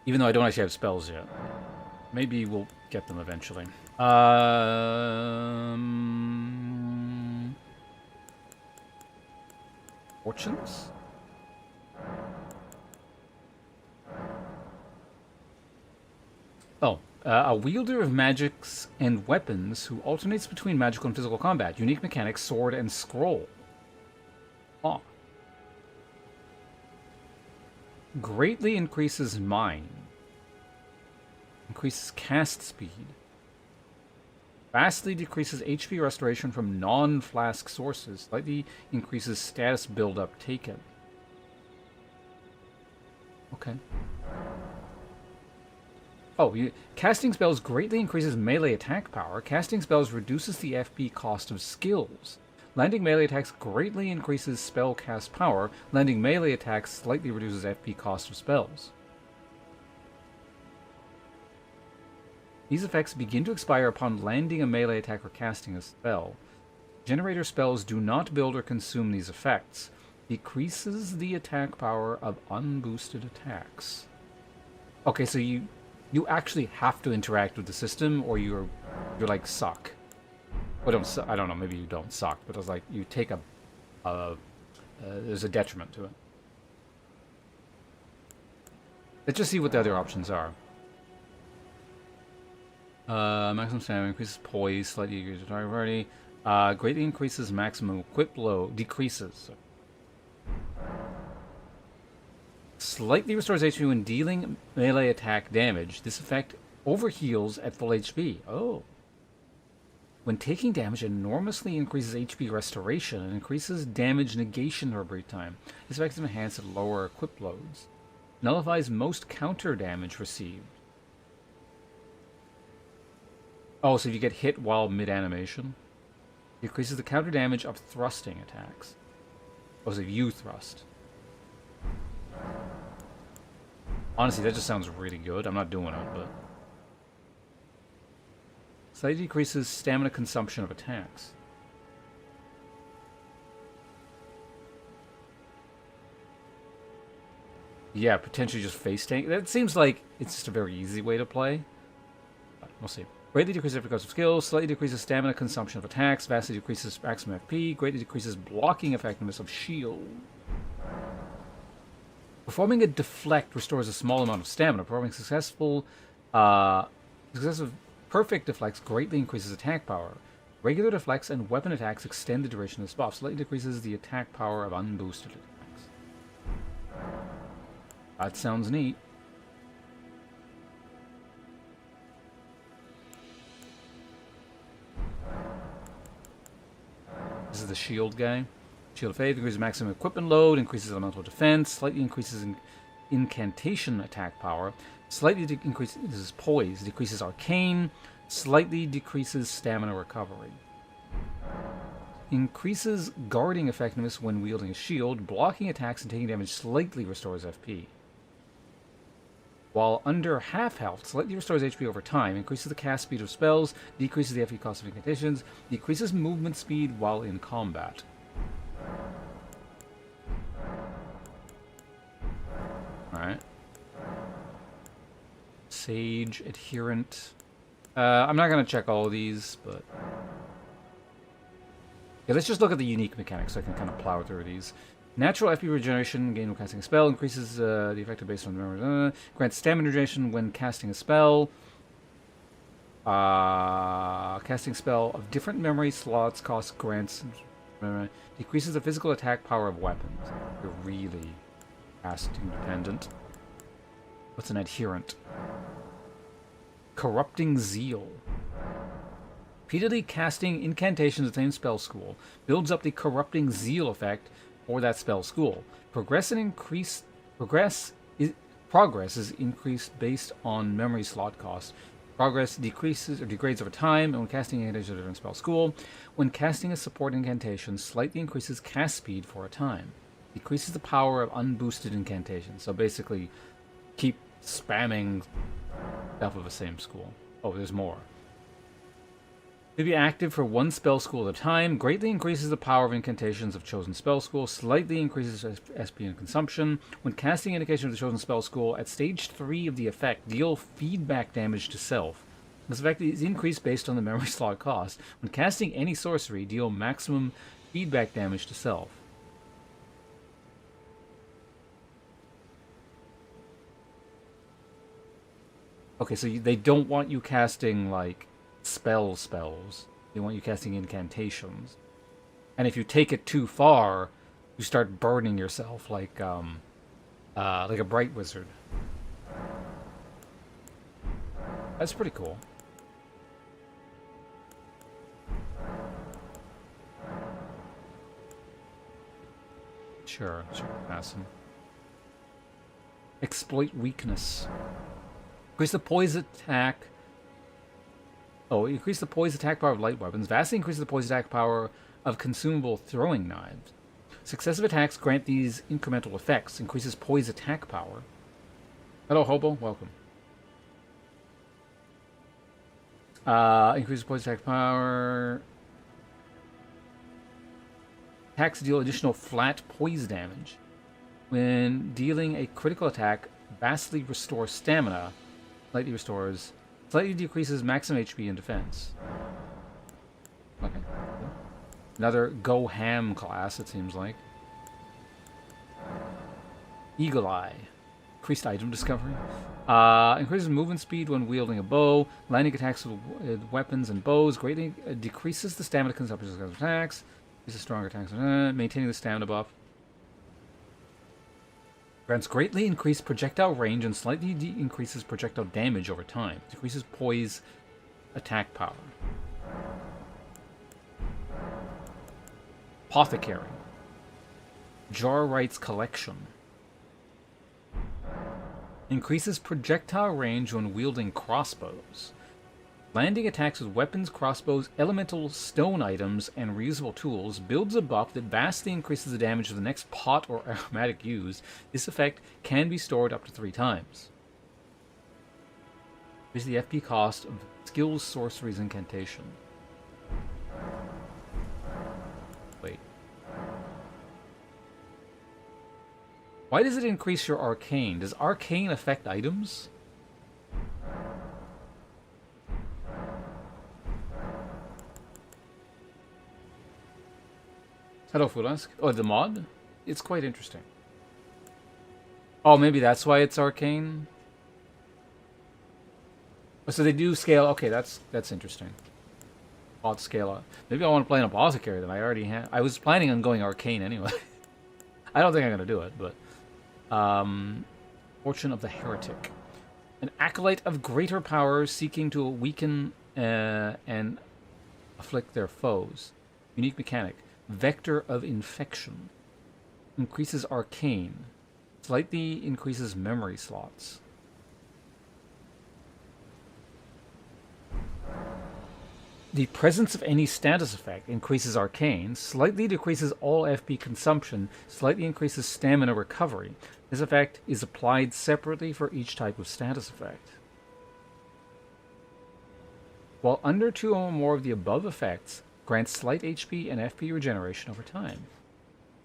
Even though I don't actually have spells yet. Maybe we'll get them eventually. Fortunes? Oh, a wielder of magics and weapons who alternates between magical and physical combat. Unique mechanics, sword, and scroll. Oh. Greatly increases mind. Increases cast speed. Vastly decreases HP restoration from non-flask sources. Slightly increases status build-up taken. Okay. Oh, casting spells greatly increases melee attack power. Casting spells reduces the FP cost of skills. Landing melee attacks greatly increases spell cast power. Landing melee attacks slightly reduces FP cost of spells. These effects begin to expire upon landing a melee attack or casting a spell. Generator spells do not build or consume these effects. Decreases the attack power of unboosted attacks. Okay, so you actually have to interact with the system, or you're like suck. Well, I don't know. Maybe you don't suck, but it's like you take there's a detriment to it. Let's just see what the other options are. Maximum stamina increases poise, slightly increases target party. Greatly increases maximum equip load. Decreases. Slightly restores HP when dealing melee attack damage. This effect overheals at full HP. Oh. When taking damage, enormously increases HP restoration and increases damage negation for a brief time. This effect is enhanced at lower equip loads. Nullifies most counter damage received. Oh, so if you get hit while mid-animation. Decreases the counter damage of thrusting attacks. Oh, so if you thrust. Honestly, that just sounds really good. I'm not doing it, but... Slightly decreases stamina consumption of attacks. Yeah, potentially just face tank. That seems like it's just a very easy way to play. But we'll see. Greatly decreases efficacy of skills, slightly decreases stamina consumption of attacks, vastly decreases maximum FP, greatly decreases blocking effectiveness of shield. Performing a deflect restores a small amount of stamina. Performing successive perfect deflects greatly increases attack power. Regular deflects and weapon attacks extend the duration of this buff. Slightly decreases the attack power of unboosted attacks. That sounds neat. This is the shield guy. Shield of Faith increases maximum equipment load, increases elemental defense, slightly increases incantation attack power. Slightly increases poise, decreases arcane, slightly decreases stamina recovery. Increases guarding effectiveness when wielding a shield, blocking attacks and taking damage slightly restores FP. While under half health, slightly restores HP over time, increases the cast speed of spells, decreases the FP cost of incantations, decreases movement speed while in combat. Alright. Sage, Adherent. I'm not going to check all of these, but... yeah, let's just look at the unique mechanics so I can kind of plow through these. Natural FP regeneration, gain when casting a spell, increases the effect based on the memory. Grants stamina regeneration when casting a spell. Casting spell of different memory slots costs grants. Decreases the physical attack power of weapons. They're really casting dependent. What's an adherent? Corrupting Zeal. Repeatedly casting incantations at the same spell school builds up the Corrupting Zeal effect for that spell school. Progress is increased based on memory slot cost. Progress decreases or degrades over time, and when casting incantations at a different spell school. When casting a support incantation, slightly increases cast speed for a time. Decreases the power of unboosted incantations. So basically, keep spamming stuff of the same school. Oh, there's more. To be active for one spell school at a time, greatly increases the power of incantations of chosen spell school, slightly increases SP and consumption. When casting indication of the chosen spell school, at stage 3 of the effect, deal feedback damage to self. This effect is increased based on the memory slot cost. When casting any sorcery, deal maximum feedback damage to self. Okay, so they don't want you casting, like, spells. They want you casting incantations. And if you take it too far, you start burning yourself like a bright wizard. That's pretty cool. Sure, pass him. Exploit weakness. Increase the poise attack. Oh, increase the poise attack power of light weapons. Vastly increases the poise attack power of consumable throwing knives. Successive attacks grant these incremental effects. Increases poise attack power. Hello, Hobo. Welcome. Increases poise attack power. Attacks deal additional flat poise damage. When dealing a critical attack, vastly restores stamina. Slightly restores. Slightly decreases maximum HP and defense. Okay. Another Go Ham class, it seems like. Eagle Eye. Increased item discovery. Increases movement speed when wielding a bow. Landing attacks with weapons and bows. Greatly decreases the stamina consumption of attacks. Increases stronger attacks. Maintaining the stamina buff. Grants greatly increased projectile range and slightly increases projectile damage over time. Decreases poise attack power. Apothecary. Jar Wright's Collection. Increases projectile range when wielding crossbows. Landing attacks with weapons, crossbows, elemental stone items, and reusable tools builds a buff that vastly increases the damage of the next pot or aromatic used. This effect can be stored up to 3 times. Increase the FP cost of skills, sorceries, incantation. Wait. Why does it increase your arcane? Does arcane affect items? Hello, Fulask. Oh, the mod? It's quite interesting. Oh, maybe that's why it's arcane? Oh, so they do scale. Okay, that's interesting. Odd scale up. Maybe I want to play an apothecary then. I was planning on going arcane anyway. I don't think I'm going to do it, but... Fortune of the Heretic. An acolyte of greater power seeking to weaken and afflict their foes. Unique mechanic. Vector of Infection. Increases arcane. slightly increases memory slots. The presence of any status effect increases arcane, slightly decreases all FP consumption, slightly increases stamina recovery. This effect is applied separately for each type of status effect. While under 2 or more of the above effects, grants slight HP and FP regeneration over time.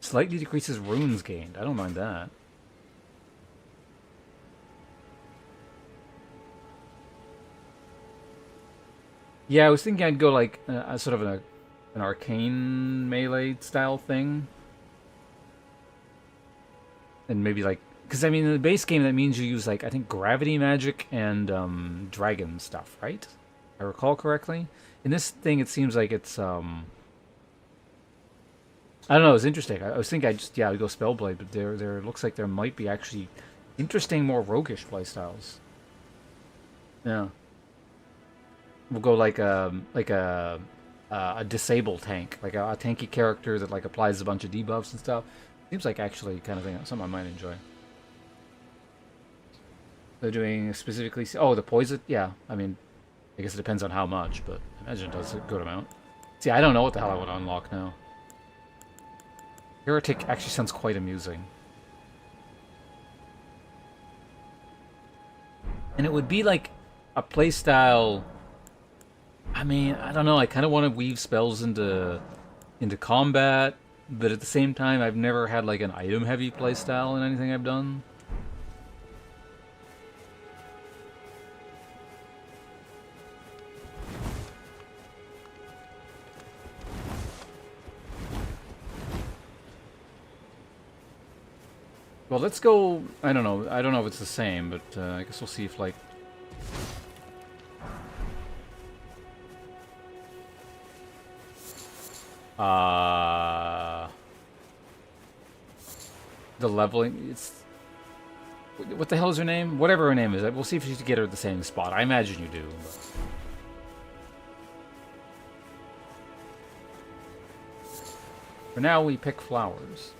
Slightly decreases runes gained. I don't mind that. Yeah, I was thinking I'd go like a sort of an arcane melee style thing. And maybe like, because I mean in the base game that means you use like, I think gravity magic and dragon stuff, right? If I recall correctly. In this thing it seems like it's I don't know, it's interesting. I was thinking I'd go Spellblade, but there looks like there might be actually interesting, more roguish playstyles. Yeah. We'll go like a disable tank, like a tanky character that like applies a bunch of debuffs and stuff. Seems like actually kind of thing something I might enjoy. They're doing specifically. Oh, the poison. Yeah, I mean, I guess it depends on how much, but I imagine it does a good amount. See, I don't know what the hell I would unlock now. Heretic actually sounds quite amusing. And it would be like a playstyle. I mean, I don't know. I kind of want to weave spells into combat, but at the same time, I've never had like an item-heavy playstyle in anything I've done. Well, let's go. I don't know. I don't know if it's the same, but I guess we'll see if like. The leveling, it's... What the hell is her name? Whatever her name is. We'll see if you can get her at the same spot. I imagine you do. But... For now, we pick flowers.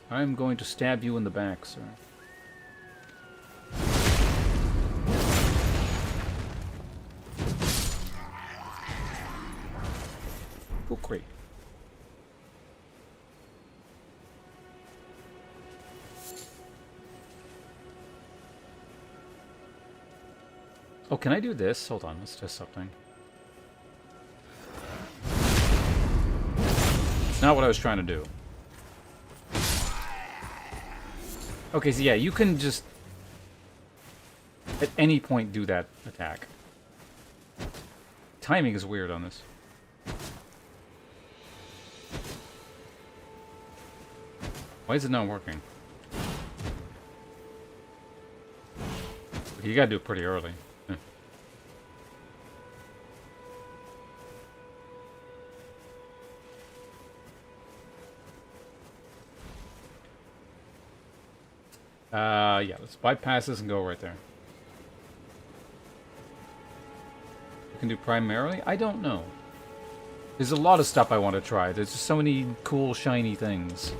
I'm going to stab you in the back, sir. Great. Oh, can I do this? Hold on, let's test something. It's not what I was trying to do. Okay, so yeah, you can just at any point do that attack. Timing is weird on this. Why is it not working? You gotta do it pretty early. Yeah, let's bypass this and go right there. You can do primarily? I don't know. There's a lot of stuff I want to try. There's just so many cool, shiny things.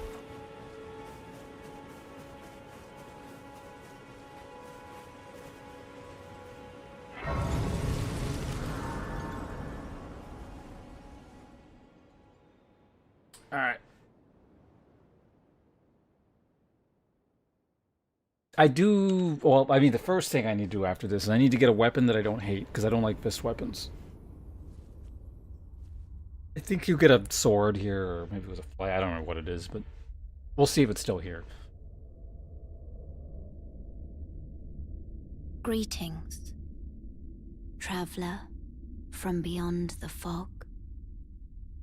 Alright. I do... Well, I mean, the first thing I need to do after this is I need to get a weapon that I don't hate, because I don't like fist weapons. I think you get a sword here, or maybe it was a fly. I don't know what it is, but we'll see if it's still here.
Greetings, traveler from beyond the fog.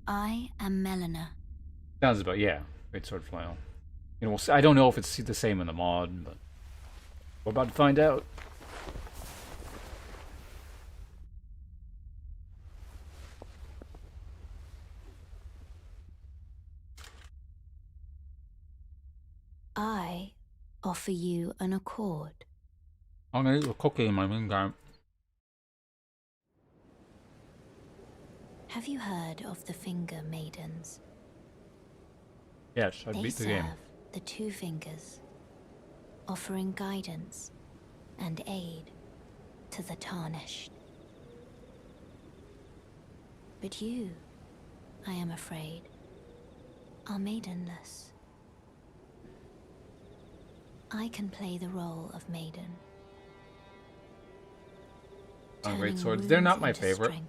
I am Melina.
Sounds about, yeah. Great sword flail. You know, we'll see. I don't know if it's the same in the mod, but we're about to find out.
I offer you an accord.
I'm gonna eat a cookie in my meantime.
Have you heard of the Finger Maidens?
Yes, I
They
beat the
serve
game.
the Two Fingers, offering guidance and aid to the Tarnished. But you, I am afraid, are maidenless. I can play the role of maiden.
Oh, great
turning
swords. They're not
runes
my
into
favorite.
strength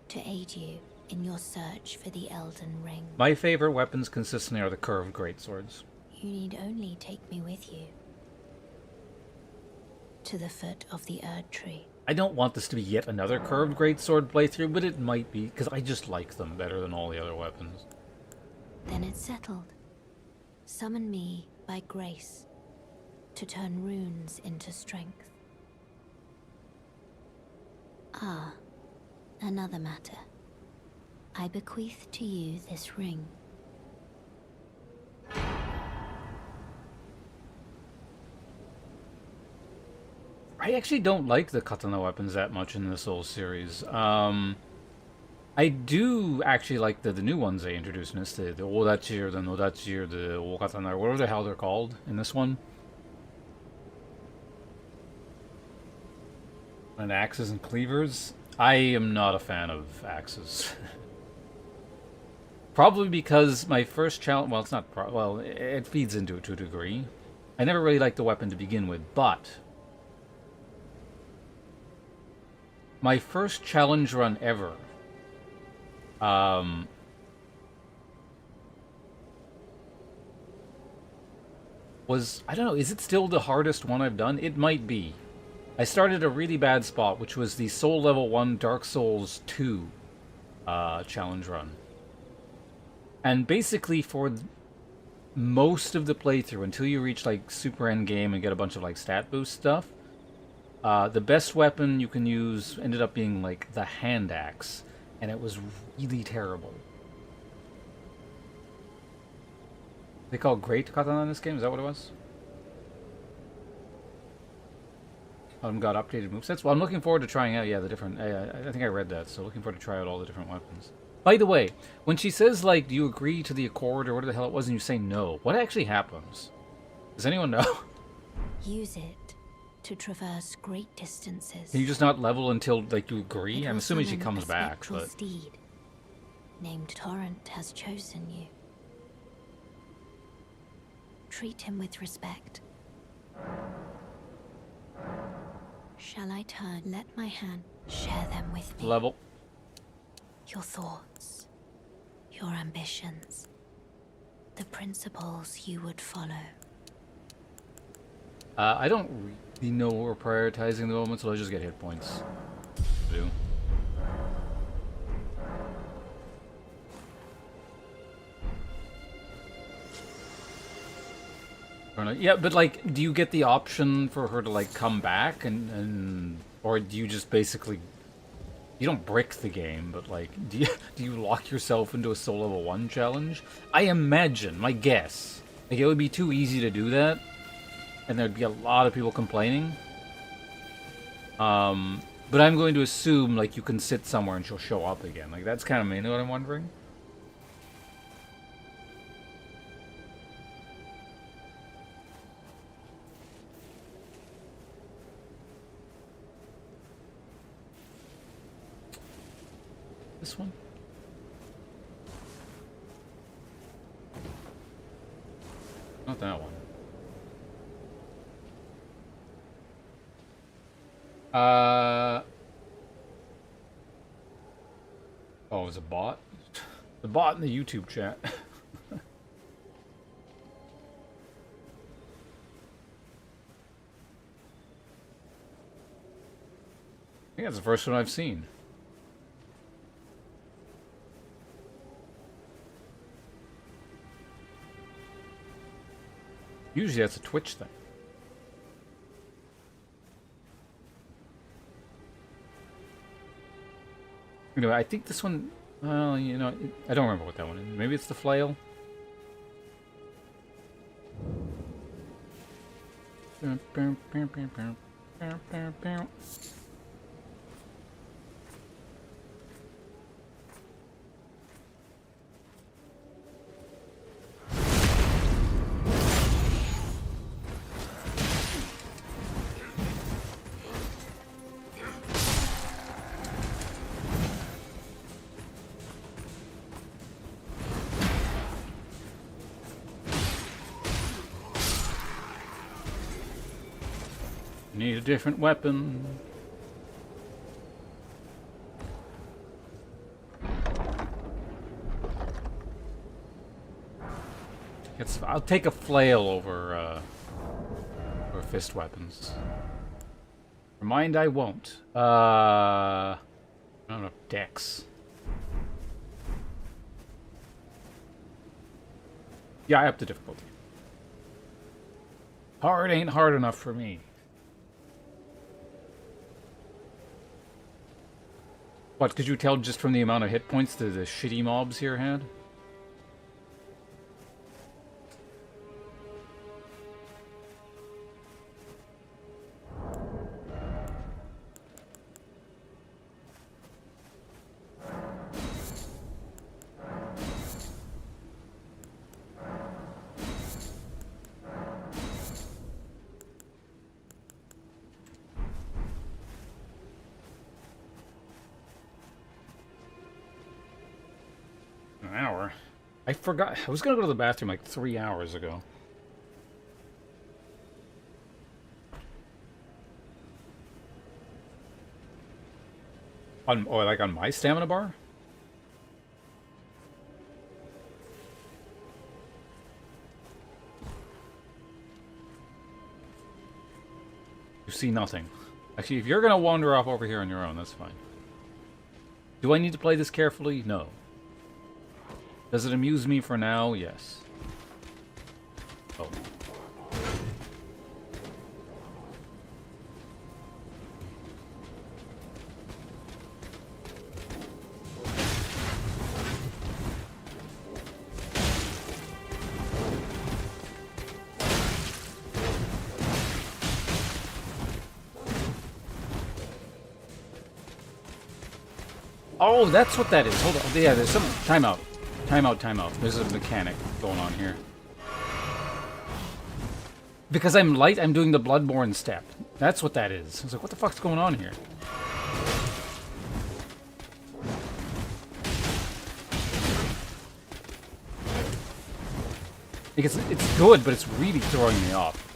to aid you in your search for the Elden Ring.
My favorite weapons consistently are the curved greatswords.
You need only take me with you to the foot of the Erd Tree.
I don't want this to be yet another curved greatsword playthrough, but it might be, because I just like them better than all the other weapons.
Then it's settled. Summon me by grace to turn runes into strength. Ah, another matter. I bequeath to you this ring.
I actually don't like the katana weapons that much in this whole series. I do actually like the new ones they introduced in this, the Odachi or the Nodachi or the Okatana or whatever the hell they're called in this one. And axes and cleavers. I am not a fan of axes. Probably because my first challenge, well, it's not, well, it feeds into it to a degree. I never really liked the weapon to begin with, but my first challenge run ever, was, I don't know, is it still the hardest one I've done? It might be. I started a really bad spot, which was the Soul Level 1 Dark Souls 2 challenge run. And basically for most of the playthrough, until you reach like super endgame and get a bunch of like stat boost stuff, the best weapon you can use ended up being like the hand axe, and it was really terrible. They call Great Katana in this game? Is that what it was? Got updated movesets. Well, I'm looking forward to trying out, yeah, the different... I think I read that, so looking forward to try out all the different weapons. By the way, when she says, like, do you agree to the accord or whatever the hell it was, and you say no, what actually happens? Does anyone know?
Use it to traverse great distances.
Can you just not level until, like, you agree?
It
I'm
will
assuming she
summon
comes
a
back,
spectral
but...
steed named Torrent has chosen you. Treat him with respect. Shall I turn? Let my hand share them with me.
Level.
Your thoughts, your ambitions, the principles you would follow.
I don't really know what we're prioritizing the moment, so let's just get hit points. Do. Yeah, but like, do you get the option for her to like come back and or do you just basically, you don't brick the game, but like, do you lock yourself into a Soul Level 1 challenge? I imagine, my guess, like it would be too easy to do that, and there'd be a lot of people complaining. But I'm going to assume like you can sit somewhere and she'll show up again. Like that's kind of mainly what I'm wondering. This one? Not that one. Oh, it was a bot? The bot in the YouTube chat. I think that's the first one I've seen. Usually that's a Twitch thing. Anyway, I think this one... Well, you know, I don't remember what that one is. Maybe it's the flail? Need a different weapon. I'll take a flail over fist weapons. Remind I won't. I don't know, dex. Yeah, I up the difficulty. Hard ain't hard enough for me. What, could you tell just from the amount of hit points that the shitty mobs here had? An hour? I forgot. I was gonna go to the bathroom like 3 hours ago. Or like on my stamina bar? You see nothing. Actually, if you're gonna wander off over here on your own, that's fine. Do I need to play this carefully? No. Does it amuse me for now? Yes. Oh. Oh, that's what that is. Hold on. Yeah, there's some... Timeout. Timeout. There's a mechanic going on here. Because I'm light, I'm doing the Bloodborne step. That's what that is. I was like, what the fuck's going on here? Because it's good, but it's really throwing me off.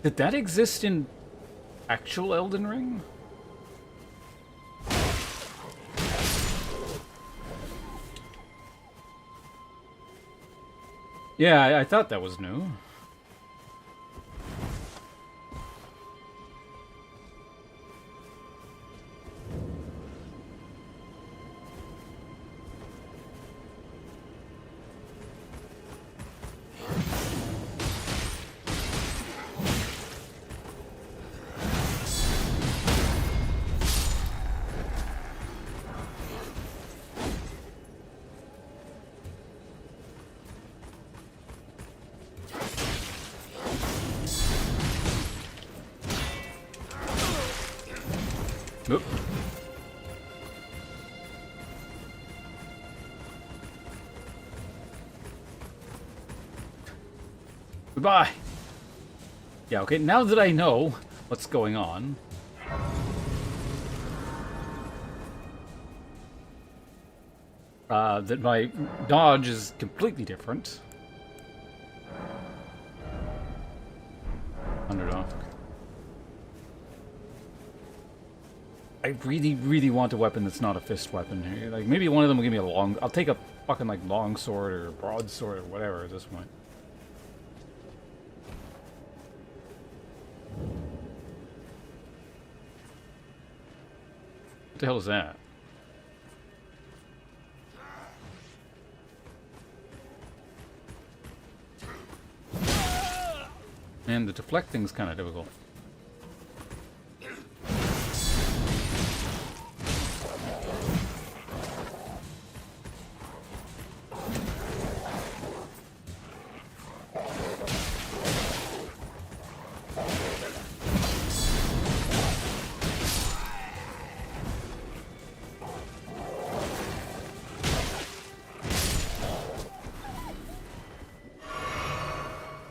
Did that exist in actual Elden Ring? Yeah, I thought that was new. Oop. Goodbye. Yeah, okay, now that I know what's going on. That my dodge is completely different. 100 off. I really, really want a weapon that's not a fist weapon here. Like, maybe one of them will give me a long... I'll take a fucking, like, long sword or broadsword or whatever at this point. What the hell is that? Man, the deflecting's kind of difficult.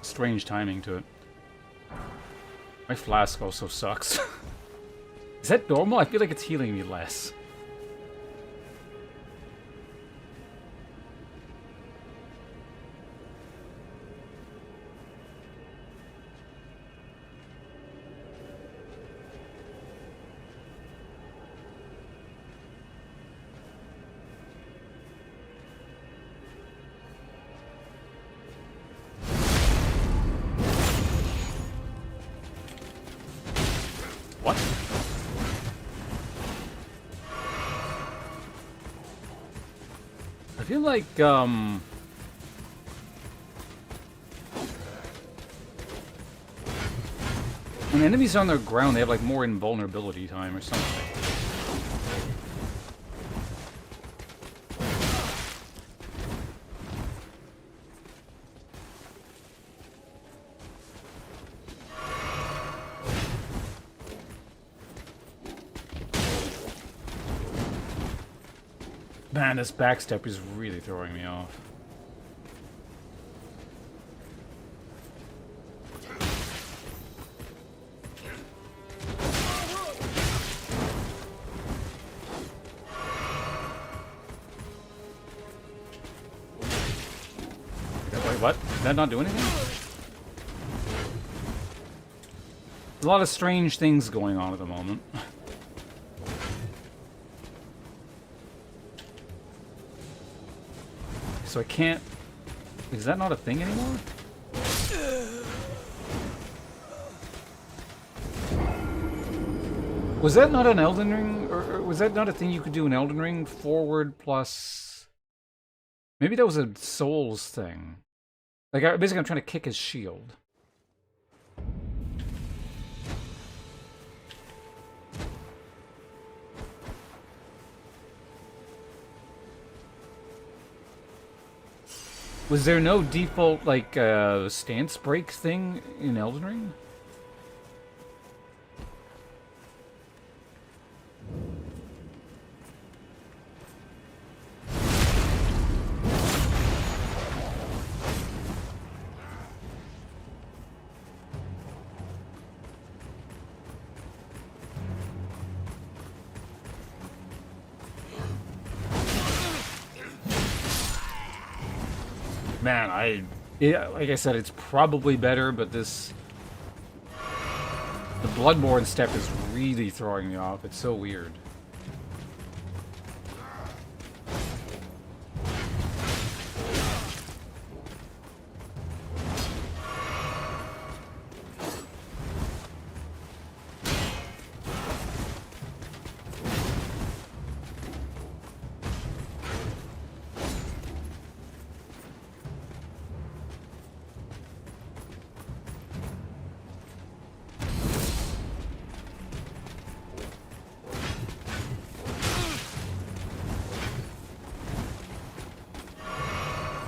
Strange timing to it. My flask also sucks. Is that normal? I feel like it's healing me less. What? I feel like, when enemies are on the ground, they have, like, more invulnerability time or something. Man, this backstep is really throwing me off. Wait, what? Did that not do anything? A lot of strange things going on at the moment. So I can't... Is that not a thing anymore? Was that not an Elden Ring? Or was that not a thing you could do in Elden Ring? Forward plus... Maybe that was a Souls thing. Like, basically I'm trying to kick his shield. Was there no default, like, stance break thing in Elden Ring? Man, like I said, it's probably better, but this... The Bloodborne step is really throwing me off. It's so weird.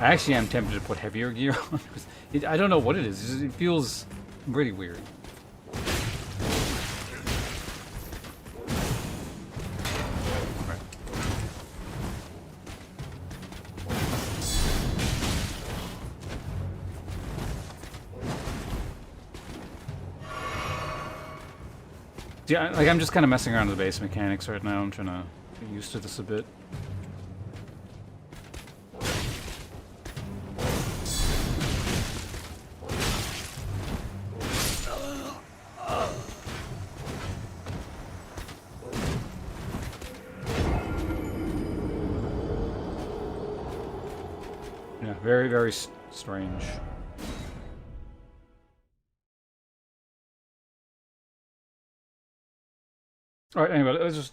I actually am tempted to put heavier gear on. I don't know what it is. It feels pretty weird. Yeah, like I'm just kind of messing around with the base mechanics right now. I'm trying to get used to this a bit. Yeah, very, very strange. All right, anyway, let's just,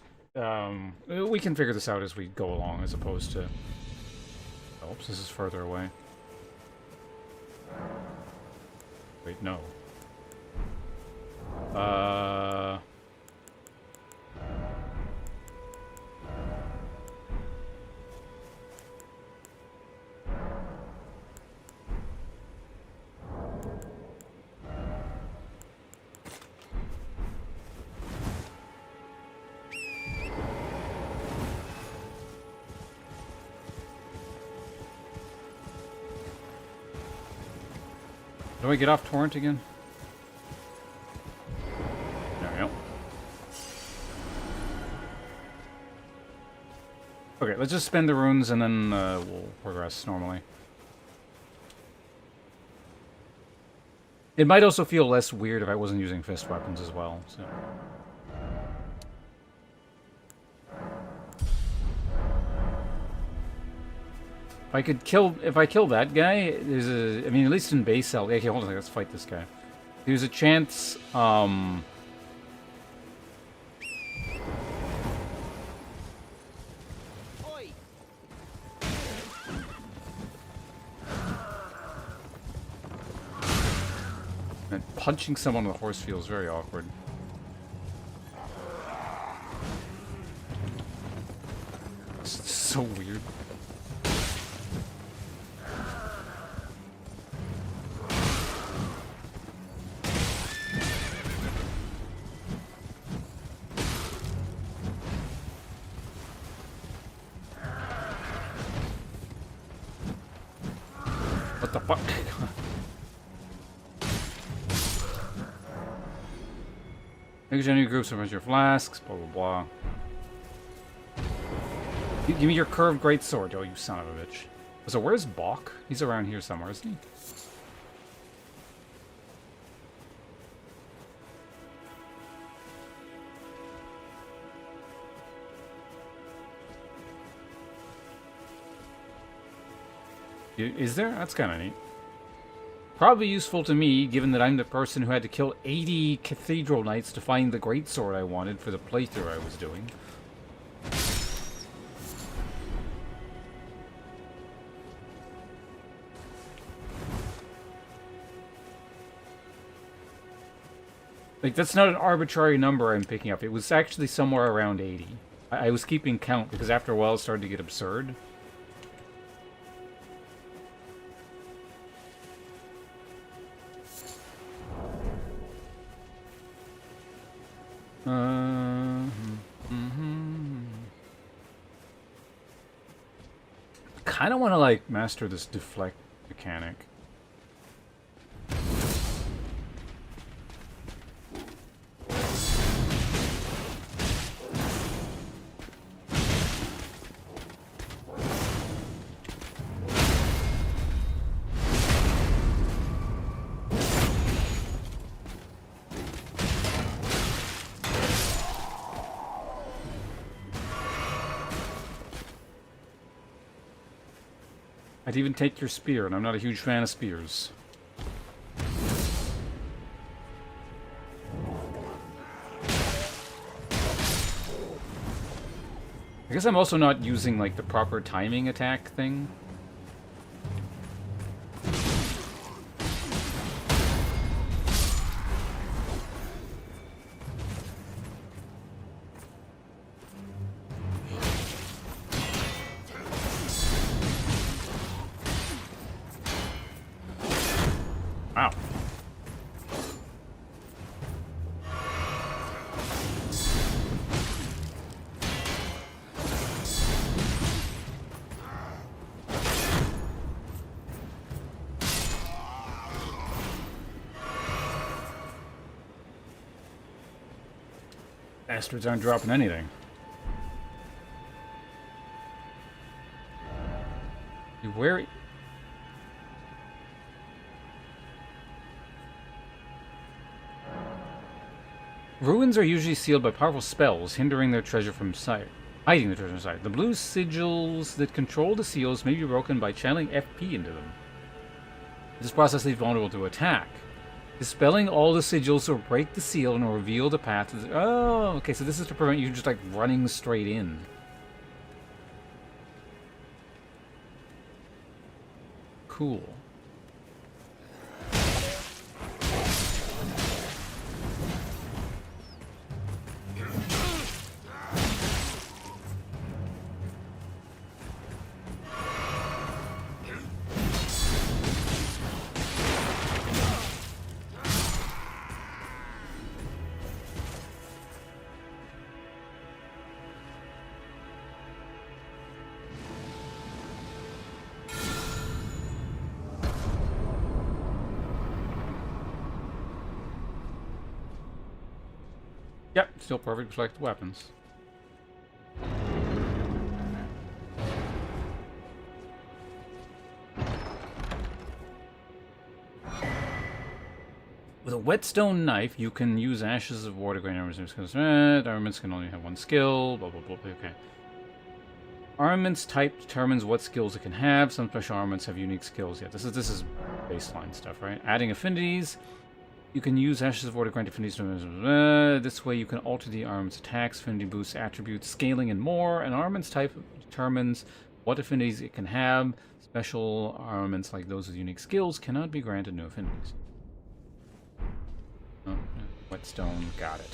we can figure this out as we go along, as opposed to... Oops, this is further away. Wait, no. Do I get off Torrent again? There we go. Okay, let's just spend the runes and then we'll progress normally. It might also feel less weird if I wasn't using fist weapons as well, so... If I kill that guy, there's a, I mean, at least in base cell, okay, hold on a second, let's fight this guy. There's a chance, And punching someone on the horse feels very awkward. It's so weird. What the fuck? Make your new groups arrange your flasks, blah blah blah. Give me your curved greatsword, oh you son of a bitch. So where's Bok? He's around here somewhere, isn't he? Is there? That's kind of neat. Probably useful to me, given that I'm the person who had to kill 80 Cathedral Knights to find the greatsword I wanted for the playthrough I was doing. Like, that's not an arbitrary number I'm picking up. It was actually somewhere around 80. I was keeping count because after a while it started to get absurd. Kind of want to like master this deflect mechanic. I'd even take your spear, and I'm not a huge fan of spears. I guess I'm also not using, like, the proper timing attack thing. Wow. Bastards aren't dropping anything. Where... Ruins are usually sealed by powerful spells, hindering their treasure from sight. Hiding the treasure from sight. The blue sigils that control the seals may be broken by channeling FP into them. This process leaves vulnerable to attack. Dispelling all the sigils will break the seal and will reveal the path to the... Oh, okay, so this is to prevent you just, like, running straight in. Cool. Yep, still perfect select weapons. With a whetstone knife, you can use ashes of water grain armaments. Armaments can only have one skill. Blah blah blah. Okay. Armaments type determines what skills it can have. Some special armaments have unique skills. Yeah, this is baseline stuff, right? Adding affinities. You can use ashes of water grant affinities. This way you can alter the armament's attacks, affinity boosts, attributes, scaling, and more. An armament's type determines what affinities it can have. Special armaments like those with unique skills cannot be granted new affinities. Whetstone, got it.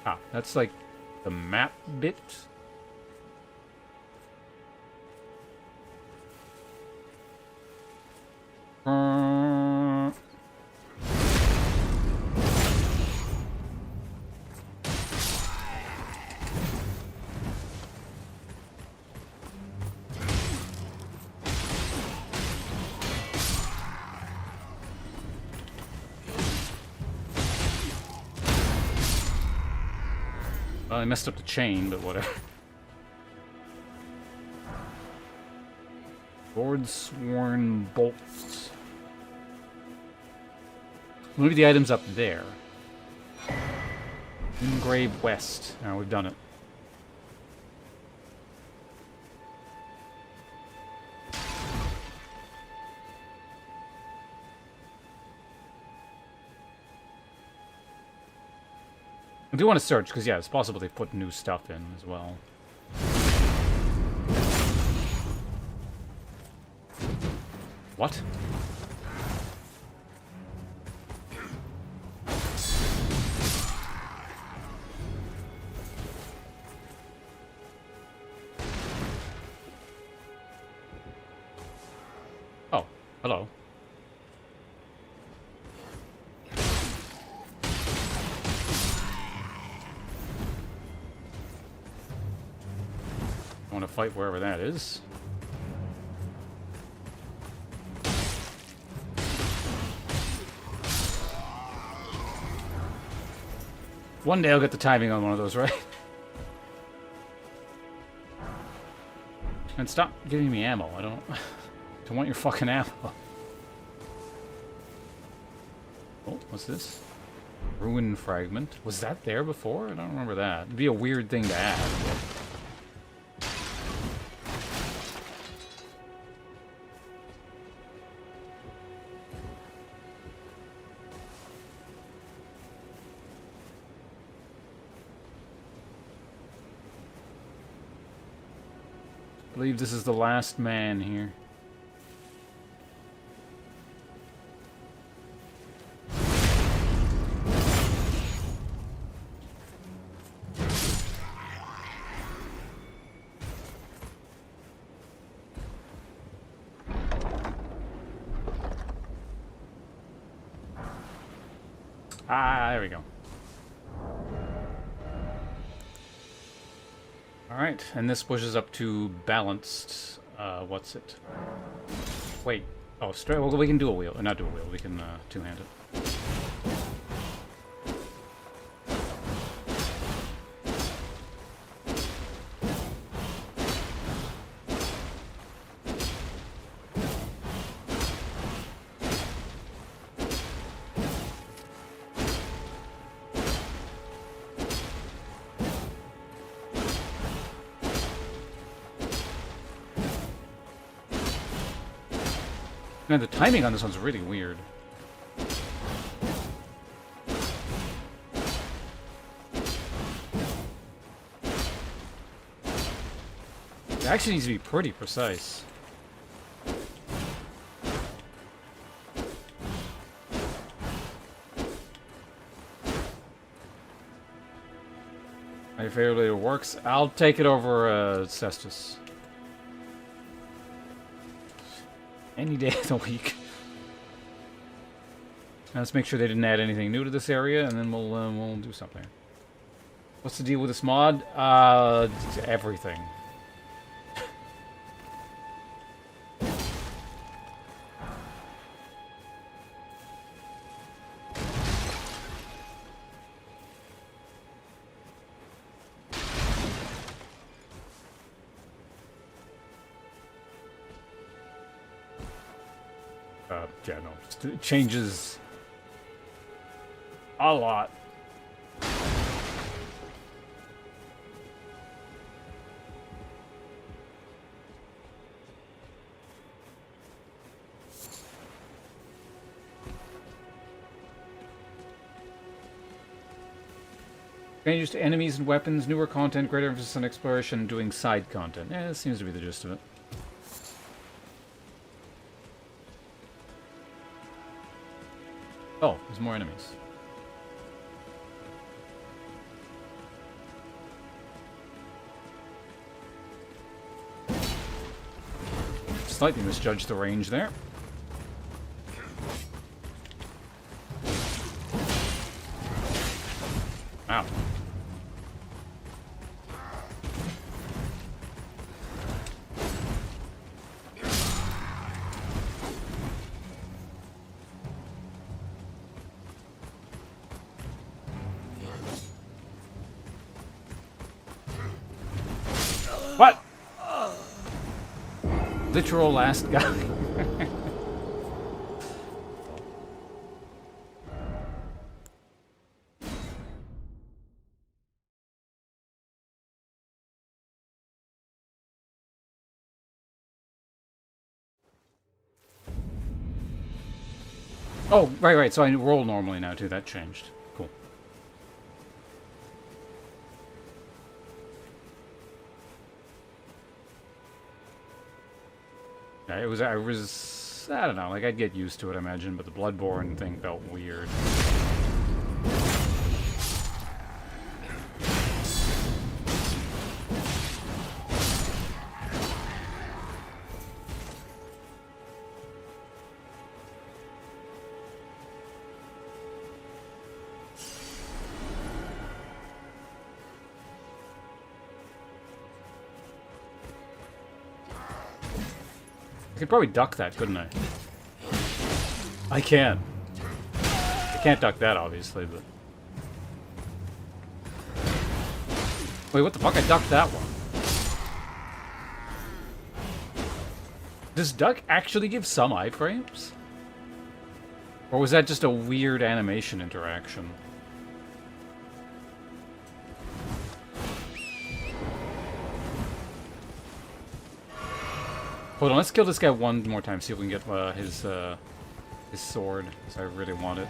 Ah, that's like the map bit. Well, I messed up the chain, but whatever. Sworn bolts. Maybe the item's up there. Engrave West. Now we've done it. I do want to search, because, yeah, it's possible they put new stuff in as well. What? Oh, hello. I want to fight wherever that is. One day I'll get the timing on one of those, right? And stop giving me ammo. I don't want your fucking ammo. Oh, what's this? Ruin fragment. Was that there before? I don't remember that. It'd be a weird thing to add. I believe this is the last man here. Ah, there we go. Alright, and this pushes up to balanced, what's it? Wait, oh, straight, well, we can do a wheel, not do a wheel, we can, two-hand it. Man, the timing on this one's really weird. It actually needs to be pretty precise. My favorite works. I'll take it over Cestus. Any day of the week. Now let's make sure they didn't add anything new to this area, and then we'll do something. What's the deal with this mod? Everything. Yeah, no, it changes a lot. Changes to enemies and weapons, newer content, greater emphasis on exploration, doing side content. Yeah, that seems to be the gist of it. Oh, there's more enemies. Slightly misjudged the range there. Wow. What? Literal last guy. Oh, right. So I roll normally now, too. That changed. Cool. Yeah, I don't know, like, I'd get used to it, I imagine, but the Bloodborne thing felt weird. I could probably duck that, couldn't I? I can. I can't duck that, obviously, but... Wait, what the fuck? I ducked that one. Does duck actually give some iframes? Or was that just a weird animation interaction? Hold on, let's kill this guy one more time, see if we can get his sword, because I really want it.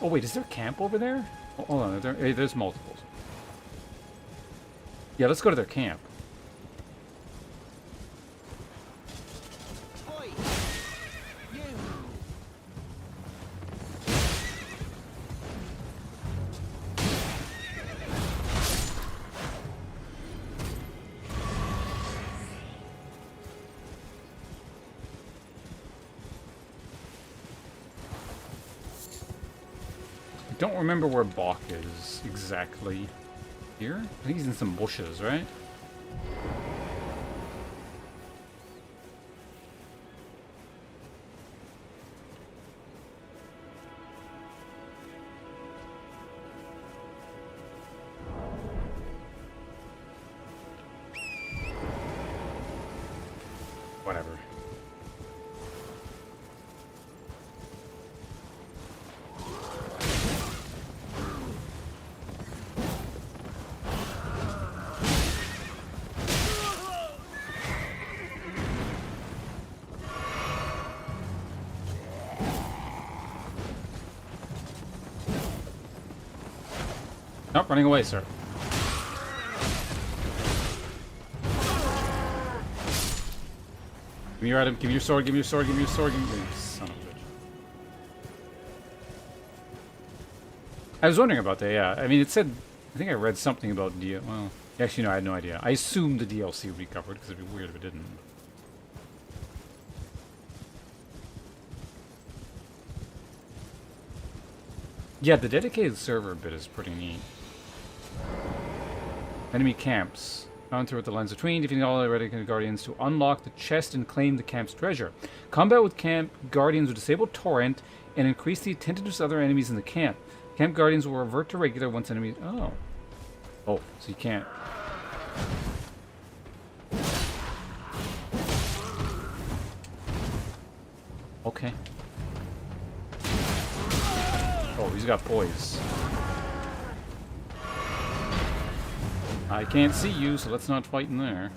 Oh wait, is there a camp over there? Oh, hold on, there's multiples. Yeah, let's go to their camp. I don't remember where Bach is exactly. Here? I think he's in some bushes, right? Whatever. Nope, running away, sir. Give me your item, give me your sword, give me your sword, give me your sword, give me your son of a bitch. I was wondering about that, yeah. I mean, it said, I think I read something about well, actually, no, I had no idea. I assumed the DLC would be covered, because it'd be weird if it didn't. Yeah, the dedicated server bit is pretty neat. Enemy camps. Found through the lens between, defeating all the Eradicated Guardians to unlock the chest and claim the camp's treasure. Combat with camp guardians will disable torrent and increase the attentiveness of other enemies in the camp. Camp guardians will revert to regular once enemies... Oh. Oh, so you can't... Okay. Oh, he's got poise. I can't see you, so let's not fight in there.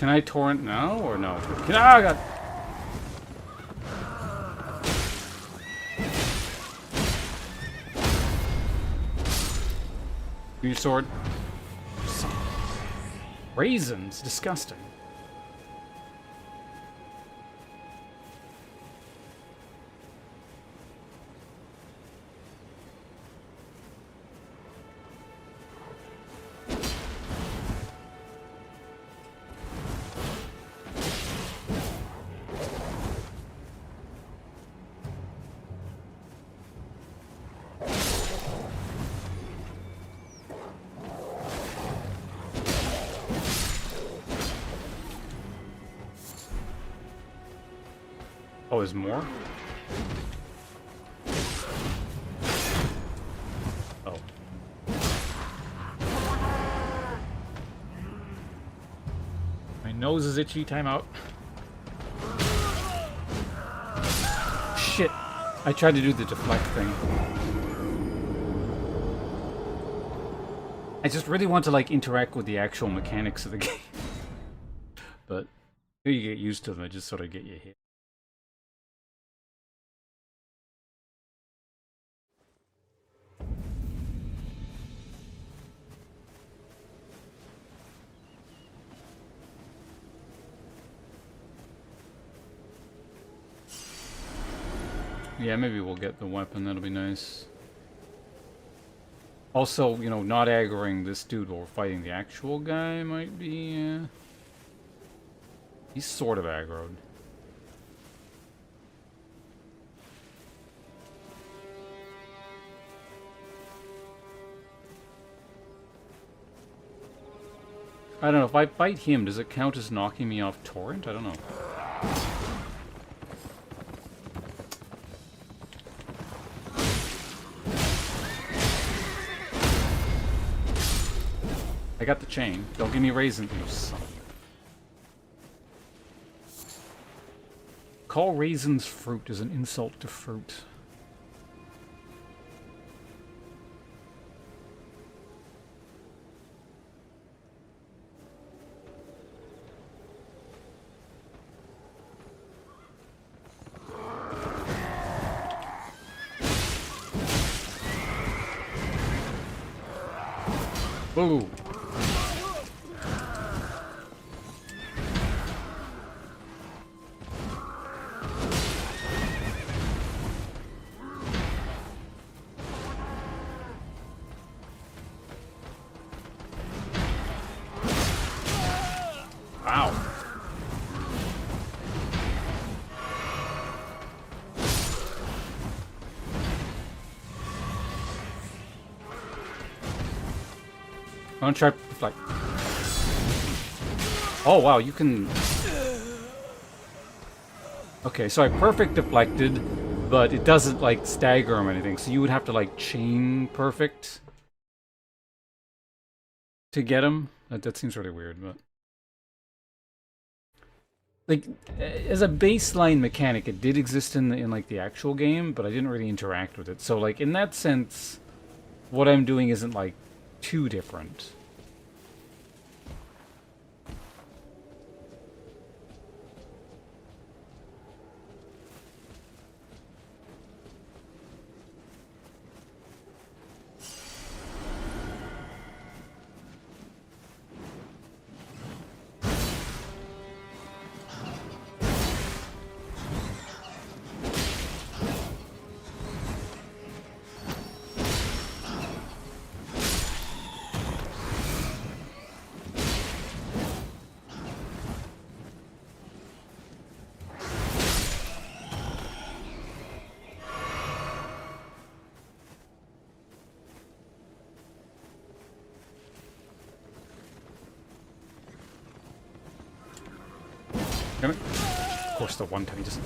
Can I torrent now or no? Can I? Oh, God. Give me your sword. Raisins, disgusting. Oh, there's more? Oh. My nose is itchy. Time out. Shit. I tried to do the deflect thing. I just really want to, like, interact with the actual mechanics of the game. But you get used to them, I just sort of get you hit. Yeah, maybe we'll get the weapon, that'll be nice. Also, you know, not aggroing this dude while we're fighting the actual guy might be, he's sort of aggroed. I don't know, if I fight him, does it count as knocking me off torrent? I don't know. I got the chain. Don't give me raisins, you son of a... Call raisins fruit is an insult to fruit. Ooh. Wow. I'm gonna try like. Oh wow, you can. Okay, so I perfect deflected, but it doesn't like stagger him or anything. So you would have to like chain perfect to get him. That seems really weird, but like as a baseline mechanic, it did exist in like the actual game, but I didn't really interact with it. So like in that sense, what I'm doing isn't like too different. Of course, the one time he doesn't.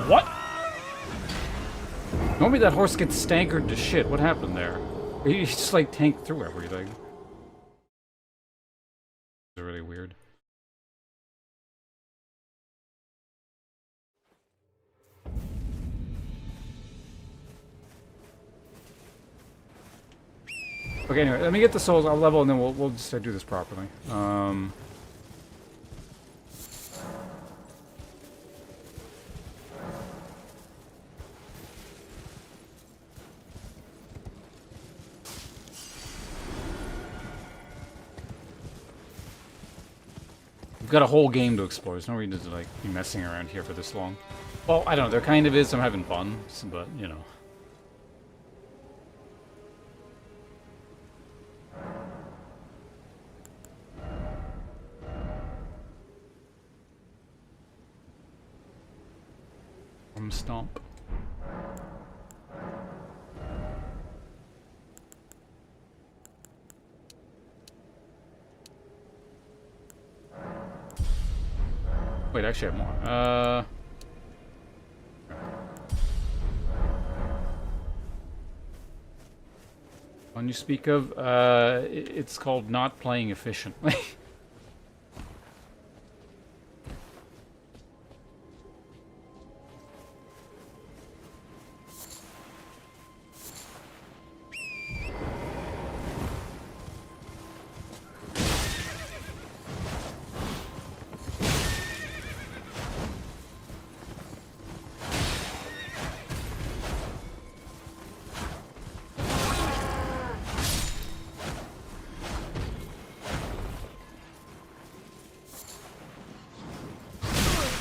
What? Normally that horse gets staggered to shit. What happened there? He just like tanked through everything. Okay, anyway, let me get the souls. I'll level, and then we'll just do this properly. We've got a whole game to explore. There's no reason to like be messing around here for this long. Well, I don't know. There kind of is. I'm having fun, but you know. Stomp. Wait, actually I have more. One you speak of, it's called not playing efficiently.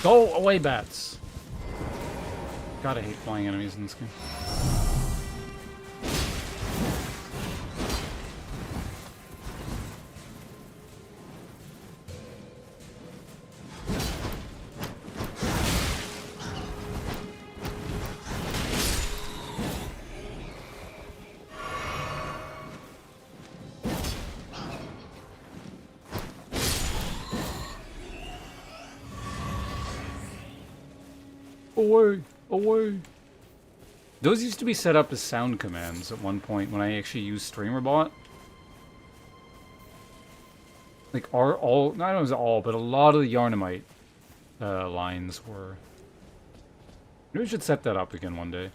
Go away, bats! God, I hate flying enemies in this game. Away! Away! Those used to be set up as sound commands at one point when I actually used StreamerBot. Like, all, not always all, but a lot of the Yarnamite lines were. Maybe we should set that up again one day.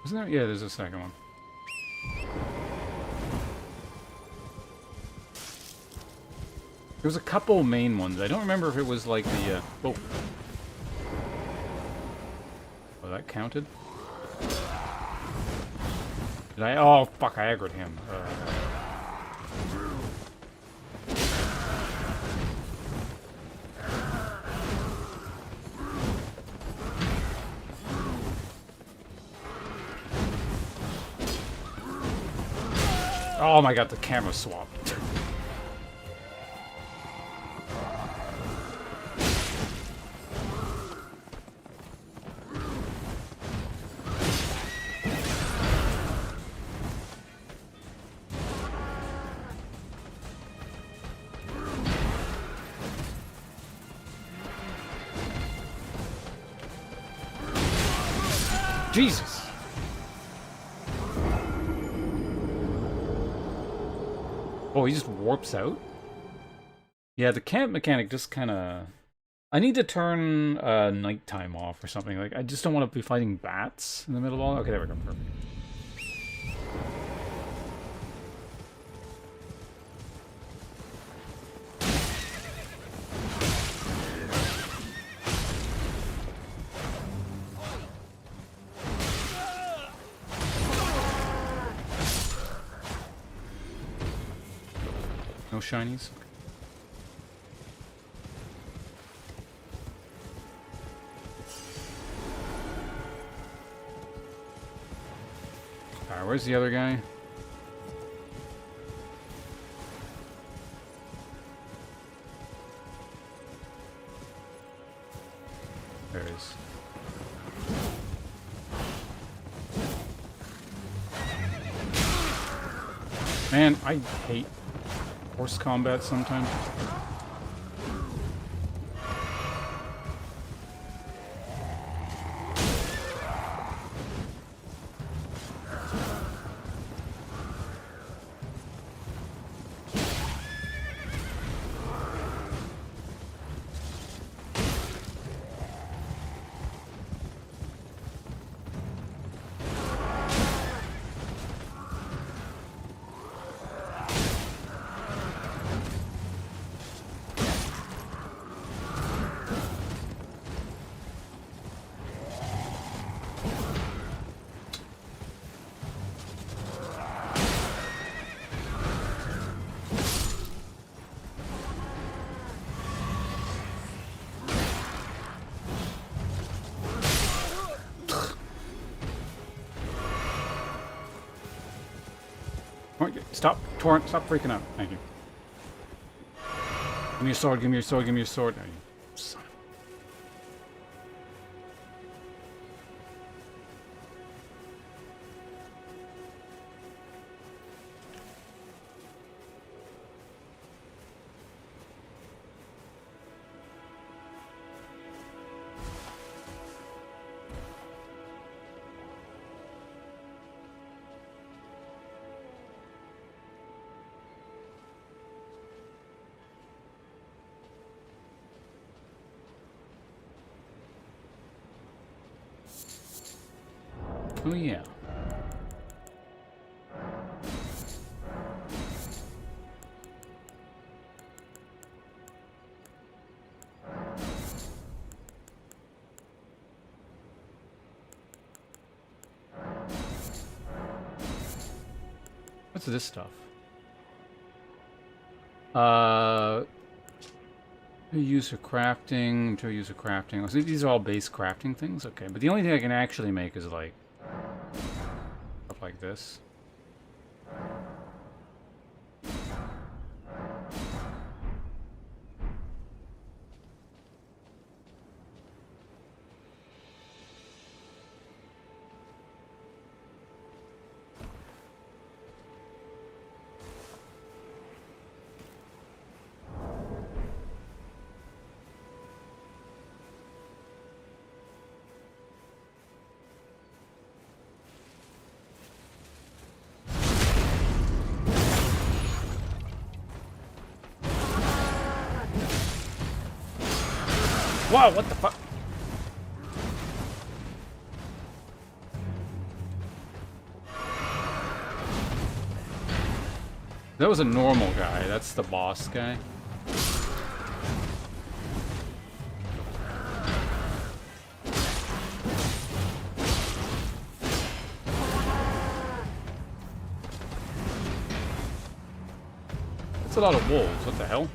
Isn't there? Yeah, there's a second one. There was a couple main ones. I don't remember if it was like the, oh. Oh, that counted? Did I? Oh, fuck, I aggroed him. Oh my god, the camera swapped. Jesus! Oh, he just warps out? Yeah, the camp mechanic just kind of... I need to turn nighttime off or something. Like, I just don't want to be fighting bats in the middle of all... Okay, there we go. Perfect. No shinies? Alright, where's the other guy? There he is. Man, I hate horse combat sometimes. Stop, Torrent, stop freaking out. Thank you. Give me your sword, give me your sword, give me your sword. Oh, you son of Oh yeah. What's this stuff? Use for crafting, to use for crafting. So these are all base crafting things? Okay, but the only thing I can actually make is like stuff like this. Whoa, what the fuck? That was a normal guy. That's the boss guy. That's a lot of wolves. What the hell?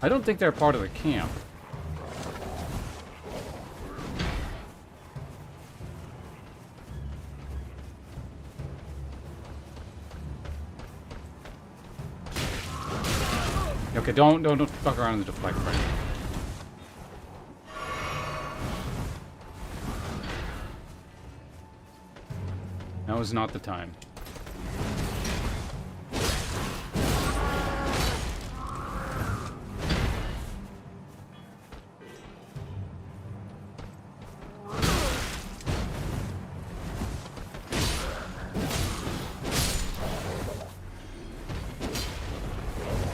I don't think they're part of the camp. Okay, don't fuck around and deflect right now. Now is not the time.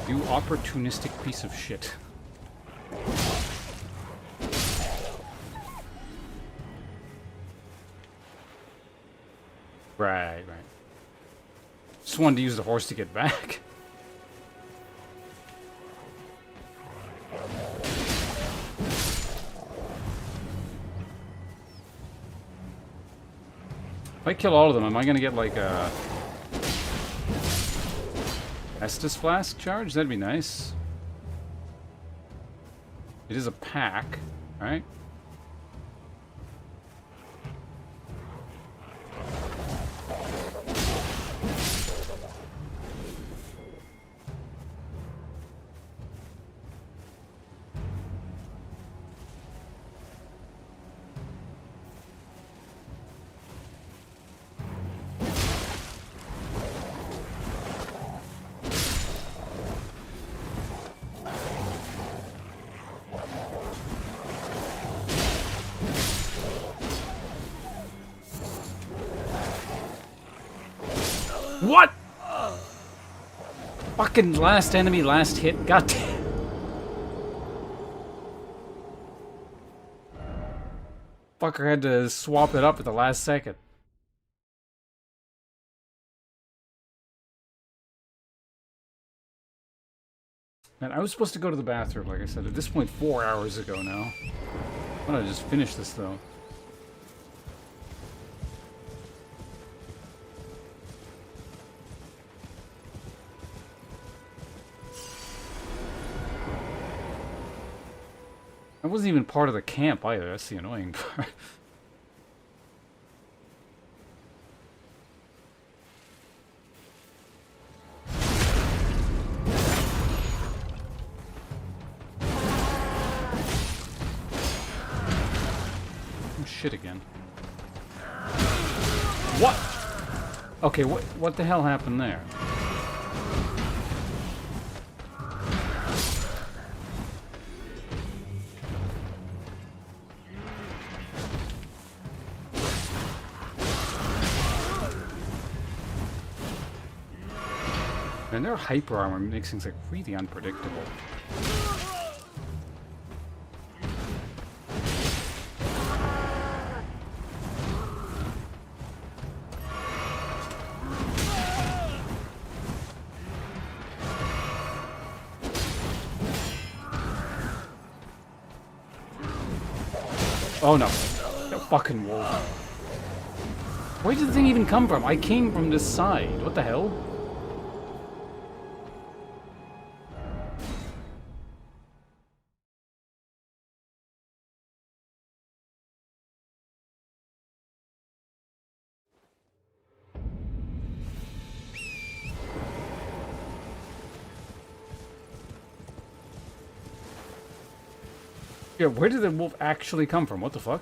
You opportunistic piece of shit. Right. Just wanted to use the horse to get back. If I kill all of them, am I gonna get like a Estus Flask charge? That'd be nice. It is a pack, right? What? Fucking last enemy, last hit. God damn. Fucker had to swap it up at the last second. Man, I was supposed to go to the bathroom, like I said, at this point 4 hours ago now. I want to just finish this though. I wasn't even part of the camp either. That's the annoying part. Oh shit again. What? Okay, what the hell happened there? And their hyper armor makes things like really unpredictable. Oh no. That fucking wolf. Where did the thing even come from? I came from this side. What the hell? Yeah, where did the wolf actually come from? What the fuck?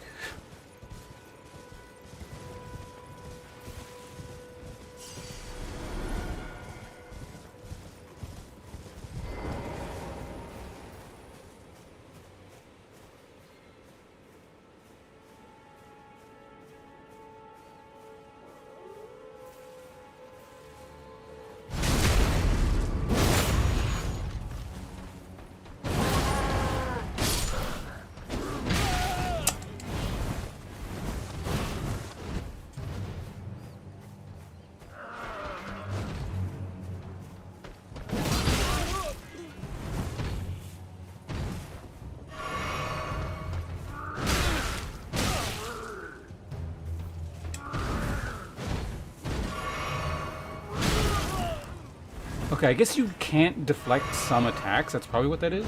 Okay, I guess you can't deflect some attacks. That's probably what that is.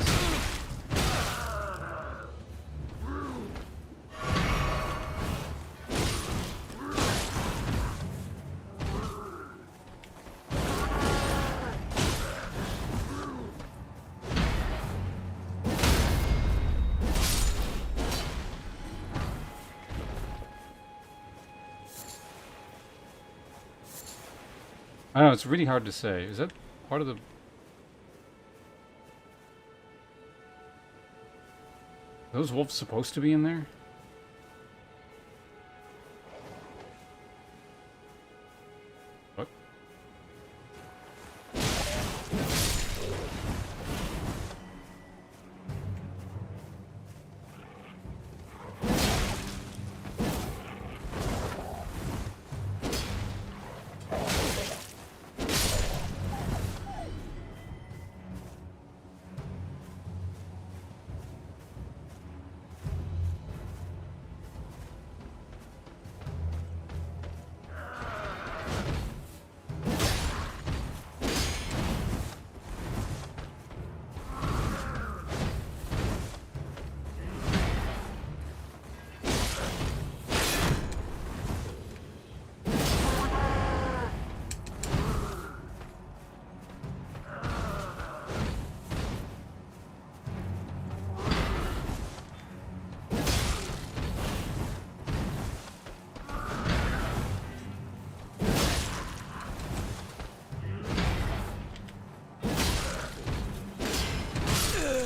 I don't know, it's really hard to say. Is that part of the... Are those wolves supposed to be in there? What?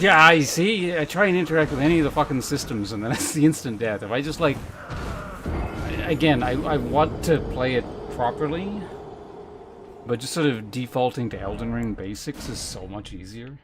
Yeah, I see. I try and interact with any of the fucking systems, and then it's the instant death. If I just, like... Again, I want to play it properly, but just sort of defaulting to Elden Ring basics is so much easier.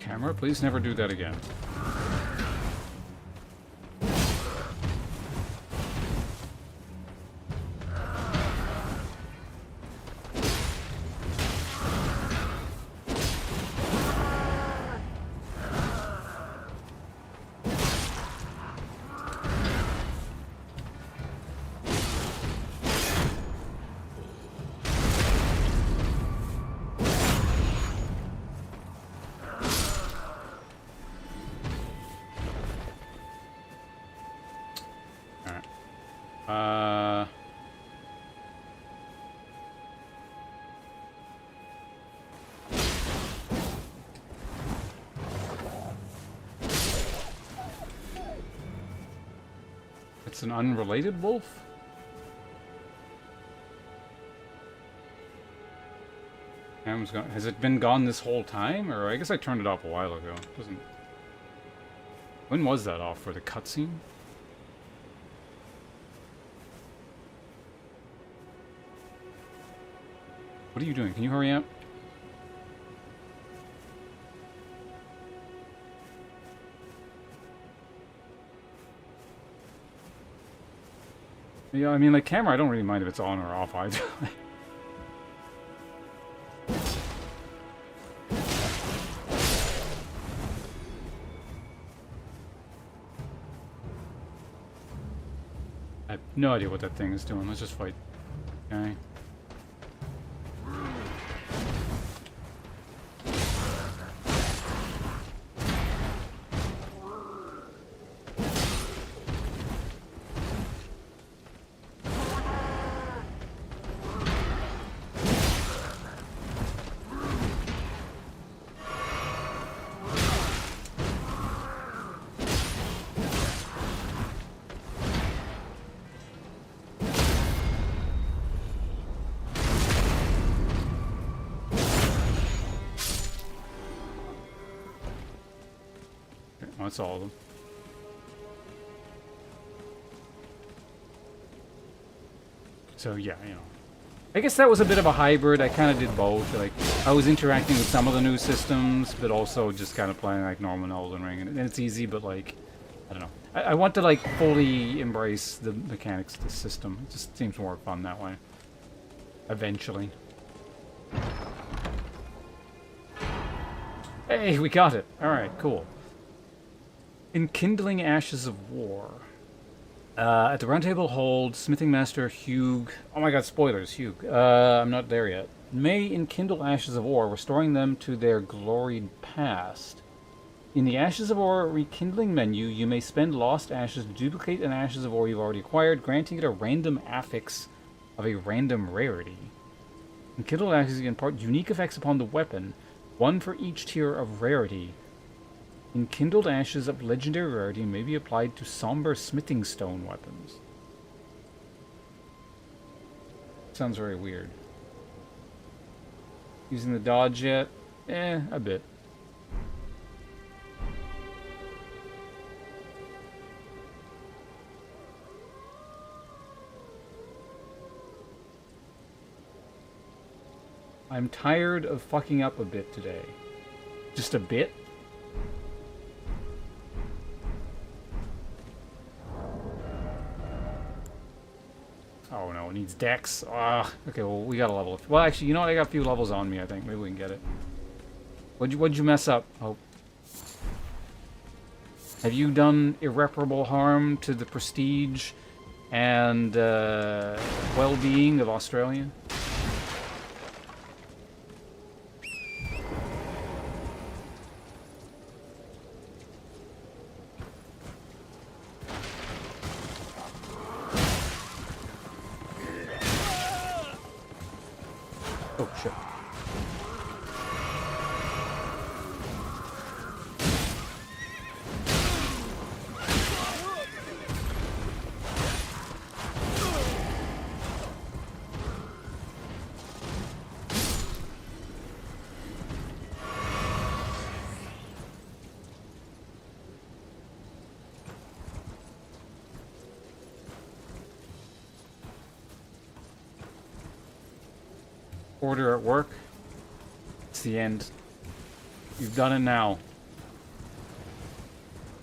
Camera, please never do that again. It's an unrelated wolf? Cam's gone. Has it been gone this whole time? Or I guess I turned it off a while ago. It wasn't... When was that off? For the cutscene? What are you doing? Can you hurry up? Yeah, I mean, like, camera, I don't really mind if it's on or off either. I have no idea what that thing is doing. Let's just fight. Okay. That's all of them. So yeah, you know. I guess that was a bit of a hybrid. I kind of did both. Like, I was interacting with some of the new systems, but also just kind of playing like normal Elden Ring. And it's easy, but like, I don't know. I want to like fully embrace the mechanics of the system. It just seems more fun that way. Eventually. Hey, we got it. Alright, cool. Enkindling Ashes of War. At the round table hold, smithing master Hugh... Oh my god, spoilers, Hugh. I'm not there yet. May enkindle Ashes of War, restoring them to their gloried past. In the Ashes of War rekindling menu, you may spend lost ashes to duplicate an Ashes of War you've already acquired, granting it a random affix of a random rarity. Enkindled ashes impart unique effects upon the weapon, one for each tier of rarity. Enkindled ashes of legendary rarity may be applied to somber smithing stone weapons. Sounds very weird. Using the dodge yet? A bit. I'm tired of fucking up a bit today. Just a bit? Oh no, it needs dex. Okay, well, we got a level. Well, actually, you know what? I got a few levels on me, I think. Maybe we can get it. What'd you mess up? Oh. Have you done irreparable harm to the prestige and well-being of Australia? Oh, shit. Order at work. It's the end. You've done it now.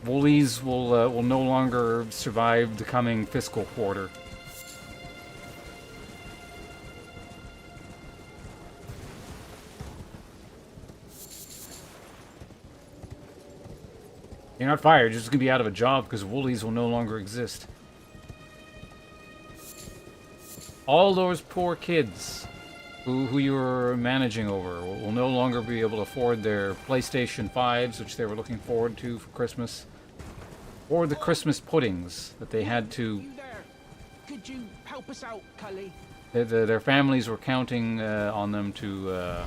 Woolies will no longer survive the coming fiscal quarter. You're not fired, you're just gonna be out of a job because Woolies will no longer exist. All those poor kids who you were managing over will no longer be able to afford their PlayStation 5s, which they were looking forward to for Christmas, or the Christmas puddings that they had to...
You there? Could you help us out, Cully?
Their families were counting on them to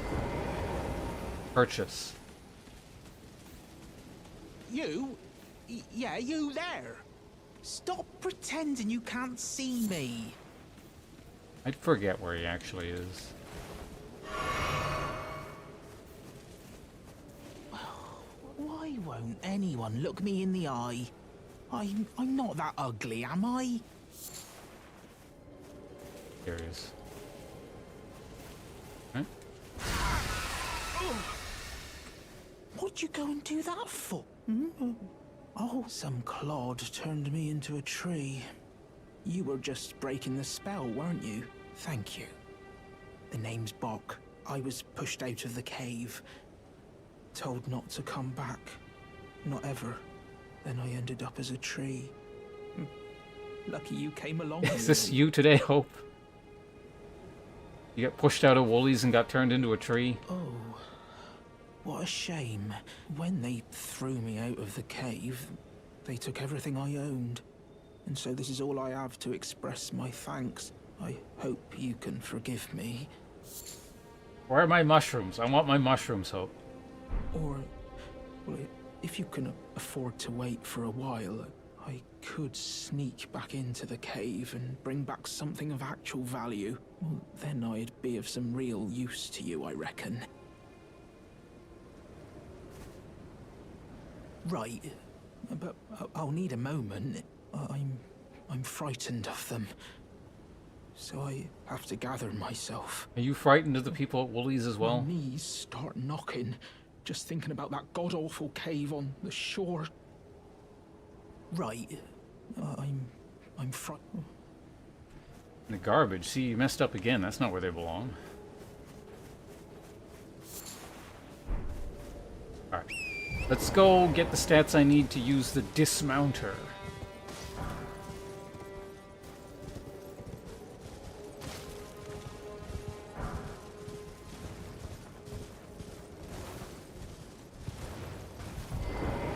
purchase.
You? Yeah, you there. Stop pretending you can't see me.
I'd forget where he actually is.
Why won't anyone look me in the eye? I'm not that ugly, am I?
There he is. Right?
What'd you go and do that for? Hmm? Oh, some clod turned me into a tree. You were just breaking the spell, weren't you? Thank you. The name's Bok. I was pushed out of the cave. Told not to come back. Not ever. Then I ended up as a tree. Lucky you came along.
Is this you today, Hope? You got pushed out of Woolies and got turned into a tree?
Oh, what a shame. When they threw me out of the cave, they took everything I owned. And so this is all I have to express my thanks. I hope you can forgive me.
Where are my mushrooms? I want my mushrooms, Hope.
Or, well, if you can afford to wait for a while, I could sneak back into the cave and bring back something of actual value. Well, then I'd be of some real use to you, I reckon. Right, but I'll need a moment. I'm frightened of them. So I have to gather myself.
Are you frightened of the people at Woolies as well?
My knees start knocking, just thinking about that god-awful cave on the shore. Right, I'm frightened.
The garbage. See, you messed up again. That's not where they belong. Alright. Let's go get the stats I need to use the dismounter.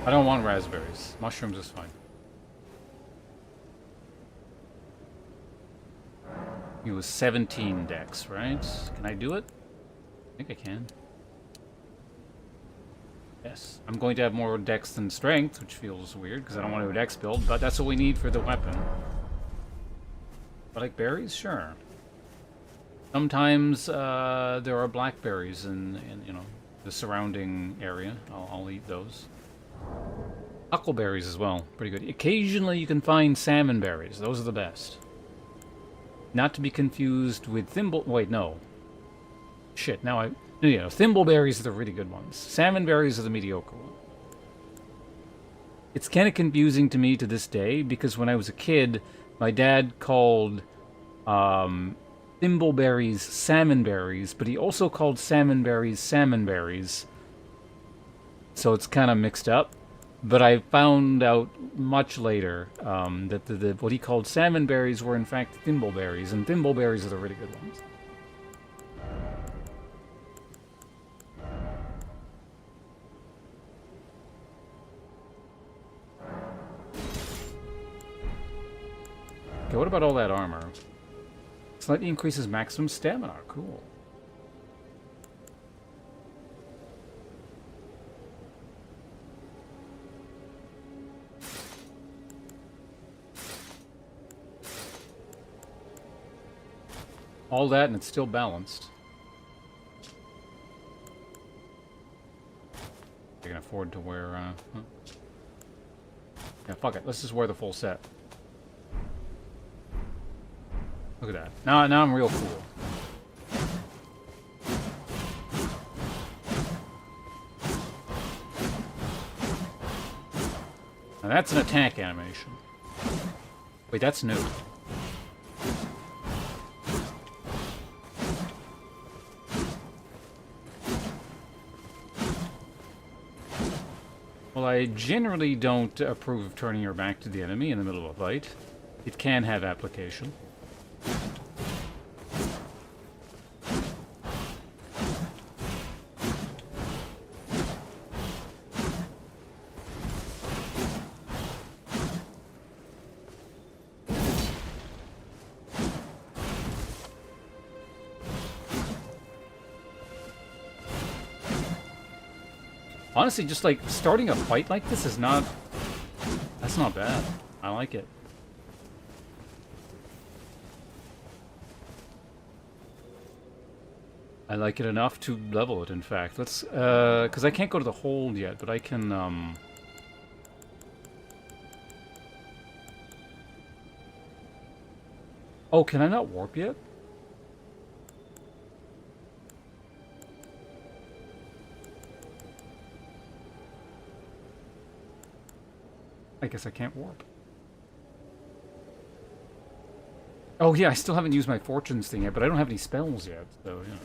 I don't want raspberries. Mushrooms is fine. He was 17 dex, right? Can I do it? I think I can. Yes. I'm going to have more dex than strength, which feels weird because I don't want to do a dex build, but that's what we need for the weapon. I like berries? Sure. Sometimes there are blackberries in you know, the surrounding area. I'll eat those. Huckleberries as well. Pretty good. Occasionally you can find salmon berries. Those are the best. Not to be confused with thimble... Wait, no. Shit, now I... You know, thimbleberries are the really good ones. Salmon berries are the mediocre ones. It's kind of confusing to me to this day, because when I was a kid, my dad called thimbleberries salmon berries, but he also called salmon berries salmon berries. So it's kind of mixed up. But I found out much later that what he called salmon berries were in fact thimbleberries, and thimbleberries are the really good ones. Okay, what about all that armor? Slightly increases maximum stamina. Cool. All that and it's still balanced. I can afford to wear, Yeah, fuck it. Let's just wear the full set. Look at that. Now I'm real cool. Now that's an attack animation. Wait, that's new. Well, I generally don't approve of turning your back to the enemy in the middle of a fight. It can have application. Honestly, just like starting a fight like this is not... That's not bad. I like it. I like it enough to level it, in fact. Let's, because I can't go to the hold yet, but I can, Oh, can I not warp yet? I guess I can't warp. Oh yeah, I still haven't used my fortunes thing yet, but I don't have any spells yet, so, you know.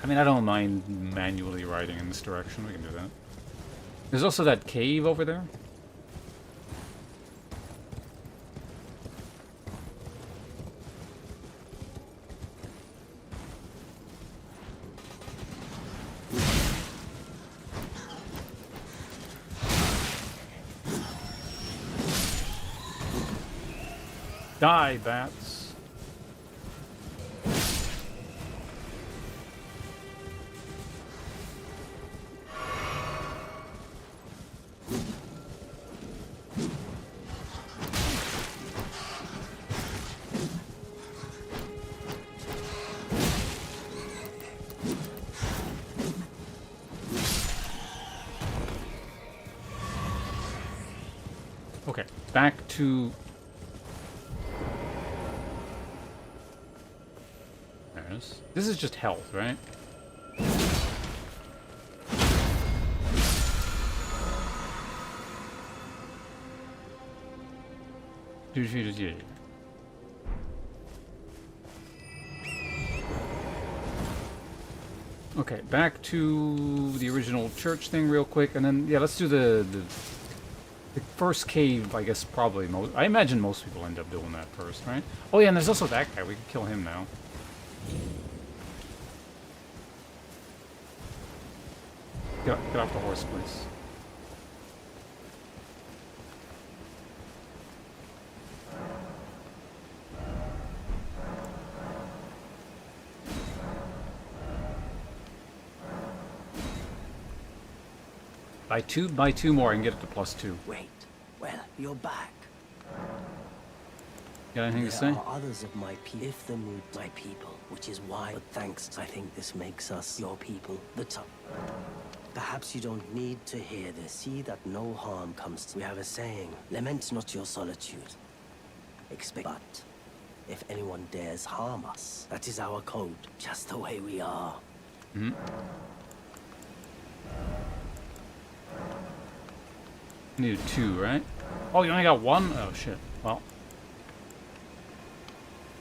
I mean, I don't mind manually riding in this direction. We can do that. There's also that cave over there. Die, bats. Okay, back to... This is just health, right? Okay, back to the original church thing real quick, and then, yeah, let's do the first cave, I guess, probably. I imagine most people end up doing that first, right? Oh, yeah, and there's also that guy. We can kill him now. Get off the horse, please. Buy two more and get it to +2.
Wait, well, you're back.
Got anything to say?
There are others of my people. If the mood, my people, which is why. But thanks, I think this makes us your people. The top. Perhaps you don't need to hear this. See that no harm comes to. We have a saying: lament not your solitude. Expect, but if anyone dares harm us, that is our code. Just the way we are.
Mm-hmm. Needed 2, right? Oh, you only got 1? Oh, shit. Well.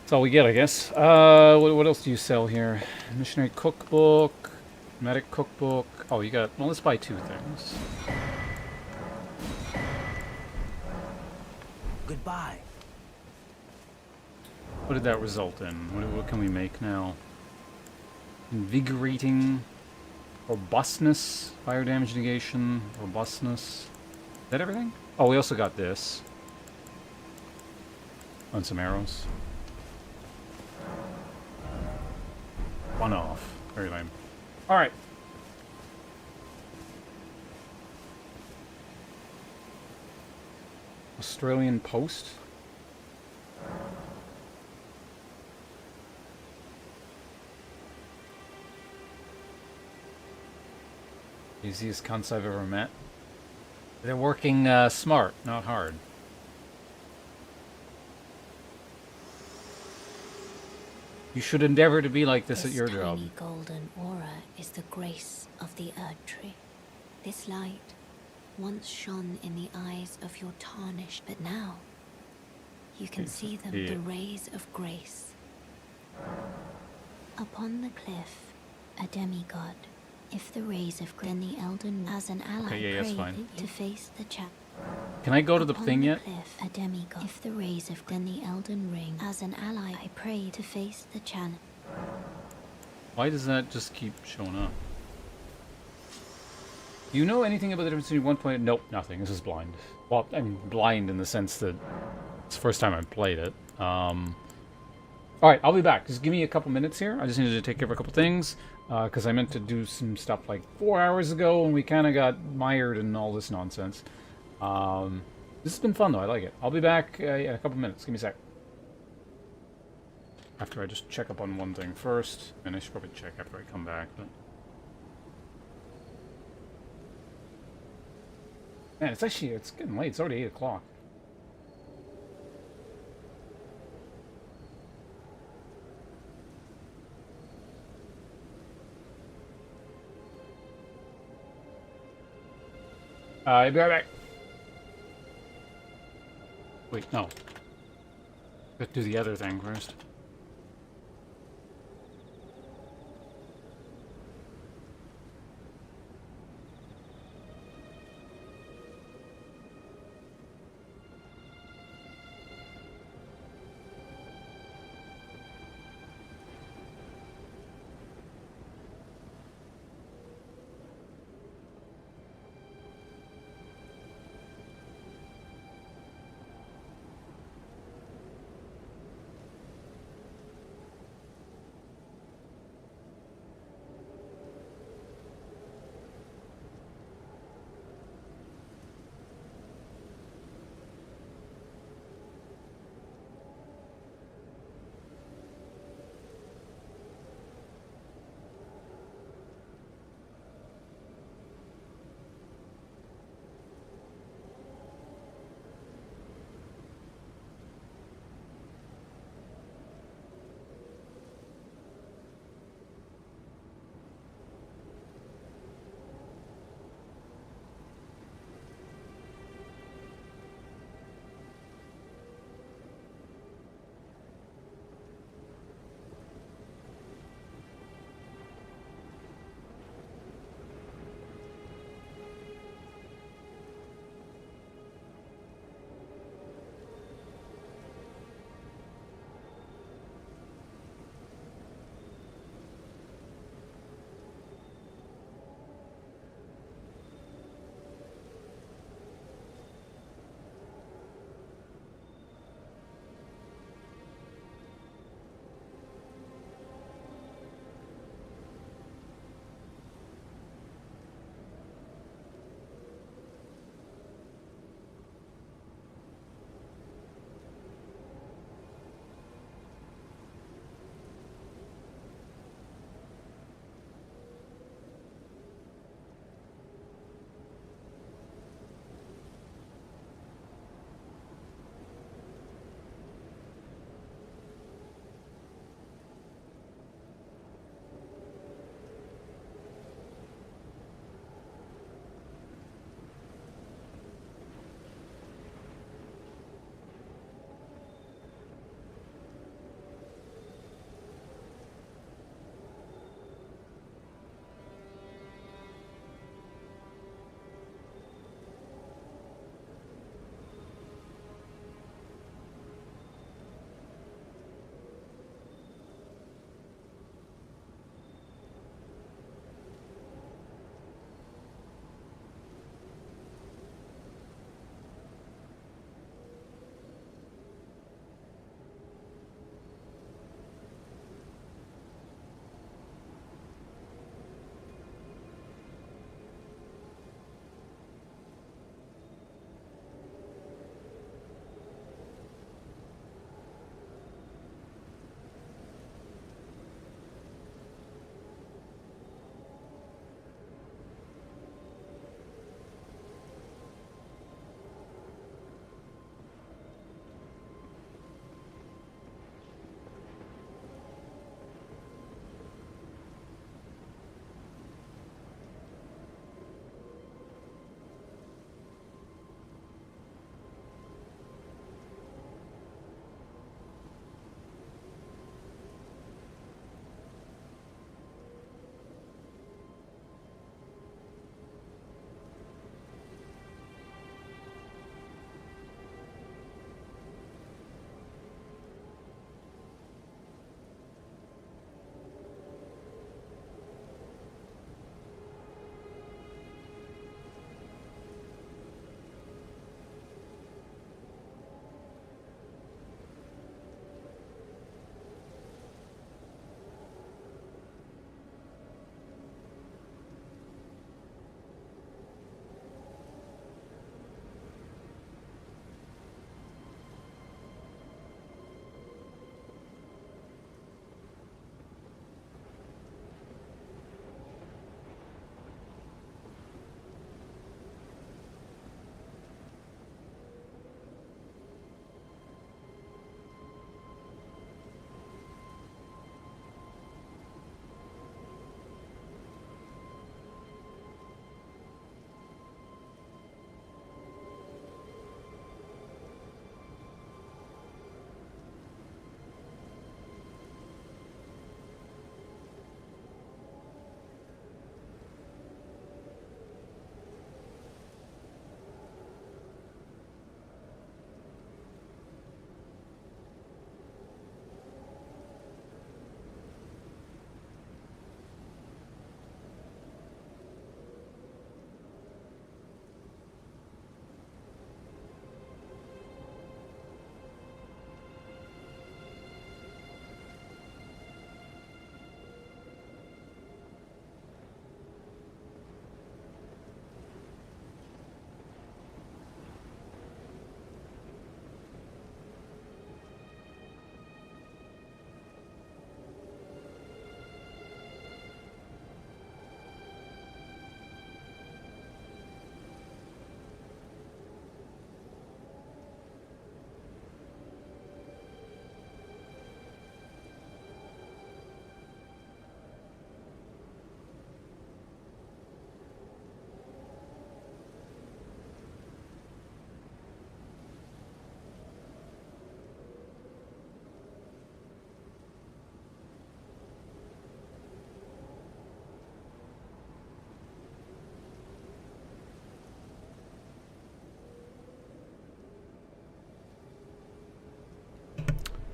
That's all we get, I guess. What else do you sell here? Missionary cookbook, medic cookbook. Oh, you got... Well, let's buy 2 things.
Goodbye.
What did that result in? What can we make now? Invigorating. Robustness. Fire damage negation. Robustness. Is that everything? Oh, we also got this. And some arrows. 1 off. Very lame. Alright. Australian Post. Easiest cunts I've ever met. They're working smart, not hard. You should endeavor to be like this at your job.
This tiny golden aura is the grace of the Erd Tree. This light once shone in the eyes of your tarnished, but now you can see them, the rays of grace. Upon the cliff, a demigod. If the rays of then the Elden as an ally
that's
prayed
fine.
to face the chat.
Can I go to the
Upon
thing
the
yet?
cliff, a demigod. If the rays of then the Elden ring as an ally, I pray to face the challenge.
Why does that just keep showing up? Do you know anything about the difference between 1.0? Nope, nothing. This is blind. Well, I'm blind in the sense that it's the first time I've played it. Alright, I'll be back. Just give me a couple minutes here. I just needed to take care of a couple things. Because I meant to do some stuff like 4 hours ago, and we kind of got mired in all this nonsense. This has been fun, though. I like it. I'll be back in a couple minutes. Give me a sec. After I just check up on one thing first. And I should probably check after I come back. But... man, it's getting late. It's already 8 o'clock. I'll be right back. Wait, no. Let's do the other thing first.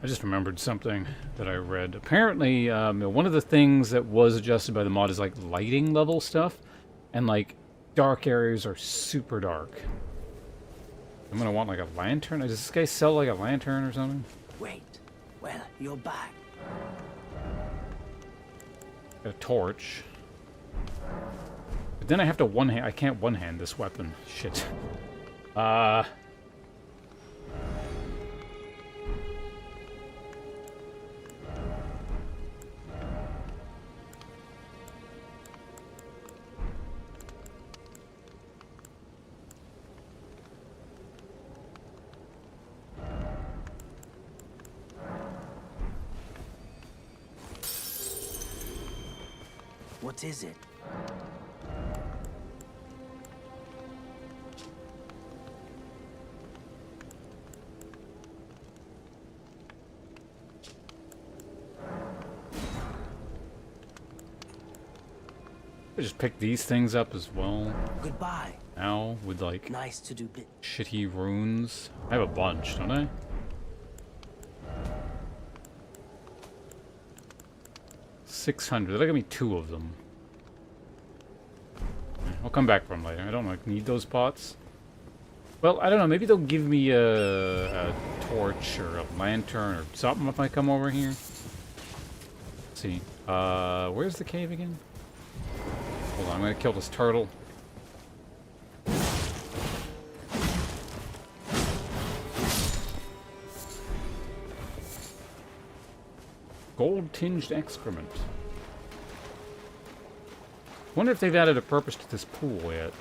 I just remembered something that I read. Apparently, one of the things that was adjusted by the mod is like lighting level stuff, and like dark areas are super dark. I'm gonna want like a lantern. Does this guy sell like a lantern or something?
Wait. Well, you're back.
A torch. But then I have to one-hand. I can't one-hand this weapon. Shit.
What is it?
I just pick these things up as well.
Goodbye.
Now with like
Nice to do bit.
shitty runes. I have a bunch, don't I? $600. That'll give me 2 of them. I'll come back for them later. I don't like need those pots. Well, I don't know. Maybe they'll give me a torch or a lantern or something if I come over here. Let's see. Where's the cave again? Hold on. I'm gonna kill this turtle. Gold-tinged excrement. Wonder if they've added a purpose to this pool yet.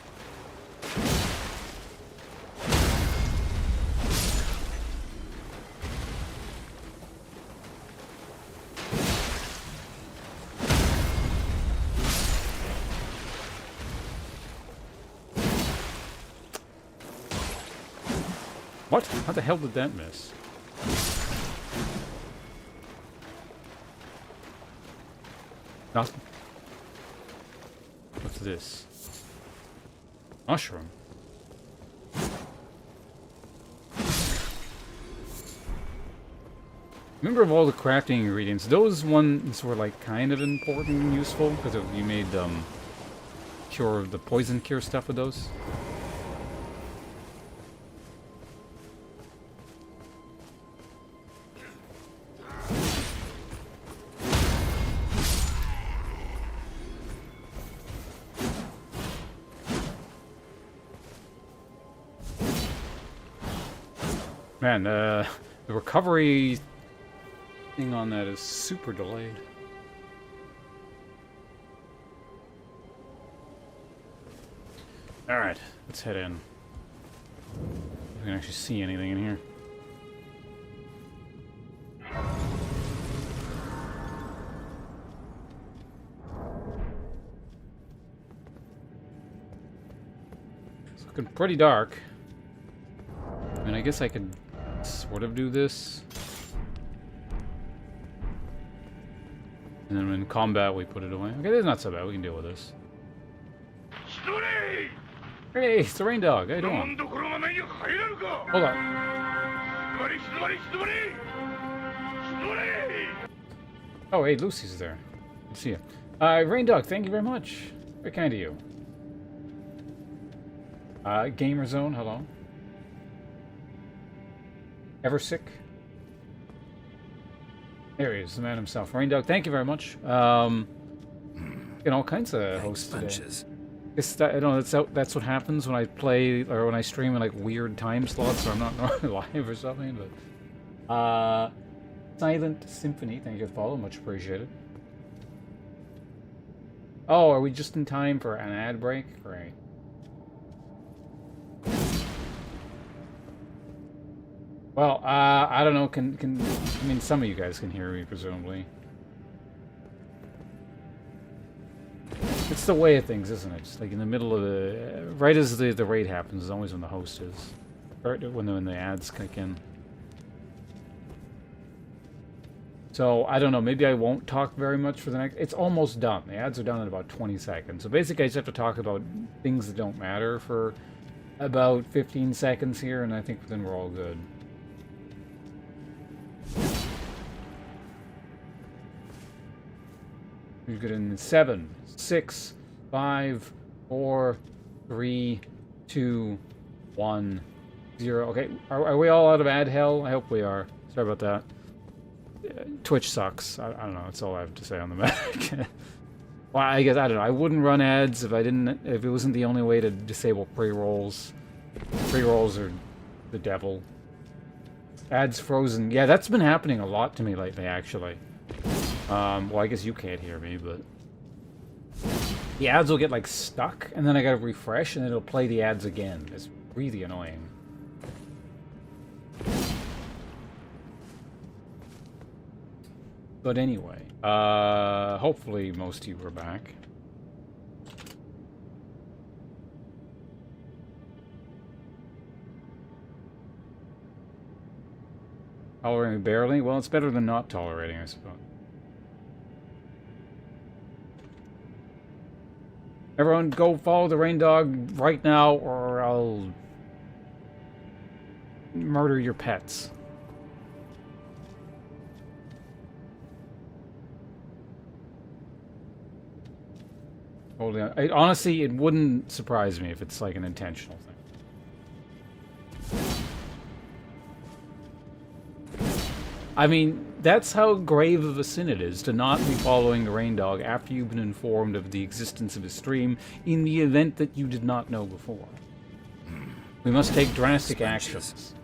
What? How the hell did that miss? Nothing. What's this? Mushroom. Remember of all the crafting ingredients, those ones were like kind of important and useful because you made cure the poison cure stuff with those. Man, the recovery thing on that is super delayed. Alright, let's head in. We can actually see anything in here. It's looking pretty dark. I mean, I guess I could sort of do this. And then in combat, we put it away. Okay, that's not so bad. We can deal with this. Hey, it's the rain dog. How you doing? Hold on. Oh, hey, Lucy's there. Good to see you. Rain dog, thank you very much. Very kind of you. Gamer Zone, hello. Ever sick? There he is, the man himself. Rain Dog, thank you very much. All kinds of hosts today. I don't know, that's what happens when I play or when I stream in like weird time slots, so I'm not normally live or something. But Silent Symphony, thank you for the follow, much appreciated. Oh, are we just in time for an ad break? Great. Well, I don't know, I mean, some of you guys can hear me, presumably. It's the way of things, isn't it? Just like in the middle of the... Right as the raid happens is always when the host is. Or when the ads kick in. So, I don't know, maybe I won't talk very much for the next... It's almost done. The ads are done in about 20 seconds. So basically I just have to talk about things that don't matter for about 15 seconds here, and I think then we're all good. You're good in 7, 6, 5, 4, 3, 2, 1, 0. Okay, are we all out of ad hell? I hope we are. Sorry about that. Twitch sucks. I don't know. That's all I have to say on the matter. Well, I guess, I don't know. I wouldn't run ads if it wasn't the only way to disable pre-rolls. Pre-rolls are the devil. Ads frozen. Yeah, that's been happening a lot to me lately, actually. Well, I guess you can't hear me, but... The ads will get, like, stuck, and then I gotta refresh, and it'll play the ads again. It's really annoying. But anyway, hopefully most of you are back. Tolerating barely? Well, it's better than not tolerating, I suppose. Everyone, go follow the rain dog right now, or I'll murder your pets. Holding on. Honestly, it wouldn't surprise me if it's like an intentional thing. I mean, that's how grave of a sin it is to not be following the rain dog after you've been informed of the existence of his stream in the event that you did not know before. We must take drastic actions.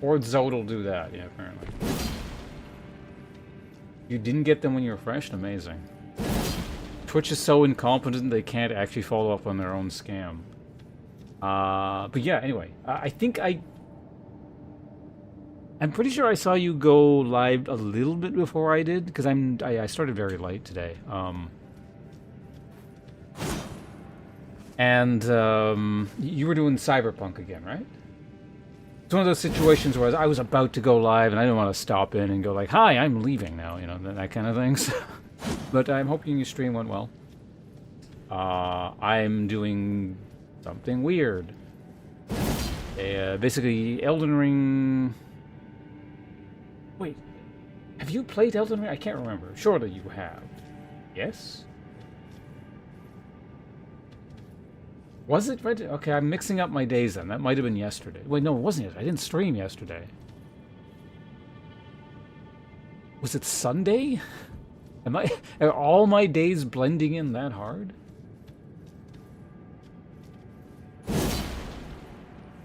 Or Zod will do that, yeah, apparently. You didn't get them when you refreshed? Amazing. Twitch is so incompetent they can't actually follow up on their own scam. But yeah, anyway, I think I'm pretty sure I saw you go live a little bit before I did, because I started very late today. And you were doing Cyberpunk again, right? It's one of those situations where I was about to go live and I didn't want to stop in and go like, "Hi, I'm leaving now," you know, that kind of thing. So, but I'm hoping your stream went well. I'm doing something weird. Basically, Elden Ring... Wait, have you played Elden Ring? I can't remember. Surely you have. Yes? Was it right? Okay, I'm mixing up my days then. That might have been yesterday. Wait, no, it wasn't yesterday. I didn't stream yesterday. Was it Sunday? Are all my days blending in that hard?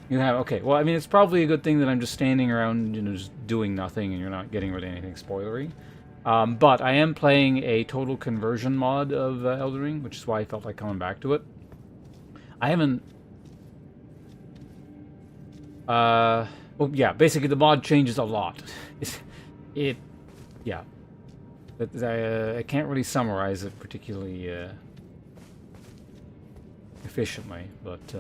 You have, okay. Well, I mean, it's probably a good thing that I'm just standing around, you know, just doing nothing and you're not getting rid of anything spoilery. But I am playing a total conversion mod of Elden Ring, which is why I felt like coming back to it. I haven't... well, yeah, basically the mod changes a lot. Yeah. I can't really summarize it particularly efficiently, but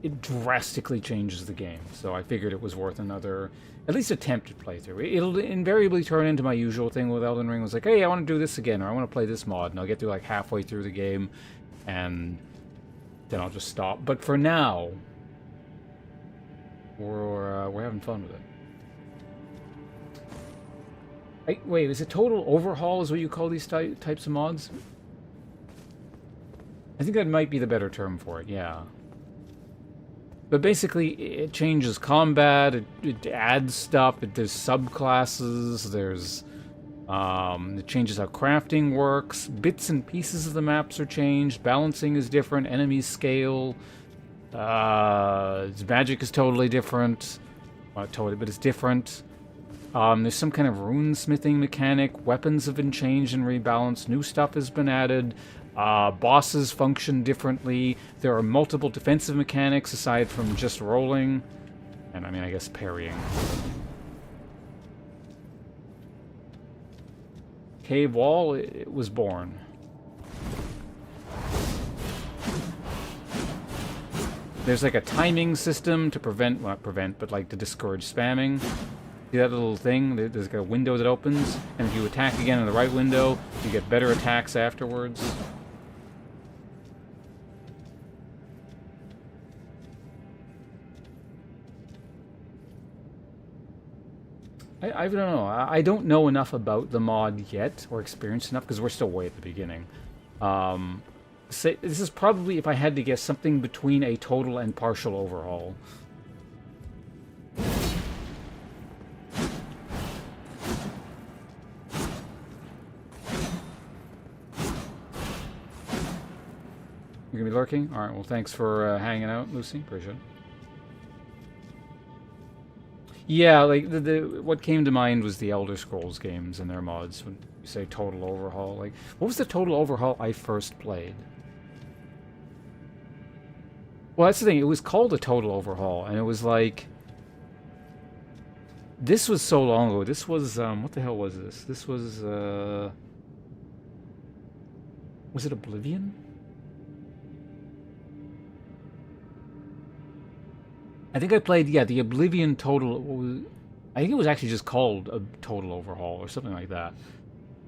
it drastically changes the game. So I figured it was worth another, at least attempted playthrough. It'll invariably turn into my usual thing with Elden Ring. It was like, hey, I want to do this again, or I want to play this mod, and I'll get through like halfway through the game, and then I'll just stop. But for now, we're having fun with it. Wait, is it total overhaul is what you call these types of mods? I think that might be the better term for it, yeah. But basically, it changes combat, it adds stuff, there's subclasses, there's... it changes how crafting works, bits and pieces of the maps are changed, balancing is different, enemies scale, its magic is totally different, well, not totally, but it's different. There's some kind of rune smithing mechanic, weapons have been changed and rebalanced, new stuff has been added, bosses function differently, there are multiple defensive mechanics aside from just rolling, and I mean, I guess parrying. Cave wall, it was born. There's like a timing system to prevent, well, not prevent, but like to discourage spamming. See that little thing? There's like a window that opens, and if you attack again in the right window, you get better attacks afterwards. I don't know. I don't know enough about the mod yet, or experienced enough, because we're still way at the beginning. This is probably, if I had to guess, something between a total and partial overhaul. You're gonna be lurking? Alright, well thanks for hanging out, Lucy. Appreciate it. Yeah, like, what came to mind was the Elder Scrolls games and their mods when you say total overhaul. Like, what was the total overhaul I first played? Well, that's the thing. It was called a total overhaul, and it was like... This was so long ago. This was, what the hell was this? This was, was it Oblivion? I think I played, yeah, the Oblivion Total... I think it was actually just called a Total Overhaul or something like that.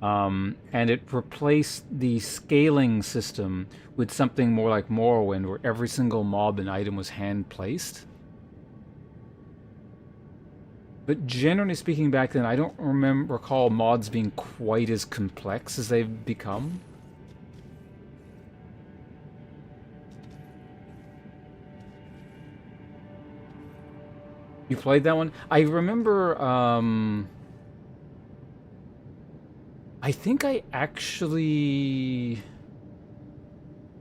And it replaced the scaling system with something more like Morrowind, where every single mob and item was hand-placed. But generally speaking, back then, I don't recall mods being quite as complex as they've become. You played that one? I remember, I think I actually...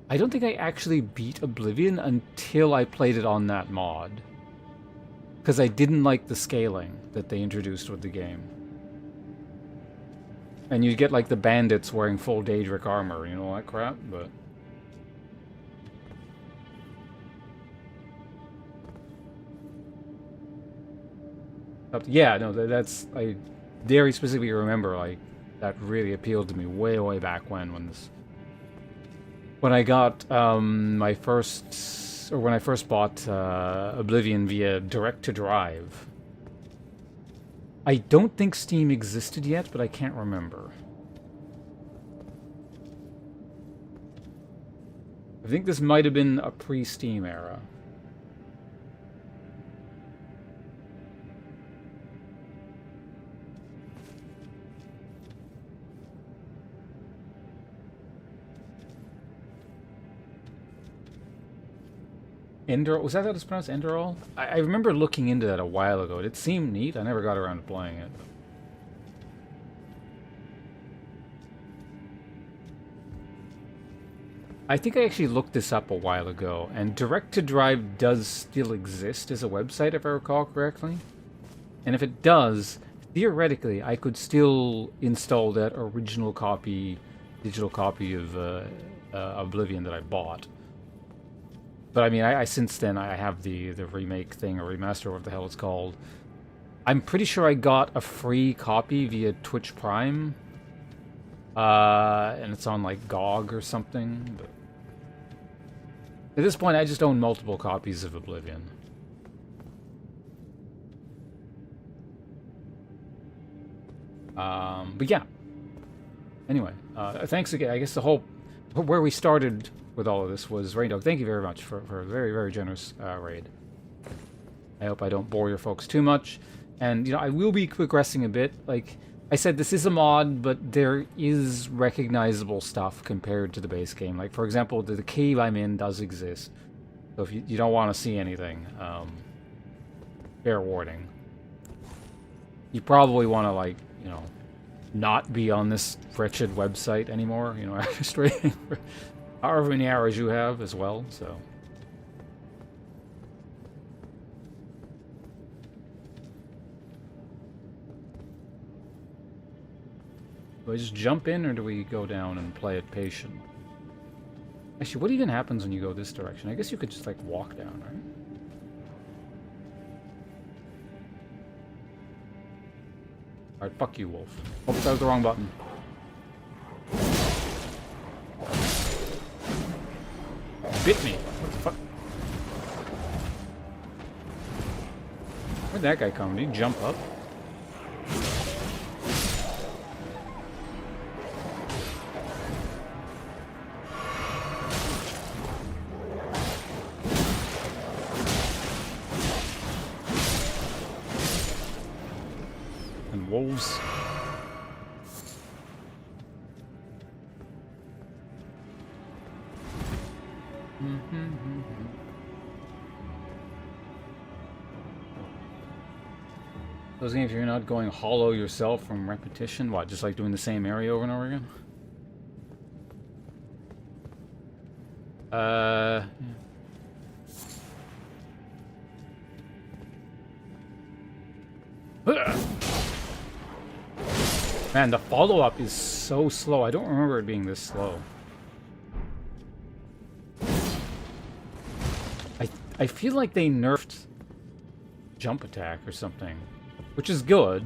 I don't think I actually beat Oblivion until I played it on that mod. Because I didn't like the scaling that they introduced with the game. And you get, like, the bandits wearing full Daedric armor, you know, all that crap, but... Yeah, no, that's... I very specifically remember, like, that really appealed to me way, way back when this... When I got, my first... Or when I first bought, Oblivion via direct-to-drive. I don't think Steam existed yet, but I can't remember. I think this might have been a pre-Steam era. Ender, was that how it's pronounced? Enderall? I remember looking into that a while ago. It seemed neat. I never got around to playing it. I think I actually looked this up a while ago, and Direct-to-Drive does still exist as a website, if I recall correctly. And if it does, theoretically, I could still install that original copy, digital copy of Oblivion that I bought. But I mean, I since then I have the remake thing, or remaster, what the hell it's called. I'm pretty sure I got a free copy via Twitch Prime. And it's on like GOG or something. But at this point, I just own multiple copies of Oblivion. But yeah. Anyway, thanks again. I guess the whole... Where we started with all of this was Raindog. Thank you very much for a very, very generous raid. I hope I don't bore your folks too much. And, you know, I will be progressing a bit. Like I said, this is a mod, but there is recognizable stuff compared to the base game. Like, for example, the cave I'm in does exist. So if you don't want to see anything, fair warning. You probably want to, like, you know, not be on this wretched website anymore, you know, after streaming for however many hours you have as well, so. Do I just jump in, or do we go down and play it patient? Actually, what even happens when you go this direction? I guess you could just, like, walk down, right? Alright, fuck you, Wolf. Oops, that was the wrong button. Bit me. What the fuck? Where'd that guy come? Did he jump up? And wolves. Those games, you're not going hollow yourself from repetition. What, just like doing the same area over and over again? Yeah. Man, the follow-up is so slow. I don't remember it being this slow. I feel like they nerfed jump attack or something, which is good.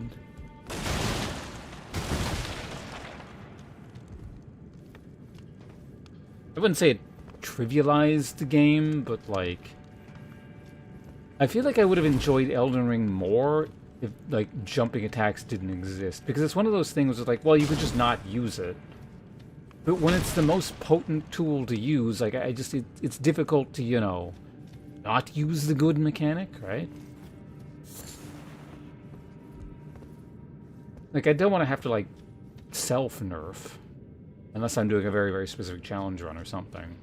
I wouldn't say it trivialized the game, but like, I feel like I would have enjoyed Elden Ring more if like jumping attacks didn't exist, because it's one of those things where it's like, well, you could just not use it. But when it's the most potent tool to use, like it's difficult to, you know, not use the good mechanic, right? Like, I don't want to have to like self-nerf unless I'm doing a very, very specific challenge run or something.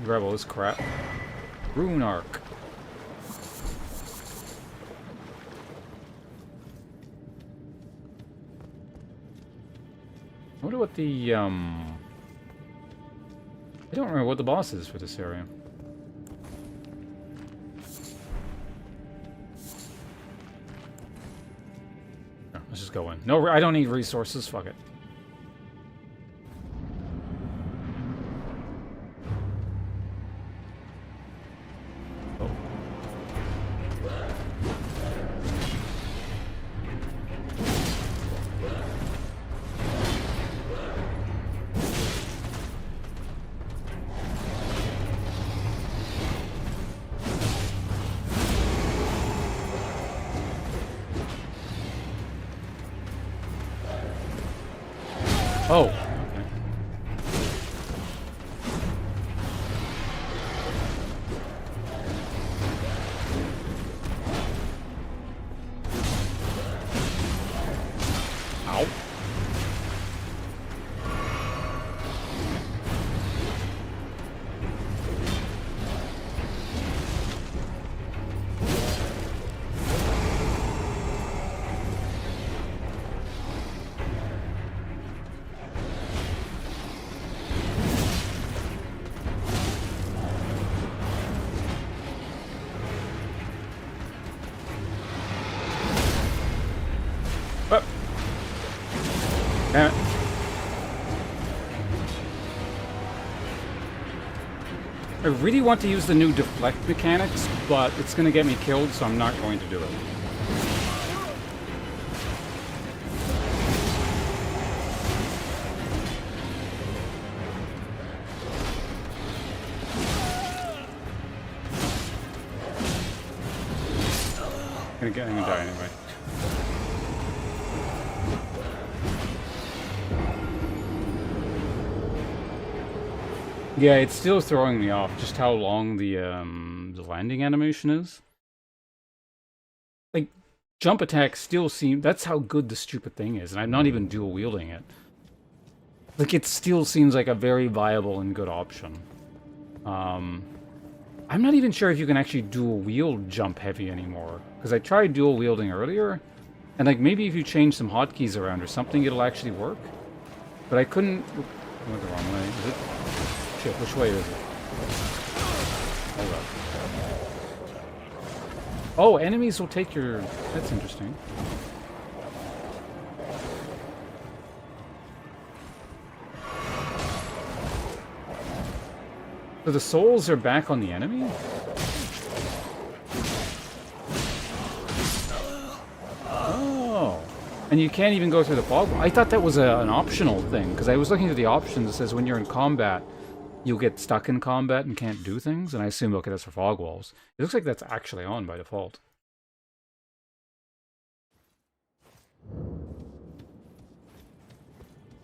Grab all this crap. Rune Arc. I wonder what the, I don't remember what the boss is for this area. No, let's just go in. No, I don't need resources. Fuck it. Oh, okay. Ow. Damn it. I really want to use the new deflect mechanics, but it's going to get me killed, so I'm not going to do it. I'm gonna die anyway. Yeah, it's still throwing me off just how long the landing animation is. Like, jump attacks still seem... That's how good the stupid thing is, and I'm not even dual wielding it. Like, it still seems like a very viable and good option. I'm not even sure if you can actually dual wield jump heavy anymore, because I tried dual wielding earlier, and like maybe if you change some hotkeys around or something, it'll actually work. But I couldn't... I went the wrong way. Is it? Shit, which way is it? Hold up. Oh, enemies will take your... That's interesting. So the souls are back on the enemy? Oh. And you can't even go through the fog. I thought that was an optional thing, because I was looking at the options. It says when you're in combat, you'll get stuck in combat and can't do things, and I assume, okay, that's for fog walls. It looks like that's actually on by default.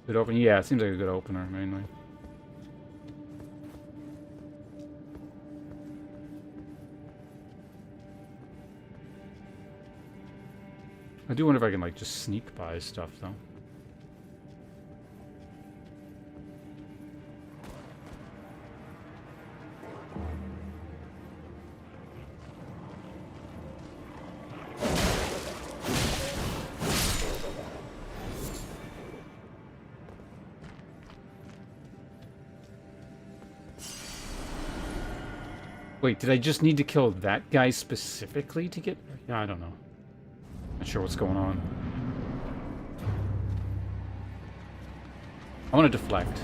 Good opening? Yeah, it seems like a good opener, mainly. I do wonder if I can, like, just sneak by stuff, though. Wait, did I just need to kill that guy specifically to get... Yeah, I don't know. Not sure what's going on. I want to deflect.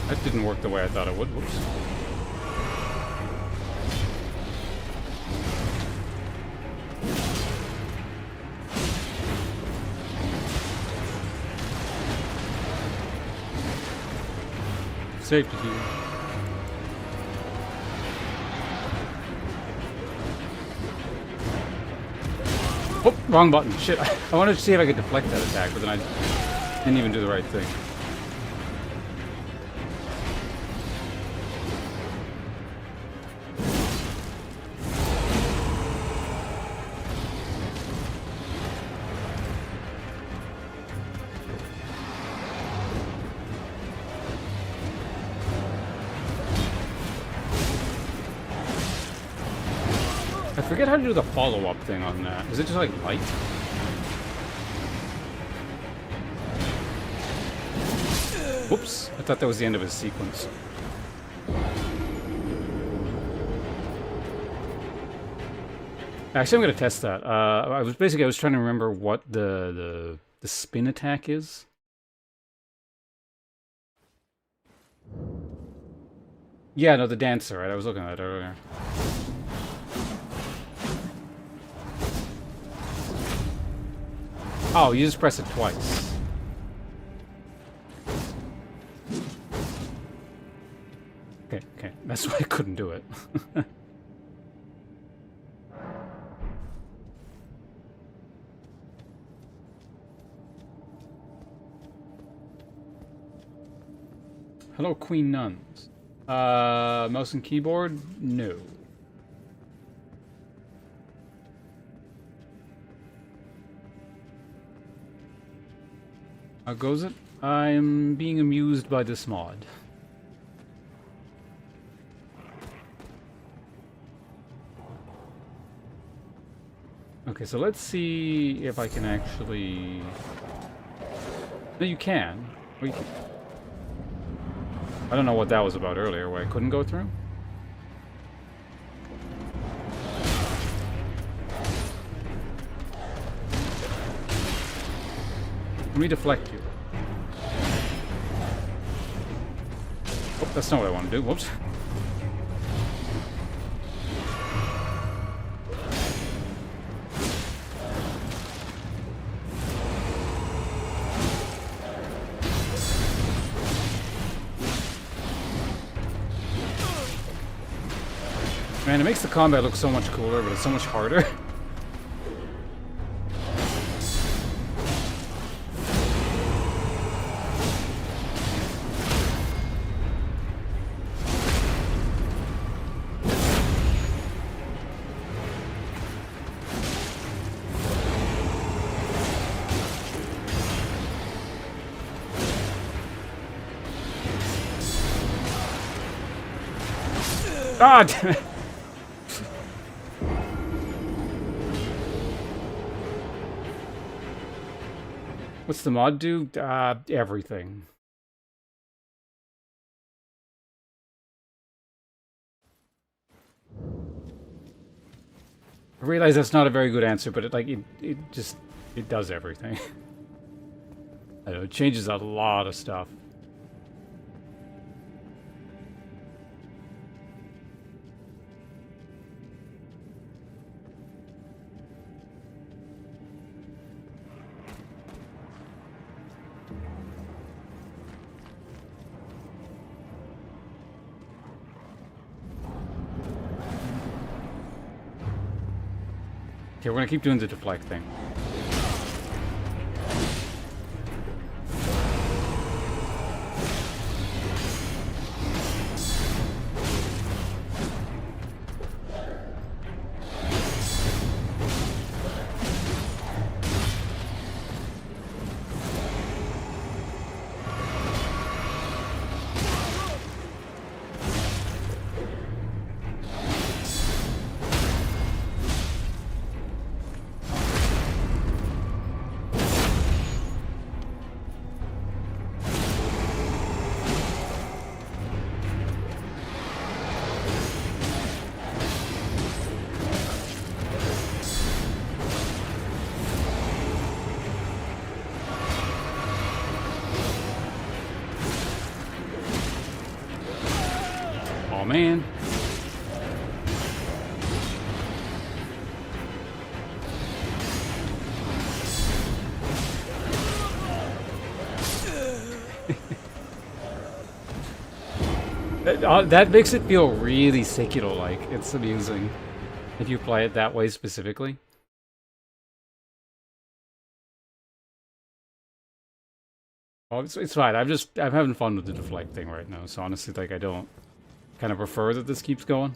That didn't work the way I thought it would. Whoops. Safety here. Oh, wrong button. Shit. I wanted to see if I could deflect that attack, but then I didn't even do the right thing. I forget how to do the follow-up thing on that. Is it just like light? Whoops. I thought that was the end of his sequence. Actually, I'm going to test that. I was trying to remember what the spin attack is. Yeah, no, the dancer, right? I was looking at it earlier. Oh, you just press it twice. Okay. That's why I couldn't do it. Hello, Queen Nuns. Mouse and keyboard? No. How goes it? I'm being amused by this mod. Okay, so let's see if I can actually... No, you can. Or you can... I don't know what that was about earlier, where I couldn't go through. Let me deflect you. Oh, that's not what I want to do. Whoops. Man, it makes the combat look so much cooler, but it's so much harder. Ah, damn it. What's the mod do? Everything. I realize that's not a very good answer, but it does everything. I know, it changes a lot of stuff. Okay, we're gonna keep doing the deflect thing. Oh man. That makes it feel really Sekiro-like. It's amusing if you play it that way specifically. Oh, it's fine. I'm having fun with the deflect thing right now. So honestly, like, I don't kind of prefer that this keeps going.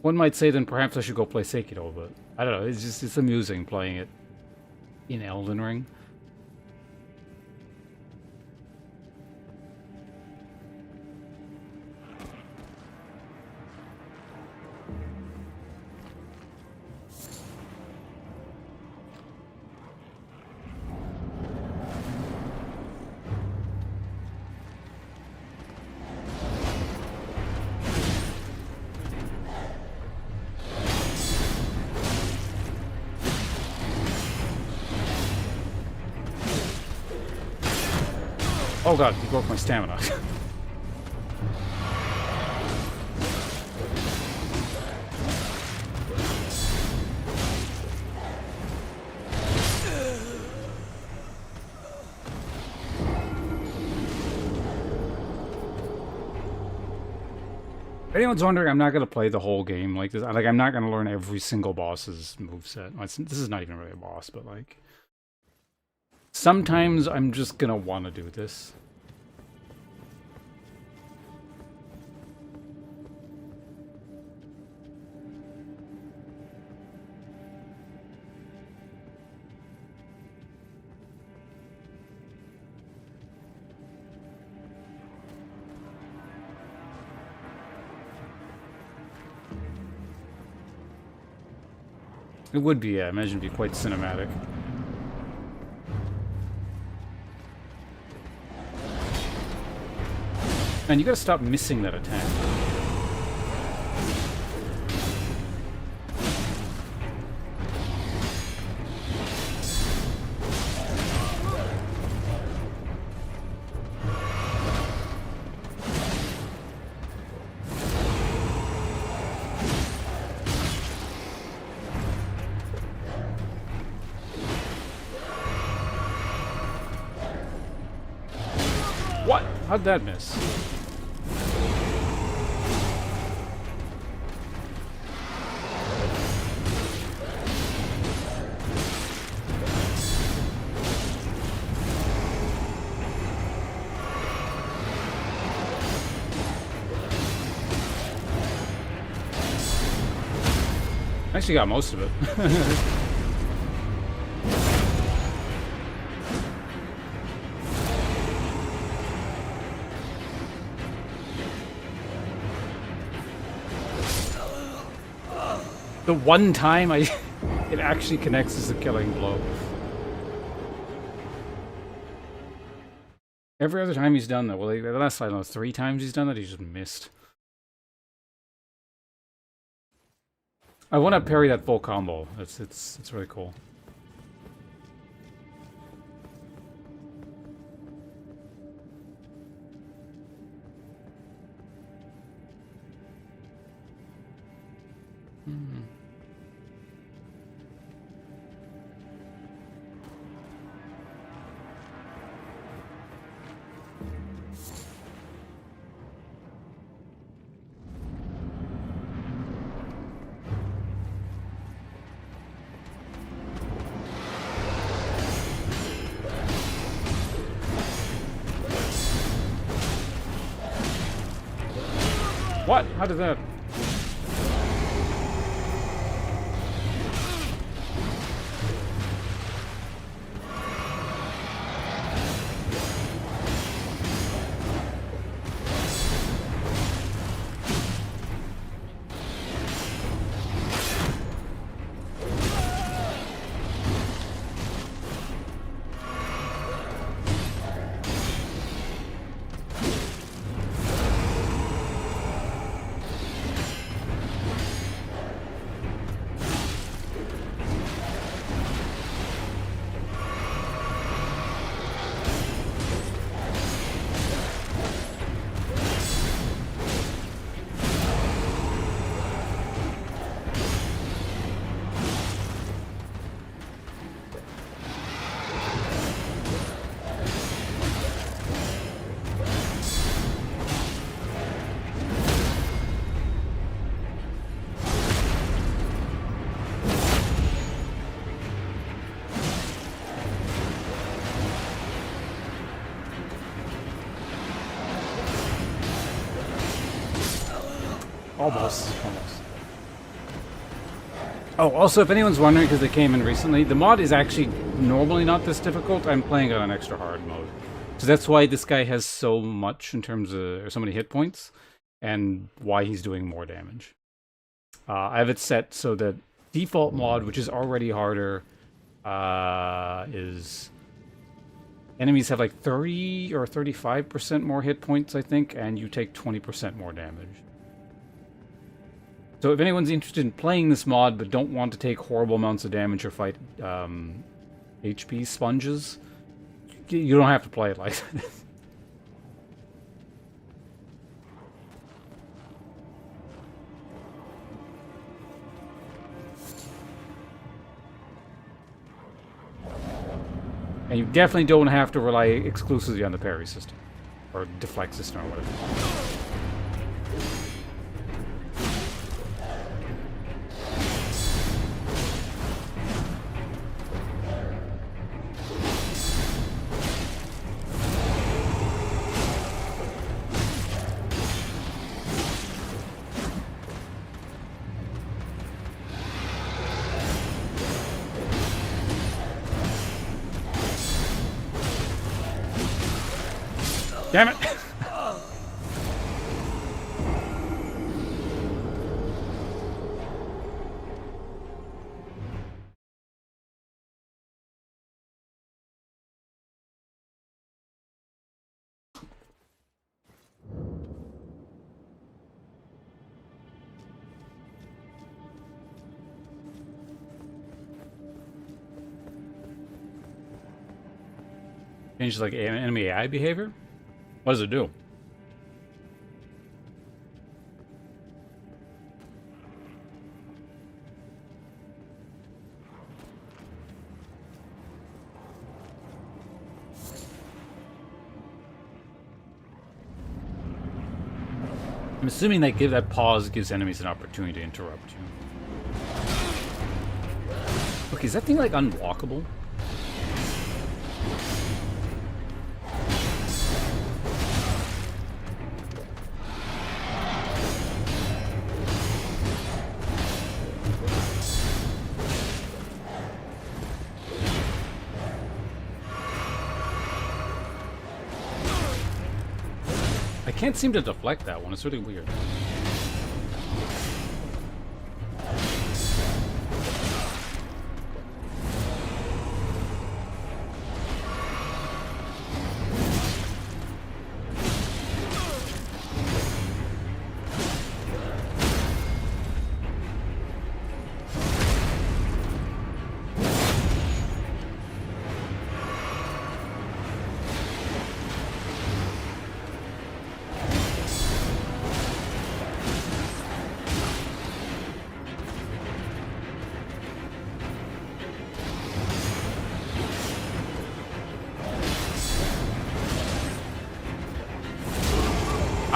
One might say then perhaps I should go play Sekiro, but I don't know. It's amusing playing it in Elden Ring. Oh god, he broke my stamina. If anyone's wondering, I'm not going to play the whole game like this. Like, I'm not going to learn every single boss's moveset. This is not even really a boss, but like... Sometimes I'm just going to want to do this. It would be, yeah. I imagine it'd be quite cinematic. Man, you gotta stop missing that attack. What? How'd that miss? Actually got most of it. The one time it actually connects as a killing blow. Every other time he's done that, well, the last, I don't know, 3 times he's done that, he's just missed. I want to parry that full combo. It's really cool. What? How did that? Almost. Oh, also, if anyone's wondering, because they came in recently, the mod is actually normally not this difficult. I'm playing it on extra hard mode. So that's why this guy has so much in terms of, or so many hit points, and why he's doing more damage. I have it set so that default mod, which is already harder, is... Enemies have like 30 or 35% more hit points, I think, and you take 20% more damage. So if anyone's interested in playing this mod but don't want to take horrible amounts of damage or fight HP sponges, you don't have to play it like that. And you definitely don't have to rely exclusively on the parry system. Or deflect system or whatever. Damn it! Changes like enemy AI behavior? What does it do? I'm assuming that pause gives enemies an opportunity to interrupt you. Okay, is that thing like unblockable? I can't seem to deflect that one. It's really weird.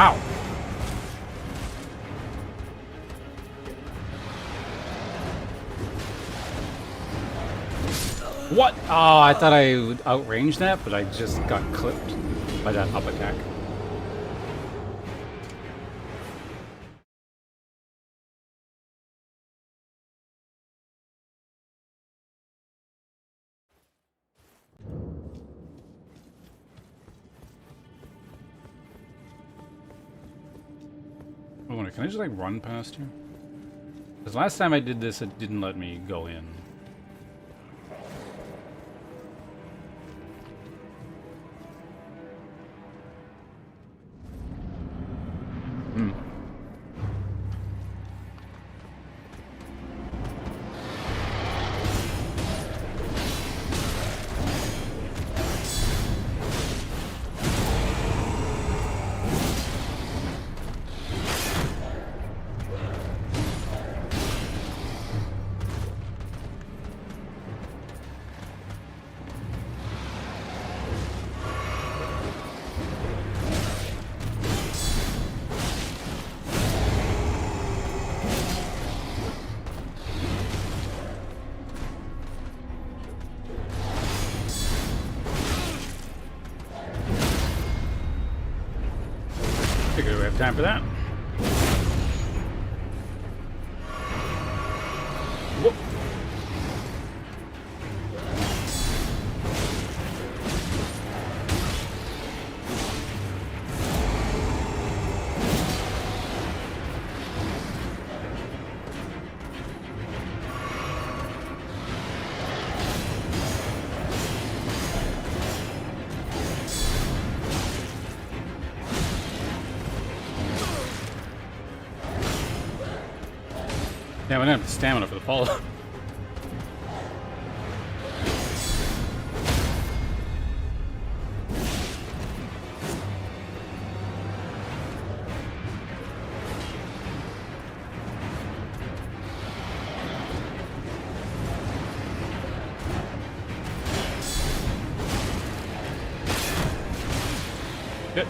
Ow! What? Oh, I thought I would outrange that, but I just got clipped by that up attack. I wonder, can I just like run past you? Because last time I did this, it didn't let me go in. Hmm. Figured we have time for that. Whoop. Damn, I didn't have the stamina for the follow. Good.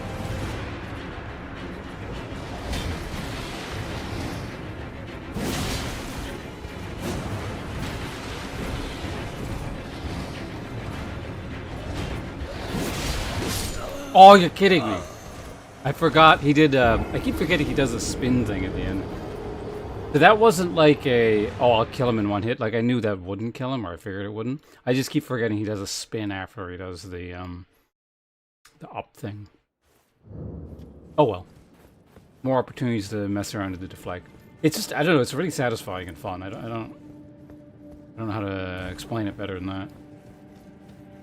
Oh, you're kidding me. I forgot he did, I keep forgetting he does a spin thing at the end. So that wasn't like a, oh, I'll kill him in one hit. Like, I knew that wouldn't kill him, or I figured it wouldn't. I just keep forgetting he does a spin after he does the up thing. Oh well. More opportunities to mess around with the deflect. It's just, I don't know, it's really satisfying and fun. I don't know how to explain it better than that.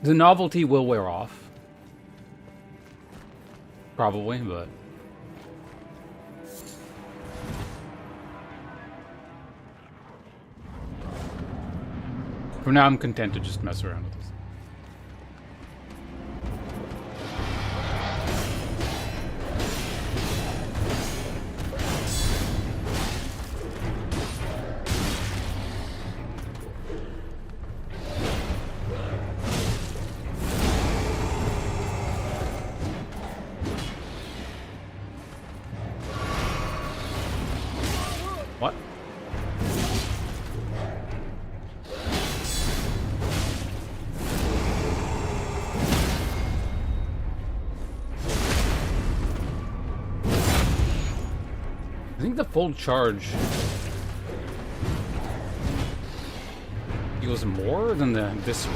The novelty will wear off. Probably, but... for now, I'm content to just mess around with this. What? I think the full charge deals more than the visceral.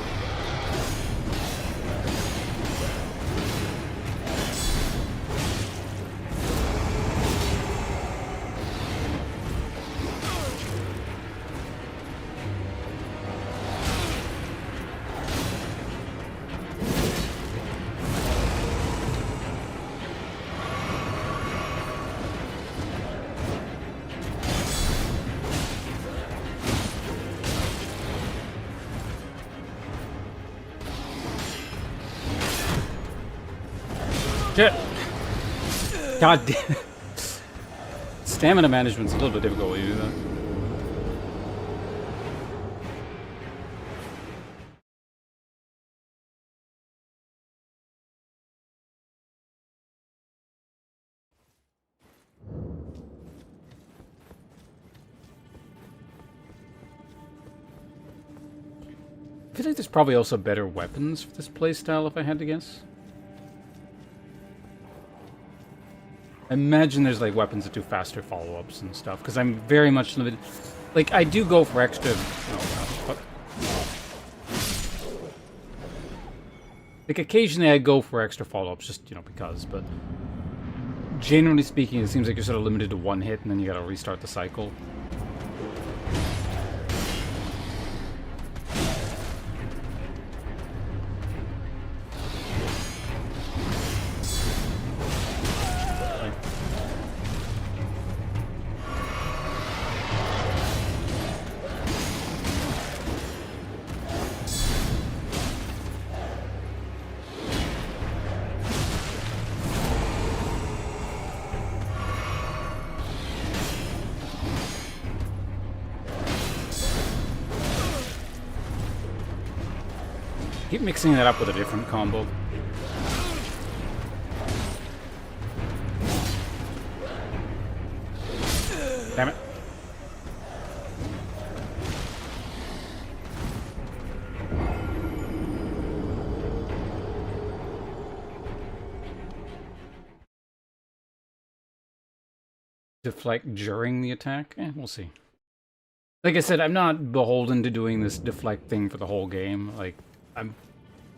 Shit! God damn. Stamina management's a little bit difficult when you do that. feel like there's probably also better weapons for this playstyle if I had to guess. I imagine there's like weapons that do faster follow-ups and stuff, because I'm very much limited. Like, I do go for extra... Oh, like, occasionally I go for extra follow-ups, just, you know, because, but... Generally speaking, it seems like you're sort of limited to one hit, and then you gotta restart the cycle. Keep mixing that up with a different combo. Damn it. Deflect during the attack? We'll see. Like I said, I'm not beholden to doing this deflect thing for the whole game. Like,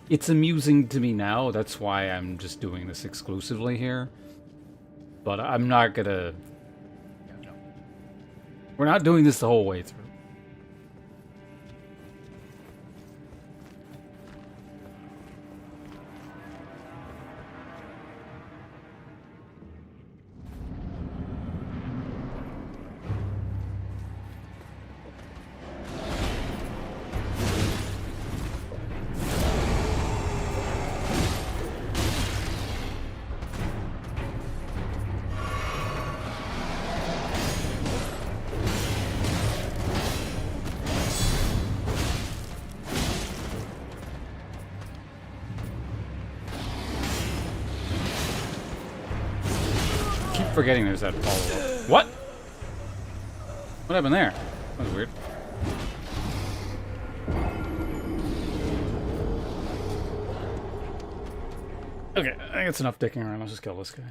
it's amusing to me now, that's why I'm just doing this exclusively here. But I'm not gonna... Yeah, no. We're not doing this the whole way through. Forgetting there's that follow-up. What? What happened there? That was weird. Okay, I think it's enough dicking around. Let's just kill this guy.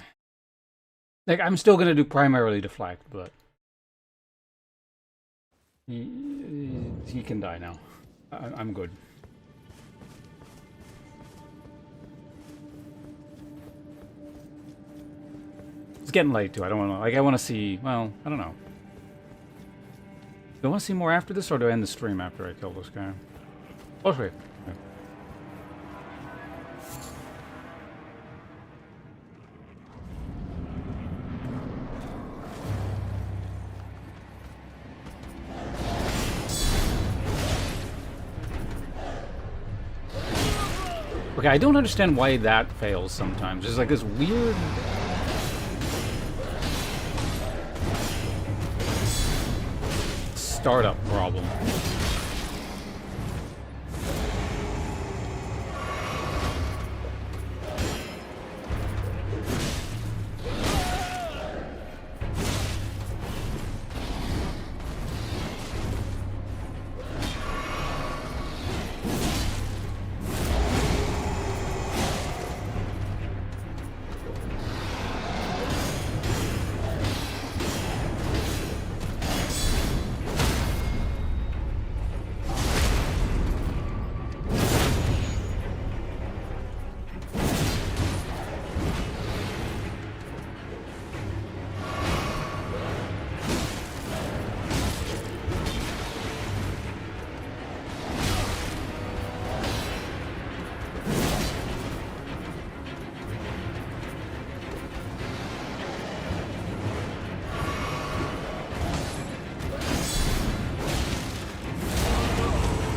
Like, I'm still gonna do primarily deflect, but... He can die now. I'm good. It's getting late too. I don't want to. Like, I want to see. Well, I don't know. Do I want to see more after this, or do I end the stream after I kill this guy? Oh, wait. Okay, I don't understand why that fails sometimes. There's like this weird... startup problem.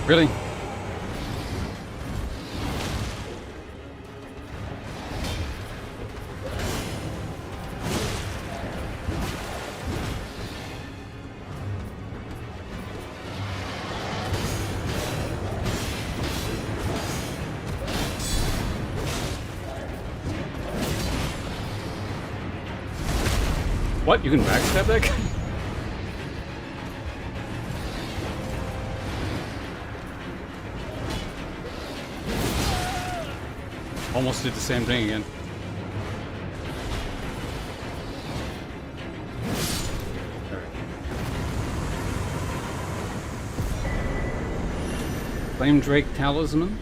Really? What? You can backstab that guy? Almost did the same thing again. Alright. Flame Drake Talisman.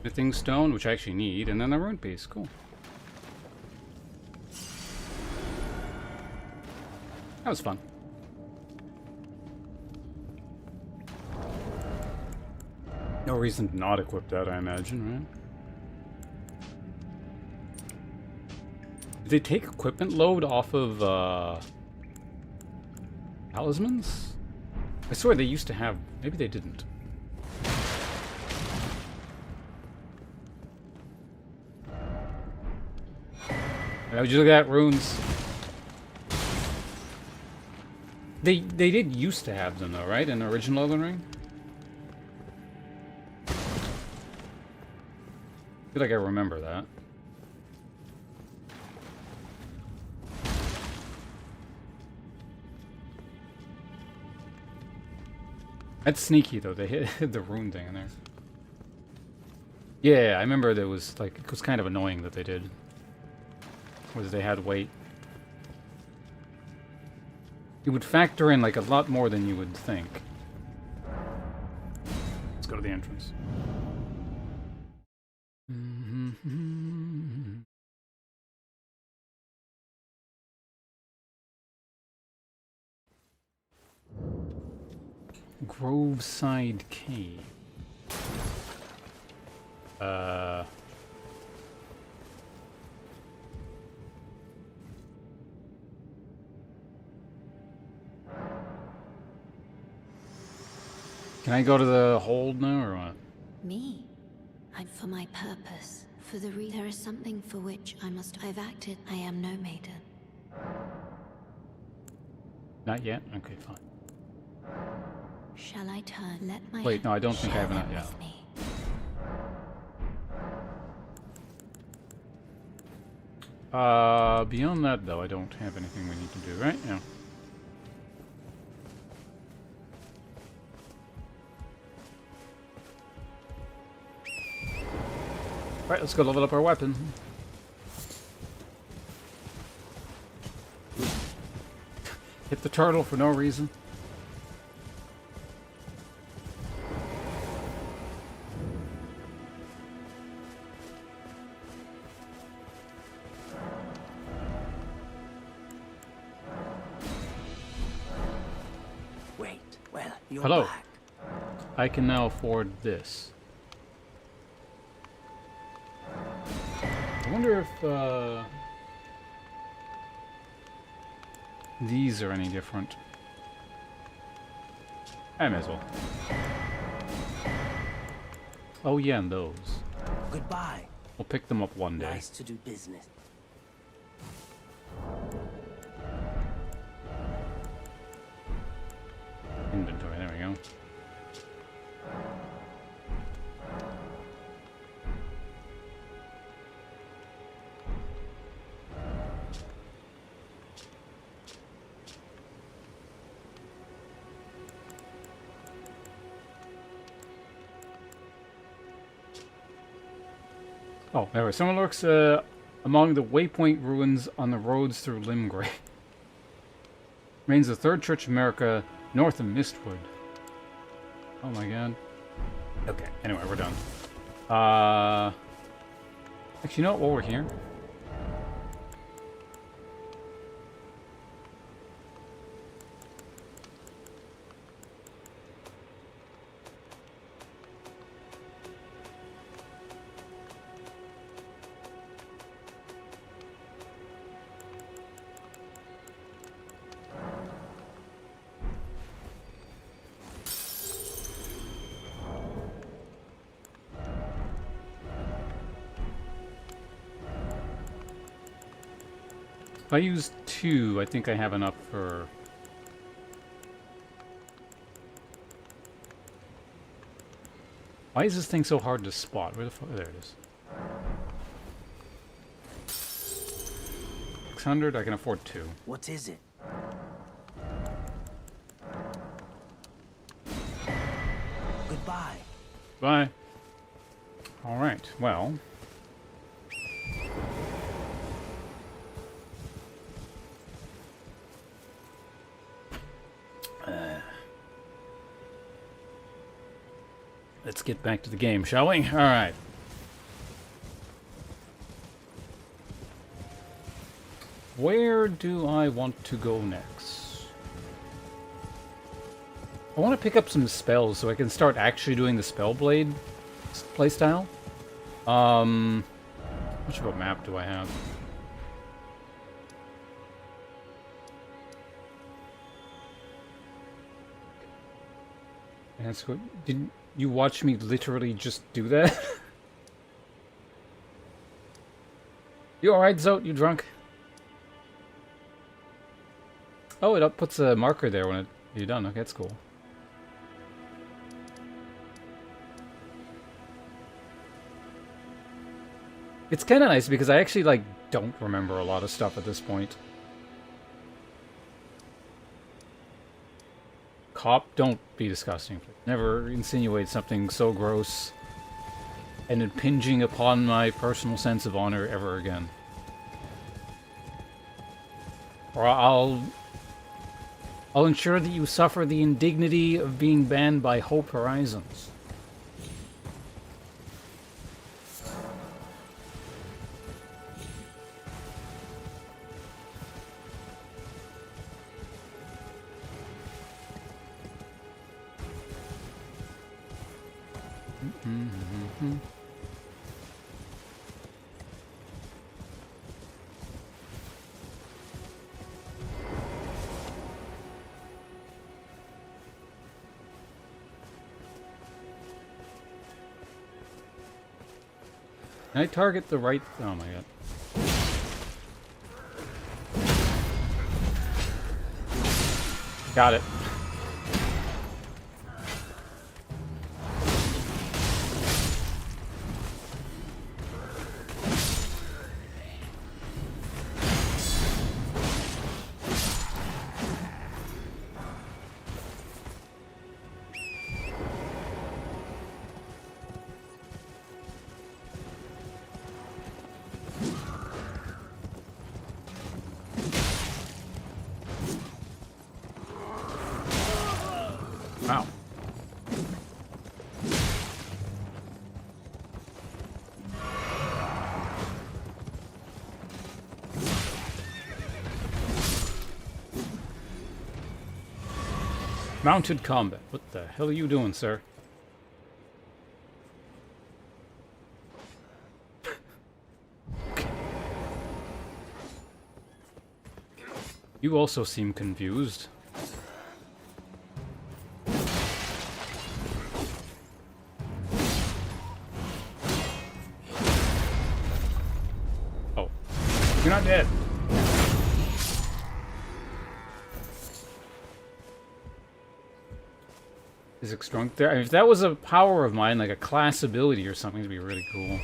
Smithing Stone, which I actually need, and then the rune piece. Cool. That was fun. No reason to not equip that, I imagine, right? Did they take equipment load off of, talismans? I swear they used to have... Maybe they didn't. Now, would you look at runes? They did used to have them, though, right? In the original Elden Ring? I feel like I remember that. That's sneaky, though. They hid the rune thing in there. Yeah, I remember there was, like, it was kind of annoying that they did. Was they had weight. It would factor in, like, a lot more than you would think. Let's go to the entrance. Groveside Cave. Can I go to the hold now, or what?
Me? I'm for my purpose. For the there is something for which I've acted. I am no maiden.
Not yet? Okay, fine.
Shall I turn? Let my
Wait, no, I don't think I have
share
enough.
them
Yeah.
with me.
Beyond that, though, I don't have anything we need to do, right? Yeah. Alright, let's go level up our weapon. Hit the turtle for no reason.
Wait, well, you're
Hello.
back.
I can now afford this. I wonder if, these are any different. I may as well. Oh yeah, and those.
Goodbye.
We'll pick them up one day.
Nice to do business.
Inventory, there we go. Oh, anyway, someone lurks among the waypoint ruins on the roads through Limgrave. Remains the third church of America north of Mistwood. Oh my god. Okay, anyway, we're done. Actually, you know what, while we're here? If I use 2, I think I have enough for... Why is this thing so hard to spot? Where the fuck? There it is. 600, I can afford 2.
What is it? Goodbye.
Bye. Alright, well. Let's get back to the game, shall we? Alright. Where do I want to go next? I want to pick up some spells so I can start actually doing the Spellblade playstyle. How much of a map do I have? That's good. Didn't you watch me literally just do that? You alright, Zote? You drunk? Oh, it puts a marker there when you're done. Okay, that's cool. It's kind of nice because I actually, like, don't remember a lot of stuff at this point. Cop, don't be disgusting. Never insinuate something so gross and impinging upon my personal sense of honor ever again. Or I'll ensure that you suffer the indignity of being banned by Hope Horizons. Can I target the right? Oh my god. Got it. Wow. Mounted combat. What the hell are you doing, sir? You also seem confused. Oh. You're not dead. Is Extrunk there? I mean, if that was a power of mine, like a class ability or something, it'd be really cool.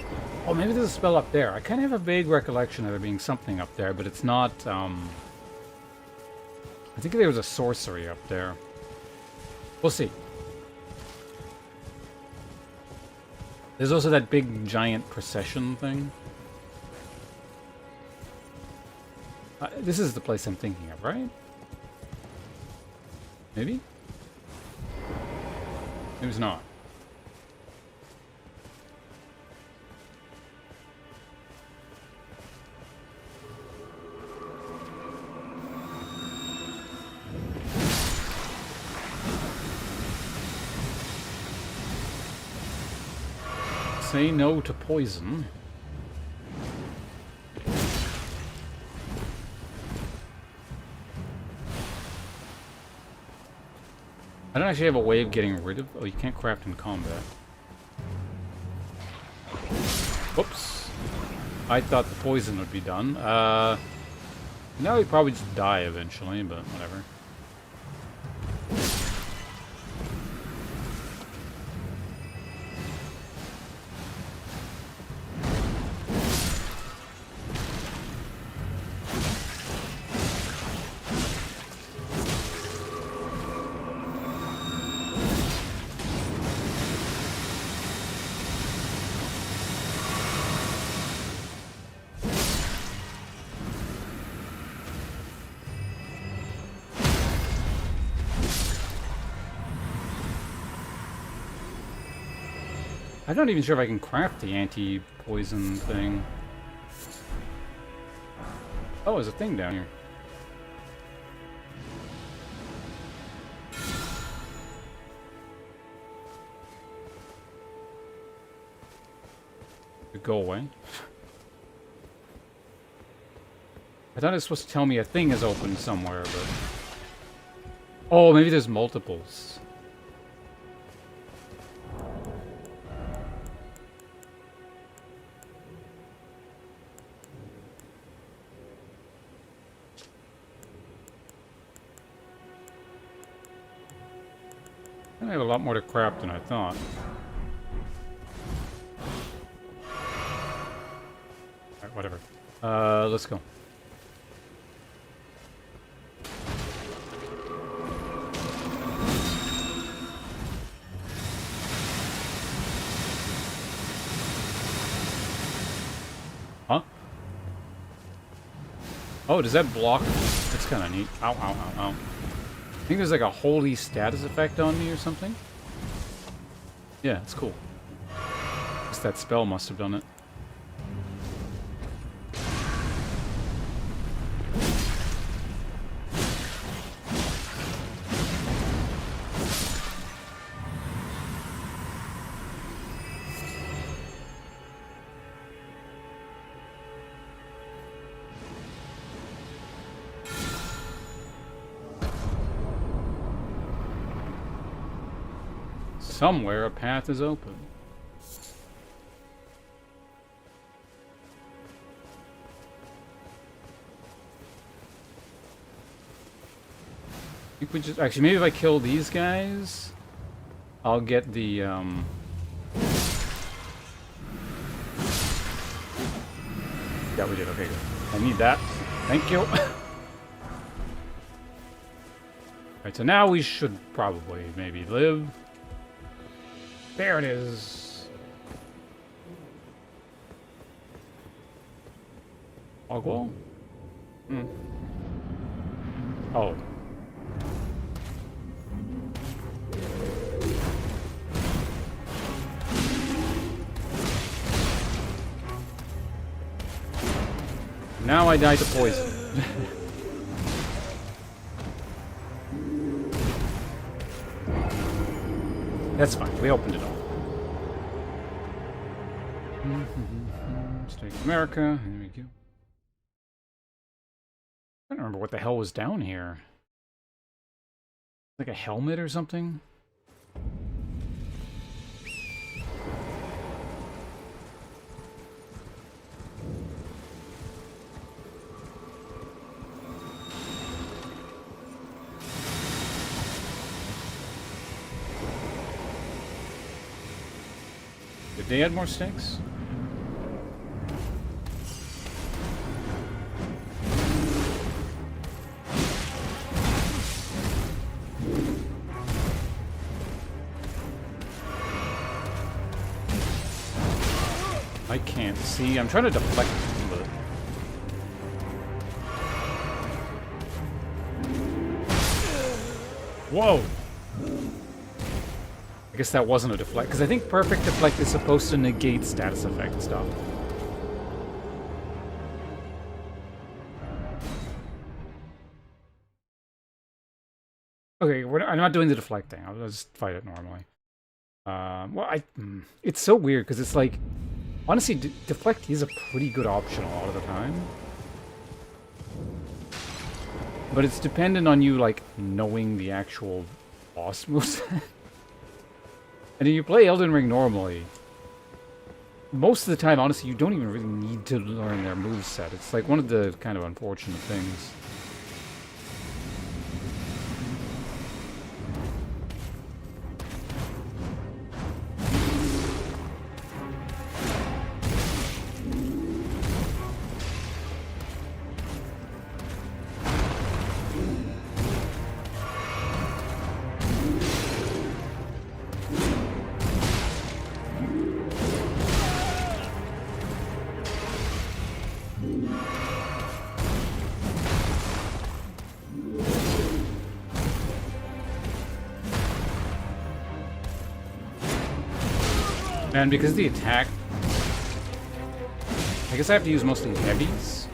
Oh, maybe there's a spell up there. I kind of have a vague recollection of there being something up there, but it's not, I think there was a sorcery up there. We'll see. There's also that big, giant procession thing. This is the place I'm thinking of, right? Maybe? It was not. Say no to poison. I don't actually have a way of getting rid of... Oh, you can't craft in combat. Whoops. I thought the poison would be done. Now he'd probably just die eventually, but whatever. I'm not even sure if I can craft the anti-poison thing. Oh, there's a thing down here. Go away. I thought it was supposed to tell me a thing is open somewhere, but... Oh, maybe there's multiples. I have a lot more to craft than I thought. Alright, whatever. Let's go. Huh? Oh, does that block? That's kind of neat. Ow, ow, ow, ow. I think there's like a holy status effect on me or something. Yeah, it's cool. Guess that spell must have done it. Somewhere a path is open. I think we just actually maybe if I kill these guys, I'll get the Yeah, we did. Okay, good. I need that. Thank you. Alright, so now we should probably maybe live. There it is. Ogwall? Hmm. Oh. Now I die to poison. That's fine. We opened it all. State of America. There we go. I don't remember what the hell was down here. Like a helmet or something? Did they add more sticks? I can't see. I'm trying to deflect, but... Whoa! I guess that wasn't a deflect, because I think perfect deflect is supposed to negate status effect stuff. Okay, I'm not doing the deflecting. I'll just fight it normally. Well, it's so weird, because it's like... Honestly, deflect is a pretty good option a lot of the time. But it's dependent on you, like, knowing the actual boss moves. And if you play Elden Ring normally, most of the time, honestly, you don't even really need to learn their moveset. It's like one of the kind of unfortunate things. And because the attack... I guess I have to use mostly heavies.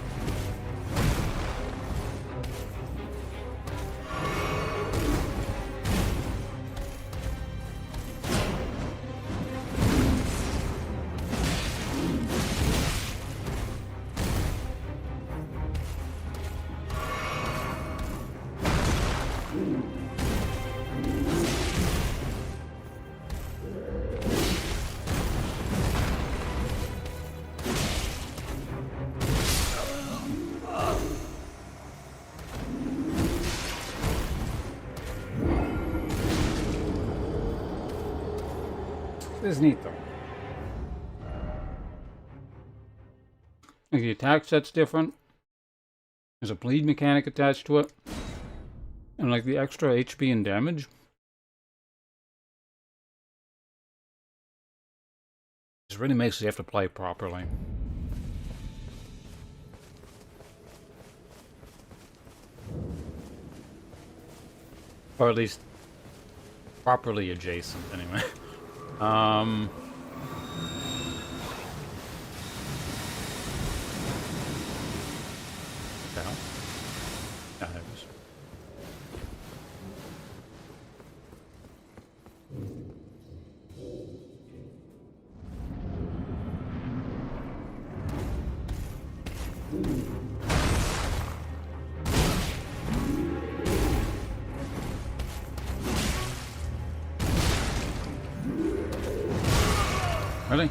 This is neat, though. Like the attack set's different. There's a bleed mechanic attached to it. And like the extra HP and damage. This really makes you have to play properly. Or at least properly adjacent, anyway. What the hell? Ah, there it is. Really?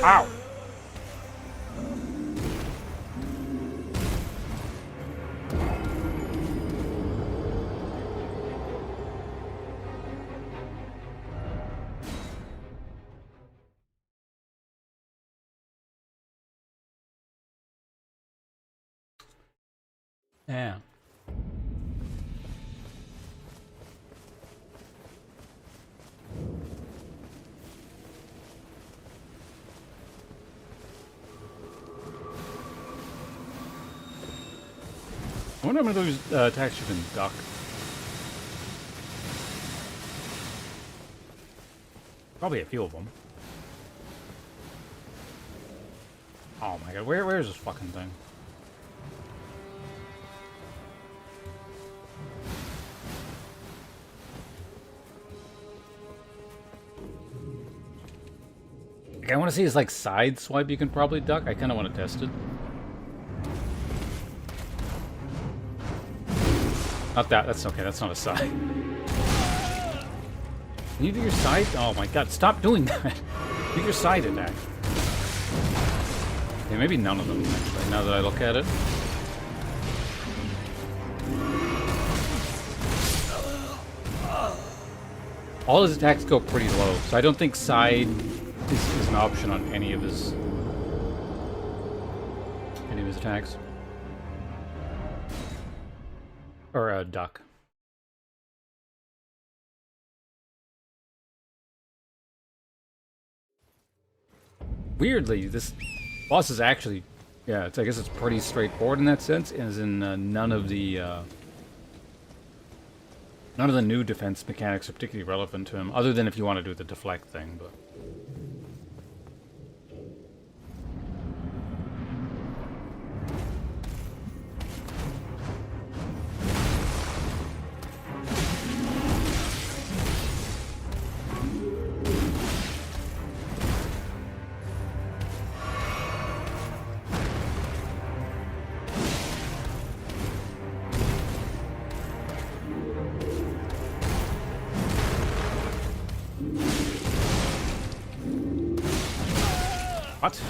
Ow! Yeah. I wonder how many of those attacks you can duck. Probably a few of them. Oh my god, where is this fucking thing? Like, I want to see his like side swipe you can probably duck. I kind of want to test it. Not that. That's okay. That's not a side. Can you do your side? Oh my god! Stop doing that. Do your side attack. Yeah, maybe none of them actually. Now that I look at it. All his attacks go pretty low, so I don't think side is an option on any of his attacks. Or a duck. Weirdly, this boss is actually, yeah, I guess it's pretty straightforward in that sense, as in none of the new defense mechanics are particularly relevant to him, other than if you want to do the deflect thing, but... What?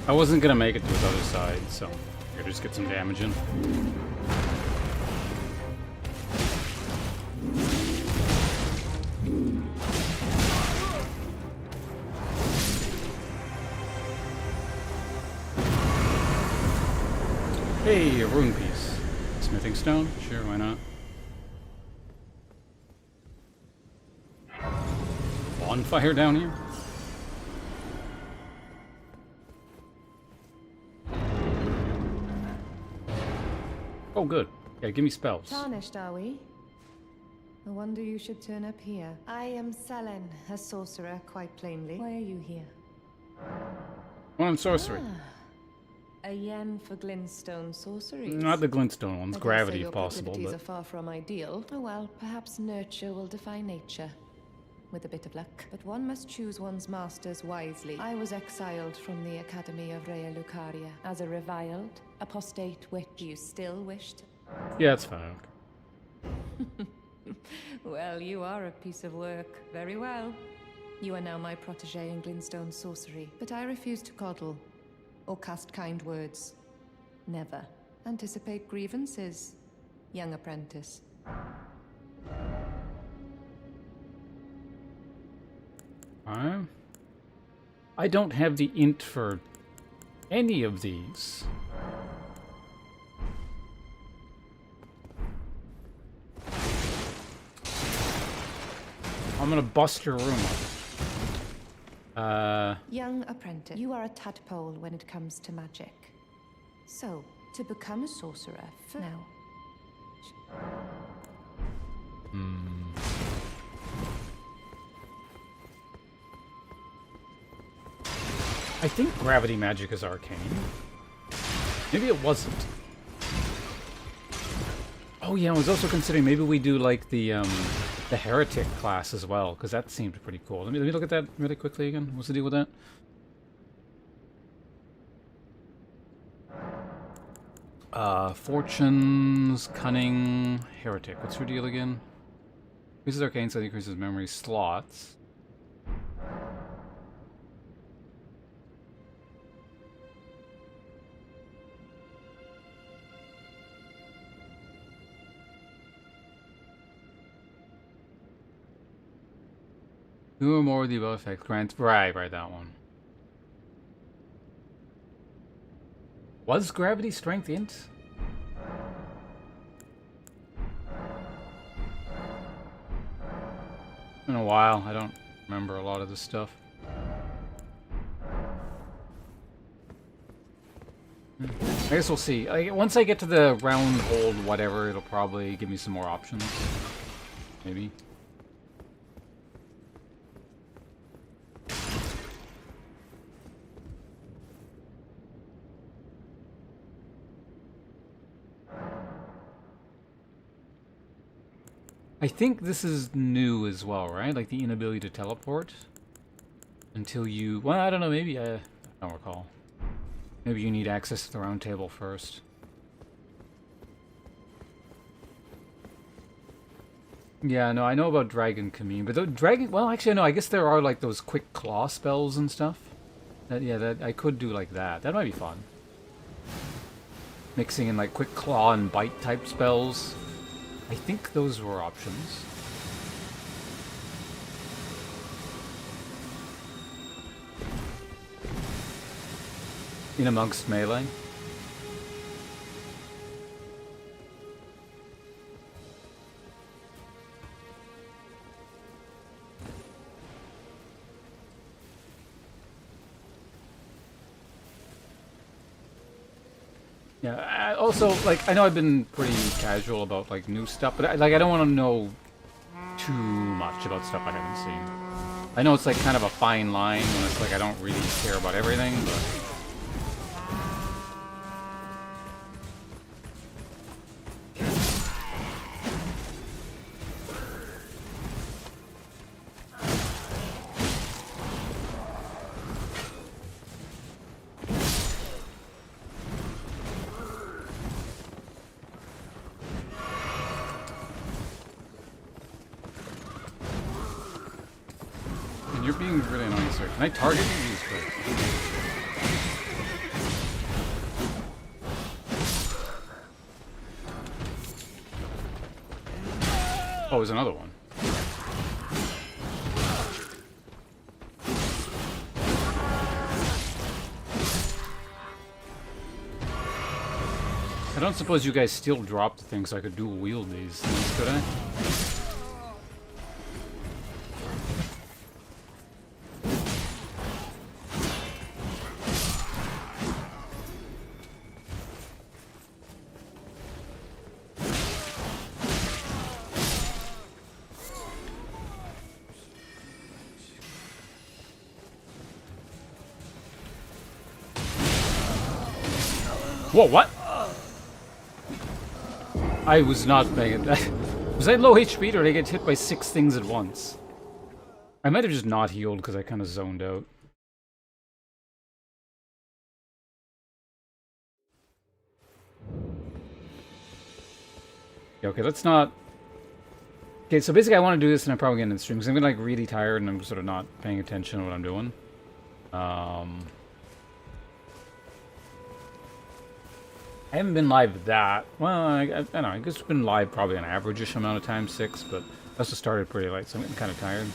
I wasn't gonna make it to his other side, so here, just get some damage in. Hey, a rune piece. Smithing stone? Sure, why not? Bonfire down here? Oh, good. Yeah, give me spells.
Tarnished, are we? I wonder you should turn up here. I am Selen, a sorcerer, quite plainly. Why are you here?
One on sorcery.
A yen for glintstone sorceries.
Not the glintstone ones.
I dare
Gravity,
say
if possible.
Your
But
proclivities are far from ideal. Oh well, perhaps nurture will defy nature. With a bit of luck. But one must choose one's masters wisely. I was exiled from the Academy of Rea Lucaria as a reviled, apostate witch. You still wished?
yeah, it's fine.
Well, you are a piece of work. Very well. You are now my protege in glintstone sorcery, but I refuse to coddle or cast kind words. Never. Anticipate grievances, young apprentice.
I don't have the int for any of these. I'm gonna bust your room up.
Young apprentice, you are a tadpole when it comes to magic. So, to become a sorcerer, for now.
I think gravity magic is arcane. Maybe it wasn't. Oh yeah, I was also considering maybe we do like the heretic class as well, because that seemed pretty cool. Let me look at that really quickly again. What's the deal with that? Fortunes, cunning, heretic. What's your deal again? Increases arcane, so it increases memory slots. Two or more of the above effects grants. Right, that one. Was gravity strength int? Been a while. I don't remember a lot of this stuff. I guess we'll see. Once I get to the round hold whatever, it'll probably give me some more options. Maybe. I think this is new as well, right? Like the inability to teleport until you... Well, I don't know. Maybe I don't recall. Maybe you need access to the round table first. Yeah, no, I know about Dragon Commune, but the Dragon... Well, actually, no, I guess there are like those quick claw spells and stuff. That I could do like that. That might be fun. Mixing in like quick claw and bite type spells. I think those were options. In amongst melee. Yeah, also, like, I know I've been pretty casual about, like, new stuff, but, I don't want to know too much about stuff I haven't seen. I know it's, like, kind of a fine line when it's, like, I don't really care about everything, but... You're being really annoying, sir. Can I target you? Jesus Christ. Oh, there's another one. I don't suppose you guys still dropped the thing so I could dual wield these things, could I? Whoa, what? I was not paying it. Was I low HP or did I get hit by 6 things at once? I might have just not healed because I kind of zoned out. Yeah, okay, let's not... Okay, so basically I want to do this and I'm probably getting in the stream because I'm getting like really tired and I'm sort of not paying attention to what I'm doing. I haven't been live with that. Well, I don't know. I guess it's been live probably an average-ish amount of time, 6, but I also started pretty late, so I'm getting kind of tired.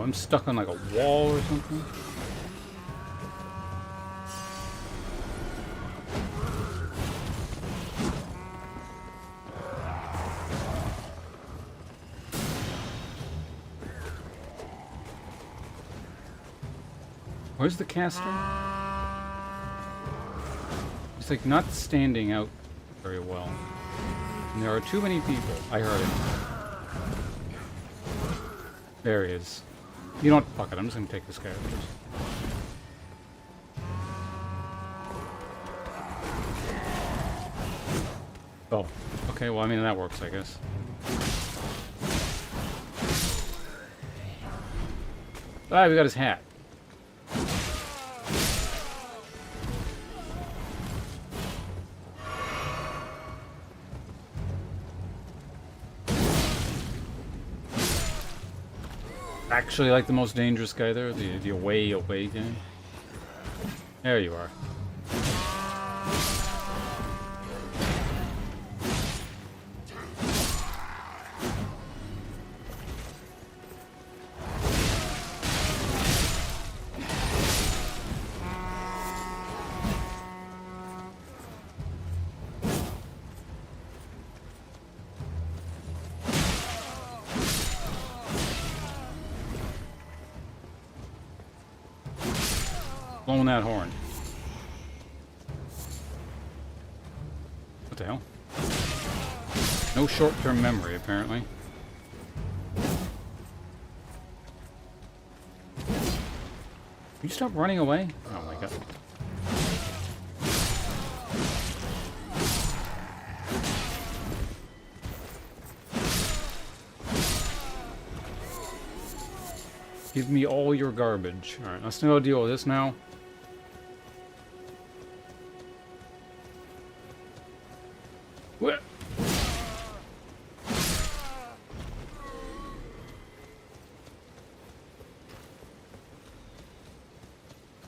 I'm stuck on like a wall or something. Where's the caster? It's like not standing out very well. And there are too many people. I heard it. There he is. You know what? Fuck it. I'm just gonna take this guy out first. Oh. Okay, well, I mean, that works, I guess. Ah, we got his hat. Actually, like the most dangerous guy there, the away guy. There you are. Blowing that horn. What the hell? No short-term memory, apparently. Can you stop running away? Oh my god. Give me all your garbage. Alright, let's go deal with this now. What?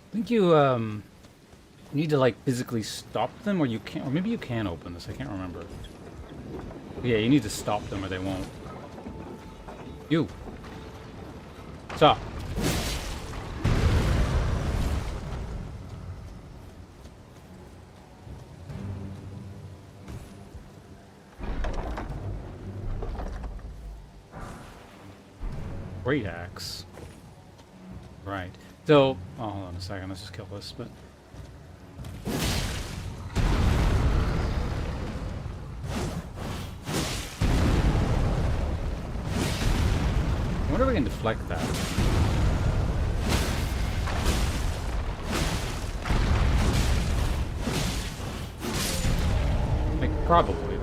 I think you need to like physically stop them, or you can't, or maybe you can open this. I can't remember. Yeah, you need to stop them, or they won't. You. Stop. Great axe. Right. So, oh, hold on a second. Let's just kill this. But I wonder if we can deflect that. Like, probably.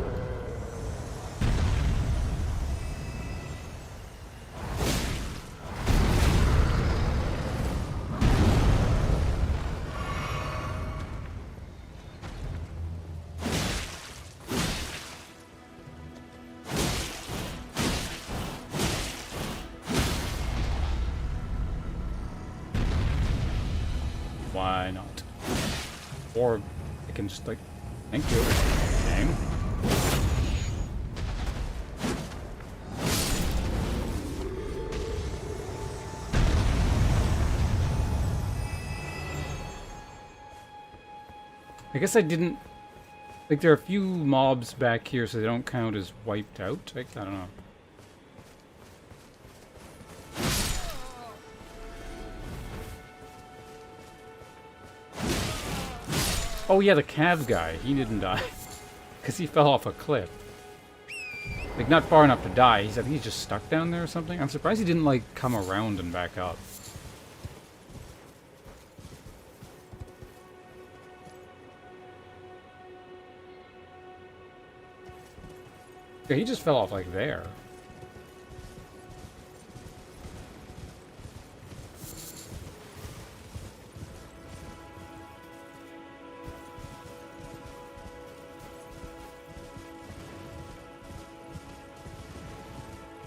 why not? Or I can just like, thank you, game. I guess I didn't, like there are a few mobs back here so they don't count as wiped out. I don't know. Oh yeah, the Cav guy, he didn't die. Because he fell off a cliff. Like, not far enough to die. I think he's just stuck down there or something. I'm surprised he didn't, like, come around and back up. Yeah, he just fell off, like, there.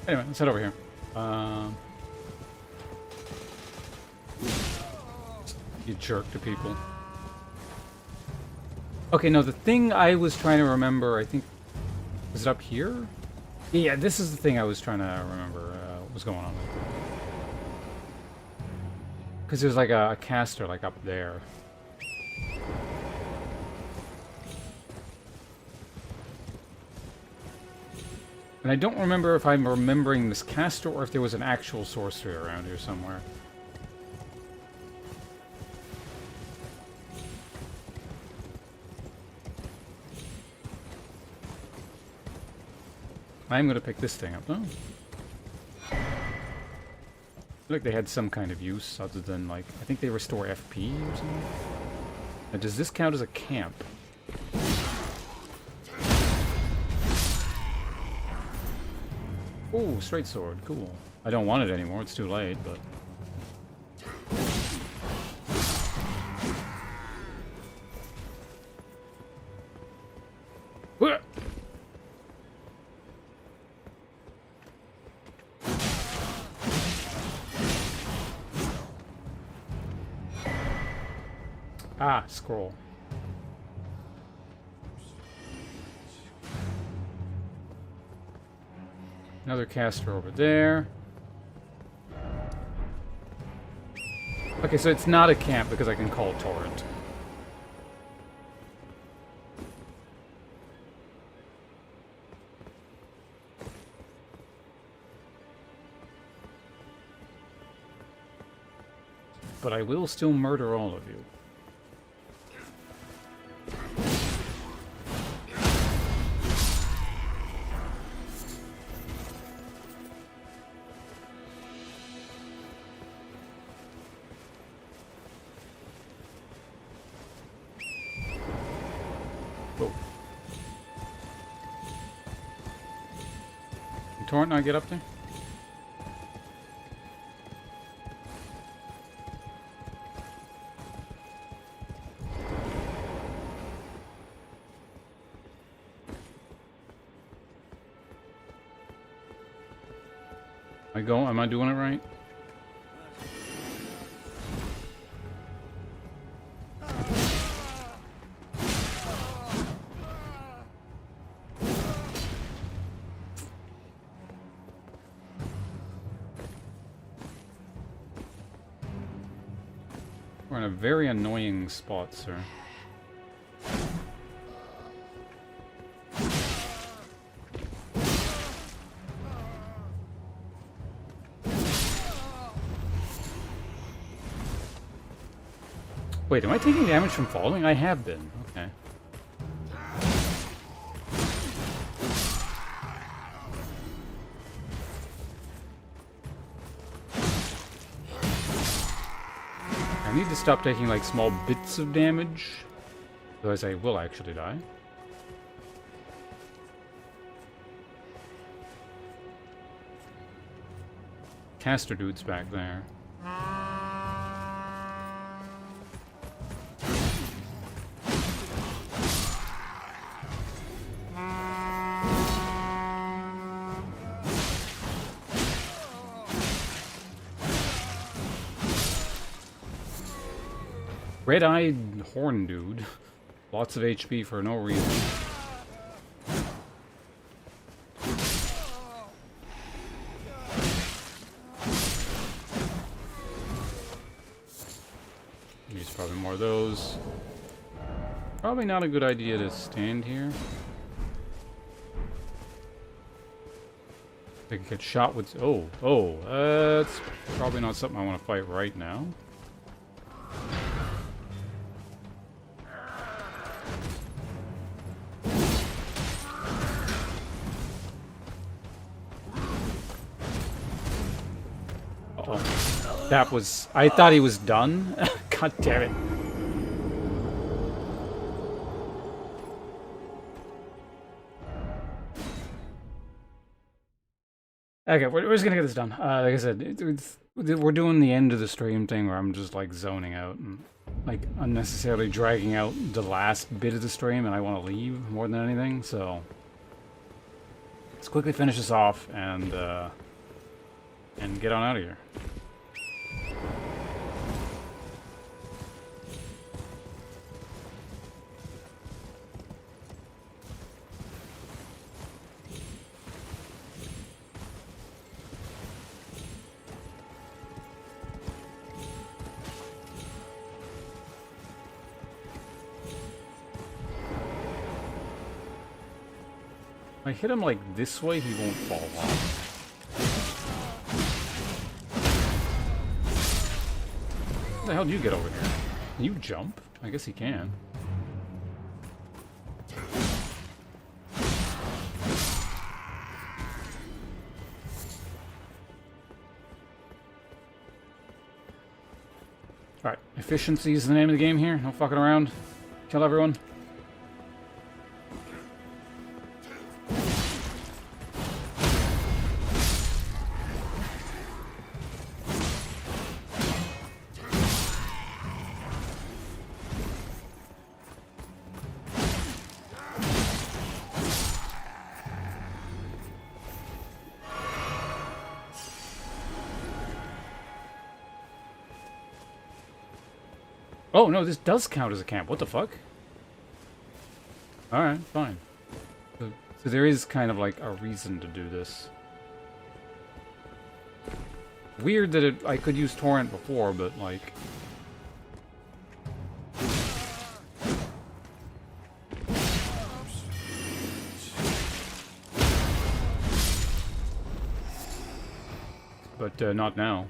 Anyway, let's head over here. You jerk to people. Okay, no, the thing I was trying to remember, I think... Was it up here? Yeah, this is the thing I was trying to remember what was going on with. Because there's like a caster, like, up there. And I don't remember if I'm remembering this caster or if there was an actual sorcery around here somewhere. I'm gonna pick this thing up, though. I feel like they had some kind of use other than, like, I think they restore FP or something. Now, does this count as a camp? Oh, straight sword, cool. I don't want it anymore, it's too late, but... Ah, scroll. Another caster over there. Okay, so it's not a camp because I can call Torrent. But I will still murder all of you. Torrent not get up there? Am I doing it right? We're in a very annoying spot, sir. Wait, am I taking damage from falling? I have been. Okay. I need to stop taking, like, small bits of damage. Otherwise I will actually die. Caster dude's back there. red-eyed horn dude. Lots of HP for no reason. Use probably more of those. Probably not a good idea to stand here. They can get shot with... that's probably not something I want to fight right now. Uh-oh. That was... I thought he was done. God damn it. Okay, we're just gonna get this done. Like I said, we're doing the end of the stream thing where I'm just like zoning out and like unnecessarily dragging out the last bit of the stream, and I want to leave more than anything. So let's quickly finish this off and get on out of here. If I hit him like this way, he won't fall off. How the hell do you get over here? Can you jump? I guess he can. Alright, efficiency is the name of the game here. No fucking around. Kill everyone. Oh, no, this does count as a camp. What the fuck? Alright, fine. So there is kind of like a reason to do this. Weird that I could use Torrent before, but like... But not now.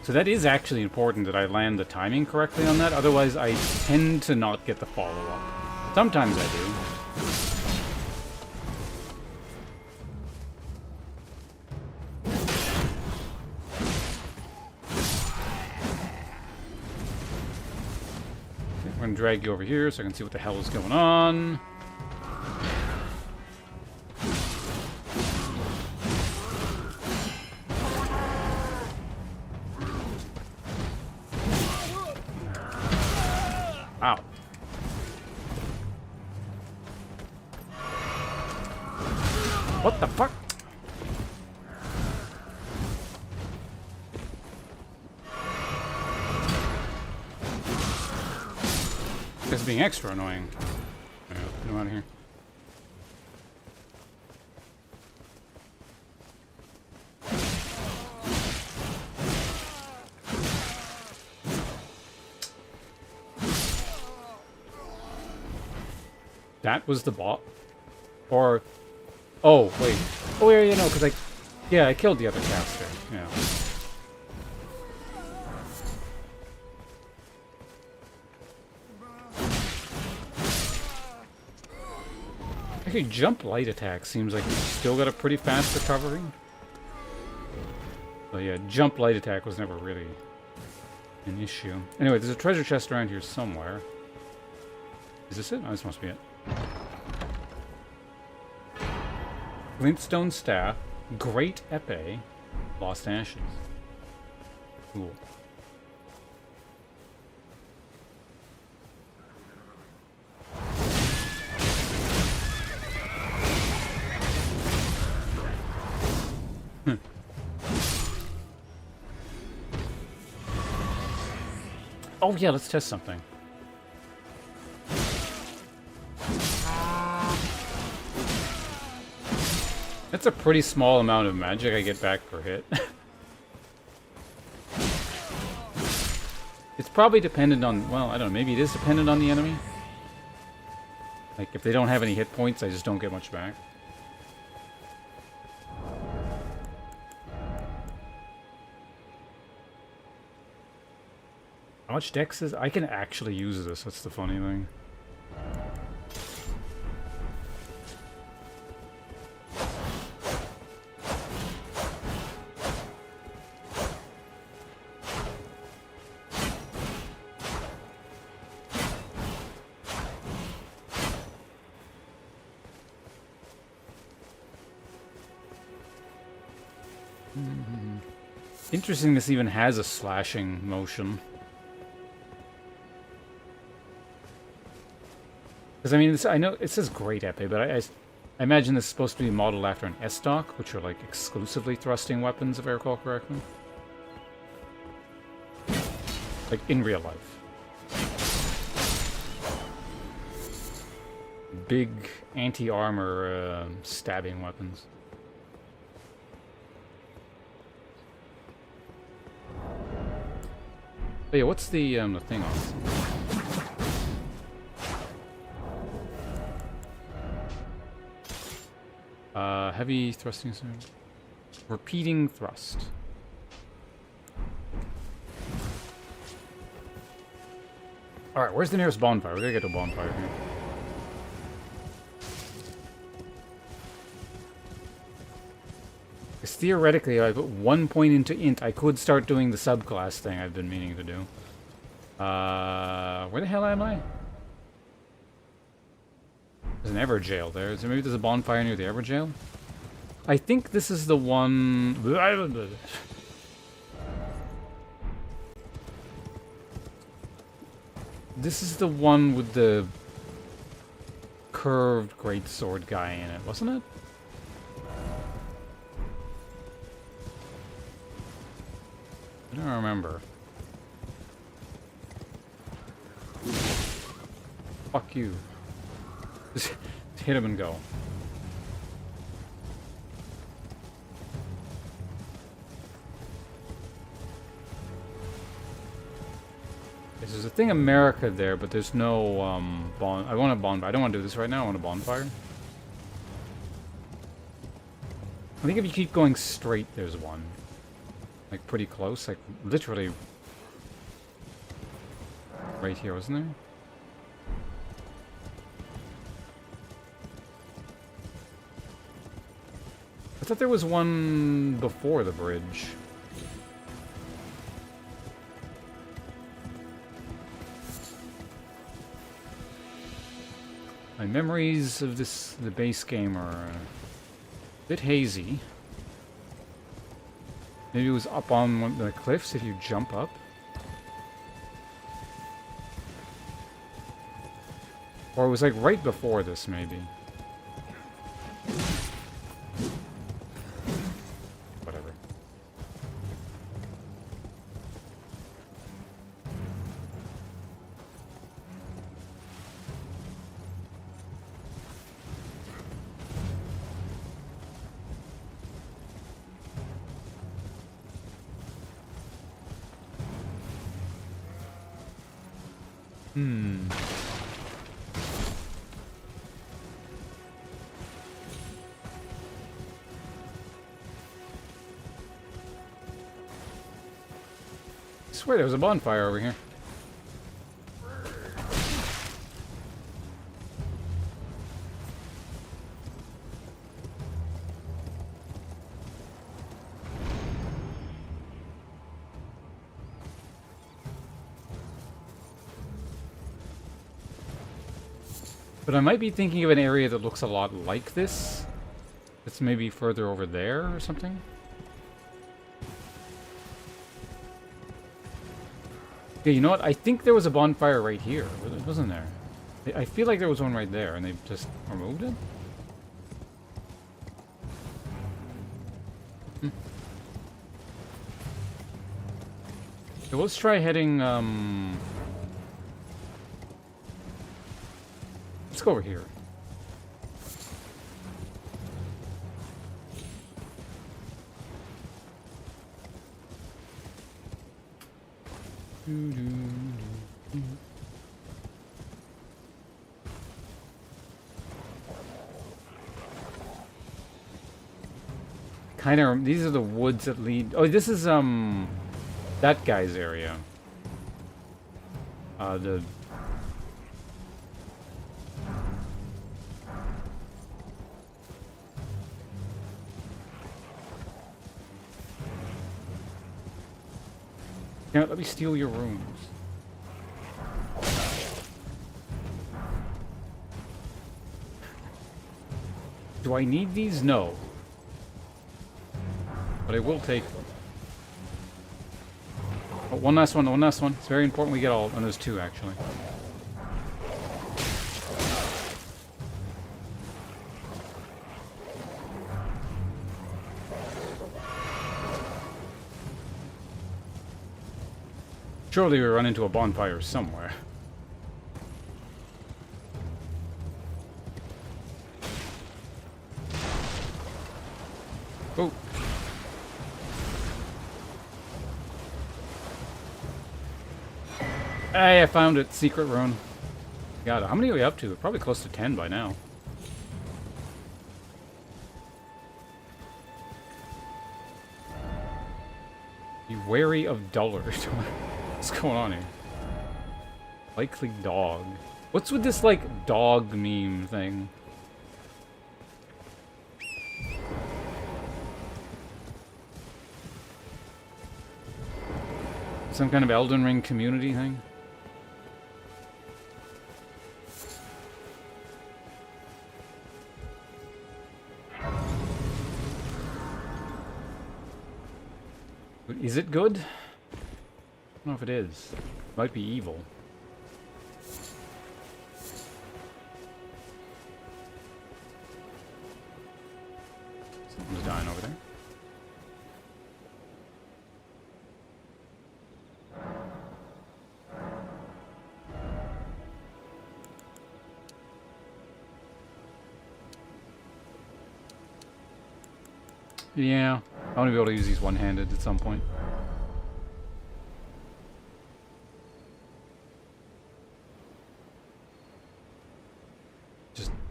So that is actually important that I land the timing correctly on that, otherwise I tend to not get the follow-up. Sometimes I do. Okay, we're gonna drag you over here so I can see what the hell is going on. Ow. What the fuck? This is being extra annoying. Alright, get out of here. That was the bot? Or... Oh, wait. Oh, yeah, no, because I killed the other caster. Yeah. Actually, jump light attack seems like it's still got a pretty fast recovery. So yeah, jump light attack was never really an issue. Anyway, there's a treasure chest around here somewhere. Is this it? Oh, this must be it. Glintstone Staff, Great Epee, Lost Ashes. Cool. Oh yeah, let's test something. That's a pretty small amount of magic I get back per hit. It's probably dependent on, well, I don't know, maybe it is dependent on the enemy. Like, if they don't have any hit points, I just don't get much back. How much dex is... I can actually use this, that's the funny thing. Interesting this even has a slashing motion. Because, I mean, this, I know it says Great Epee, but I imagine this is supposed to be modeled after an S-Stock, which are, like, exclusively thrusting weapons, if I recall correctly. Like, in real life. Big anti-armor stabbing weapons. But yeah, what's the thing on? Heavy thrusting, repeating thrust. Alright, where's the nearest bonfire? We gotta get to a bonfire here. Because theoretically, if I put 1 point into int, I could start doing the subclass thing I've been meaning to do. Where the hell am I? There's an Everjail there. Is there, maybe there's a bonfire near the Everjail? I think this is the one... This is the one with the curved greatsword guy in it, wasn't it? I don't remember. Fuck you. Just hit him and go. There's a thing America there, but there's no I want a bonfire. I don't want to do this right now. I want a bonfire. I think if you keep going straight, there's one. Like, pretty close. Like, literally right here, wasn't there? I thought there was one before the bridge. My memories of the base game are a bit hazy. Maybe it was up on one of the cliffs if you jump up. Or it was like right before this, maybe. Whatever. I swear there was a bonfire over here. But I might be thinking of an area that looks a lot like this. It's maybe further over there or something. Yeah, you know what? I think there was a bonfire right here, wasn't there? I feel like there was one right there, and they just removed it? So let's try heading, go over here. Kind of. These are the woods that lead. Oh, this is that guy's area. The. Can't let me steal your runes. Do I need these? No. But I will take them. Oh, one last one, one last one. It's very important we get all. And there's two, actually. Surely we run into a bonfire somewhere. Oh. Hey, I found it. Secret rune. Got it. How many are we up to? We're probably close to 10 by now. Be wary of dullard. What's going on here? Likely dog. What's with this, like, dog meme thing? Some kind of Elden Ring community thing? Is it good? I don't know if it is. It might be evil. Something's dying over there. Yeah, I want to be able to use these one-handed at some point.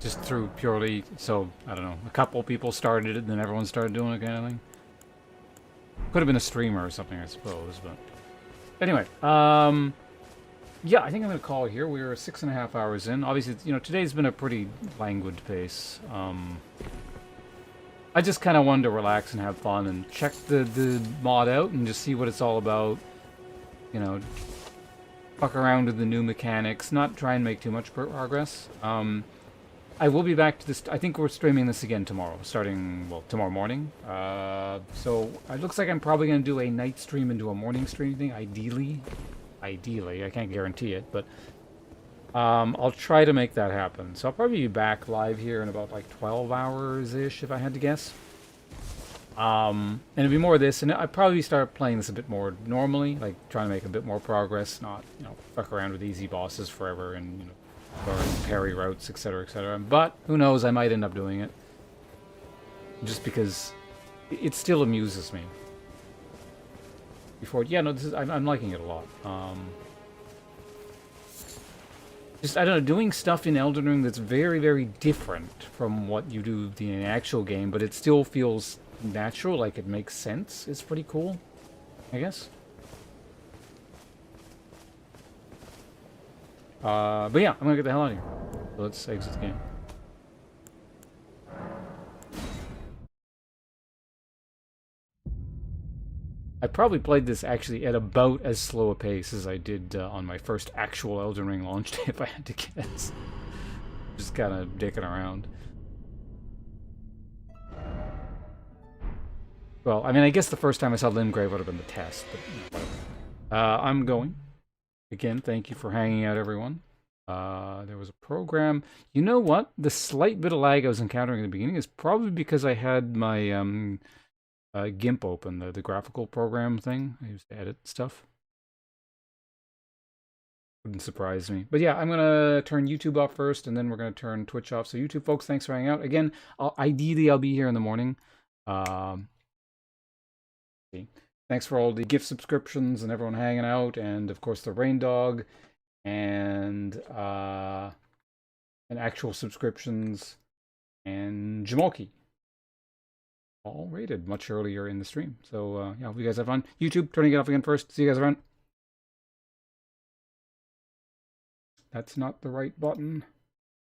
Just through purely, so, I don't know, a couple people started it, and then everyone started doing it kind of thing. Could have been a streamer or something, I suppose, but... Anyway, yeah, I think I'm going to call it here. We're 6.5 hours in. Obviously, you know, today's been a pretty languid pace. I just kind of wanted to relax and have fun and check the mod out and just see what it's all about. You know, fuck around with the new mechanics, not try and make too much progress. I will be back to this. I think we're streaming this again tomorrow, starting, well, tomorrow morning. So it looks like I'm probably going to do a night stream into a morning stream thing, ideally. Ideally, I can't guarantee it, but I'll try to make that happen. So I'll probably be back live here in about like 12 hours-ish, if I had to guess. And it'll be more of this, and I'd probably start playing this a bit more normally, like trying to make a bit more progress, not, you know, fuck around with easy bosses forever and, you know, learn parry routes, etc., etc. But who knows, I might end up doing it. Just because it still amuses me. Before, yeah, no, this is, I'm liking it a lot. Just, I don't know, doing stuff in Elden Ring that's very, very different from what you do in an actual game, but it still feels natural, like it makes sense, is pretty cool, I guess. But yeah, I'm gonna get the hell out of here. So let's exit the game. I probably played this actually at about as slow a pace as I did on my first actual Elden Ring launch day, if I had to guess. Just kind of dicking around. Well, I mean, I guess the first time I saw Limgrave would have been the test, but you know, whatever. I'm going. Again, thank you for hanging out, everyone. There was a program. You know what? The slight bit of lag I was encountering in the beginning is probably because I had my GIMP open, the graphical program thing. I used to edit stuff. Wouldn't surprise me. But yeah, I'm gonna turn YouTube off first, and then we're gonna turn Twitch off. So YouTube folks, thanks for hanging out. Again, ideally I'll be here in the morning. Thanks for all the gift subscriptions and everyone hanging out, and of course the Rain Dog, and actual subscriptions, and Jamalki. All rated much earlier in the stream. So yeah, hope you guys have fun. YouTube, turning it off again first. See you guys around. That's not the right button.